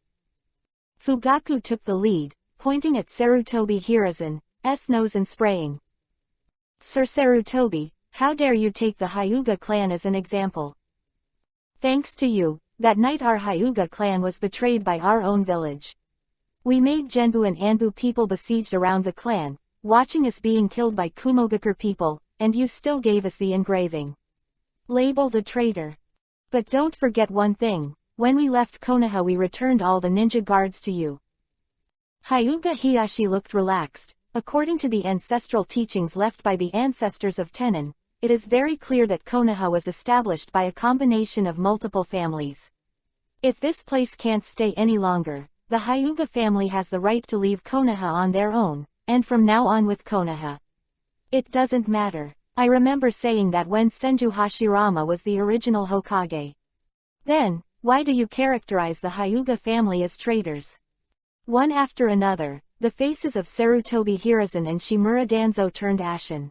Fugaku took the lead, pointing at Sarutobi Hiruzen's nose and spraying. Sir Sarutobi, how dare you take the Hyuga clan as an example? Thanks to you, that night our Hyuga clan was betrayed by our own village. We made Genbu and Anbu people besieged around the clan, watching us being killed by Kumogakure people, and you still gave us the engraving. Labeled a traitor. But don't forget one thing, when we left Konoha we returned all the ninja guards to you. Hyuga Hiyashi looked relaxed. According to the ancestral teachings left by the ancestors of Tenon, it is very clear that Konoha was established by a combination of multiple families. If this place can't stay any longer, the Hyuga family has the right to leave Konoha on their own, and from now on with Konoha. It doesn't matter. I remember saying that when Senju Hashirama was the original Hokage. Then, why do you characterize the Hyuga family as traitors? One after another, the faces of Sarutobi Hiruzen and Shimura Danzo turned ashen.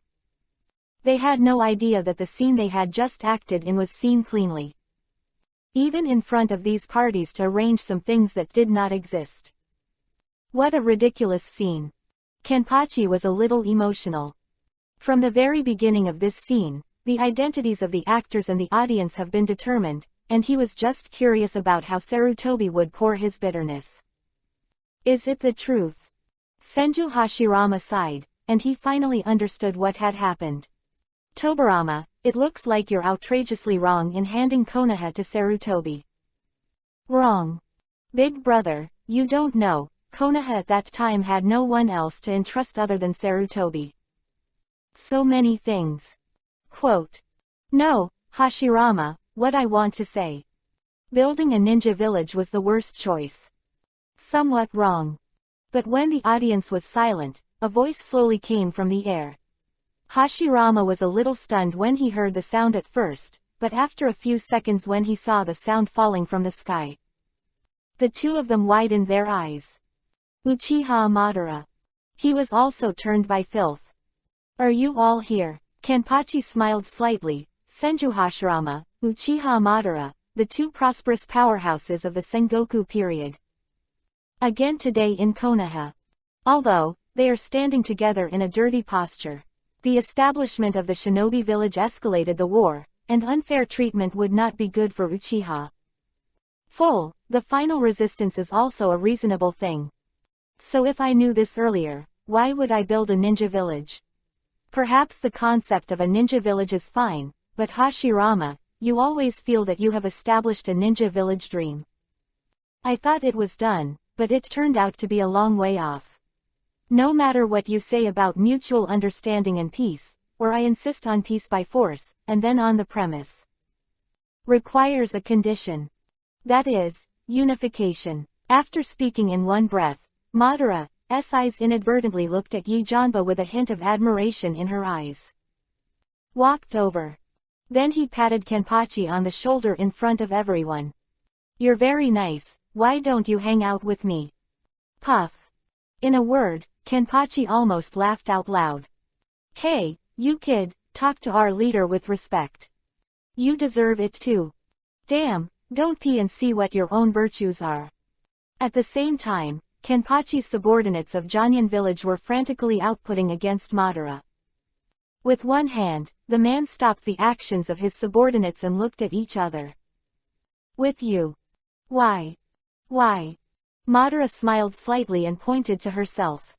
They had no idea that the scene they had just acted in was seen cleanly. Even in front of these parties to arrange some things that did not exist. What a ridiculous scene. Kenpachi was a little emotional. From the very beginning of this scene, the identities of the actors and the audience have been determined, and he was just curious about how Sarutobi would pour his bitterness. Is it the truth? Senju Hashirama sighed, and he finally understood what had happened. Tobarama, it looks like you're outrageously wrong in handing Konoha to Sarutobi. Wrong. Big brother, you don't know, Konoha at that time had no one else to entrust other than Sarutobi. So many things. Quote. No, Hashirama, what I want to say. Building a ninja village was the worst choice. Somewhat wrong. But when the audience was silent, a voice slowly came from the air. Hashirama was a little stunned when he heard the sound at first, but after a few seconds when he saw the sound falling from the sky. The two of them widened their eyes. Uchiha Madara. He was also turned by filth. Are you all here? Kenpachi smiled slightly. Senju Hashirama, Uchiha Madara, the two prosperous powerhouses of the Sengoku period. Again today in Konoha. Although, they are standing together in a dirty posture. The establishment of the shinobi village escalated the war, and unfair treatment would not be good for Uchiha. The final resistance is also a reasonable thing. So if I knew this earlier, why would I build a ninja village? Perhaps the concept of a ninja village is fine, but Hashirama, you always feel that you have established a ninja village dream. I thought it was done, but it turned out to be a long way off. No matter what you say about mutual understanding and peace, or I insist on peace by force, and then on the premise. Requires a condition. That is, unification. After speaking in one breath, Madara's eyes inadvertently looked at Yi Janba with a hint of admiration in her eyes. Walked over. Then he patted Kenpachi on the shoulder in front of everyone. You're very nice, why don't you hang out with me? Puff. In a word, Kenpachi almost laughed out loud. Hey, you kid, talk to our leader with respect. You deserve it too. Damn, don't pee and see what your own virtues are. At the same time, Kenpachi's subordinates of Janyan village were frantically outputting against Madara. With one hand, the man stopped the actions of his subordinates and looked at each other. With you. Why? Why? Madara smiled slightly and pointed to herself.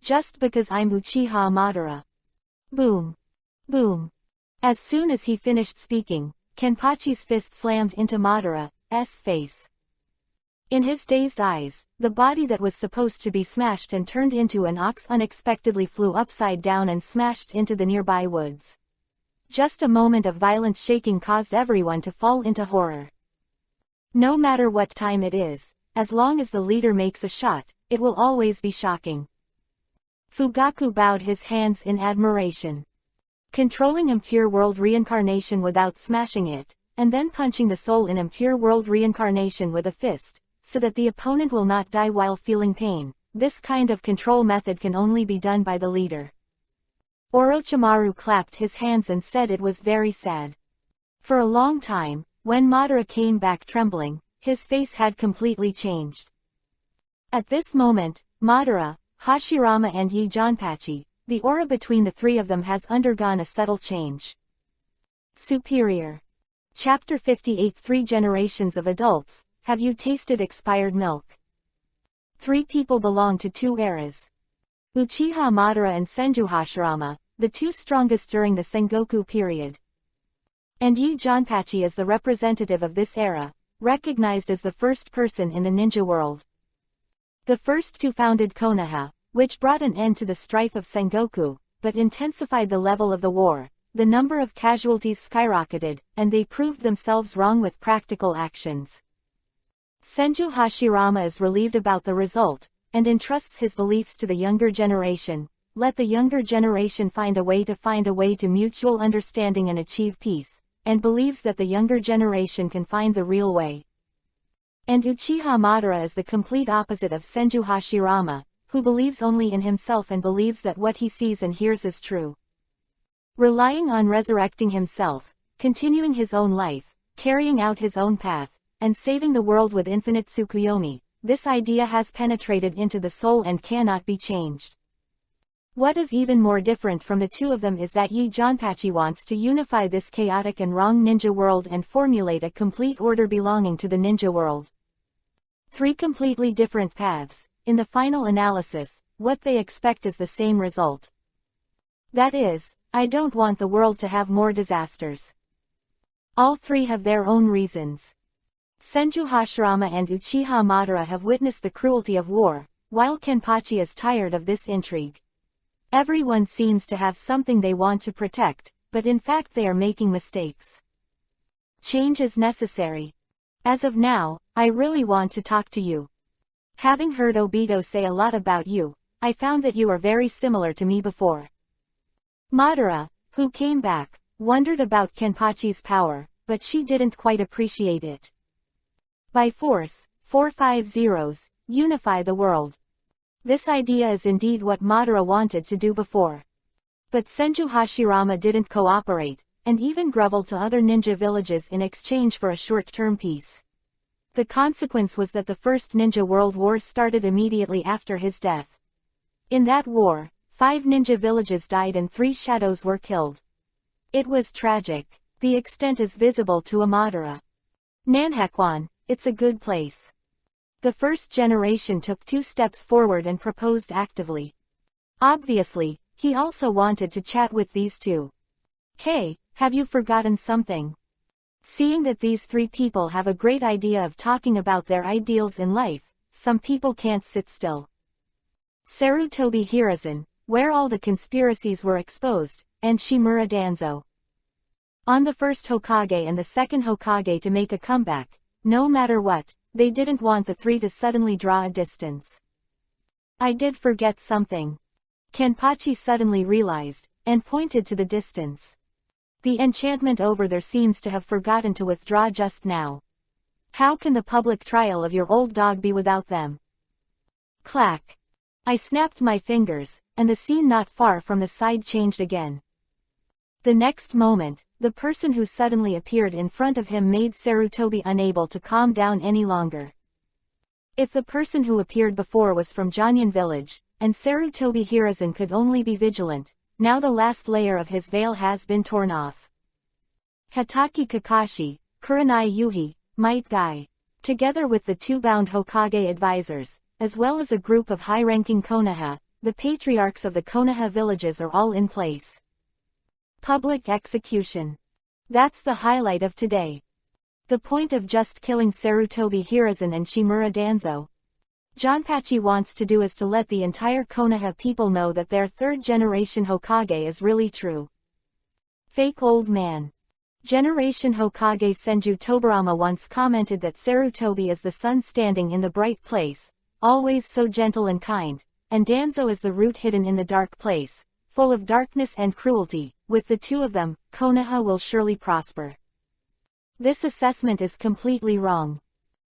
Just because I'm Uchiha Madara. Boom. Boom. As soon as he finished speaking, Kenpachi's fist slammed into Madara's face. In his dazed eyes, the body that was supposed to be smashed and turned into an ox unexpectedly flew upside down and smashed into the nearby woods. Just a moment of violent shaking caused everyone to fall into horror. No matter what time it is, as long as the leader makes a shot, it will always be shocking. Fugaku bowed his hands in admiration. Controlling impure world reincarnation without smashing it, and then punching the soul in impure world reincarnation with a fist, so that the opponent will not die while feeling pain, this kind of control method can only be done by the leader. Orochimaru clapped his hands and said it was very sad. For a long time, when Madara came back trembling, his face had completely changed. At this moment, Madara, Hashirama and Yi Janpachi, the aura between the three of them has undergone a subtle change. Superior. Chapter 58 3 Generations of Adults, Have You Tasted Expired Milk? Three people belong to two eras. Uchiha Madara and Senju Hashirama, the two strongest during the Sengoku period. And Yi Janpachi is the representative of this era, recognized as the first person in the ninja world. The first two founded Konoha, which brought an end to the strife of Sengoku, but intensified the level of the war. The number of casualties skyrocketed, and they proved themselves wrong with practical actions. Senju Hashirama is relieved about the result, and entrusts his beliefs to the younger generation. Let the younger generation find a way to mutual understanding and achieve peace, and believes that the younger generation can find the real way. And Uchiha Madara is the complete opposite of Senju Hashirama, who believes only in himself and believes that what he sees and hears is true. Relying on resurrecting himself, continuing his own life, carrying out his own path, and saving the world with infinite Tsukuyomi, this idea has penetrated into the soul and cannot be changed. What is even more different from the two of them is that Yi Janpachi wants to unify this chaotic and wrong ninja world and formulate a complete order belonging to the ninja world. Three completely different paths. In the final analysis, what they expect is the same result. That is, I don't want the world to have more disasters. All three have their own reasons. Senju Hashirama and Uchiha Madara have witnessed the cruelty of war, while Kenpachi is tired of this intrigue. Everyone seems to have something they want to protect, but in fact they are making mistakes. Change is necessary. As of now, I really want to talk to you. Having heard Obito say a lot about you, I found that you are very similar to me before. Madara, who came back, wondered about Kenpachi's power, but she didn't quite appreciate it. By force, 450s, unify the world. This idea is indeed what Madara wanted to do before. But Senju Hashirama didn't cooperate, and even groveled to other ninja villages in exchange for a short-term peace. The consequence was that the First Ninja World War started immediately after his death. In that war, 5 ninja villages died and 3 shadows were killed. It was tragic. The extent is visible to Madara. Nanhekwan, it's a good place. The first generation took 2 steps forward and proposed actively. Obviously, he also wanted to chat with these two. Hey, have you forgotten something? Seeing that these three people have a great idea of talking about their ideals in life, some people can't sit still. Sarutobi Hiruzen, where all the conspiracies were exposed, and Shimura Danzo. On the first Hokage and the second Hokage to make a comeback, no matter what, they didn't want the three to suddenly draw a distance. I did forget something. Kenpachi suddenly realized, and pointed to the distance. The enchantment over there seems to have forgotten to withdraw just now. How can the public trial of your old dog be without them? Clack. I snapped my fingers, and the scene not far from the side changed again. The next moment, the person who suddenly appeared in front of him made Sarutobi unable to calm down any longer. If the person who appeared before was from Jonyan village, and Sarutobi Hiruzen could only be vigilant, now the last layer of his veil has been torn off. Hatake Kakashi, Kurenai Yuhi, Might Guy, together with the two bound Hokage advisors, as well as a group of high-ranking Konoha, the patriarchs of the Konoha villages are all in place. Public execution. That's the highlight of today. The point of just killing Sarutobi Hiruzen and Shimura Danzo. Jonpachi wants to do is to let the entire Konoha people know that their third-generation Hokage is really true. Fake old man. Generation Hokage Senju Tobarama once commented that Sarutobi is the sun standing in the bright place, always so gentle and kind, and Danzo is the root hidden in the dark place, full of darkness and cruelty. With the two of them, Konoha will surely prosper. This assessment is completely wrong.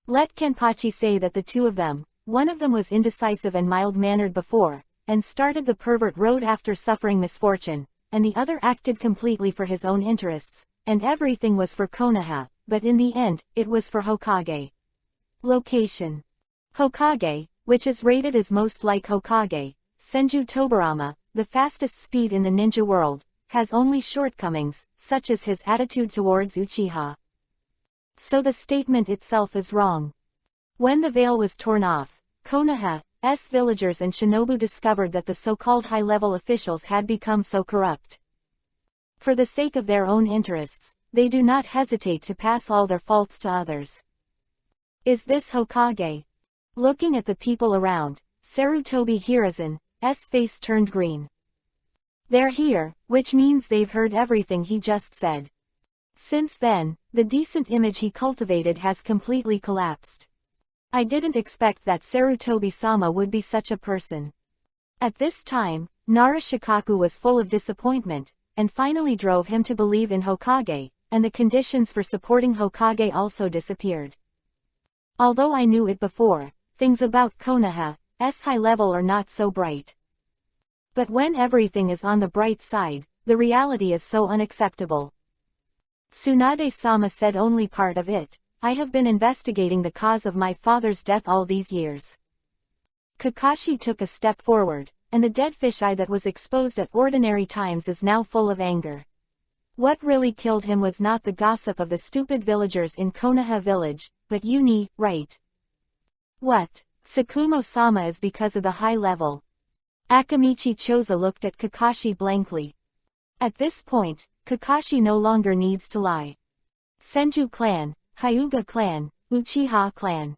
Let Kenpachi say that the two of them, one of them was indecisive and mild-mannered before, and started the pervert road after suffering misfortune, and the other acted completely for his own interests, and everything was for Konoha, but in the end, it was for Hokage. Location. Hokage, which is rated as most like Hokage, Senju Tobarama, the fastest speed in the ninja world, has only shortcomings, such as his attitude towards Uchiha. So the statement itself is wrong. When the veil was torn off, Konoha's villagers and shinobu discovered that the so-called high-level officials had become so corrupt. For the sake of their own interests, they do not hesitate to pass all their faults to others. Is this Hokage? Looking at the people around, Sarutobi Hiruzen's face turned green. They're here, which means they've heard everything he just said. Since then, the decent image he cultivated has completely collapsed. I didn't expect that Sarutobi-sama would be such a person. At this time, Nara Shikaku was full of disappointment, and finally drove him to believe in Hokage, and the conditions for supporting Hokage also disappeared. Although I knew it before, things about Konoha's high level are not so bright. But when everything is on the bright side, the reality is so unacceptable. Tsunade-sama said only part of it. I have been investigating the cause of my father's death all these years. Kakashi took a step forward, and the dead fisheye that was exposed at ordinary times is now full of anger. What really killed him was not the gossip of the stupid villagers in Konoha village, but Uni, right? What? Tsukumo-sama is because of the high level. Akamichi Choza looked at Kakashi blankly. At this point, Kakashi no longer needs to lie. Senju clan, Hyuga clan, Uchiha clan.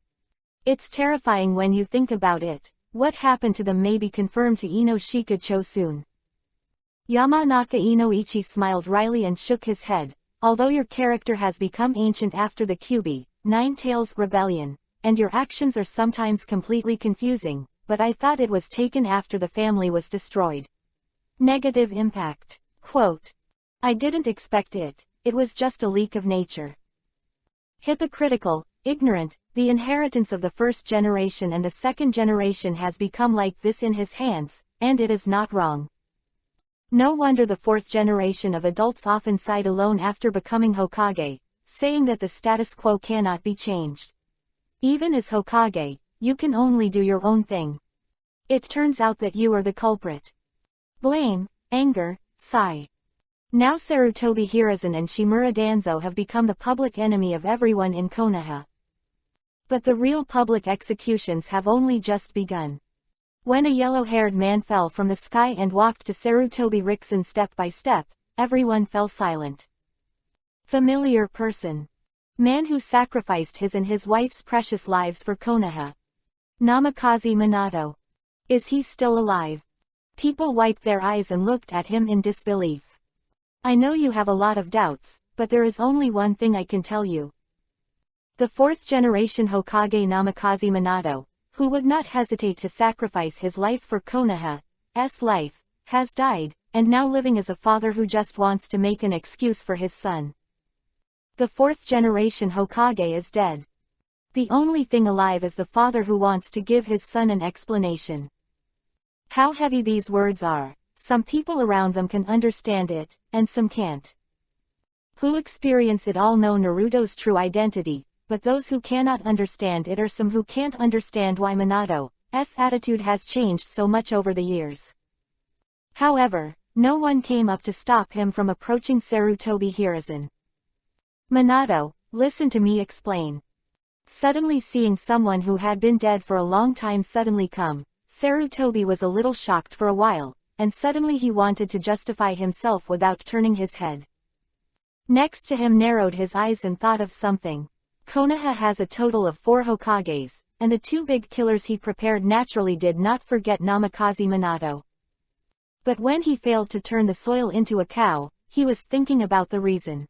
It's terrifying when you think about it. What happened to them may be confirmed to Ino Shikacho soon. Yamanaka Inoichi smiled wryly and shook his head. Although your character has become ancient after the Kyuubi, Nine Tails Rebellion, and your actions are sometimes completely confusing, but I thought it was taken after the family was destroyed. Negative impact. Quote. I didn't expect it, it was just a leak of nature. Hypocritical, ignorant, the inheritance of the first generation and the second generation has become like this in his hands, and it is not wrong. No wonder the fourth generation of adults often sighed alone after becoming Hokage, saying that the status quo cannot be changed. Even as Hokage, you can only do your own thing. It turns out that you are the culprit. Blame, anger, sigh. Now Sarutobi Hiruzen and Shimura Danzo have become the public enemy of everyone in Konoha. But the real public executions have only just begun. When a yellow-haired man fell from the sky and walked to Sarutobi Rixen step by step, everyone fell silent. Familiar person. Man who sacrificed his and his wife's precious lives for Konoha. Namikaze Minato. Is he still alive? People wiped their eyes and looked at him in disbelief. I know you have a lot of doubts, but there is only one thing I can tell you. The fourth-generation Hokage Namikaze Minato, who would not hesitate to sacrifice his life for Konoha's life, has died, and now living as a father who just wants to make an excuse for his son. The fourth-generation Hokage is dead. The only thing alive is the father who wants to give his son an explanation. How heavy these words are. Some people around them can understand it, and some can't. Who experience it all know Naruto's true identity, but those who cannot understand it are some who can't understand why Minato's attitude has changed so much over the years. However, no one came up to stop him from approaching Sarutobi Hiruzen. Minato, listen to me explain. Suddenly seeing someone who had been dead for a long time suddenly come, Sarutobi was a little shocked for a while, and suddenly he wanted to justify himself without turning his head. Next to him narrowed his eyes and thought of something. Konoha has a total of 4 Hokages, and the 2 big killers he prepared naturally did not forget Namikaze Minato. But when he failed to turn the soil into a cow, he was thinking about the reason.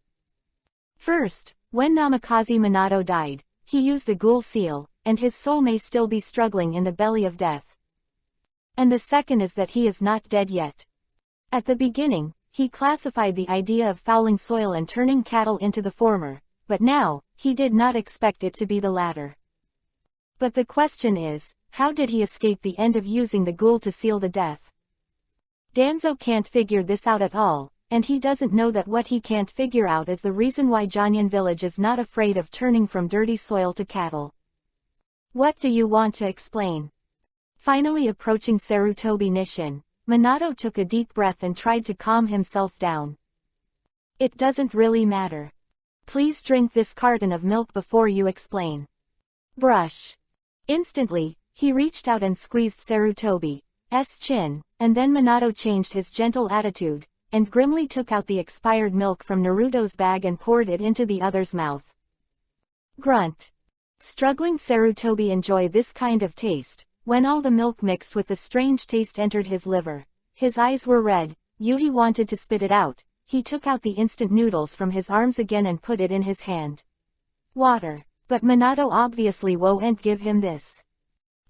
First, when Namikaze Minato died, he used the ghoul seal, and his soul may still be struggling in the belly of death. And the second is that he is not dead yet. At the beginning, he classified the idea of fouling soil and turning cattle into the former, but now, he did not expect it to be the latter. But the question is, how did he escape the end of using the ghoul to seal the death? Danzo can't figure this out at all, and he doesn't know that what he can't figure out is the reason why Jonyan village is not afraid of turning from dirty soil to cattle. What do you want to explain? Finally approaching Sarutobi Nishin, Minato took a deep breath and tried to calm himself down. It doesn't really matter. Please drink this carton of milk before you explain. Brush. Instantly, he reached out and squeezed Sarutobi's chin, and then Minato changed his gentle attitude, and grimly took out the expired milk from Naruto's bag and poured it into the other's mouth. Grunt. Struggling Sarutobi enjoyed this kind of taste. When all the milk mixed with the strange taste entered his liver, his eyes were red. Yuhi wanted to spit it out. He took out the instant noodles from his arms again and put it in his hand. Water. But Minato obviously won't give him this.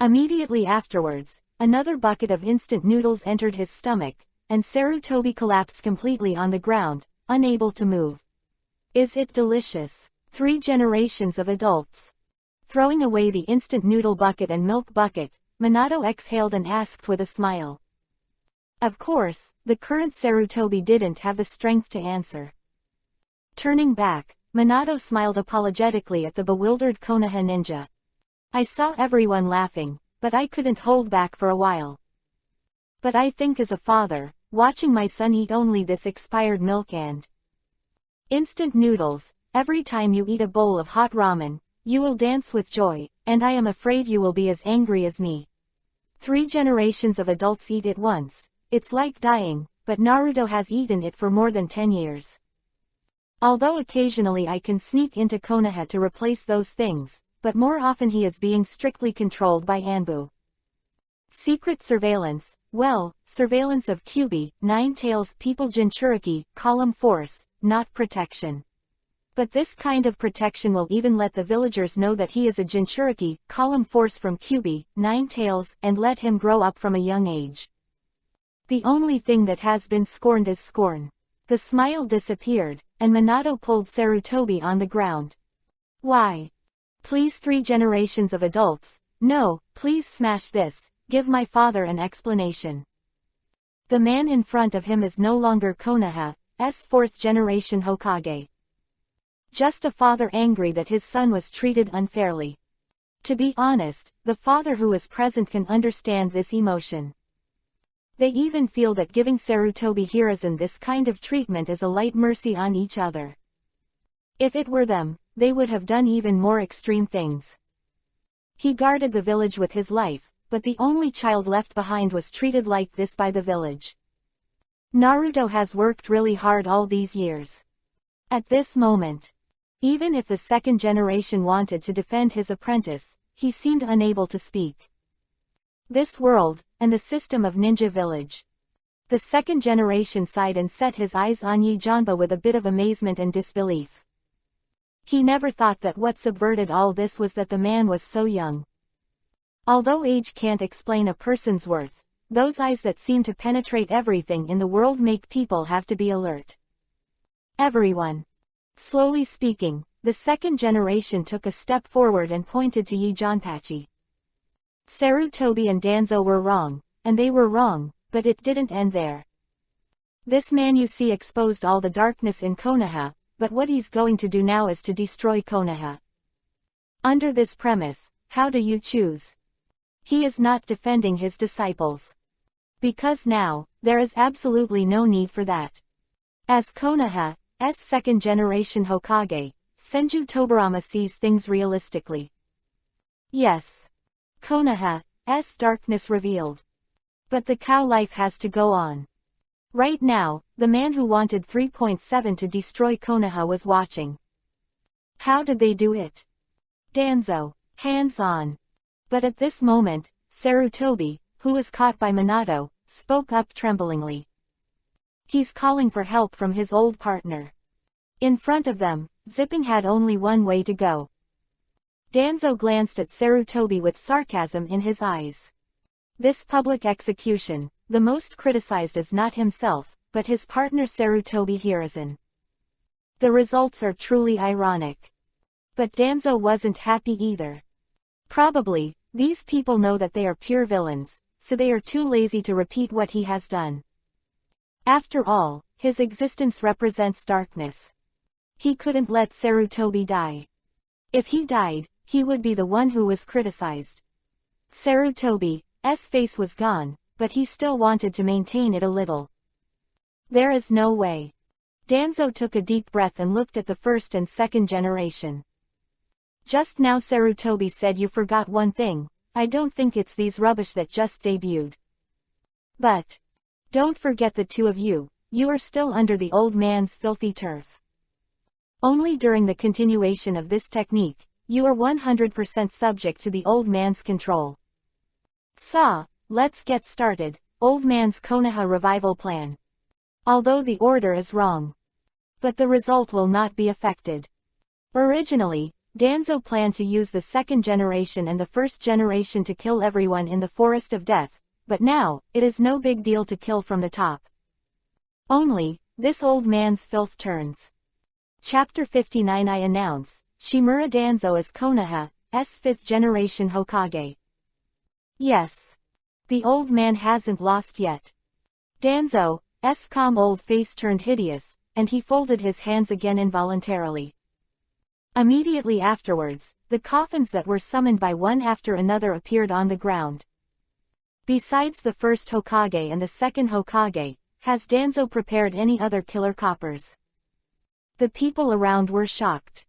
Immediately afterwards, another bucket of instant noodles entered his stomach, and Sarutobi collapsed completely on the ground, unable to move. Is it delicious? 3 generations of adults. Throwing away the instant noodle bucket and milk bucket, Minato exhaled and asked with a smile. Of course, the current Sarutobi didn't have the strength to answer. Turning back, Minato smiled apologetically at the bewildered Konoha ninja. I saw everyone laughing, but I couldn't hold back for a while. But I think as a father, watching my son eat only this expired milk and instant noodles, every time you eat a bowl of hot ramen, you will dance with joy, and I am afraid you will be as angry as me. 3 generations of adults eat it once. It's like dying, but Naruto has eaten it for more than 10 years. Although occasionally I can sneak into Konoha to replace those things, but more often he is being strictly controlled by Anbu. Secret surveillance, well, surveillance of Kyuubi, Nine-Tails people Jinchuriki, column force, not protection. But this kind of protection will even let the villagers know that he is a Jinchuriki, column force from Kyuubi, Nine-Tails, and let him grow up from a young age. The only thing that has been scorned is scorn. The smile disappeared, and Minato pulled Sarutobi on the ground. Why? Please 3 generations of adults, no, please smash this, give my father an explanation. The man in front of him is no longer Konoha's 4th generation Hokage. Just a father angry that his son was treated unfairly. To be honest, the father who is present can understand this emotion. They even feel that giving Sarutobi Hiruzen this kind of treatment is a light mercy on each other. If it were them, they would have done even more extreme things. He guarded the village with his life, but the only child left behind was treated like this by the village. Naruto has worked really hard all these years. At this moment, even if the second generation wanted to defend his apprentice, he seemed unable to speak. This world, and the system of Ninja Village. The second generation sighed and set his eyes on Yi Janba with a bit of amazement and disbelief. He never thought that what subverted all this was that the man was so young. Although age can't explain a person's worth, those eyes that seem to penetrate everything in the world make people have to be alert. Everyone. Slowly speaking, the second generation took a step forward and pointed to Yi Janpachi. Sarutobi and Danzo were wrong, and they were wrong, but it didn't end there. This man you see exposed all the darkness in Konoha, but what he's going to do now is to destroy Konoha. Under this premise, how do you choose? He is not defending his disciples. Because now, there is absolutely no need for that. As Konoha's second generation Hokage, Senju Tobarama sees things realistically. Yes. Konoha's darkness revealed. But the cow life has to go on. Right now, the man who wanted 3.7 to destroy Konoha was watching. How did they do it? Danzo, hands on. But at this moment, Sarutobi, who was caught by Minato, spoke up tremblingly. He's calling for help from his old partner. In front of them, Zipping had only one way to go. Danzo glanced at Sarutobi with sarcasm in his eyes. This public execution, the most criticized is not himself, but his partner Sarutobi Hiruzen. The results are truly ironic. But Danzo wasn't happy either. Probably, these people know that they are pure villains, so they are too lazy to repeat what he has done. After all, his existence represents darkness. He couldn't let Sarutobi die. If he died, he would be the one who was criticized. Sarutobi's face was gone, but he still wanted to maintain it a little. There is no way. Danzo took a deep breath and looked at the first and second generation. Just now Sarutobi said you forgot one thing. I don't think it's these rubbish that just debuted. But don't forget the two of you are still under the old man's filthy turf. Only during the continuation of this technique, you are 100% subject to the old man's control. Let's get started, old man's Konoha revival plan. Although the order is wrong. But the result will not be affected. Originally, Danzo planned to use the second generation and the first generation to kill everyone in the Forest of Death, but now, it is no big deal to kill from the top. Only, this old man's filth turns. Chapter 59 I announce, Shimura Danzo as Konoha's fifth generation Hokage. Yes. The old man hasn't lost yet. Danzo's calm old face turned hideous, and he folded his hands again involuntarily. Immediately afterwards, the coffins that were summoned by one after another appeared on the ground. Besides the first Hokage and the second Hokage, has Danzo prepared any other killer coppers? The people around were shocked.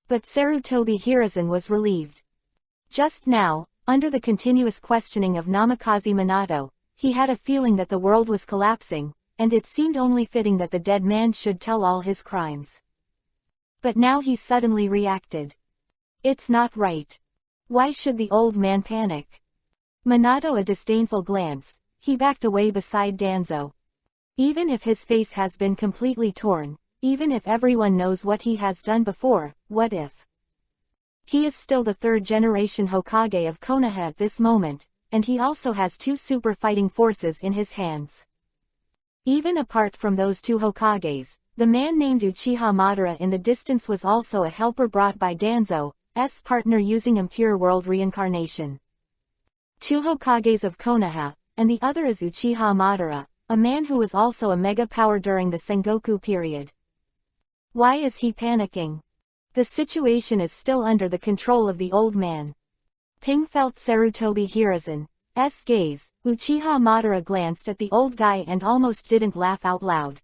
But Sarutobi Hiruzen was relieved. Just now, under the continuous questioning of Namikaze Minato, he had a feeling that the world was collapsing, and it seemed only fitting that the dead man should tell all his crimes. But now he suddenly reacted. It's not right. Why should the old man panic? Minato a disdainful glance, he backed away beside Danzo. Even if his face has been completely torn, even if everyone knows what he has done before, what if? He is still the third generation Hokage of Konoha at this moment, and he also has two super fighting forces in his hands. Even apart from those two Hokages, the man named Uchiha Madara in the distance was also a helper brought by Danzo's partner using impure world reincarnation. Two Hokages of Konoha, and the other is Uchiha Madara, a man who was also a mega power during the Sengoku period. Why is he panicking? The situation is still under the control of the old man. Ping felt Sarutobi Hiruzen's gaze. Uchiha Madara glanced at the old guy and almost didn't laugh out loud.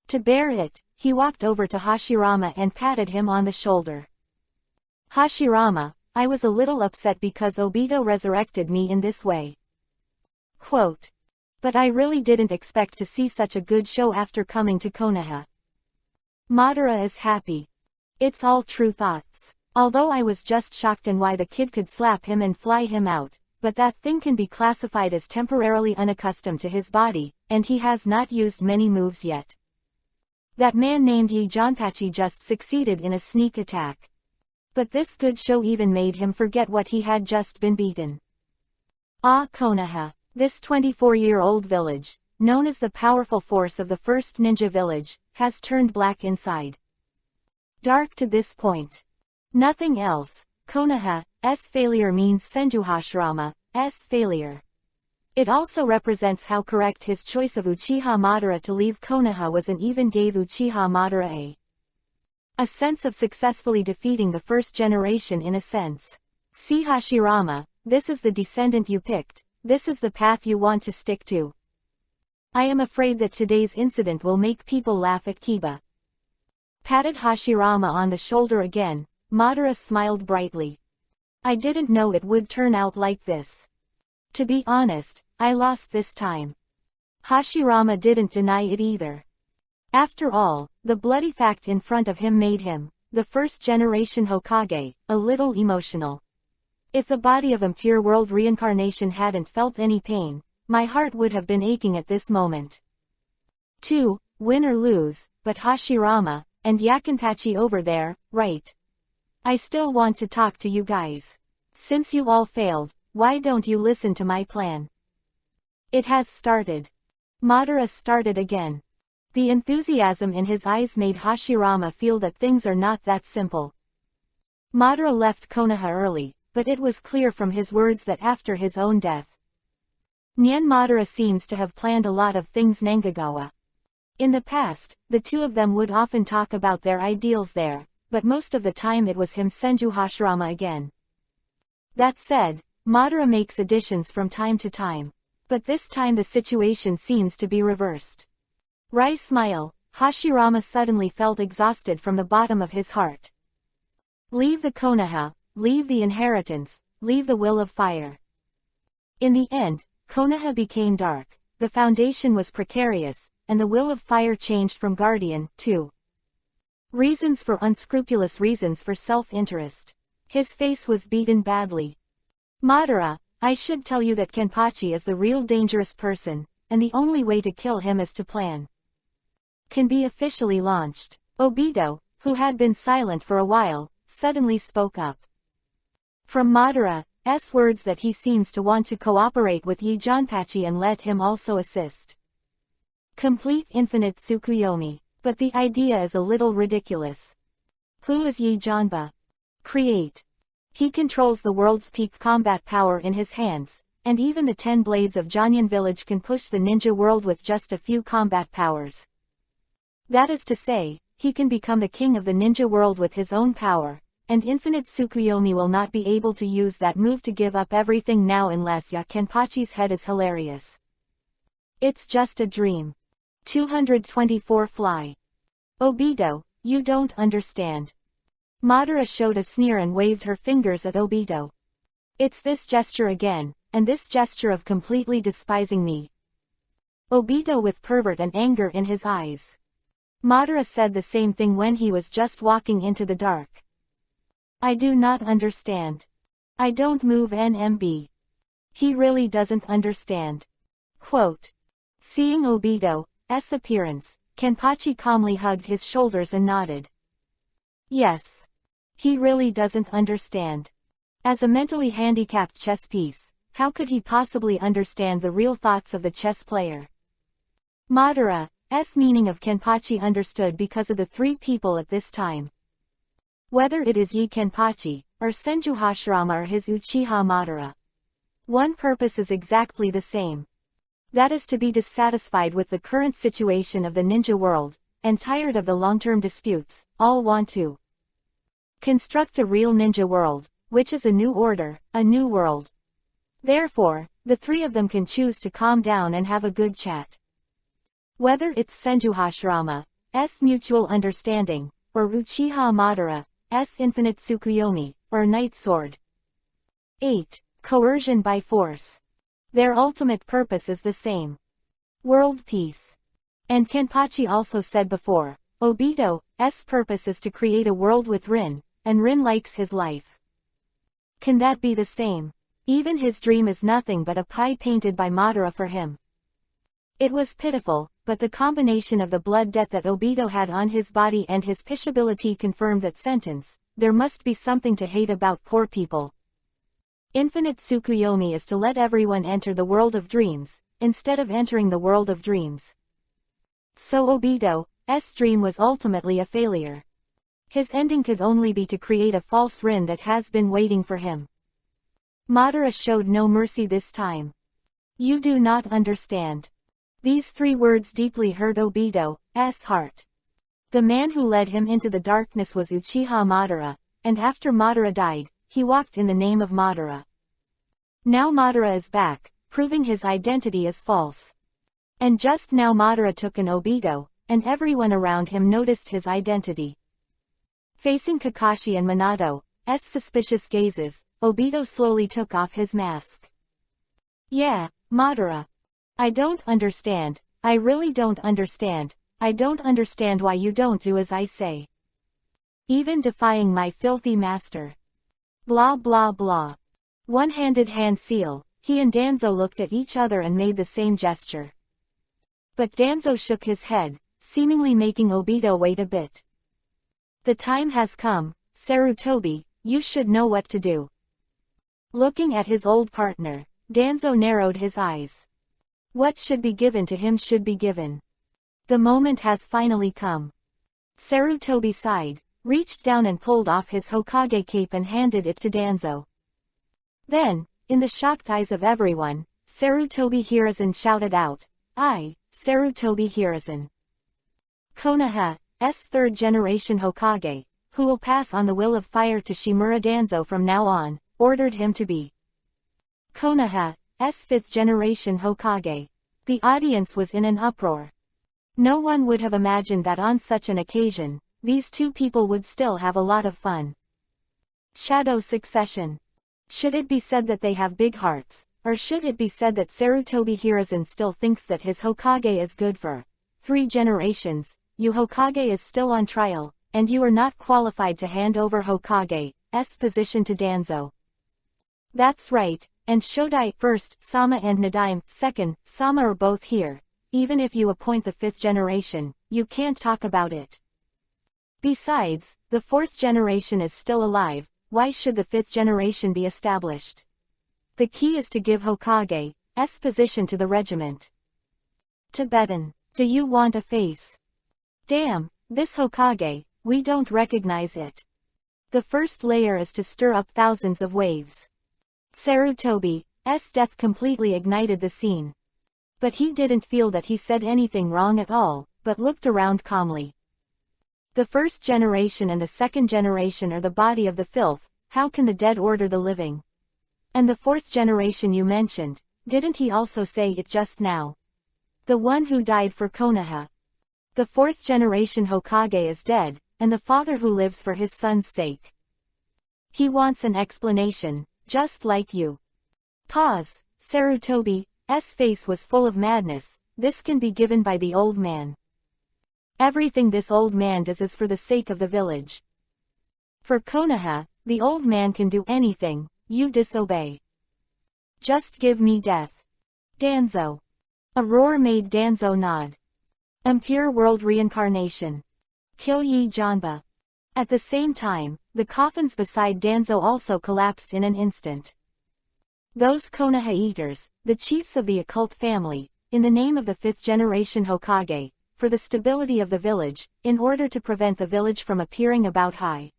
To bear it, he walked over to Hashirama and patted him on the shoulder. Hashirama, I was a little upset because Obito resurrected me in this way. Quote. But I really didn't expect to see such a good show after coming to Konoha. Madara is happy. It's all true thoughts. Although I was just shocked in why the kid could slap him and fly him out, but that thing can be classified as temporarily unaccustomed to his body, and he has not used many moves yet. That man named Yi Janpachi just succeeded in a sneak attack. But this good show even made him forget what he had just been beaten. Ah, Konoha. This 24-year-old village, known as the powerful force of the first ninja village, has turned black inside. Dark to this point. Nothing else. Konoha's failure means Senjuhashirama's failure. It also represents how correct his choice of Uchiha Madara to leave Konoha was and even gave Uchiha Madara a sense of successfully defeating the first generation in a sense. See Hashirama, this is the descendant you picked, this is the path you want to stick to. I am afraid that today's incident will make people laugh at Kiba. Patted Hashirama on the shoulder again, Madara smiled brightly. I didn't know it would turn out like this. To be honest, I lost this time. Hashirama didn't deny it either. After all, the bloody fact in front of him made him, the first-generation Hokage, a little emotional. If the body of impure world reincarnation hadn't felt any pain, my heart would have been aching at this moment. 2. Win or lose, but Hashirama, and Yakinpachi over there, right? I still want to talk to you guys. Since you all failed, why don't you listen to my plan? It has started. Madara started again. The enthusiasm in his eyes made Hashirama feel that things are not that simple. Madara left Konoha early, but it was clear from his words that after his own death, Nien Madara seems to have planned a lot of things Nangagawa. In the past, the two of them would often talk about their ideals there, but most of the time it was him Senju Hashirama again. That said, Madara makes additions from time to time. But this time the situation seems to be reversed. Wry smile, Hashirama suddenly felt exhausted from the bottom of his heart. Leave the Konoha, leave the inheritance, leave the will of fire. In the end, Konoha became dark, the foundation was precarious, and the will of fire changed from guardian to reasons for unscrupulous reasons for self-interest. His face was beaten badly. Madara, I should tell you that Kenpachi is the real dangerous person, and the only way to kill him is to plan. Can be officially launched. Obito, who had been silent for a while, suddenly spoke up. From Madara's words that he seems to want to cooperate with Yi Janpachi and let him also assist. Complete infinite Tsukuyomi. But the idea is a little ridiculous. Who is Yi Janba? Create. He controls the world's peak combat power in his hands, and even the 10 blades of Janyan village can push the ninja world with just a few combat powers. That is to say, he can become the king of the ninja world with his own power, and infinite Tsukuyomi will not be able to use that move to give up everything now unless Kenpachi's head is hilarious. It's just a dream. 224 Fly. Obito, you don't understand. Madara showed a sneer and waved her fingers at Obito. It's this gesture again, and this gesture of completely despising me. Obito with pervert and anger in his eyes. Madara said the same thing when he was just walking into the dark. I do not understand. I don't move NMB. He really doesn't understand. Quote. Seeing Obito's appearance, Kenpachi calmly hugged his shoulders and nodded. Yes. He really doesn't understand. As a mentally handicapped chess piece, how could he possibly understand the real thoughts of the chess player? Madara's meaning of Kenpachi understood because of the 3 people at this time. Whether it is Yi Kenpachi, or Senju Hashirama or his Uchiha Madara. One purpose is exactly the same. That is to be dissatisfied with the current situation of the ninja world, and tired of the long-term disputes, all want to construct a real ninja world, which is a new order, a new world. Therefore, the 3 of them can choose to calm down and have a good chat. Whether it's Senju Hashirama's mutual understanding, or Uchiha Madara's infinite Tsukuyomi, or Night Sword. 8. Coercion by force. Their ultimate purpose is the same. World peace. And Kenpachi also said before, Obito's purpose is to create a world with Rin, and Rin likes his life. Can that be the same? Even his dream is nothing but a pie painted by Madara for him. It was pitiful, but the combination of the blood debt that Obito had on his body and his pishability confirmed that sentence. There must be something to hate about poor people. Infinite Tsukuyomi is to let everyone enter the world of dreams, instead of entering the world of dreams. So Obito's dream was ultimately a failure. His ending could only be to create a false Rin that has been waiting for him. Madara showed no mercy this time. You do not understand. These 3 words deeply hurt Obito's heart. The man who led him into the darkness was Uchiha Madara, and after Madara died, he walked in the name of Madara. Now Madara is back, proving his identity is false. And just now Madara took an Obito, and everyone around him noticed his identity. Facing Kakashi and Minato's suspicious gazes, Obito slowly took off his mask. Yeah, Madara. I don't understand, I really don't understand, I don't understand why you don't do as I say. Even defying my filthy master. Blah blah blah. One-handed hand seal, he and Danzo looked at each other and made the same gesture. But Danzo shook his head, seemingly making Obito wait a bit. The time has come, Sarutobi, you should know what to do. Looking at his old partner, Danzo narrowed his eyes. What should be given to him should be given. The moment has finally come. Sarutobi sighed, reached down and pulled off his Hokage cape and handed it to Danzo. Then, in the shocked eyes of everyone, Sarutobi Hiruzen shouted out, I, Sarutobi Hiruzen. Konoha's 3rd generation Hokage, who will pass on the will of fire to Shimura Danzo from now on, ordered him to be Konoha's 5th generation Hokage. The audience was in an uproar. No one would have imagined that on such an occasion, these 2 people would still have a lot of fun. Shadow succession. Should it be said that they have big hearts, or should it be said that Sarutobi Hiruzen still thinks that his Hokage is good for 3 generations, you Hokage is still on trial, and you are not qualified to hand over Hokage's position to Danzo. That's right, and Shodai first, Sama and Nadaime second, Sama are both here. Even if you appoint the 5th generation, you can't talk about it. Besides, the 4th generation is still alive, why should the 5th generation be established? The key is to give Hokage's position to the regiment. Tibetan, do you want a face? Damn, this Hokage, we don't recognize it. The first layer is to stir up thousands of waves. Sarutobi's death completely ignited the scene. But he didn't feel that he said anything wrong at all, but looked around calmly. The 1st generation and the 2nd generation are the body of the filth, how can the dead order the living? And the 4th generation you mentioned, didn't he also say it just now? The one who died for Konoha. The 4th generation Hokage is dead, and the father who lives for his son's sake. He wants an explanation, just like you. Pause. Sarutobi's face was full of madness. This can be given by the old man. Everything this old man does is for the sake of the village. For Konoha, the old man can do anything, you disobey. Just give me death. Danzo. A roar made Danzo nod. Impure world reincarnation. Kill ye Janba. At the same time, the coffins beside Danzo also collapsed in an instant. Those Konoha eaters, the chiefs of the occult family, in the name of the 5th generation Hokage, for the stability of the village, in order to prevent the village from appearing about high.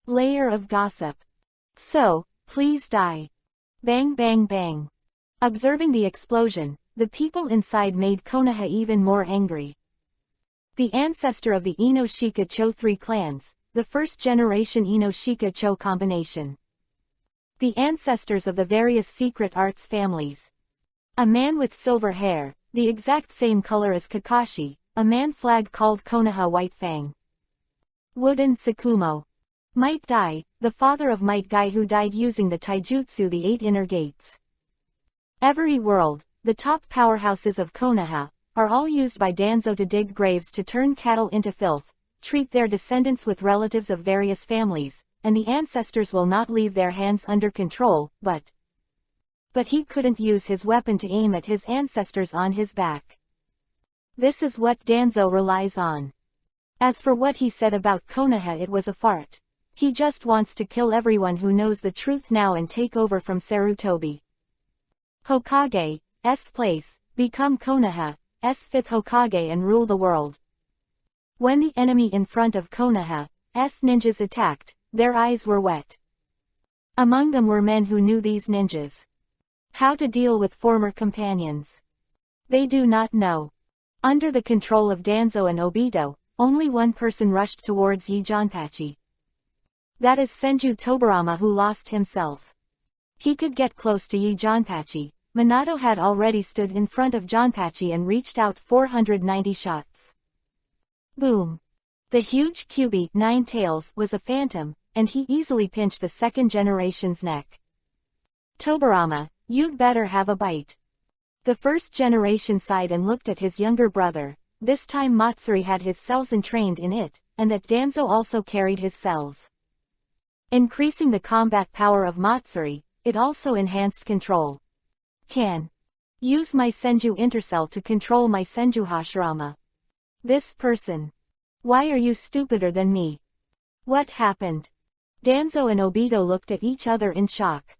Layer of gossip. So, please die. Bang bang bang. Observing the explosion, the people inside made Konoha even more angry. The ancestor of the Inoshika-cho 3 clans, the 1st generation Inoshika-cho combination. The ancestors of the various secret arts families. A man with silver hair, the exact same color as Kakashi, a man flag called Konoha White Fang. Wooden Tsukumo. Might Dai, the father of Might Guy who died using the taijutsu the 8 inner gates. Every world, the top powerhouses of Konoha, are all used by Danzo to dig graves to turn cattle into filth, treat their descendants with relatives of various families, and the ancestors will not leave their hands under control, but he couldn't use his weapon to aim at his ancestors on his back. This is what Danzo relies on. As for what he said about Konoha, it was a fart. He just wants to kill everyone who knows the truth now and take over from Sarutobi. Hokage's place, become Konoha's fifth Hokage and rule the world. When the enemy in front of Konoha's ninjas attacked, their eyes were wet. Among them were men who knew these ninjas. How to deal with former companions. They do not know. Under the control of Danzo and Obito, only one person rushed towards Yi-Janpachi. That is Senju Tobarama, who lost himself. He could get close to Yi-Janpachi. Minato had already stood in front of Janpachi and reached out 490 shots. Boom! The huge Kyuubi, Nine Tails, was a phantom, and he easily pinched the second generation's neck. Tobarama, you'd better have a bite. The first generation sighed and looked at his younger brother. This time Matsuri had his cells entrained in it, and that Danzo also carried his cells. Increasing the combat power of Matsuri, it also enhanced control. Can use my Senju Intercell to control my Senju Hashirama. This person. Why are you stupider than me? What happened? Danzo and Obito looked at each other in shock.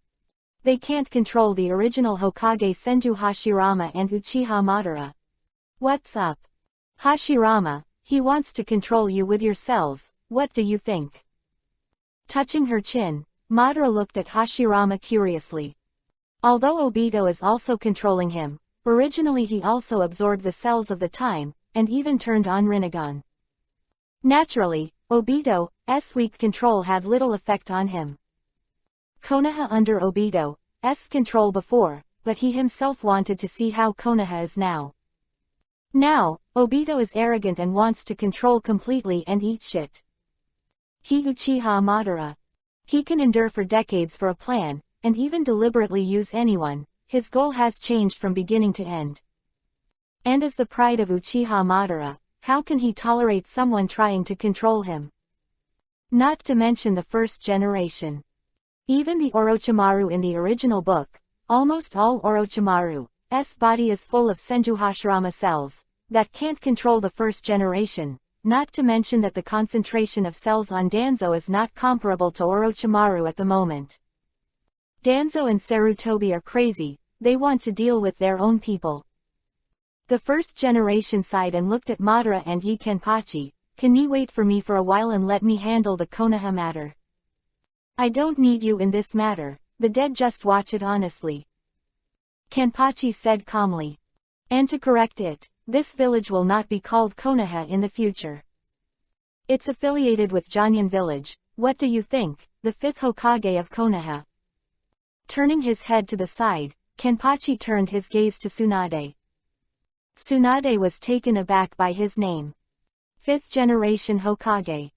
They can't control the original Hokage Senju Hashirama and Uchiha Madara. What's up? Hashirama, he wants to control you with your cells, what do you think? Touching her chin, Madara looked at Hashirama curiously. Although Obito is also controlling him, originally he also absorbed the cells of the time, and even turned on Rinnegan. Naturally, Obito's weak control had little effect on him. Konoha under Obito's control before, but he himself wanted to see how Konoha is now. Now, Obito is arrogant and wants to control completely and eat shit. He Uchiha Madara. He can endure for decades for a plan, and even deliberately use anyone. His goal has changed from beginning to end. And as the pride of Uchiha Madara, how can he tolerate someone trying to control him? Not to mention the first generation. Even the Orochimaru in the original book, almost all Orochimaru's body is full of Senju Hashirama cells, that can't control the first generation, not to mention that the concentration of cells on Danzo is not comparable to Orochimaru at the moment. Danzo and Sarutobi are crazy, they want to deal with their own people. The first generation sighed and looked at Madara and Ii-Kenpachi. Can you wait for me for a while and let me handle the Konoha matter? I don't need you in this matter, the dead just watch it honestly. Kenpachi said calmly. And to correct it, this village will not be called Konoha in the future. It's affiliated with Janyan village, what do you think, the fifth Hokage of Konoha? Turning his head to the side, Kenpachi turned his gaze to Tsunade. Tsunade was taken aback by his name. Fifth generation Hokage.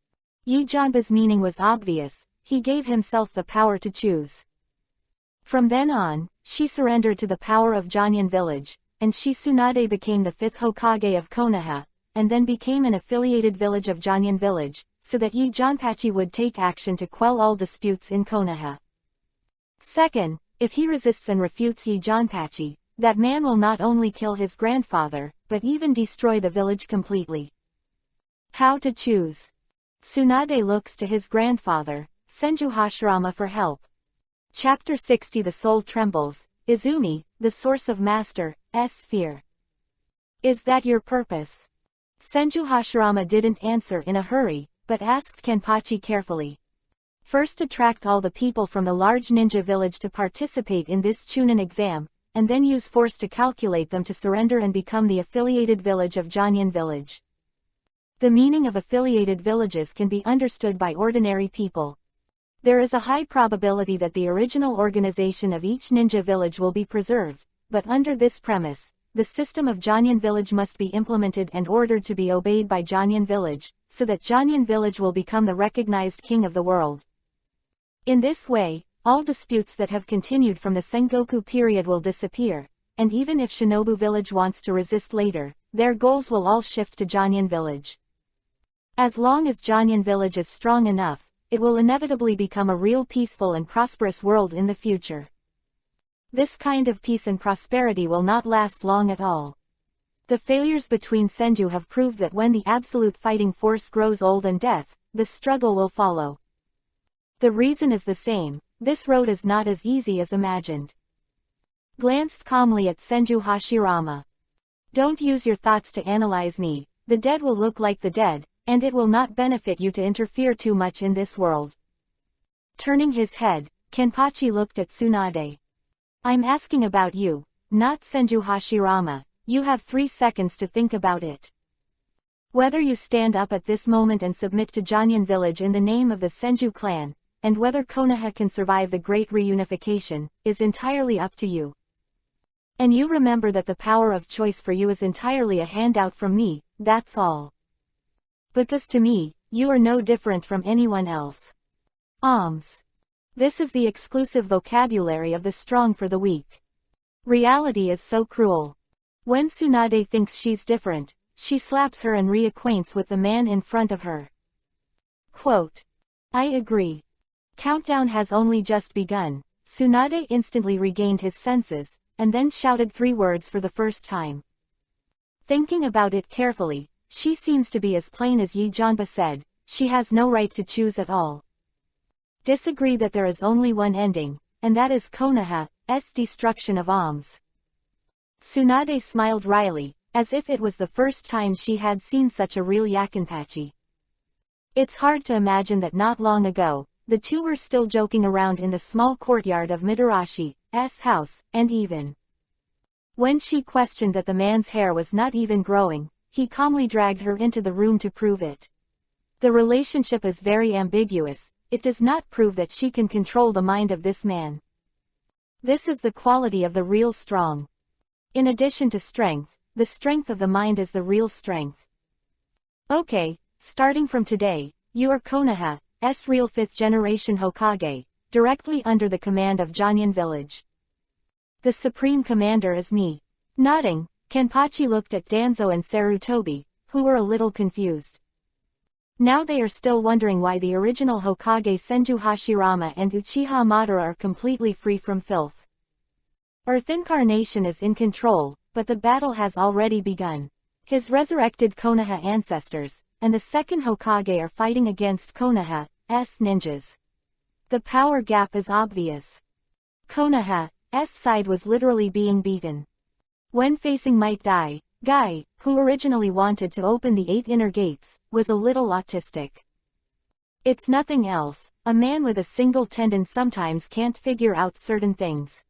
Yi-Janpa's meaning was obvious, he gave himself the power to choose. From then on, she surrendered to the power of Janyan village, and Tsunade became the fifth Hokage of Konoha, and then became an affiliated village of Janyan village, so that Yi-Janpachi would take action to quell all disputes in Konoha. Second, if he resists and refutes Yi-Janpachi, that man will not only kill his grandfather, but even destroy the village completely. How to choose? Tsunade looks to his grandfather, Senju Hashirama, for help. Chapter 60. The soul trembles. Izumi, the source of Master's fear. Is that your purpose? Senju Hashirama didn't answer in a hurry, but asked Kenpachi carefully. First attract all the people from the large ninja village to participate in this Chunin exam, and then use force to calculate them to surrender and become the affiliated village of Janyan village. The meaning of affiliated villages can be understood by ordinary people. There is a high probability that the original organization of each ninja village will be preserved, but under this premise, the system of Janyan village must be implemented and ordered to be obeyed by Janyan village, so that Janyan village will become the recognized king of the world. In this way, all disputes that have continued from the Sengoku period will disappear, and even if Shinobu Village wants to resist later, their goals will all shift to Jonyan Village. As long as Jonyan Village is strong enough, it will inevitably become a real peaceful and prosperous world in the future. This kind of peace and prosperity will not last long at all. The failures between Senju have proved that when the absolute fighting force grows old and death, the struggle will follow. The reason is the same: this road is not as easy as imagined. Glanced calmly at Senju Hashirama. Don't use your thoughts to analyze me. The dead will look like the dead, and it will not benefit you to interfere too much in this world. Turning his head, Kenpachi looked at Tsunade. I'm asking about you, not Senju Hashirama. You have 3 seconds to think about it. Whether you stand up at this moment and submit to Jonyan Village in the name of the Senju clan, and whether Konoha can survive the great reunification, is entirely up to you. And you remember that the power of choice for you is entirely a handout from me, that's all. Because to me, you are no different from anyone else. Alms. This is the exclusive vocabulary of the strong for the weak. Reality is so cruel. When Tsunade thinks she's different, she slaps her and reacquaints with the man in front of her. Quote. I agree. Countdown has only just begun. Tsunade instantly regained his senses, and then shouted 3 words for the first time. Thinking about it carefully, she seems to be as plain as Yi Janba said: she has no right to choose at all. Disagree that there is only one ending, and that is Konoha's destruction of Alms. Tsunade smiled wryly, as if it was the first time she had seen such a real yakinpachi. It's hard to imagine that not long ago, the two were still joking around in the small courtyard of Midarashi's house, and even when she questioned that the man's hair was not even growing, he calmly dragged her into the room to prove it. The relationship is very ambiguous. It does not prove that she can control the mind of this man. This is the quality of the real strong. In addition to strength, the strength of the mind is the real strength. Okay, starting from today, you are Konoha's real 5th generation Hokage, directly under the command of Jonyan Village. The supreme commander is me. Nodding, Kenpachi looked at Danzo and Sarutobi, who were a little confused. Now they are still wondering why the original Hokage Senju Hashirama and Uchiha Madara are completely free from filth. Earth Incarnation is in control, but the battle has already begun. His resurrected Konoha ancestors, and the second Hokage are fighting against Konoha's ninjas. The power gap is obvious. Konoha's side was literally being beaten. When facing Might Dai, Guy, who originally wanted to open the 8 inner gates, was a little autistic. It's nothing else. A man with a single tendon sometimes can't figure out certain things.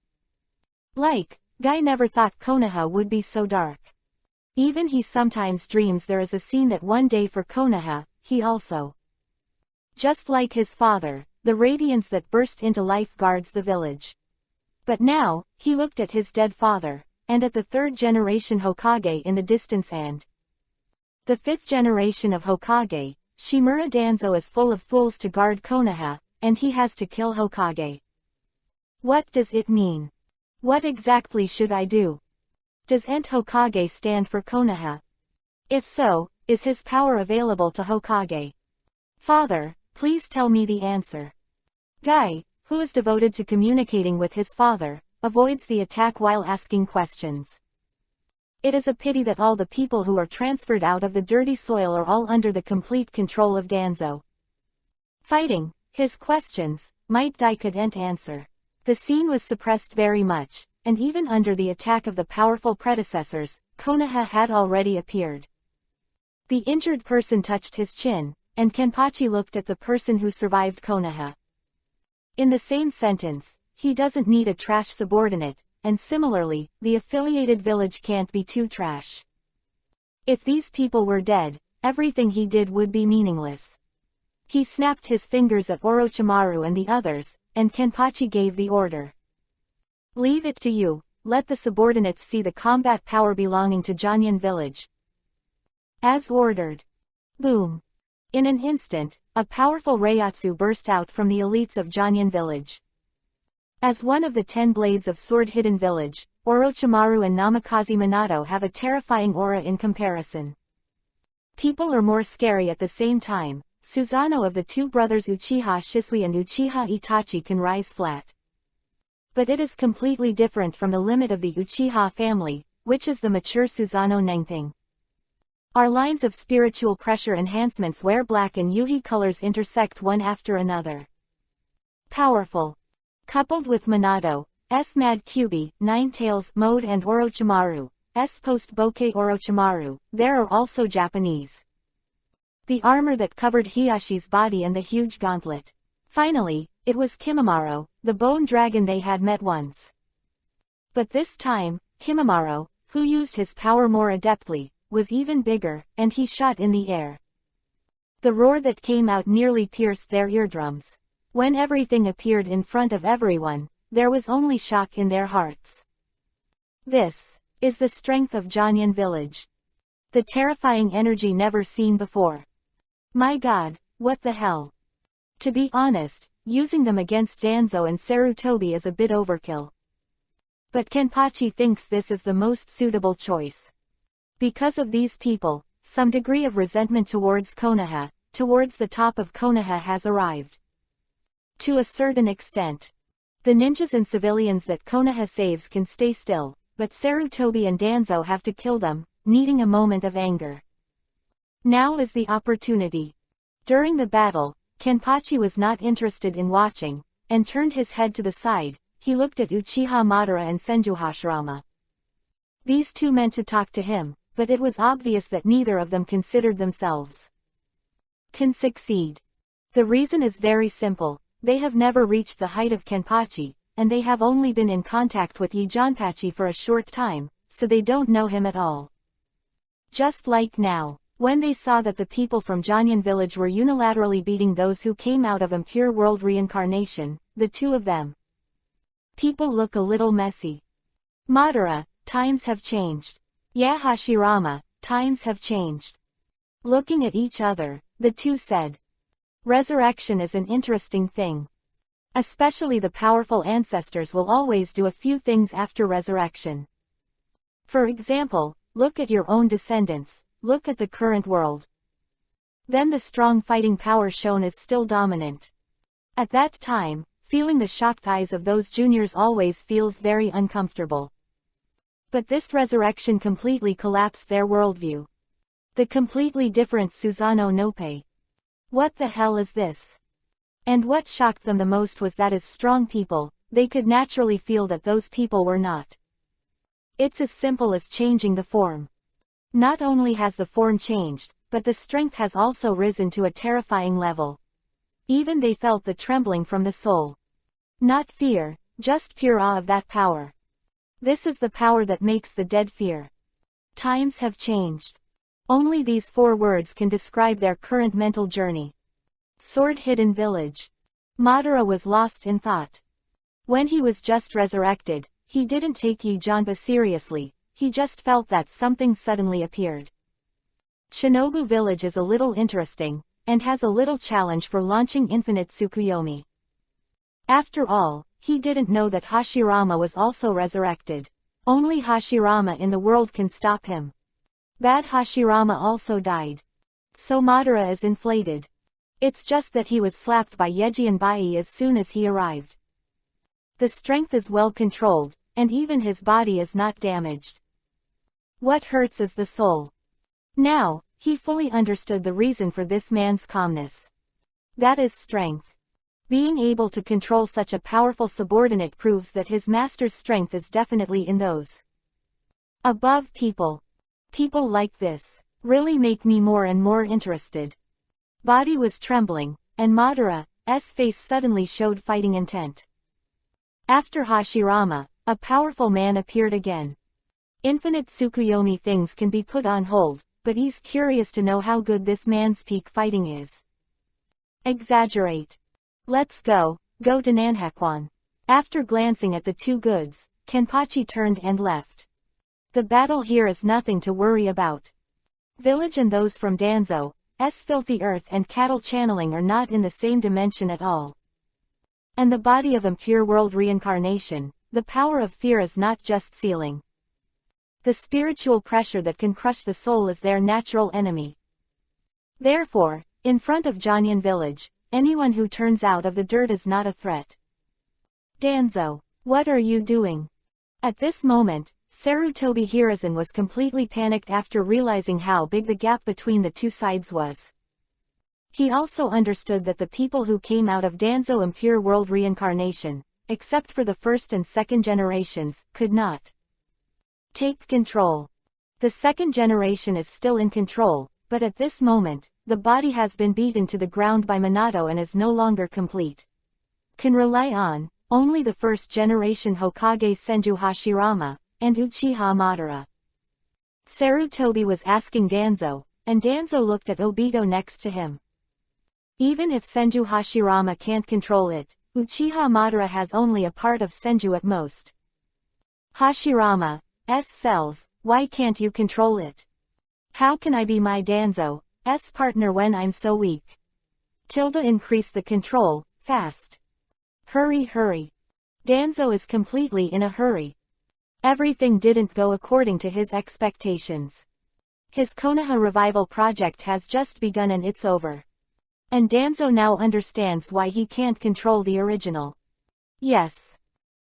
Like, Guy never thought Konoha would be so dark. Even he sometimes dreams there is a scene that one day for Konoha, he also. Just like his father, the radiance that burst into life guards the village. But now, he looked at his dead father, and at the 3rd generation Hokage in the distance and the 5th generation of Hokage. Shimura Danzo is full of fools to guard Konoha, and he has to kill Hokage. What does it mean? What exactly should I do? Does Ent Hokage stand for Konoha? If so, is his power available to Hokage? Father, please tell me the answer. Guy, who is devoted to communicating with his father, avoids the attack while asking questions. It is a pity that all the people who are transferred out of the dirty soil are all under the complete control of Danzo. Fighting his questions, Might Dai couldn't answer. The scene was suppressed very much, and even under the attack of the powerful predecessors, Konoha had already appeared. The injured person touched his chin, and Kenpachi looked at the person who survived Konoha. In the same sentence, he doesn't need a trash subordinate, and similarly, the affiliated village can't be too trash. If these people were dead, everything he did would be meaningless. He snapped his fingers at Orochimaru and the others, and Kenpachi gave the order. Leave it to you, let the subordinates see the combat power belonging to Jonyan Village. As ordered. Boom. In an instant, a powerful Reiatsu burst out from the elites of Jonyan Village. As one of the 10 blades of sword hidden village, Orochimaru and Namikaze Minato have a terrifying aura in comparison. People are more scary at the same time. Susanoo of the two brothers Uchiha Shisui and Uchiha Itachi can rise flat. But it is completely different from the limit of the Uchiha family, which is the mature Susanoo Nengping. Our lines of spiritual pressure enhancements where black and Yuhi colors intersect one after another. Powerful. Coupled with Minato's Mad Kyuubi, Nine Tails mode and Orochimaru's post-Bokeh Orochimaru, there are also Japanese. The armor that covered Hiyashi's body and the huge gauntlet. Finally, it was Kimimaro, the bone dragon they had met once. But this time, Kimimaro, who used his power more adeptly, was even bigger, and he shot in the air. The roar that came out nearly pierced their eardrums. When everything appeared in front of everyone, there was only shock in their hearts. This is the strength of Janyan Village. The terrifying energy never seen before. My god, what the hell? To be honest, using them against Danzo and Sarutobi is a bit overkill. But Kenpachi thinks this is the most suitable choice. Because of these people, some degree of resentment towards Konoha, towards the top of Konoha has arrived. To a certain extent. The ninjas and civilians that Konoha saves can stay still, but Sarutobi and Danzo have to kill them, needing a moment of anger. Now is the opportunity. During the battle, Kenpachi was not interested in watching, and turned his head to the side. He looked at Uchiha Madara and Senju Hashirama. These two meant to talk to him, but it was obvious that neither of them considered themselves can succeed. The reason is very simple. They have never reached the height of Kenpachi, and they have only been in contact with Yijanpachi for a short time, so they don't know him at all. Just like now, when they saw that the people from Janyan Village were unilaterally beating those who came out of Impure World Reincarnation, the two of them. People look a little messy. Madara, times have changed. Yeah, Hashirama, times have changed. Looking at each other, the two said. Resurrection is an interesting thing. Especially the powerful ancestors will always do a few things after resurrection. For example, look at your own descendants, look at the current world. Then the strong fighting power shown is still dominant. At that time, feeling the shocked eyes of those juniors always feels very uncomfortable. But this resurrection completely collapsed their worldview. The completely different Susanoo Nope. What the hell is this? And what shocked them the most was that as strong people, they could naturally feel that those people were not. It's as simple as changing the form. Not only has the form changed, but the strength has also risen to a terrifying level. Even they felt the trembling from the soul. Not fear, just pure awe of that power. This is the power that makes the dead fear. Times have changed. Only these 4 words can describe their current mental journey. Sword Hidden Village. Madara was lost in thought. When he was just resurrected, he didn't take Yijanpa seriously, he just felt that something suddenly appeared. Shinobu Village is a little interesting, and has a little challenge for launching Infinite Tsukuyomi. After all, he didn't know that Hashirama was also resurrected. Only Hashirama in the world can stop him. Bad Hashirama also died. So Madara is inflated. It's just that he was slapped by Yeji and Bai as soon as he arrived. The strength is well controlled, and even his body is not damaged. What hurts is the soul. Now, he fully understood the reason for this man's calmness. That is strength. Being able to control such a powerful subordinate proves that his master's strength is definitely in those above people. People like this really make me more and more interested. Body was trembling, and Madara's face suddenly showed fighting intent. After Hashirama, a powerful man appeared again. Infinite Tsukuyomi things can be put on hold, but he's curious to know how good this man's peak fighting is. Exaggerate. Let's go to Nanhakuan. After glancing at the two goods, Kenpachi turned and left. The battle here is nothing to worry about. Village and those from Danzo's filthy earth and cattle channeling are not in the same dimension at all. And the body of impure world reincarnation, the power of fear is not just ceiling. The spiritual pressure that can crush the soul is their natural enemy. Therefore, in front of Jonyan village, anyone who turns out of the dirt is not a threat. Danzo, what are you doing? At this moment, Sarutobi Hiruzen was completely panicked after realizing how big the gap between the two sides was. He also understood that the people who came out of Danzo Impure World reincarnation, except for the first and second generations, could not take control. The second generation is still in control, but at this moment, the body has been beaten to the ground by Minato and is no longer complete. Can rely on only the first generation Hokage Senju Hashirama and Uchiha Madara. Sarutobi was asking Danzo, and Danzo looked at Obito next to him. Even if Senju Hashirama can't control it, Uchiha Madara has only a part of Senju at most. Hashirama's cells, why can't you control it? How can I be my Danzo's partner when I'm so weak? Increase the control, fast. Hurry hurry. Danzo is completely in a hurry. Everything didn't go according to his expectations. His Konoha revival project has just begun and it's over. And Danzo now understands why he can't control the original. Yes.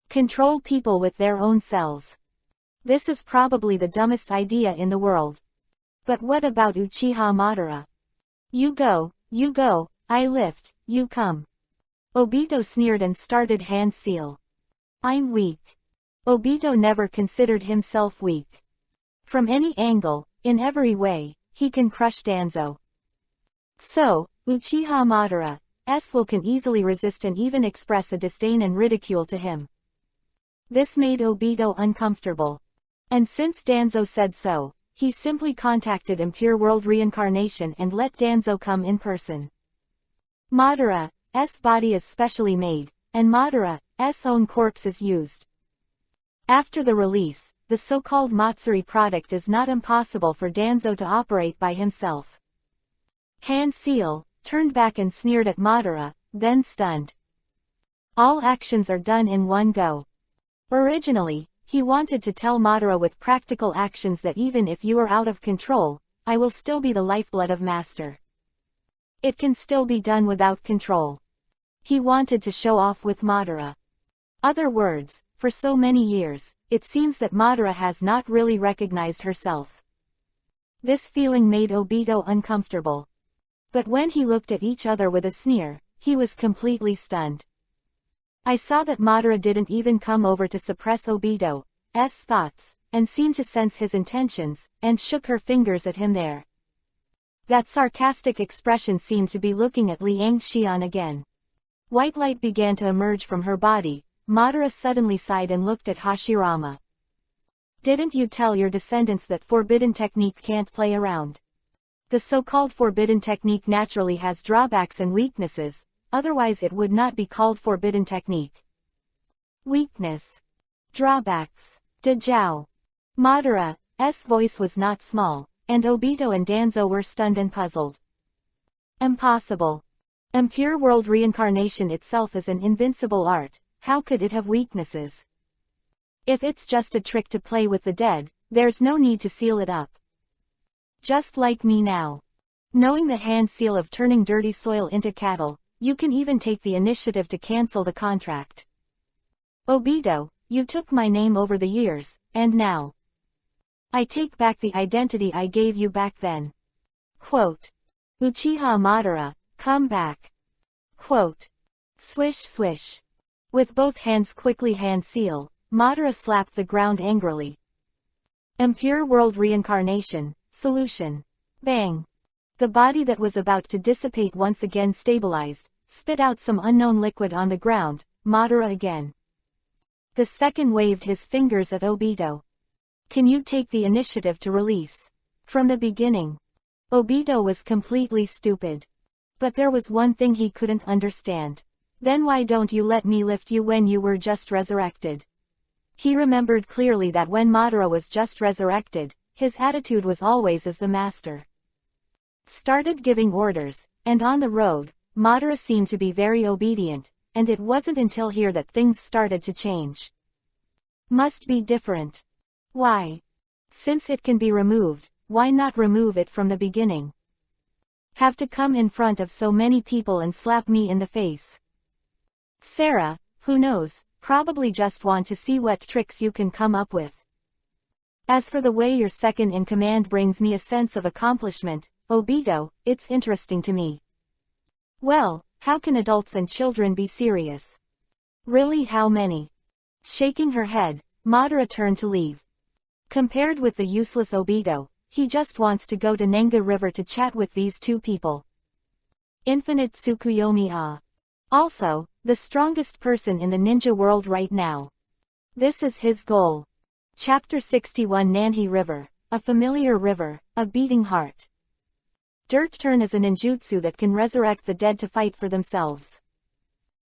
Control people with their own cells. This is probably the dumbest idea in the world. But what about Uchiha Madara? You go, I lift, you come. Obito sneered and started hand seal. I'm weak. Obito never considered himself weak. From any angle, in every way, he can crush Danzo. So, Uchiha Madara's will can easily resist and even express a disdain and ridicule to him. This made Obito uncomfortable. And since Danzo said so, he simply contacted Impure World Reincarnation and let Danzo come in person. Madara's body is specially made, and Madara's own corpse is used. After the release, the so-called Matsuri product is not impossible for Danzo to operate by himself. Hand seal, turned back and sneered at Madara, then stunned. All actions are done in one go. Originally, he wanted to tell Madara with practical actions that even if you are out of control, I will still be the lifeblood of Master. It can still be done without control. He wanted to show off with Madara. Other words, for so many years, it seems that Madara has not really recognized herself. This feeling made Obito uncomfortable. But when he looked at each other with a sneer, he was completely stunned. I saw that Madara didn't even come over to suppress Obito's thoughts, and seemed to sense his intentions, and shook her fingers at him there. That sarcastic expression seemed to be looking at Liang Xian again. White light began to emerge from her body. Madara suddenly sighed and looked at Hashirama. Didn't you tell your descendants that forbidden technique can't play around? The so-called forbidden technique naturally has drawbacks and weaknesses, otherwise it would not be called forbidden technique. Weakness. Drawbacks. Dejao. Madara's voice was not small, and Obito and Danzo were stunned and puzzled. Impossible. Impure World Reincarnation itself is an invincible art. How could it have weaknesses? If it's just a trick to play with the dead, there's no need to seal it up. Just like me now. Knowing the hand seal of turning dirty soil into cattle, you can even take the initiative to cancel the contract. Obito, you took my name over the years, and now I take back the identity I gave you back then. Quote. Uchiha Madara, come back. Quote. Swish swish. With both hands quickly hand seal, Madara slapped the ground angrily. Impure World Reincarnation, solution. Bang. The body that was about to dissipate once again stabilized, spit out some unknown liquid on the ground. Madara again. The second waved his fingers at Obito. Can you take the initiative to release? From the beginning. Obito was completely stupid. But there was one thing he couldn't understand. Then why don't you let me lift you when you were just resurrected? He remembered clearly that when Madara was just resurrected, his attitude was always as the master. Started giving orders, and on the road, Madara seemed to be very obedient, and it wasn't until here that things started to change. Must be different. Why? Since it can be removed, why not remove it from the beginning? Have to come in front of so many people and slap me in the face. Sarah, who knows, probably just want to see what tricks you can come up with. As for the way your second in command brings me a sense of accomplishment, Obito, it's interesting to me. Well, how can adults and children be serious? Really, how many? Shaking her head, Madara turned to leave. Compared with the useless Obito, he just wants to go to Nenga River to chat with these two people. Infinite Tsukuyomi. Also, the strongest person in the ninja world right now. This is his goal. Chapter 61 Nanhi River, a familiar river, a beating heart. Dirt Turn is a ninjutsu that can resurrect the dead to fight for themselves.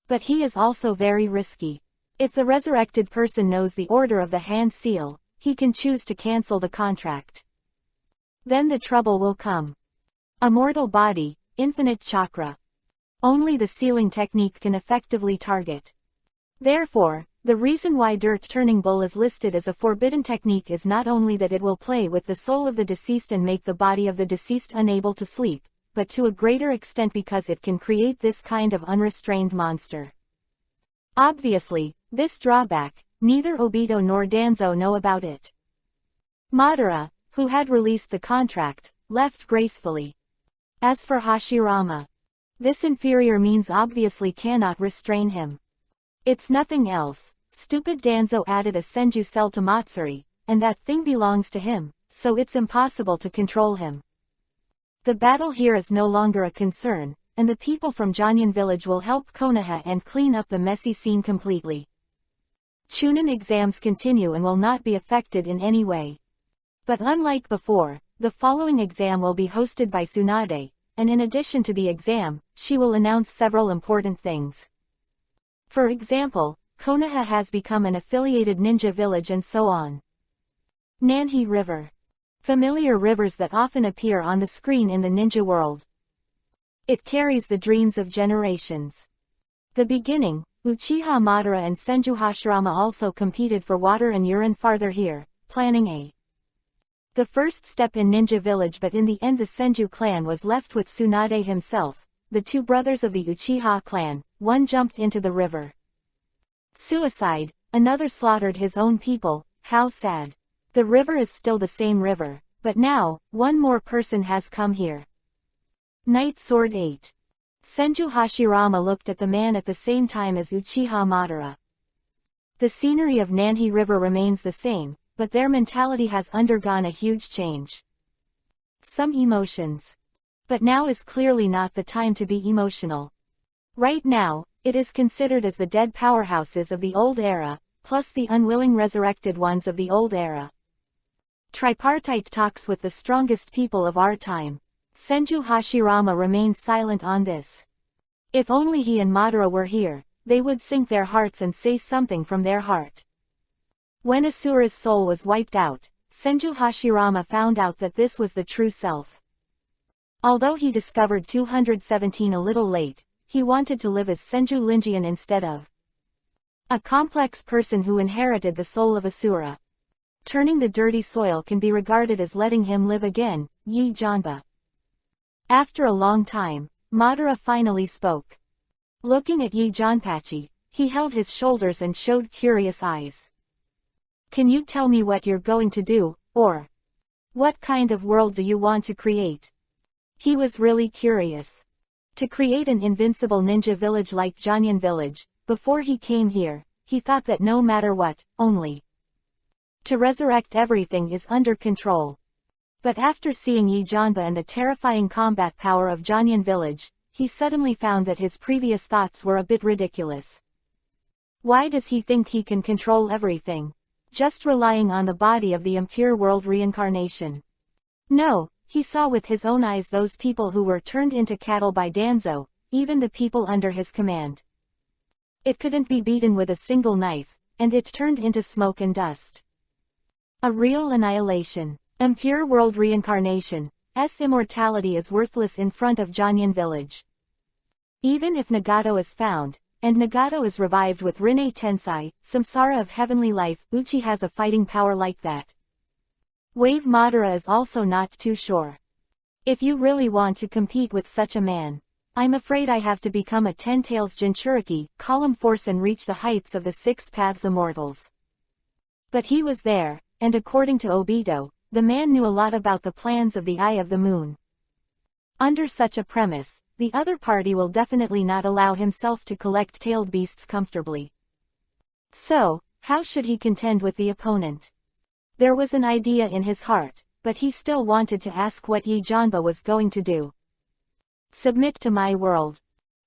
But he is also very risky. If the resurrected person knows the order of the hand seal, he can choose to cancel the contract. Then the trouble will come. A mortal body, infinite chakra. Only the sealing technique can effectively target. Therefore, the reason why Dirt Turning Bull is listed as a forbidden technique is not only that it will play with the soul of the deceased and make the body of the deceased unable to sleep, but to a greater extent because it can create this kind of unrestrained monster. Obviously, this drawback, neither Obito nor Danzo know about it. Madara, who had released the contract, left gracefully. As for Hashirama, this inferior means obviously cannot restrain him. It's nothing else. Stupid Danzo added a Senju cell to Matsuri, and that thing belongs to him, so it's impossible to control him. The battle here is no longer a concern, and the people from Janyan village will help Konoha and clean up the messy scene completely. Chunin exams continue and will not be affected in any way. But unlike before, the following exam will be hosted by Tsunade, and in addition to the exam, she will announce several important things. For example, Konoha has become an affiliated ninja village and so on. Nanhi River. Familiar rivers that often appear on the screen in the ninja world. It carries the dreams of generations. The beginning, Uchiha Madara and Senju Hashirama also competed for water and urine farther here, planning the first step in Ninja Village, but in the end the Senju clan was left with Tsunade himself, the two brothers of the Uchiha clan. One jumped into the river. Suicide, another slaughtered his own people. How sad. The river is still the same river, but now, one more person has come here. Night Sword 8. Senju Hashirama looked at the man at the same time as Uchiha Madara. The scenery of Nanhi River remains the same, but their mentality has undergone a huge change. Some emotions. But now is clearly not the time to be emotional. Right now, it is considered as the dead powerhouses of the old era, plus the unwilling resurrected ones of the old era. Tripartite talks with the strongest people of our time. Senju Hashirama remained silent on this. If only he and Madara were here, they would sink their hearts and say something from their heart. When Asura's soul was wiped out, Senju Hashirama found out that this was the true self. Although he discovered 217 a little late, he wanted to live as Senju Linjian instead of a complex person who inherited the soul of Asura. Turning the dirty soil can be regarded as letting him live again, Yi Janba. After a long time, Madara finally spoke. Looking at Yi Janpachi, he held his shoulders and showed curious eyes. Can you tell me what you're going to do, or what kind of world do you want to create? He was really curious. To create an invincible ninja village like Janyan village, before he came here, he thought that no matter what, only to resurrect everything is under control. But after seeing Yi Janba and the terrifying combat power of Janyan village, he suddenly found that his previous thoughts were a bit ridiculous. Why does he think he can control everything? Just relying on the body of the impure world reincarnation. No, he saw with his own eyes those people who were turned into cattle by Danzo, even the people under his command. It couldn't be beaten with a single knife, and it turned into smoke and dust. A real annihilation. Impure world reincarnation, immortality is worthless in front of Janyan village. Even if Nagato is found, and Nagato is revived with Rinne Tensai, Samsara of Heavenly Life. Uchi has a fighting power like that. Wave Madara is also not too sure. If you really want to compete with such a man, I'm afraid I have to become a Ten-Tails Jinchuriki, Column Force and reach the heights of the Six Paths Immortals. But he was there, and according to Obito, the man knew a lot about the plans of the Eye of the Moon. Under such a premise, the other party will definitely not allow himself to collect tailed beasts comfortably. So, how should he contend with the opponent? There was an idea in his heart, but he still wanted to ask what Yi Janba was going to do. Submit to my world.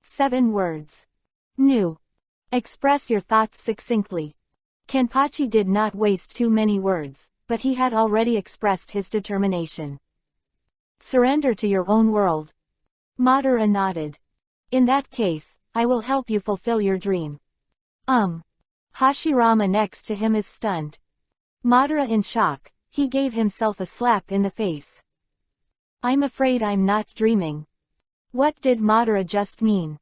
7 words. New. Express your thoughts succinctly. Kenpachi did not waste too many words, but he had already expressed his determination. Surrender to your own world. Madara nodded. In that case, I will help you fulfill your dream. Hashirama next to him is stunned. Madara in shock, he gave himself a slap in the face. I'm afraid I'm not dreaming. What did Madara just mean?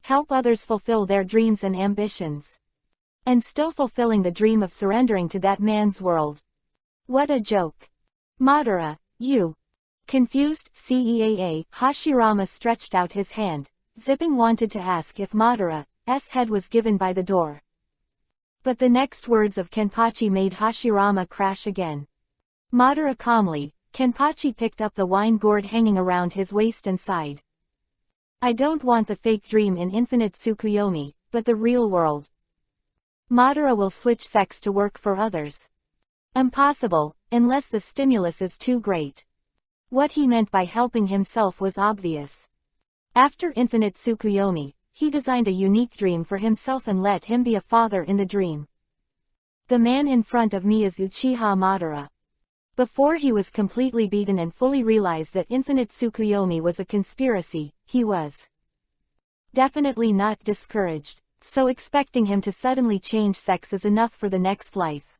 Help others fulfill their dreams and ambitions. And still fulfilling the dream of surrendering to that man's world. What a joke. Madara, you. Confused, CEAA, Hashirama stretched out his hand. Zipping wanted to ask if Madara's head was given by the door. But the next words of Kenpachi made Hashirama crash again. Madara calmly, Kenpachi picked up the wine gourd hanging around his waist and sighed. I don't want the fake dream in Infinite Tsukuyomi, but the real world. Madara will switch sex to work for others. Impossible, unless the stimulus is too great. What he meant by helping himself was obvious. After Infinite Tsukuyomi, he designed a unique dream for himself and let him be a father in the dream. The man in front of me is Uchiha Madara. Before he was completely beaten and fully realized that Infinite Tsukuyomi was a conspiracy, he was definitely not discouraged, so expecting him to suddenly change sex is enough for the next life.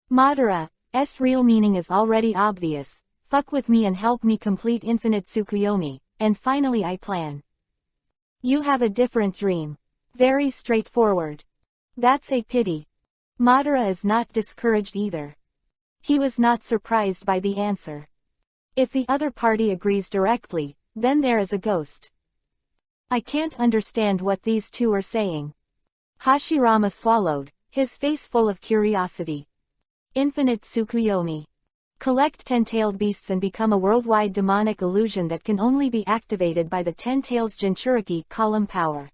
Madara's real meaning is already obvious. Fuck with me and help me complete Infinite Tsukuyomi, and finally I plan. You have a different dream. Very straightforward. That's a pity. Madara is not discouraged either. He was not surprised by the answer. If the other party agrees directly, then there is a ghost. I can't understand what these two are saying. Hashirama swallowed, his face full of curiosity. Infinite Tsukuyomi. Collect 10-tailed beasts and become a worldwide demonic illusion that can only be activated by the 10-tails Jinchuriki column power.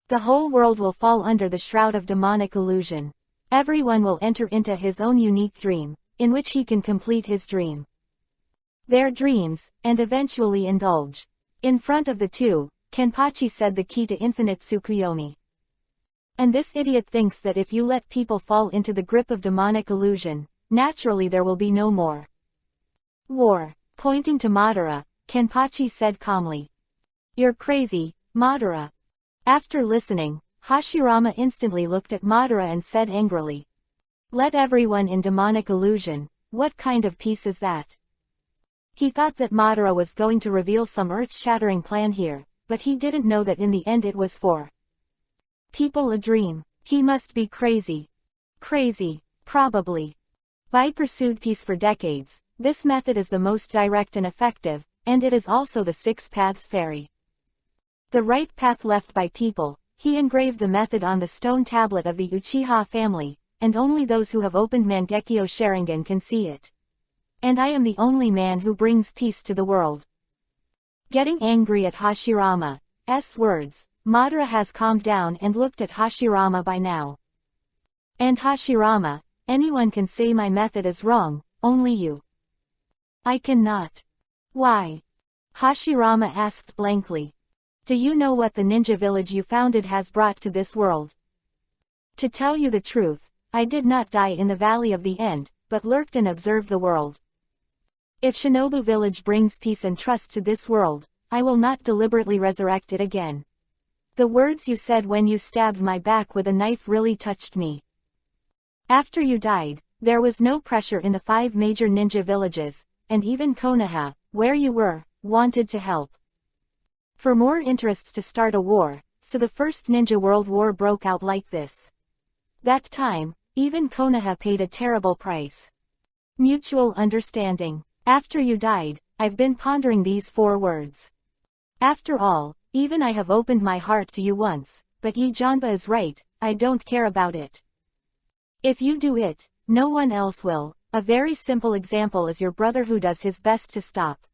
The whole world will fall under the shroud of demonic illusion. Everyone will enter into his own unique dream, in which he can complete his dream. Their dreams, and eventually indulge. In front of the two, Kenpachi said the key to Infinite Tsukuyomi. And this idiot thinks that if you let people fall into the grip of demonic illusion, naturally there will be no more war. Pointing to Madara, Kenpachi said calmly. You're crazy, Madara. After listening, Hashirama instantly looked at Madara and said angrily. Let everyone in demonic illusion, what kind of peace is that? He thought that Madara was going to reveal some earth-shattering plan here, but he didn't know that in the end it was for people a dream. He must be crazy. Crazy, probably. Vi pursued peace for decades. This method is the most direct and effective, and it is also the Six Paths Fairy. The right path left by people. He engraved the method on the stone tablet of the Uchiha family, and only those who have opened Mangekyo Sharingan can see it. And I am the only man who brings peace to the world. Getting angry at Hashirama's words, Madara has calmed down and looked at Hashirama by now. And Hashirama, anyone can say my method is wrong, only you. I cannot. Why? Hashirama asked blankly. Do you know what the ninja village you founded has brought to this world? To tell you the truth, I did not die in the Valley of the End, but lurked and observed the world. If Shinobu Village brings peace and trust to this world, I will not deliberately resurrect it again. The words you said when you stabbed my back with a knife really touched me. After you died, there was no pressure in the 5 major ninja villages, and even Konoha, where you were, wanted to help. For more interests to start a war, so the First Ninja World War broke out like this. That time, even Konoha paid a terrible price. Mutual understanding. After you died, I've been pondering these 4 words. After all, even I have opened my heart to you once, but Yi Janba is right, I don't care about it. If you do it, no one else will. A very simple example is your brother who does his best to stop.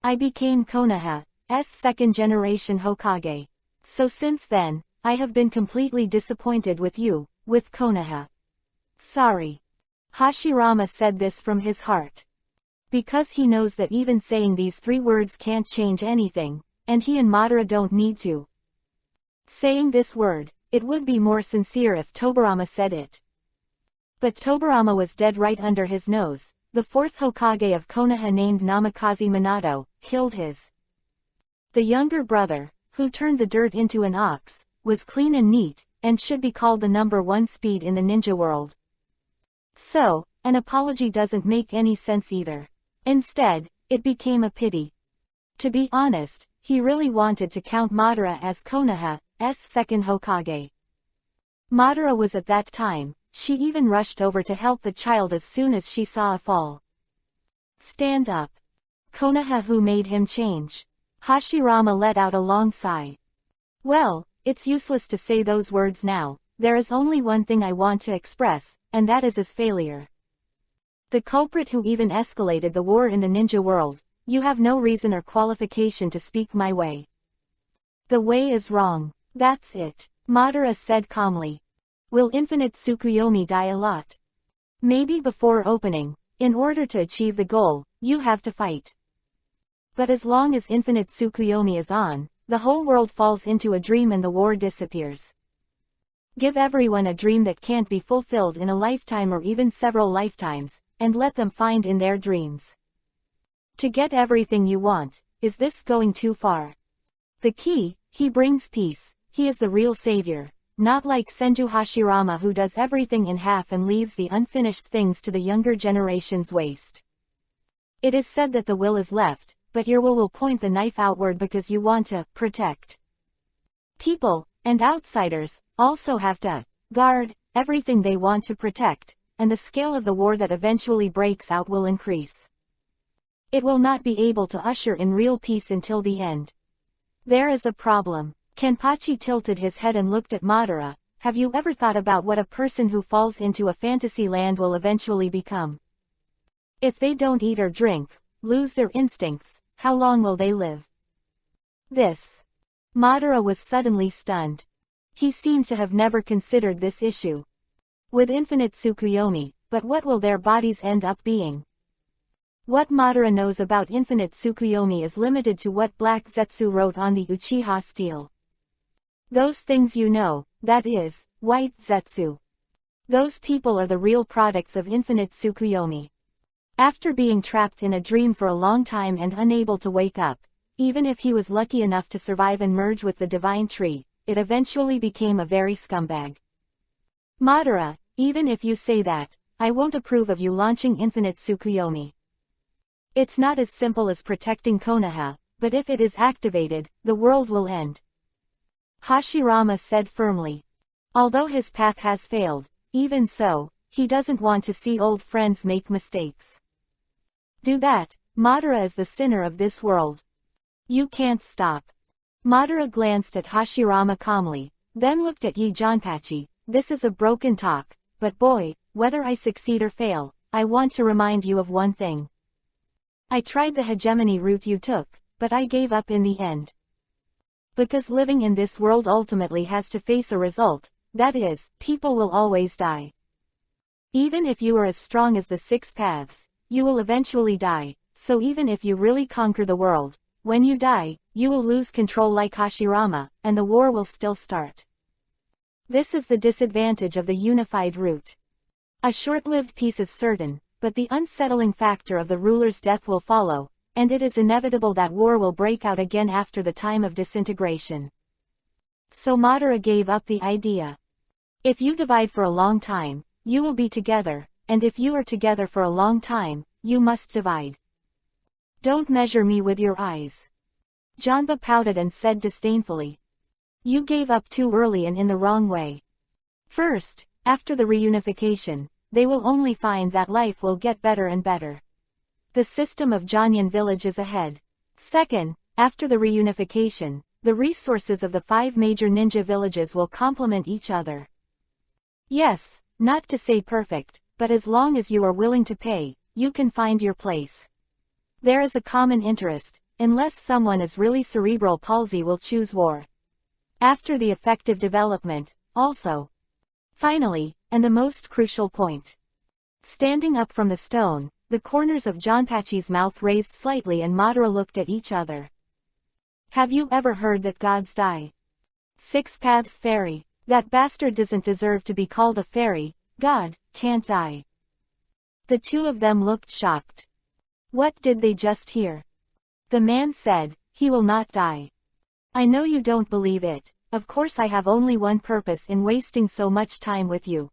I became Konoha's second-generation Hokage. So since then, I have been completely disappointed with you, with Konoha. Sorry. Hashirama said this from his heart. Because he knows that even saying these 3 words can't change anything, and he and Madara don't need to. Saying this word, it would be more sincere if Tobirama said it. But Tobirama was dead right under his nose. The 4th Hokage of Konoha named Namikaze Minato, killed his. The younger brother, who turned the dirt into an ox, was clean and neat, and should be called the number 1 speed in the ninja world. So, an apology doesn't make any sense either. Instead, it became a pity. To be honest, he really wanted to count Madara as Konoha's second Hokage. Madara was at that time, she even rushed over to help the child as soon as she saw a fall. Stand up. Konoha who made him change. Hashirama let out a long sigh. Well, it's useless to say those words now, there is only one thing I want to express, and that is his failure. The culprit who even escalated the war in the ninja world, you have no reason or qualification to speak my way. The way is wrong. That's it, Madara said calmly. Will Infinite Tsukuyomi die a lot? Maybe before opening. In order to achieve the goal, you have to fight. But as long as Infinite Tsukuyomi is on, the whole world falls into a dream and the war disappears. Give everyone a dream that can't be fulfilled in a lifetime or even several lifetimes, and let them find in their dreams. To get everything you want, is this going too far? The key, he brings peace, he is the real savior, not like Senju Hashirama who does everything in half and leaves the unfinished things to the younger generation's waste. It is said that the will is left, but your will point the knife outward because you want to protect. People, and outsiders, also have to guard everything they want to protect, and the scale of the war that eventually breaks out will increase. It will not be able to usher in real peace until the end. There is a problem. Kenpachi tilted his head and looked at Madara. Have you ever thought about what a person who falls into a fantasy land will eventually become? If they don't eat or drink, lose their instincts, how long will they live? This. Madara was suddenly stunned. He seemed to have never considered this issue. With Infinite Tsukuyomi, but what will their bodies end up being? What Madara knows about Infinite Tsukuyomi is limited to what Black Zetsu wrote on the Uchiha stele. Those things you know, that is, White Zetsu. Those people are the real products of Infinite Tsukuyomi. After being trapped in a dream for a long time and unable to wake up, even if he was lucky enough to survive and merge with the Divine Tree, it eventually became a very scumbag. Madara, even if you say that, I won't approve of you launching Infinite Tsukuyomi. It's not as simple as protecting Konoha, but if it is activated, the world will end. Hashirama said firmly. Although his path has failed, even so, he doesn't want to see old friends make mistakes. Do that, Madara is the sinner of this world. You can't stop. Madara glanced at Hashirama calmly, then looked at Yi Janpachi. This is a broken talk, but boy, whether I succeed or fail, I want to remind you of one thing. I tried the hegemony route you took, but I gave up in the end. Because living in this world ultimately has to face a result, that is, people will always die. Even if you are as strong as the 6 paths, you will eventually die, so even if you really conquer the world, when you die, you will lose control like Hashirama, and the war will still start. This is the disadvantage of the unified route. A short-lived peace is certain, but the unsettling factor of the ruler's death will follow, and it is inevitable that war will break out again after the time of disintegration. So Madara gave up the idea. If you divide for a long time, you will be together, and if you are together for a long time, you must divide. Don't measure me with your eyes. Janba pouted and said disdainfully. You gave up too early and in the wrong way. First, after the reunification, they will only find that life will get better and better. The system of Janyan village is ahead. Second, after the reunification, the resources of the 5 major ninja villages will complement each other. Yes, not to say perfect, but as long as you are willing to pay, you can find your place. There is a common interest, unless someone is really cerebral palsy will choose war. After the effective development, also. Finally, and the most crucial point. Standing up from the stone, the corners of Jonpachi's mouth raised slightly and Madara looked at each other. Have you ever heard that gods die? 6 Paths Fairy, that bastard doesn't deserve to be called a fairy, God, can't die. The two of them looked shocked. What did they just hear? The man said, he will not die. I know you don't believe it, of course I have only one purpose in wasting so much time with you.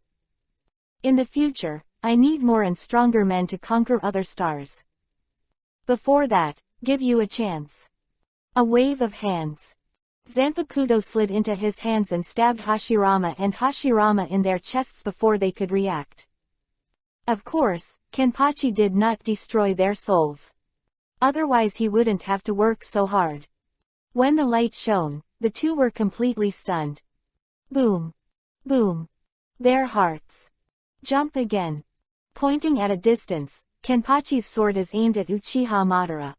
In the future, I need more and stronger men to conquer other stars. Before that, give you a chance. A wave of hands. Zanpakuto slid into his hands and stabbed Hashirama and Hashirama in their chests before they could react. Of course, Kenpachi did not destroy their souls. Otherwise he wouldn't have to work so hard. When the light shone, the two were completely stunned. Boom. Boom. Their hearts. Jump again. Pointing at a distance, Kenpachi's sword is aimed at Uchiha Madara.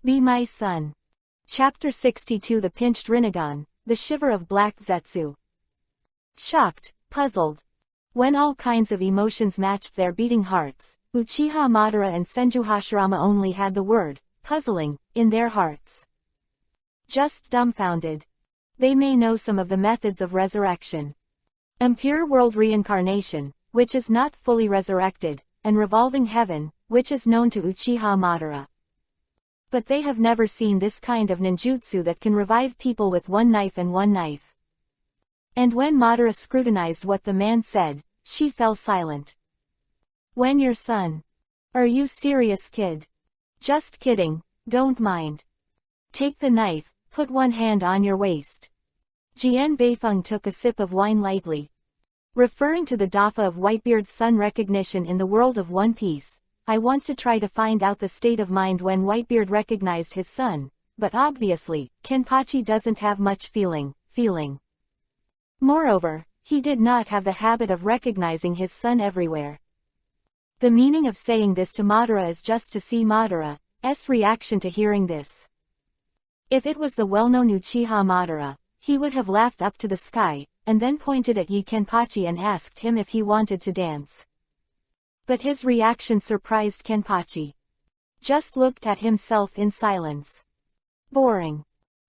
Be my son. Chapter 62 The Pinched Rinnegan, the Shiver of Black Zetsu. Shocked, puzzled. When all kinds of emotions matched their beating hearts, Uchiha Madara and Senju Hashirama only had the word, puzzling, in their hearts. Just dumbfounded. They may know some of the methods of resurrection. Impure world reincarnation, which is not fully resurrected, and revolving heaven, which is known to Uchiha Madara. But they have never seen this kind of ninjutsu that can revive people with one knife and one knife. And when Madara scrutinized what the man said, she fell silent. When your son? Are you serious, kid? Just kidding, don't mind. Take the knife, put one hand on your waist. Jian Beifeng took a sip of wine lightly. Referring to the Dafa of Whitebeard's son recognition in the world of One Piece, I want to try to find out the state of mind when Whitebeard recognized his son, but obviously, Kenpachi doesn't have much feeling. Moreover, he did not have the habit of recognizing his son everywhere. The meaning of saying this to Madara is just to see Madara's reaction to hearing this. If it was the well-known Uchiha Madara, he would have laughed up to the sky, and then pointed at Kenpachi and asked him if he wanted to dance. But his reaction surprised Kenpachi. Just looked at himself in silence. Boring.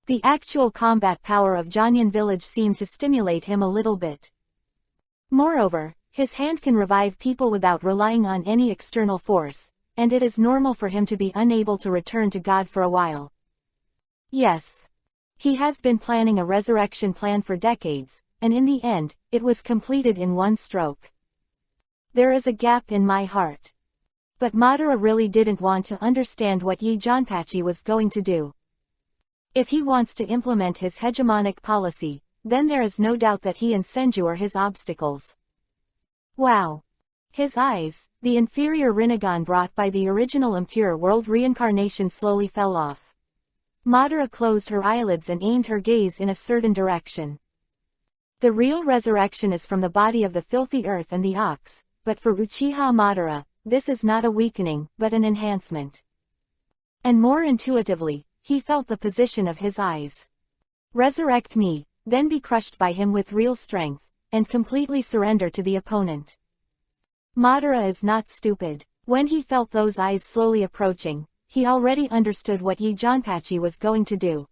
The actual combat power of Janyan village seemed to stimulate him a little bit. Moreover, his hand can revive people without relying on any external force, and it is normal for him to be unable to return to God for a while. Yes. He has been planning a resurrection plan for decades, and in the end, it was completed in one stroke. There is a gap in my heart. But Madara really didn't want to understand what Jonpachi was going to do. If he wants to implement his hegemonic policy, then there is no doubt that he and Senju are his obstacles. Wow. His eyes, the inferior Rinnegan brought by the original impure world reincarnation slowly fell off. Madara closed her eyelids and aimed her gaze in a certain direction. The real resurrection is from the body of the filthy earth and the ox, but for Uchiha Madara, this is not a weakening, but an enhancement. And more intuitively, he felt the position of his eyes. Resurrect me, then be crushed by him with real strength, and completely surrender to the opponent. Madara is not stupid. When he felt those eyes slowly approaching, he already understood what Jonpachi was going to do.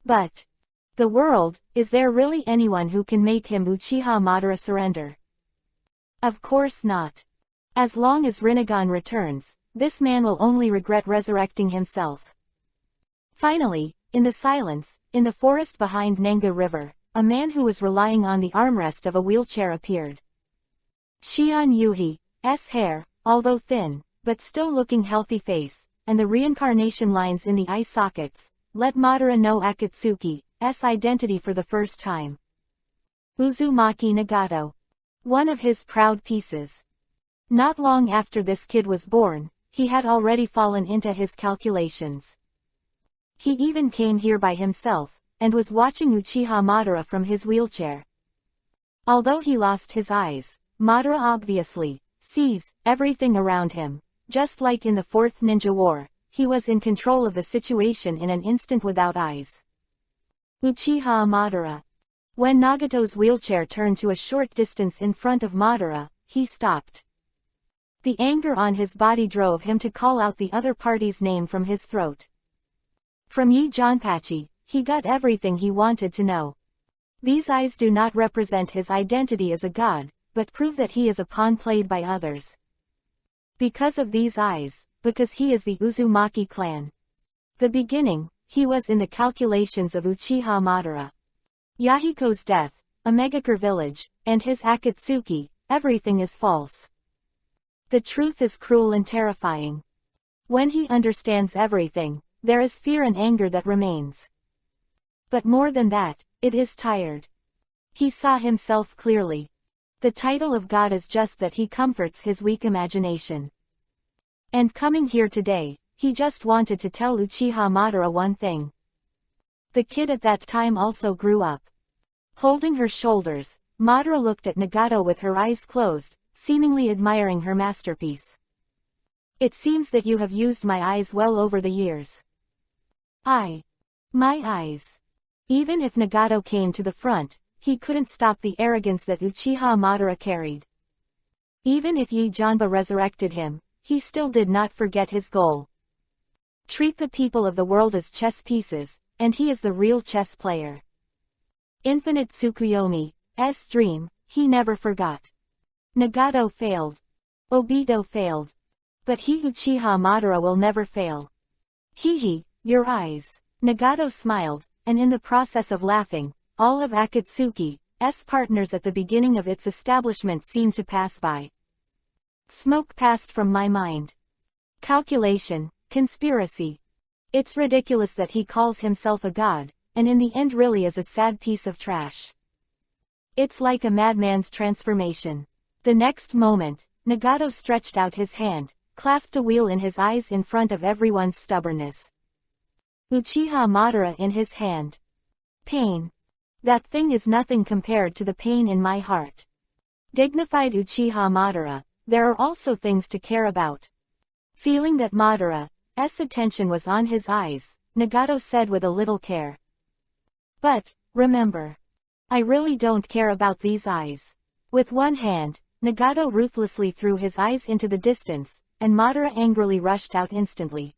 But the world, is there really anyone who can make him Uchiha Madara surrender? Of course not. As long as Rinnegan returns, this man will only regret resurrecting himself. Finally, in the silence, in the forest behind Nenga River, a man who was relying on the armrest of a wheelchair appeared. Shion Yuhi's hair, although thin, but still looking healthy face, and the reincarnation lines in the eye sockets, let Madara know Akatsuki, identity for the first time. Uzumaki Nagato. One of his proud pieces. Not long after this kid was born, he had already fallen into his calculations. He even came here by himself, and was watching Uchiha Madara from his wheelchair. Although he lost his eyes, Madara obviously sees everything around him. Just like in the Fourth Ninja War, he was in control of the situation in an instant without eyes. Uchiha Madara. When Nagato's wheelchair turned to a short distance in front of Madara, he stopped. The anger on his body drove him to call out the other party's name from his throat. From Yi Janpachi, he got everything he wanted to know. These eyes do not represent his identity as a god, but prove that he is a pawn played by others. Because of these eyes, because he is the Uzumaki clan. The beginning, he was in the calculations of Uchiha Madara. Yahiko's death, a Megakure village, and his Akatsuki, everything is false. The truth is cruel and terrifying. When he understands everything, there is fear and anger that remains. But more than that, it is tired. He saw himself clearly. The title of God is just that he comforts his weak imagination. And coming here today, he just wanted to tell Uchiha Madara one thing. The kid at that time also grew up. Holding her shoulders, Madara looked at Nagato with her eyes closed, seemingly admiring her masterpiece. It seems that you have used my eyes well over the years. My eyes. Even if Nagato came to the front, he couldn't stop the arrogance that Uchiha Madara carried. Even if Yi Janba resurrected him, he still did not forget his goal. Treat the people of the world as chess pieces, and he is the real chess player. Infinite Tsukuyomi's dream, he never forgot. Nagato failed. Obito failed. But he Uchiha Madara will never fail. Hehe, your eyes. Nagato smiled, and in the process of laughing, all of Akatsuki's partners at the beginning of its establishment seemed to pass by. Smoke passed from my mind. Calculation, conspiracy. It's ridiculous that he calls himself a god, and in the end really is a sad piece of trash. It's like a madman's transformation. The next moment, Nagato stretched out his hand, clasped a wheel in his eyes in front of everyone's stubbornness. Uchiha Madara in his hand. Pain. That thing is nothing compared to the pain in my heart. Dignified Uchiha Madara, there are also things to care about. Feeling that Madara's attention was on his eyes, Nagato said with a little care. But, remember. I really don't care about these eyes. With one hand, Nagato ruthlessly threw his eyes into the distance, and Madara angrily rushed out instantly.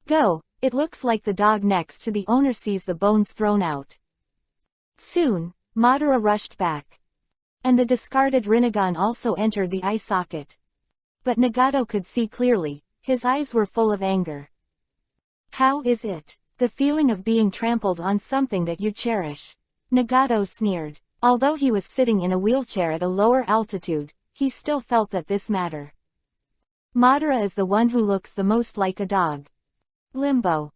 Go, it looks like the dog next to the owner sees the bones thrown out. Soon, Madara rushed back. And the discarded Rinnegan also entered the eye socket. But Nagato could see clearly, his eyes were full of anger. How is it? The feeling of being trampled on something that you cherish. Nagato sneered. Although he was sitting in a wheelchair at a lower altitude, he still felt that this mattered. Madara is the one who looks the most like a dog. Limbo.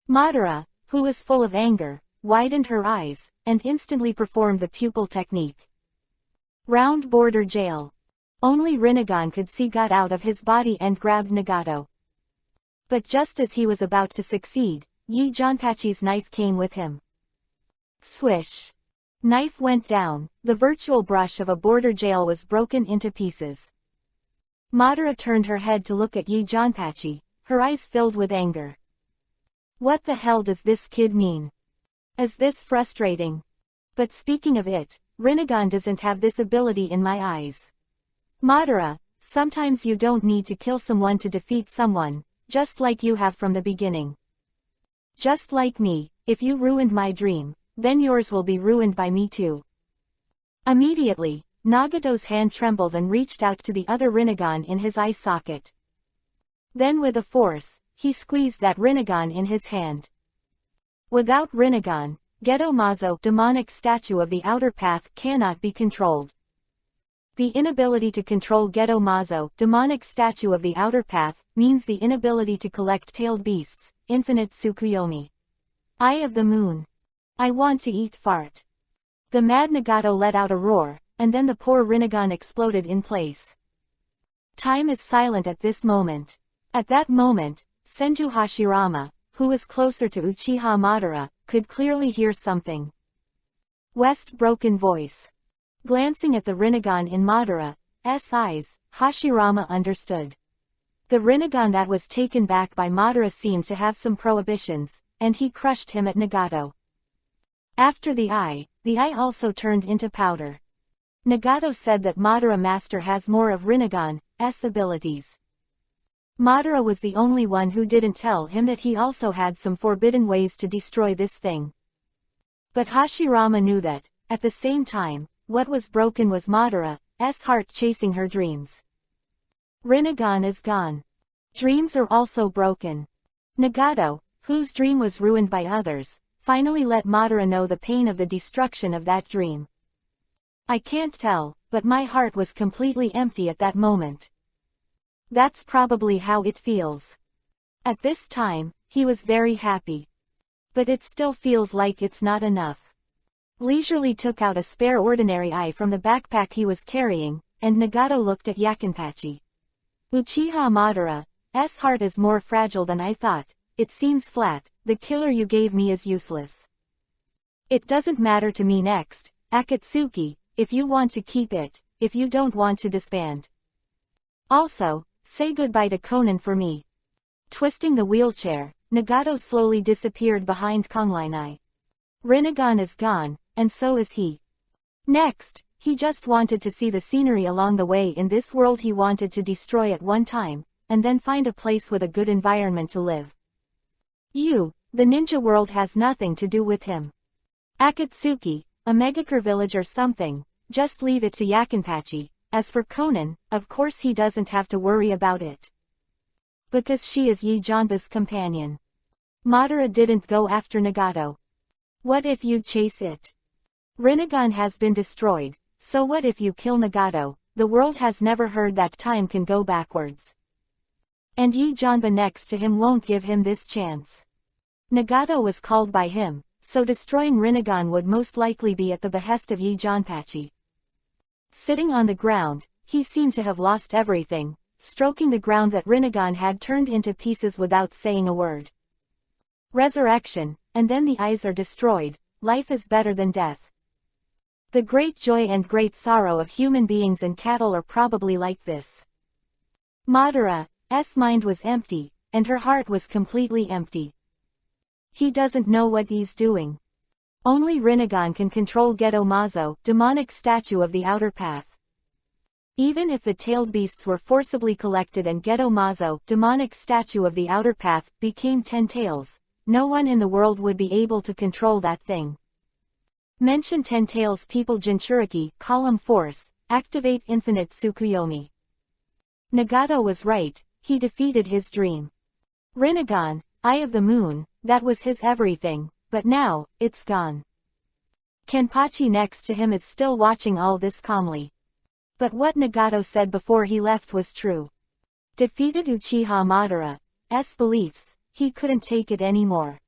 Madara, who was full of anger, widened her eyes, and instantly performed the pupil technique. Round border jail. Only Rinnegan could see got out of his body and grabbed Nagato. But just as he was about to succeed, Yi Janpachi's knife came with him. Swish. Knife went down, the virtual brush of a border jail was broken into pieces. Madara turned her head to look at Yi Janpachi, her eyes filled with anger. What the hell does this kid mean? Is this frustrating? But speaking of it, Rinnegan doesn't have this ability in my eyes. Madara, sometimes you don't need to kill someone to defeat someone, just like you have from the beginning. Just like me, if you ruined my dream, then yours will be ruined by me too. Immediately, Nagato's hand trembled and reached out to the other Rinnegan in his eye socket. Then with a force, he squeezed that Rinnegan in his hand. Without Rinnegan, Geto Mazo, demonic statue of the outer path, cannot be controlled. The inability to control Geto Mazo, demonic statue of the outer path, means the inability to collect tailed beasts, infinite Tsukuyomi. Eye of the Moon. I want to eat fart. The mad Nagato let out a roar, and then the poor Rinnegan exploded in place. Time is silent at this moment. At that moment, Senju Hashirama, who was closer to Uchiha Madara, could clearly hear something. West broken voice. Glancing at the Rinnegan in Madara's eyes, Hashirama understood. The Rinnegan that was taken back by Madara seemed to have some prohibitions, and he crushed him at Nagato. After the eye also turned into powder. Nagato said that Madara Master has more of Rinnegan's abilities. Madara was the only one who didn't tell him that he also had some forbidden ways to destroy this thing. But Hashirama knew that, at the same time, what was broken was Madara's heart chasing her dreams. Rinnegan is gone. Dreams are also broken. Nagato, whose dream was ruined by others, finally let Madara know the pain of the destruction of that dream. I can't tell, but my heart was completely empty at that moment. That's probably how it feels. At this time, he was very happy. But it still feels like it's not enough. Leisurely took out a spare ordinary eye from the backpack he was carrying, and Nagato looked at Yakinpachi. Uchiha Madara's heart is more fragile than I thought. It seems flat. The killer you gave me is useless. It doesn't matter to me next, Akatsuki, if you want to keep it, if you don't want to disband. Also, say goodbye to Conan for me. Twisting the wheelchair, Nagato slowly disappeared behind Konglinai. Rinnegan is gone, and so is he. Next, he just wanted to see the scenery along the way in this world he wanted to destroy at one time, and then find a place with a good environment to live. The ninja world has nothing to do with him. Akatsuki, a megacre village or something, just leave it to Yakinpachi. As for Conan, of course he doesn't have to worry about it. Because she is Yi Janba's companion. Madara didn't go after Nagato. What if you chase it? Rinnegan has been destroyed, so what if you kill Nagato? The world has never heard that time can go backwards. And Yi Janba next to him won't give him this chance. Nagato was called by him, so destroying Rinnegan would most likely be at the behest of Yi Janpachi. Sitting on the ground, he seemed to have lost everything, stroking the ground that Rinnegan had turned into pieces without saying a word. Resurrection, and then the eyes are destroyed. Life is better than death. The great joy and great sorrow of human beings and cattle are probably like this. Madara's mind was empty, and her heart was completely empty. He doesn't know what he's doing. Only Rinnegan can control Geto Mazo, demonic statue of the outer path. Even if the tailed beasts were forcibly collected and Geto Mazo, demonic statue of the outer path, became 10 tails, no one in the world would be able to control that thing. Mention 10 tails people Jinchuriki, column force, activate infinite Tsukuyomi. Nagato was right, he defeated his dream. Rinnegan, Eye of the Moon, that was his everything, but now, it's gone. Kenpachi next to him is still watching all this calmly. But what Nagato said before he left was true. Defeated Uchiha Madara's beliefs, he couldn't take it anymore.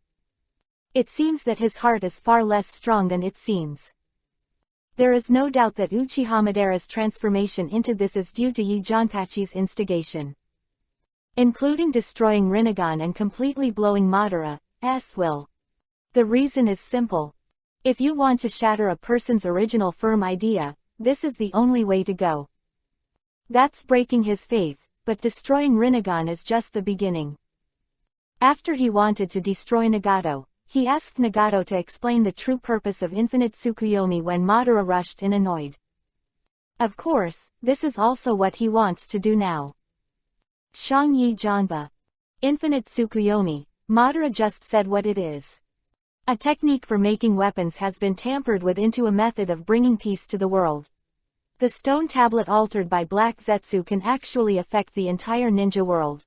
It seems that his heart is far less strong than it seems. There is no doubt that Uchiha Madara's transformation into this is due to Yi Janpachi's instigation. Including destroying Rinnegan and completely blowing Madara's will. The reason is simple. If you want to shatter a person's original firm idea, this is the only way to go. That's breaking his faith, but destroying Rinnegan is just the beginning. After he wanted to destroy Nagato, he asked Nagato to explain the true purpose of infinite Tsukuyomi when Madara rushed in annoyed. Of course, this is also what he wants to do now. Shang Yi Janba. Infinite Tsukuyomi, Madara just said what it is. A technique for making weapons has been tampered with into a method of bringing peace to the world. The stone tablet altered by Black Zetsu can actually affect the entire ninja world.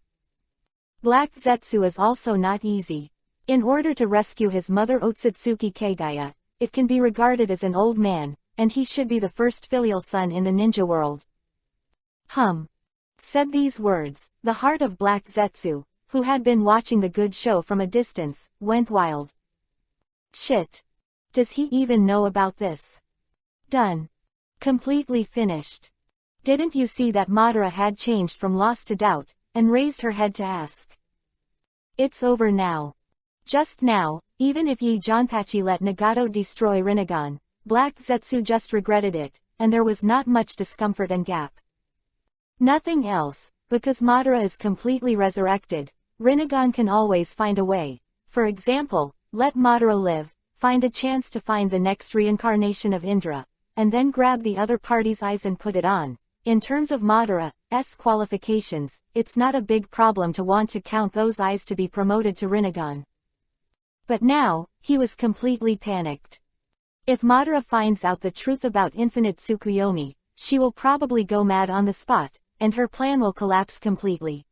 Black Zetsu is also not easy. In order to rescue his mother Otsutsuki Kagaya, it can be regarded as an old man, and he should be the first filial son in the ninja world. Said these words, the heart of Black Zetsu, who had been watching the good show from a distance, went wild. Shit. Does he even know about this? Done. Completely finished. Didn't you see that Madara had changed from lost to doubt, and raised her head to ask? It's over now. Just now, even if Yi Janpachi let Nagato destroy Rinnegan, Black Zetsu just regretted it, and there was not much discomfort and gap. Nothing else, because Madara is completely resurrected, Rinnegan can always find a way. For example, let Madara live, find a chance to find the next reincarnation of Indra, and then grab the other party's eyes and put it on. In terms of Madara's qualifications, it's not a big problem to want to count those eyes to be promoted to Rinnegan. But now, he was completely panicked. If Madara finds out the truth about Infinite Tsukuyomi, she will probably go mad on the spot, and her plan will collapse completely.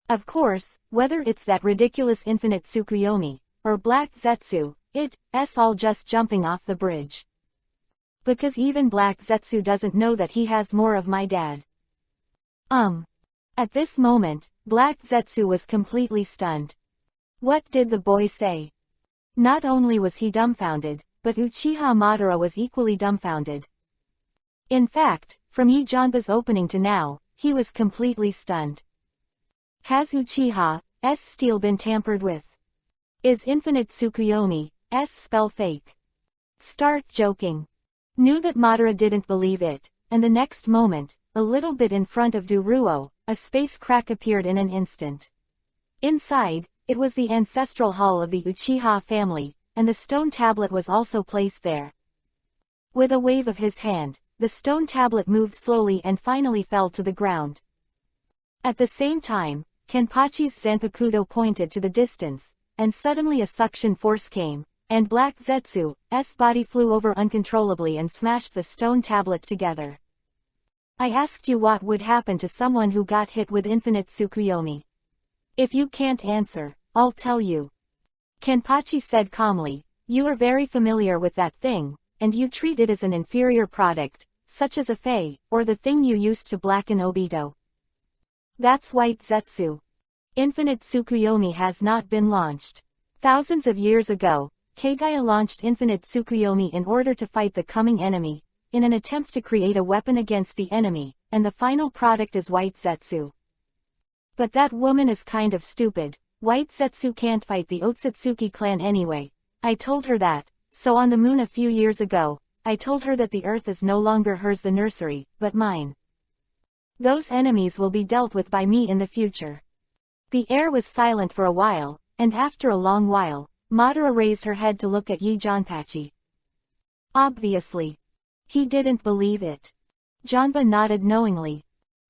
Of course, whether it's that ridiculous Infinite Tsukuyomi, or Black Zetsu, it's all just jumping off the bridge. Because even Black Zetsu doesn't know that he has more of my dad. At this moment, Black Zetsu was completely stunned. What did the boy say? Not only was he dumbfounded, but Uchiha Madara was equally dumbfounded. In fact, from Yi Janpa's opening to now, he was completely stunned. Has Uchiha's steel been tampered with? Is Infinite Tsukuyomi's spell fake? Start joking. Knew that Madara didn't believe it, and the next moment, a little bit in front of Duruo, a space crack appeared in an instant. Inside, it was the ancestral hall of the Uchiha family, and the stone tablet was also placed there. With a wave of his hand, the stone tablet moved slowly and finally fell to the ground. At the same time, Kenpachi's Zanpakuto pointed to the distance, and suddenly a suction force came, and Black Zetsu's body flew over uncontrollably and smashed the stone tablet together. I asked you what would happen to someone who got hit with Infinite Tsukuyomi. If you can't answer, I'll tell you. Kenpachi said calmly, you are very familiar with that thing, and you treat it as an inferior product, such as a fei, or the thing you used to blacken Obito. That's White Zetsu. Infinite Tsukuyomi has not been launched. Thousands of years ago, Kagaya launched Infinite Tsukuyomi in order to fight the coming enemy, in an attempt to create a weapon against the enemy, and the final product is White Zetsu. But that woman is kind of stupid. White Zetsu can't fight the Otsutsuki clan anyway. I told her that, so on the moon a few years ago, I told her that the earth is no longer hers, the nursery, but mine. Those enemies will be dealt with by me in the future. The air was silent for a while, and after a long while, Madara raised her head to look at Yi Janpachi. Obviously. He didn't believe it. Janpa nodded knowingly.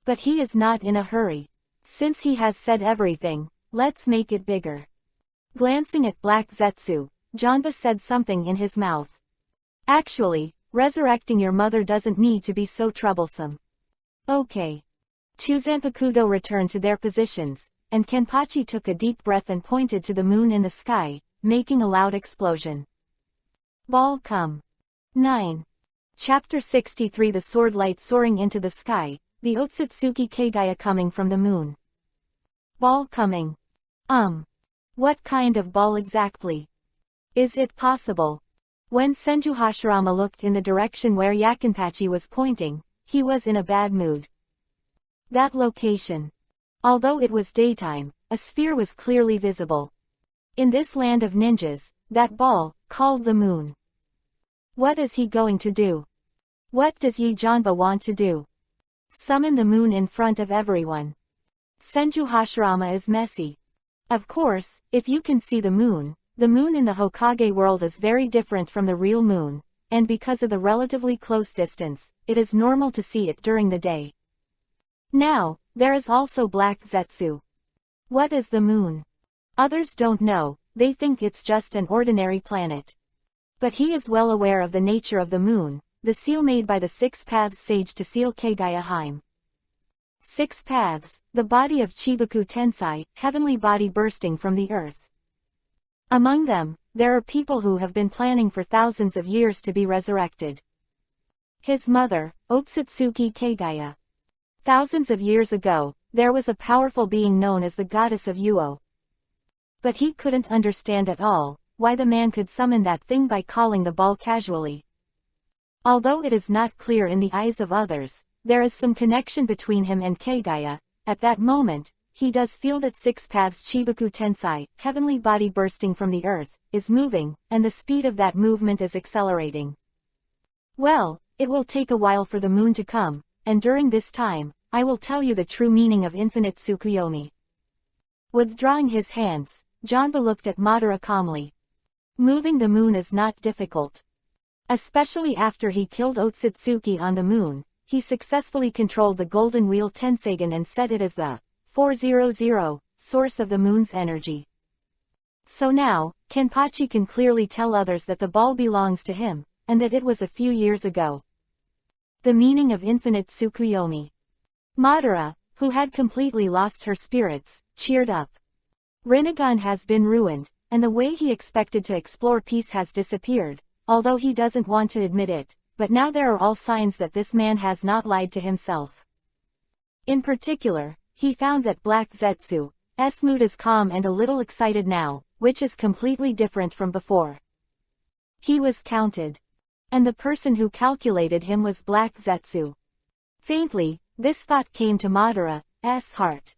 But he is not in a hurry. Since he has said everything, let's make it bigger. Glancing at Black Zetsu, Janpa said something in his mouth. Actually, resurrecting your mother doesn't need to be so troublesome. Okay. Two Zanpakuto returned to their positions, and Kenpachi took a deep breath and pointed to the moon in the sky, making a loud explosion. Ball come. 9. Chapter 63. The sword light soaring into the sky, the Otsutsuki Kagaya coming from the moon. Ball coming. What kind of ball exactly? Is it possible? When Senju Hashirama looked in the direction where Yakinpachi was pointing, he was in a bad mood. That location. Although it was daytime, a sphere was clearly visible. In this land of ninjas, that ball, called the moon. What is he going to do? What does Yi Janpa want to do? Summon the moon in front of everyone. Senju Hashirama is messy. Of course, if you can see the moon in the Hokage world is very different from the real moon, and because of the relatively close distance, it is normal to see it during the day. Now, there is also Black Zetsu. What is the moon? Others don't know, they think it's just an ordinary planet. But he is well aware of the nature of the moon, the seal made by the Six Paths sage to seal Kagaya Heim. Six Paths, the body of Chibaku Tensai, heavenly body bursting from the earth. Among them, there are people who have been planning for thousands of years to be resurrected. His mother, Otsutsuki Kagaya. Thousands of years ago, there was a powerful being known as the goddess of Yuo. But he couldn't understand at all, why the man could summon that thing by calling the ball casually. Although it is not clear in the eyes of others, there is some connection between him and Kagaya. At that moment, he does feel that Six Paths Chibaku Tensai, heavenly body bursting from the earth, is moving, and the speed of that movement is accelerating. Well, it will take a while for the moon to come, and during this time, I will tell you the true meaning of infinite Tsukuyomi. Withdrawing his hands, Janba looked at Madara calmly. Moving the moon is not difficult. Especially after he killed Otsutsuki on the moon, he successfully controlled the Golden Wheel Tensagen and set it as the 400 source of the moon's energy. So now, Kenpachi can clearly tell others that the ball belongs to him, and that it was a few years ago. The meaning of infinite Tsukuyomi. Madara, who had completely lost her spirits, cheered up. Rinnegan has been ruined, and the way he expected to explore peace has disappeared, although he doesn't want to admit it, but now there are all signs that this man has not lied to himself. In particular, he found that Black Zetsu's mood is calm and a little excited now, which is completely different from before. He was counted. And the person who calculated him was Black Zetsu. Faintly, this thought came to Madara's heart.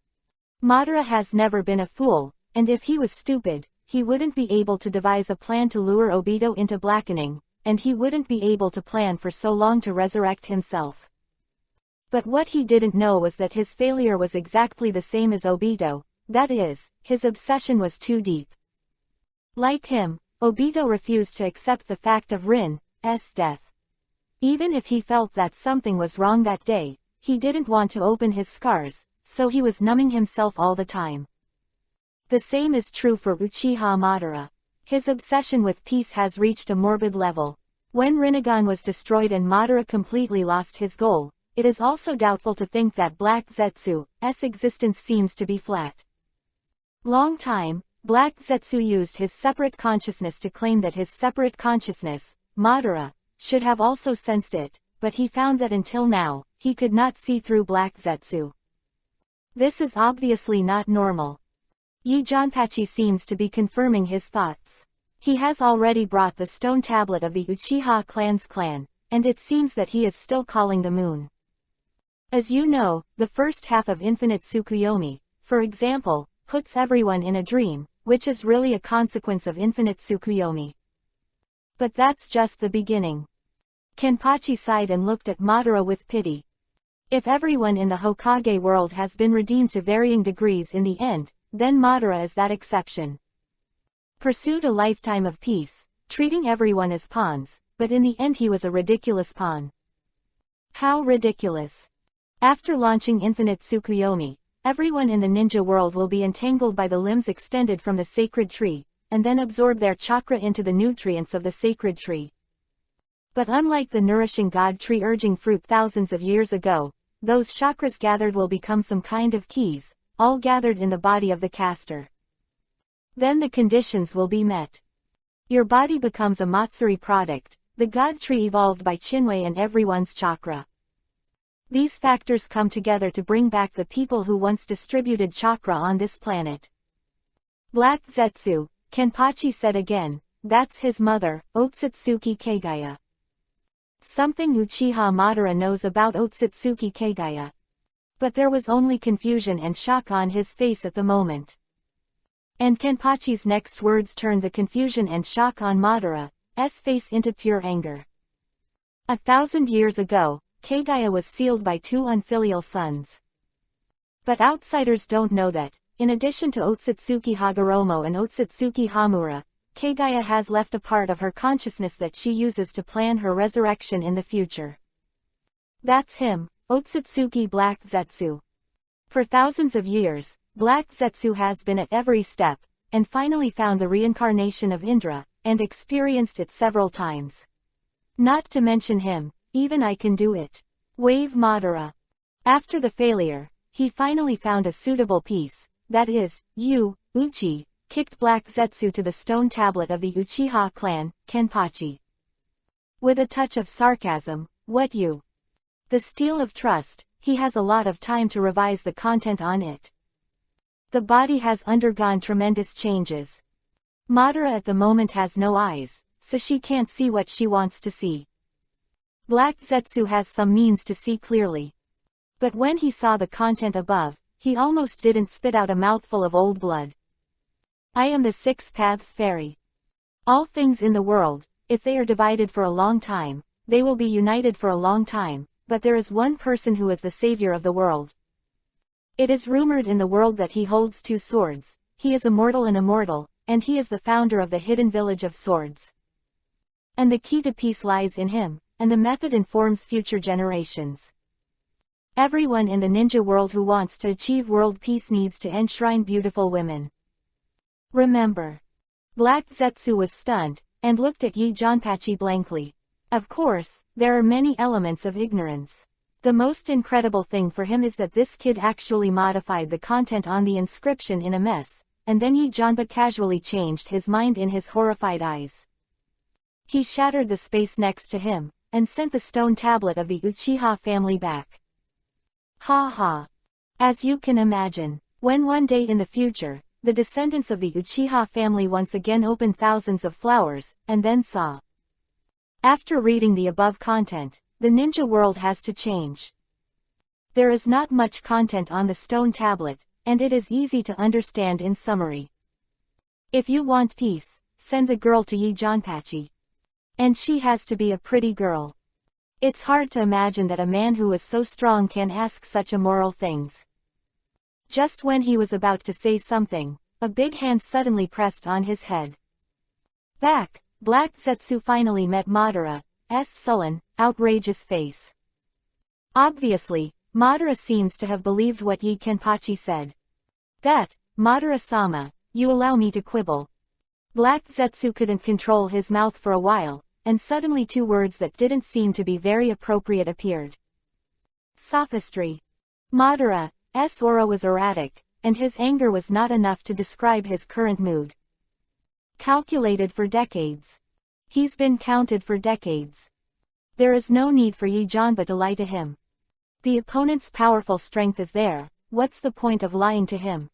Madara has never been a fool, and if he was stupid, he wouldn't be able to devise a plan to lure Obito into blackening, and he wouldn't be able to plan for so long to resurrect himself. But what he didn't know was that his failure was exactly the same as Obito, that is, his obsession was too deep. Like him, Obito refused to accept the fact of Rin's death. Even if he felt that something was wrong that day, he didn't want to open his scars, so he was numbing himself all the time. The same is true for Uchiha Madara. His obsession with peace has reached a morbid level. When Rinnegan was destroyed and Madara completely lost his goal, it is also doubtful to think that Black Zetsu's existence seems to be flat. Long time, Black Zetsu used his separate consciousness to claim that his separate consciousness, Madara, should have also sensed it, but he found that until now, he could not see through Black Zetsu. This is obviously not normal. Janpachi seems to be confirming his thoughts. He has already brought the stone tablet of the Uchiha clan's clan, and it seems that he is still calling the moon. As you know, the first half of Infinite Tsukuyomi, for example, puts everyone in a dream, which is really a consequence of Infinite Tsukuyomi. But that's just the beginning. Kenpachi sighed and looked at Madara with pity. If everyone in the Hokage world has been redeemed to varying degrees in the end, then Madara is that exception. Pursued a lifetime of peace, treating everyone as pawns, but in the end he was a ridiculous pawn. How ridiculous. After launching Infinite Tsukuyomi, everyone in the ninja world will be entangled by the limbs extended from the sacred tree, and then absorb their chakra into the nutrients of the sacred tree. But unlike the nourishing god tree urging fruit thousands of years ago, those chakras gathered will become some kind of keys, all gathered in the body of the caster. Then the conditions will be met. Your body becomes a Matsuri product, the god tree evolved by Chinwei and everyone's chakra. These factors come together to bring back the people who once distributed chakra on this planet. Black Zetsu, Kenpachi said again, that's his mother, Otsutsuki Kagaya. Something Uchiha Madara knows about Otsutsuki Kagaya. But there was only confusion and shock on his face at the moment. And Kenpachi's next words turned the confusion and shock on Madara's face into pure anger. 1,000 years ago, Kagaya was sealed by 2 unfilial sons. But outsiders don't know that, in addition to Otsutsuki Hagoromo and Otsutsuki Hamura, Kagaya has left a part of her consciousness that she uses to plan her resurrection in the future. That's him, Otsutsuki Black Zetsu. For thousands of years, Black Zetsu has been at every step, and finally found the reincarnation of Indra, and experienced it several times. Not to mention him, even I can do it. Wave Madara. After the failure, he finally found a suitable piece, that is, Uchi, kicked Black Zetsu to the stone tablet of the Uchiha clan, Kenpachi. With a touch of sarcasm, what you? The steel of trust, he has a lot of time to revise the content on it. The body has undergone tremendous changes. Madara at the moment has no eyes, so she can't see what she wants to see. Black Zetsu has some means to see clearly. But when he saw the content above, he almost didn't spit out a mouthful of old blood. I am the Six Paths Fairy. All things in the world, if they are divided for a long time, they will be united for a long time, but there is one person who is the savior of the world. It is rumored in the world that he holds 2 swords, he is immortal and immortal, and he is the founder of the hidden village of swords. And the key to peace lies in him, and the method informs future generations. Everyone in the ninja world who wants to achieve world peace needs to enshrine beautiful women. Remember. Black Zetsu was stunned, and looked at Yi Janpachi blankly. Of course, there are many elements of ignorance. The most incredible thing for him is that this kid actually modified the content on the inscription in a mess, and then Yi Janpa casually changed his mind in his horrified eyes. He shattered the space next to him, and sent the stone tablet of the Uchiha family back. Ha ha. As you can imagine, when one day in the future, the descendants of the Uchiha family once again opened thousands of flowers, and then saw. After reading the above content, the ninja world has to change. There is not much content on the stone tablet, and it is easy to understand in summary. If you want peace, send the girl to Yi Janpachi. And she has to be a pretty girl. It's hard to imagine that a man who is so strong can ask such immoral things. Just when he was about to say something, a big hand suddenly pressed on his head. Back, Black Zetsu finally met Madara's sullen, outrageous face. Obviously, Madara seems to have believed what Yi Kenpachi said. That, Madara-sama, you allow me to quibble. Black Zetsu couldn't control his mouth for a while, and suddenly 2 words that didn't seem to be very appropriate appeared. Sophistry. Madara's aura was erratic, and his anger was not enough to describe his current mood. Calculated for decades. He's been counted for decades. There is no need for Yi Janpa to lie to him. The opponent's powerful strength is there, what's the point of lying to him?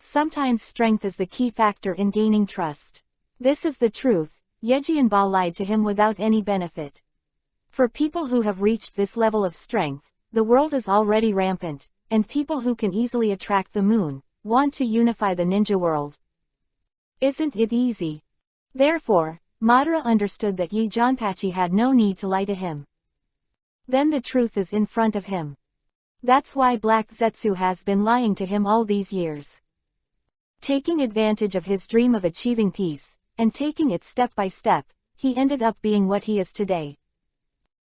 Sometimes strength is the key factor in gaining trust. This is the truth, Yejianba lied to him without any benefit. For people who have reached this level of strength, the world is already rampant, and people who can easily attract the moon, want to unify the ninja world. Isn't it easy? Therefore, Madara understood that Yi Janpachi had no need to lie to him. Then the truth is in front of him. That's why Black Zetsu has been lying to him all these years. Taking advantage of his dream of achieving peace, and taking it step by step, he ended up being what he is today.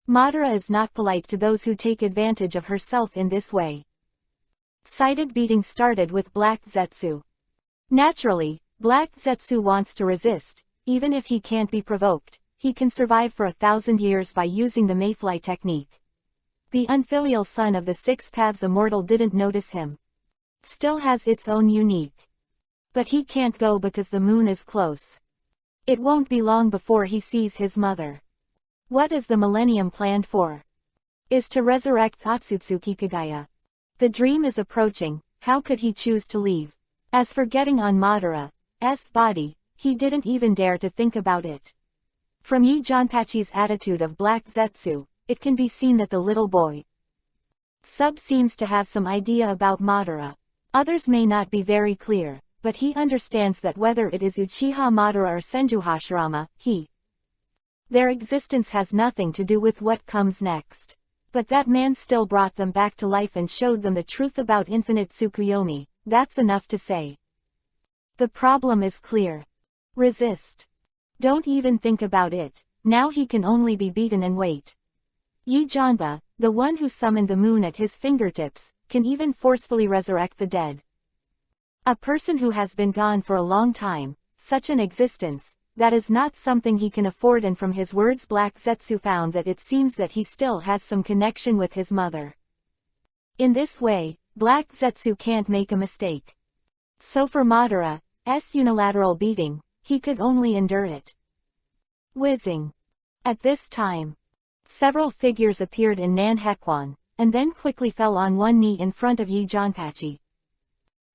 Madara is not polite to those who take advantage of herself in this way. Sighted beating started with Black Zetsu. Naturally, Black Zetsu wants to resist, even if he can't be provoked, he can survive for 1,000 years by using the mayfly technique. The unfilial son of the 6 Paths Immortal didn't notice him. Still has its own unique. But he can't go because the moon is close. It won't be long before he sees his mother. What is the millennium planned for? Is to resurrect Otsutsuki Kagaya. The dream is approaching, how could he choose to leave? As for getting on Madara's body, he didn't even dare to think about it. From Yi Janpachi's attitude of Black Zetsu, it can be seen that the little boy seems to have some idea about Madara. Others may not be very clear, but he understands that whether it is Uchiha Madara or Senju Hashirama, their existence has nothing to do with what comes next. But that man still brought them back to life and showed them the truth about infinite Tsukuyomi, that's enough to say. The problem is clear. Resist. Don't even think about it, now he can only be beaten and wait. Yi Janpa, the one who summoned the moon at his fingertips, can even forcefully resurrect the dead. A person who has been gone for a long time, such an existence, that is not something he can afford, and from his words Black Zetsu found that it seems that he still has some connection with his mother. In this way, Black Zetsu can't make a mistake. So for Madara's unilateral beating, he could only endure it. Whizzing. At this time, several figures appeared in Nanhekwan, and then quickly fell on one knee in front of Yi Janpachi.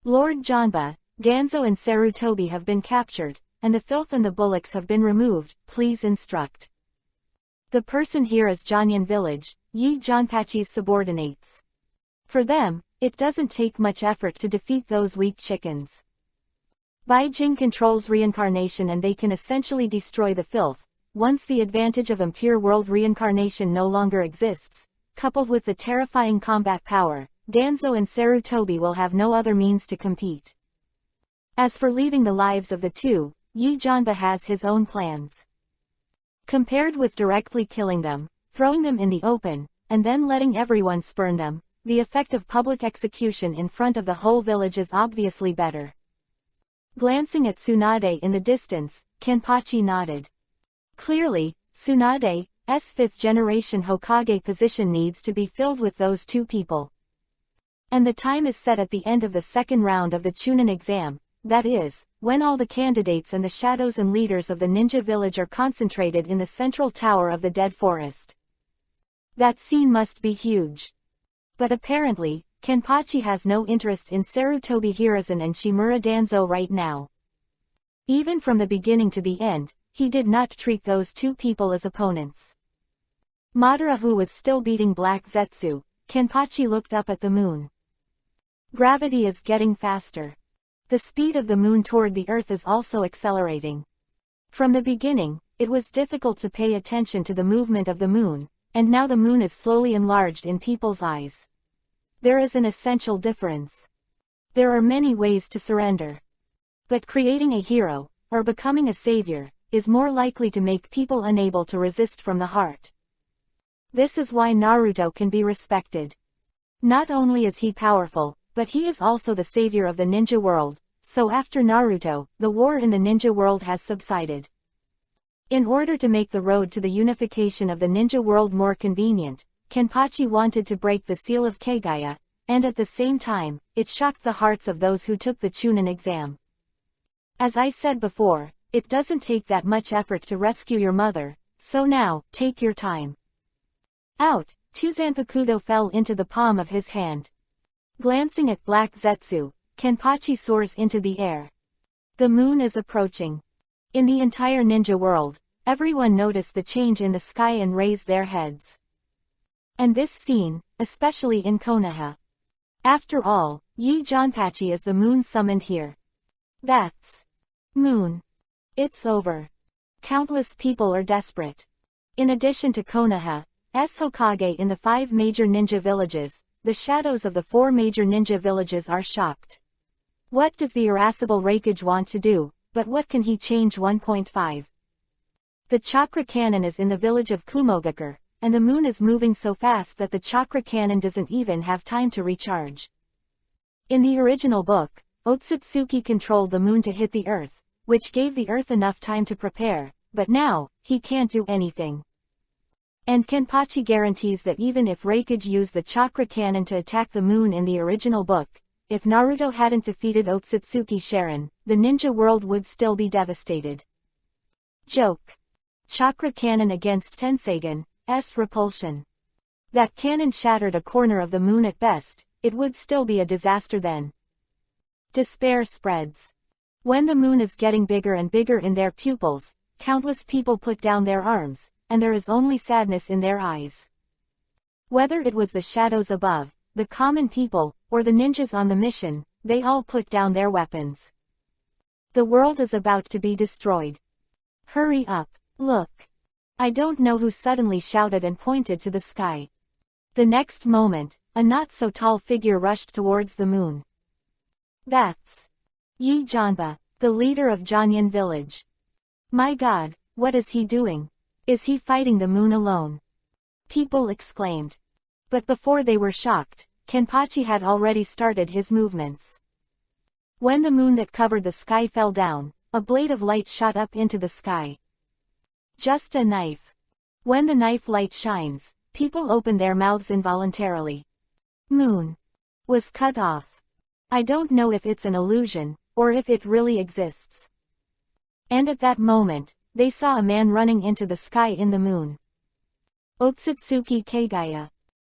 Lord Janpa, Danzo and Sarutobi have been captured, and the filth and the bullocks have been removed, please instruct. The person here is Jonyan Village, Yi Janpachi's subordinates. For them, it doesn't take much effort to defeat those weak chickens. Baijing controls reincarnation and they can essentially destroy the filth. Once the advantage of impure world reincarnation no longer exists, coupled with the terrifying combat power, Danzo and Sarutobi will have no other means to compete. As for leaving the lives of the two, Yi Janba has his own plans. Compared with directly killing them, throwing them in the open, and then letting everyone spurn them, the effect of public execution in front of the whole village is obviously better. Glancing at Tsunade in the distance, Kenpachi nodded. Clearly, Tsunade's fifth-generation Hokage position needs to be filled with those two people. And the time is set at the end of the second round of the Chunin exam, that is, when all the candidates and the shadows and leaders of the ninja village are concentrated in the central tower of the Dead Forest. That scene must be huge. But apparently, Kenpachi has no interest in Sarutobi Hiruzen and Shimura Danzo right now. Even from the beginning to the end, he did not treat those two people as opponents. Madara, who was still beating Black Zetsu, Kenpachi looked up at the moon. Gravity is getting faster. The speed of the moon toward the Earth is also accelerating. From the beginning, it was difficult to pay attention to the movement of the moon, and now the moon is slowly enlarged in people's eyes. There is an essential difference. There are many ways to surrender. But creating a hero, or becoming a savior, is more likely to make people unable to resist from the heart. This is why Naruto can be respected. Not only is he powerful, but he is also the savior of the ninja world, so after Naruto, the war in the ninja world has subsided. In order to make the road to the unification of the ninja world more convenient, Kenpachi wanted to break the seal of Kagaya, and at the same time, it shocked the hearts of those who took the Chunin exam. As I said before, it doesn't take that much effort to rescue your mother, so now, take your time. Out, Tuzanpakudo fell into the palm of his hand. Glancing at Black Zetsu, Kenpachi soars into the air. The moon is approaching. In the entire ninja world, everyone noticed the change in the sky and raised their heads. And this scene, especially in Konoha. After all, Yi Janpachi is the moon summoned here. That's moon. It's over. Countless people are desperate. In addition to Konoha's Hokage in the 5 major ninja villages, the shadows of the 4 major ninja villages are shocked. What does the irascible Raikage want to do, but what can he change? 1.5. The chakra cannon is in the village of Kumogakure, and the moon is moving so fast that the chakra cannon doesn't even have time to recharge. In the original book, Otsutsuki controlled the moon to hit the earth, which gave the earth enough time to prepare, but now, he can't do anything. And Kenpachi guarantees that even if Raikage used the chakra cannon to attack the moon in the original book, if Naruto hadn't defeated Otsutsuki Sharon, the ninja world would still be devastated. Joke. Chakra cannon against Tensagan's repulsion. That cannon shattered a corner of the moon at best, it would still be a disaster then. Despair spreads. When the moon is getting bigger and bigger in their pupils, countless people put down their arms, and there is only sadness in their eyes. Whether it was the shadows above, the common people, or the ninjas on the mission, they all put down their weapons. The world is about to be destroyed. Hurry up, look. I don't know who suddenly shouted and pointed to the sky. The next moment, a not-so-tall figure rushed towards the moon. That's Yi Janba, the leader of Jonyan village. My god, what is he doing? Is he fighting the moon alone? People exclaimed. But before they were shocked, Kenpachi had already started his movements. When the moon that covered the sky fell down, a blade of light shot up into the sky. Just a knife. When the knife light shines, people open their mouths involuntarily. Moon was cut off. I don't know if it's an illusion, or if it really exists. And at that moment, they saw a man running into the sky in the moon. Otsutsuki Kagaya.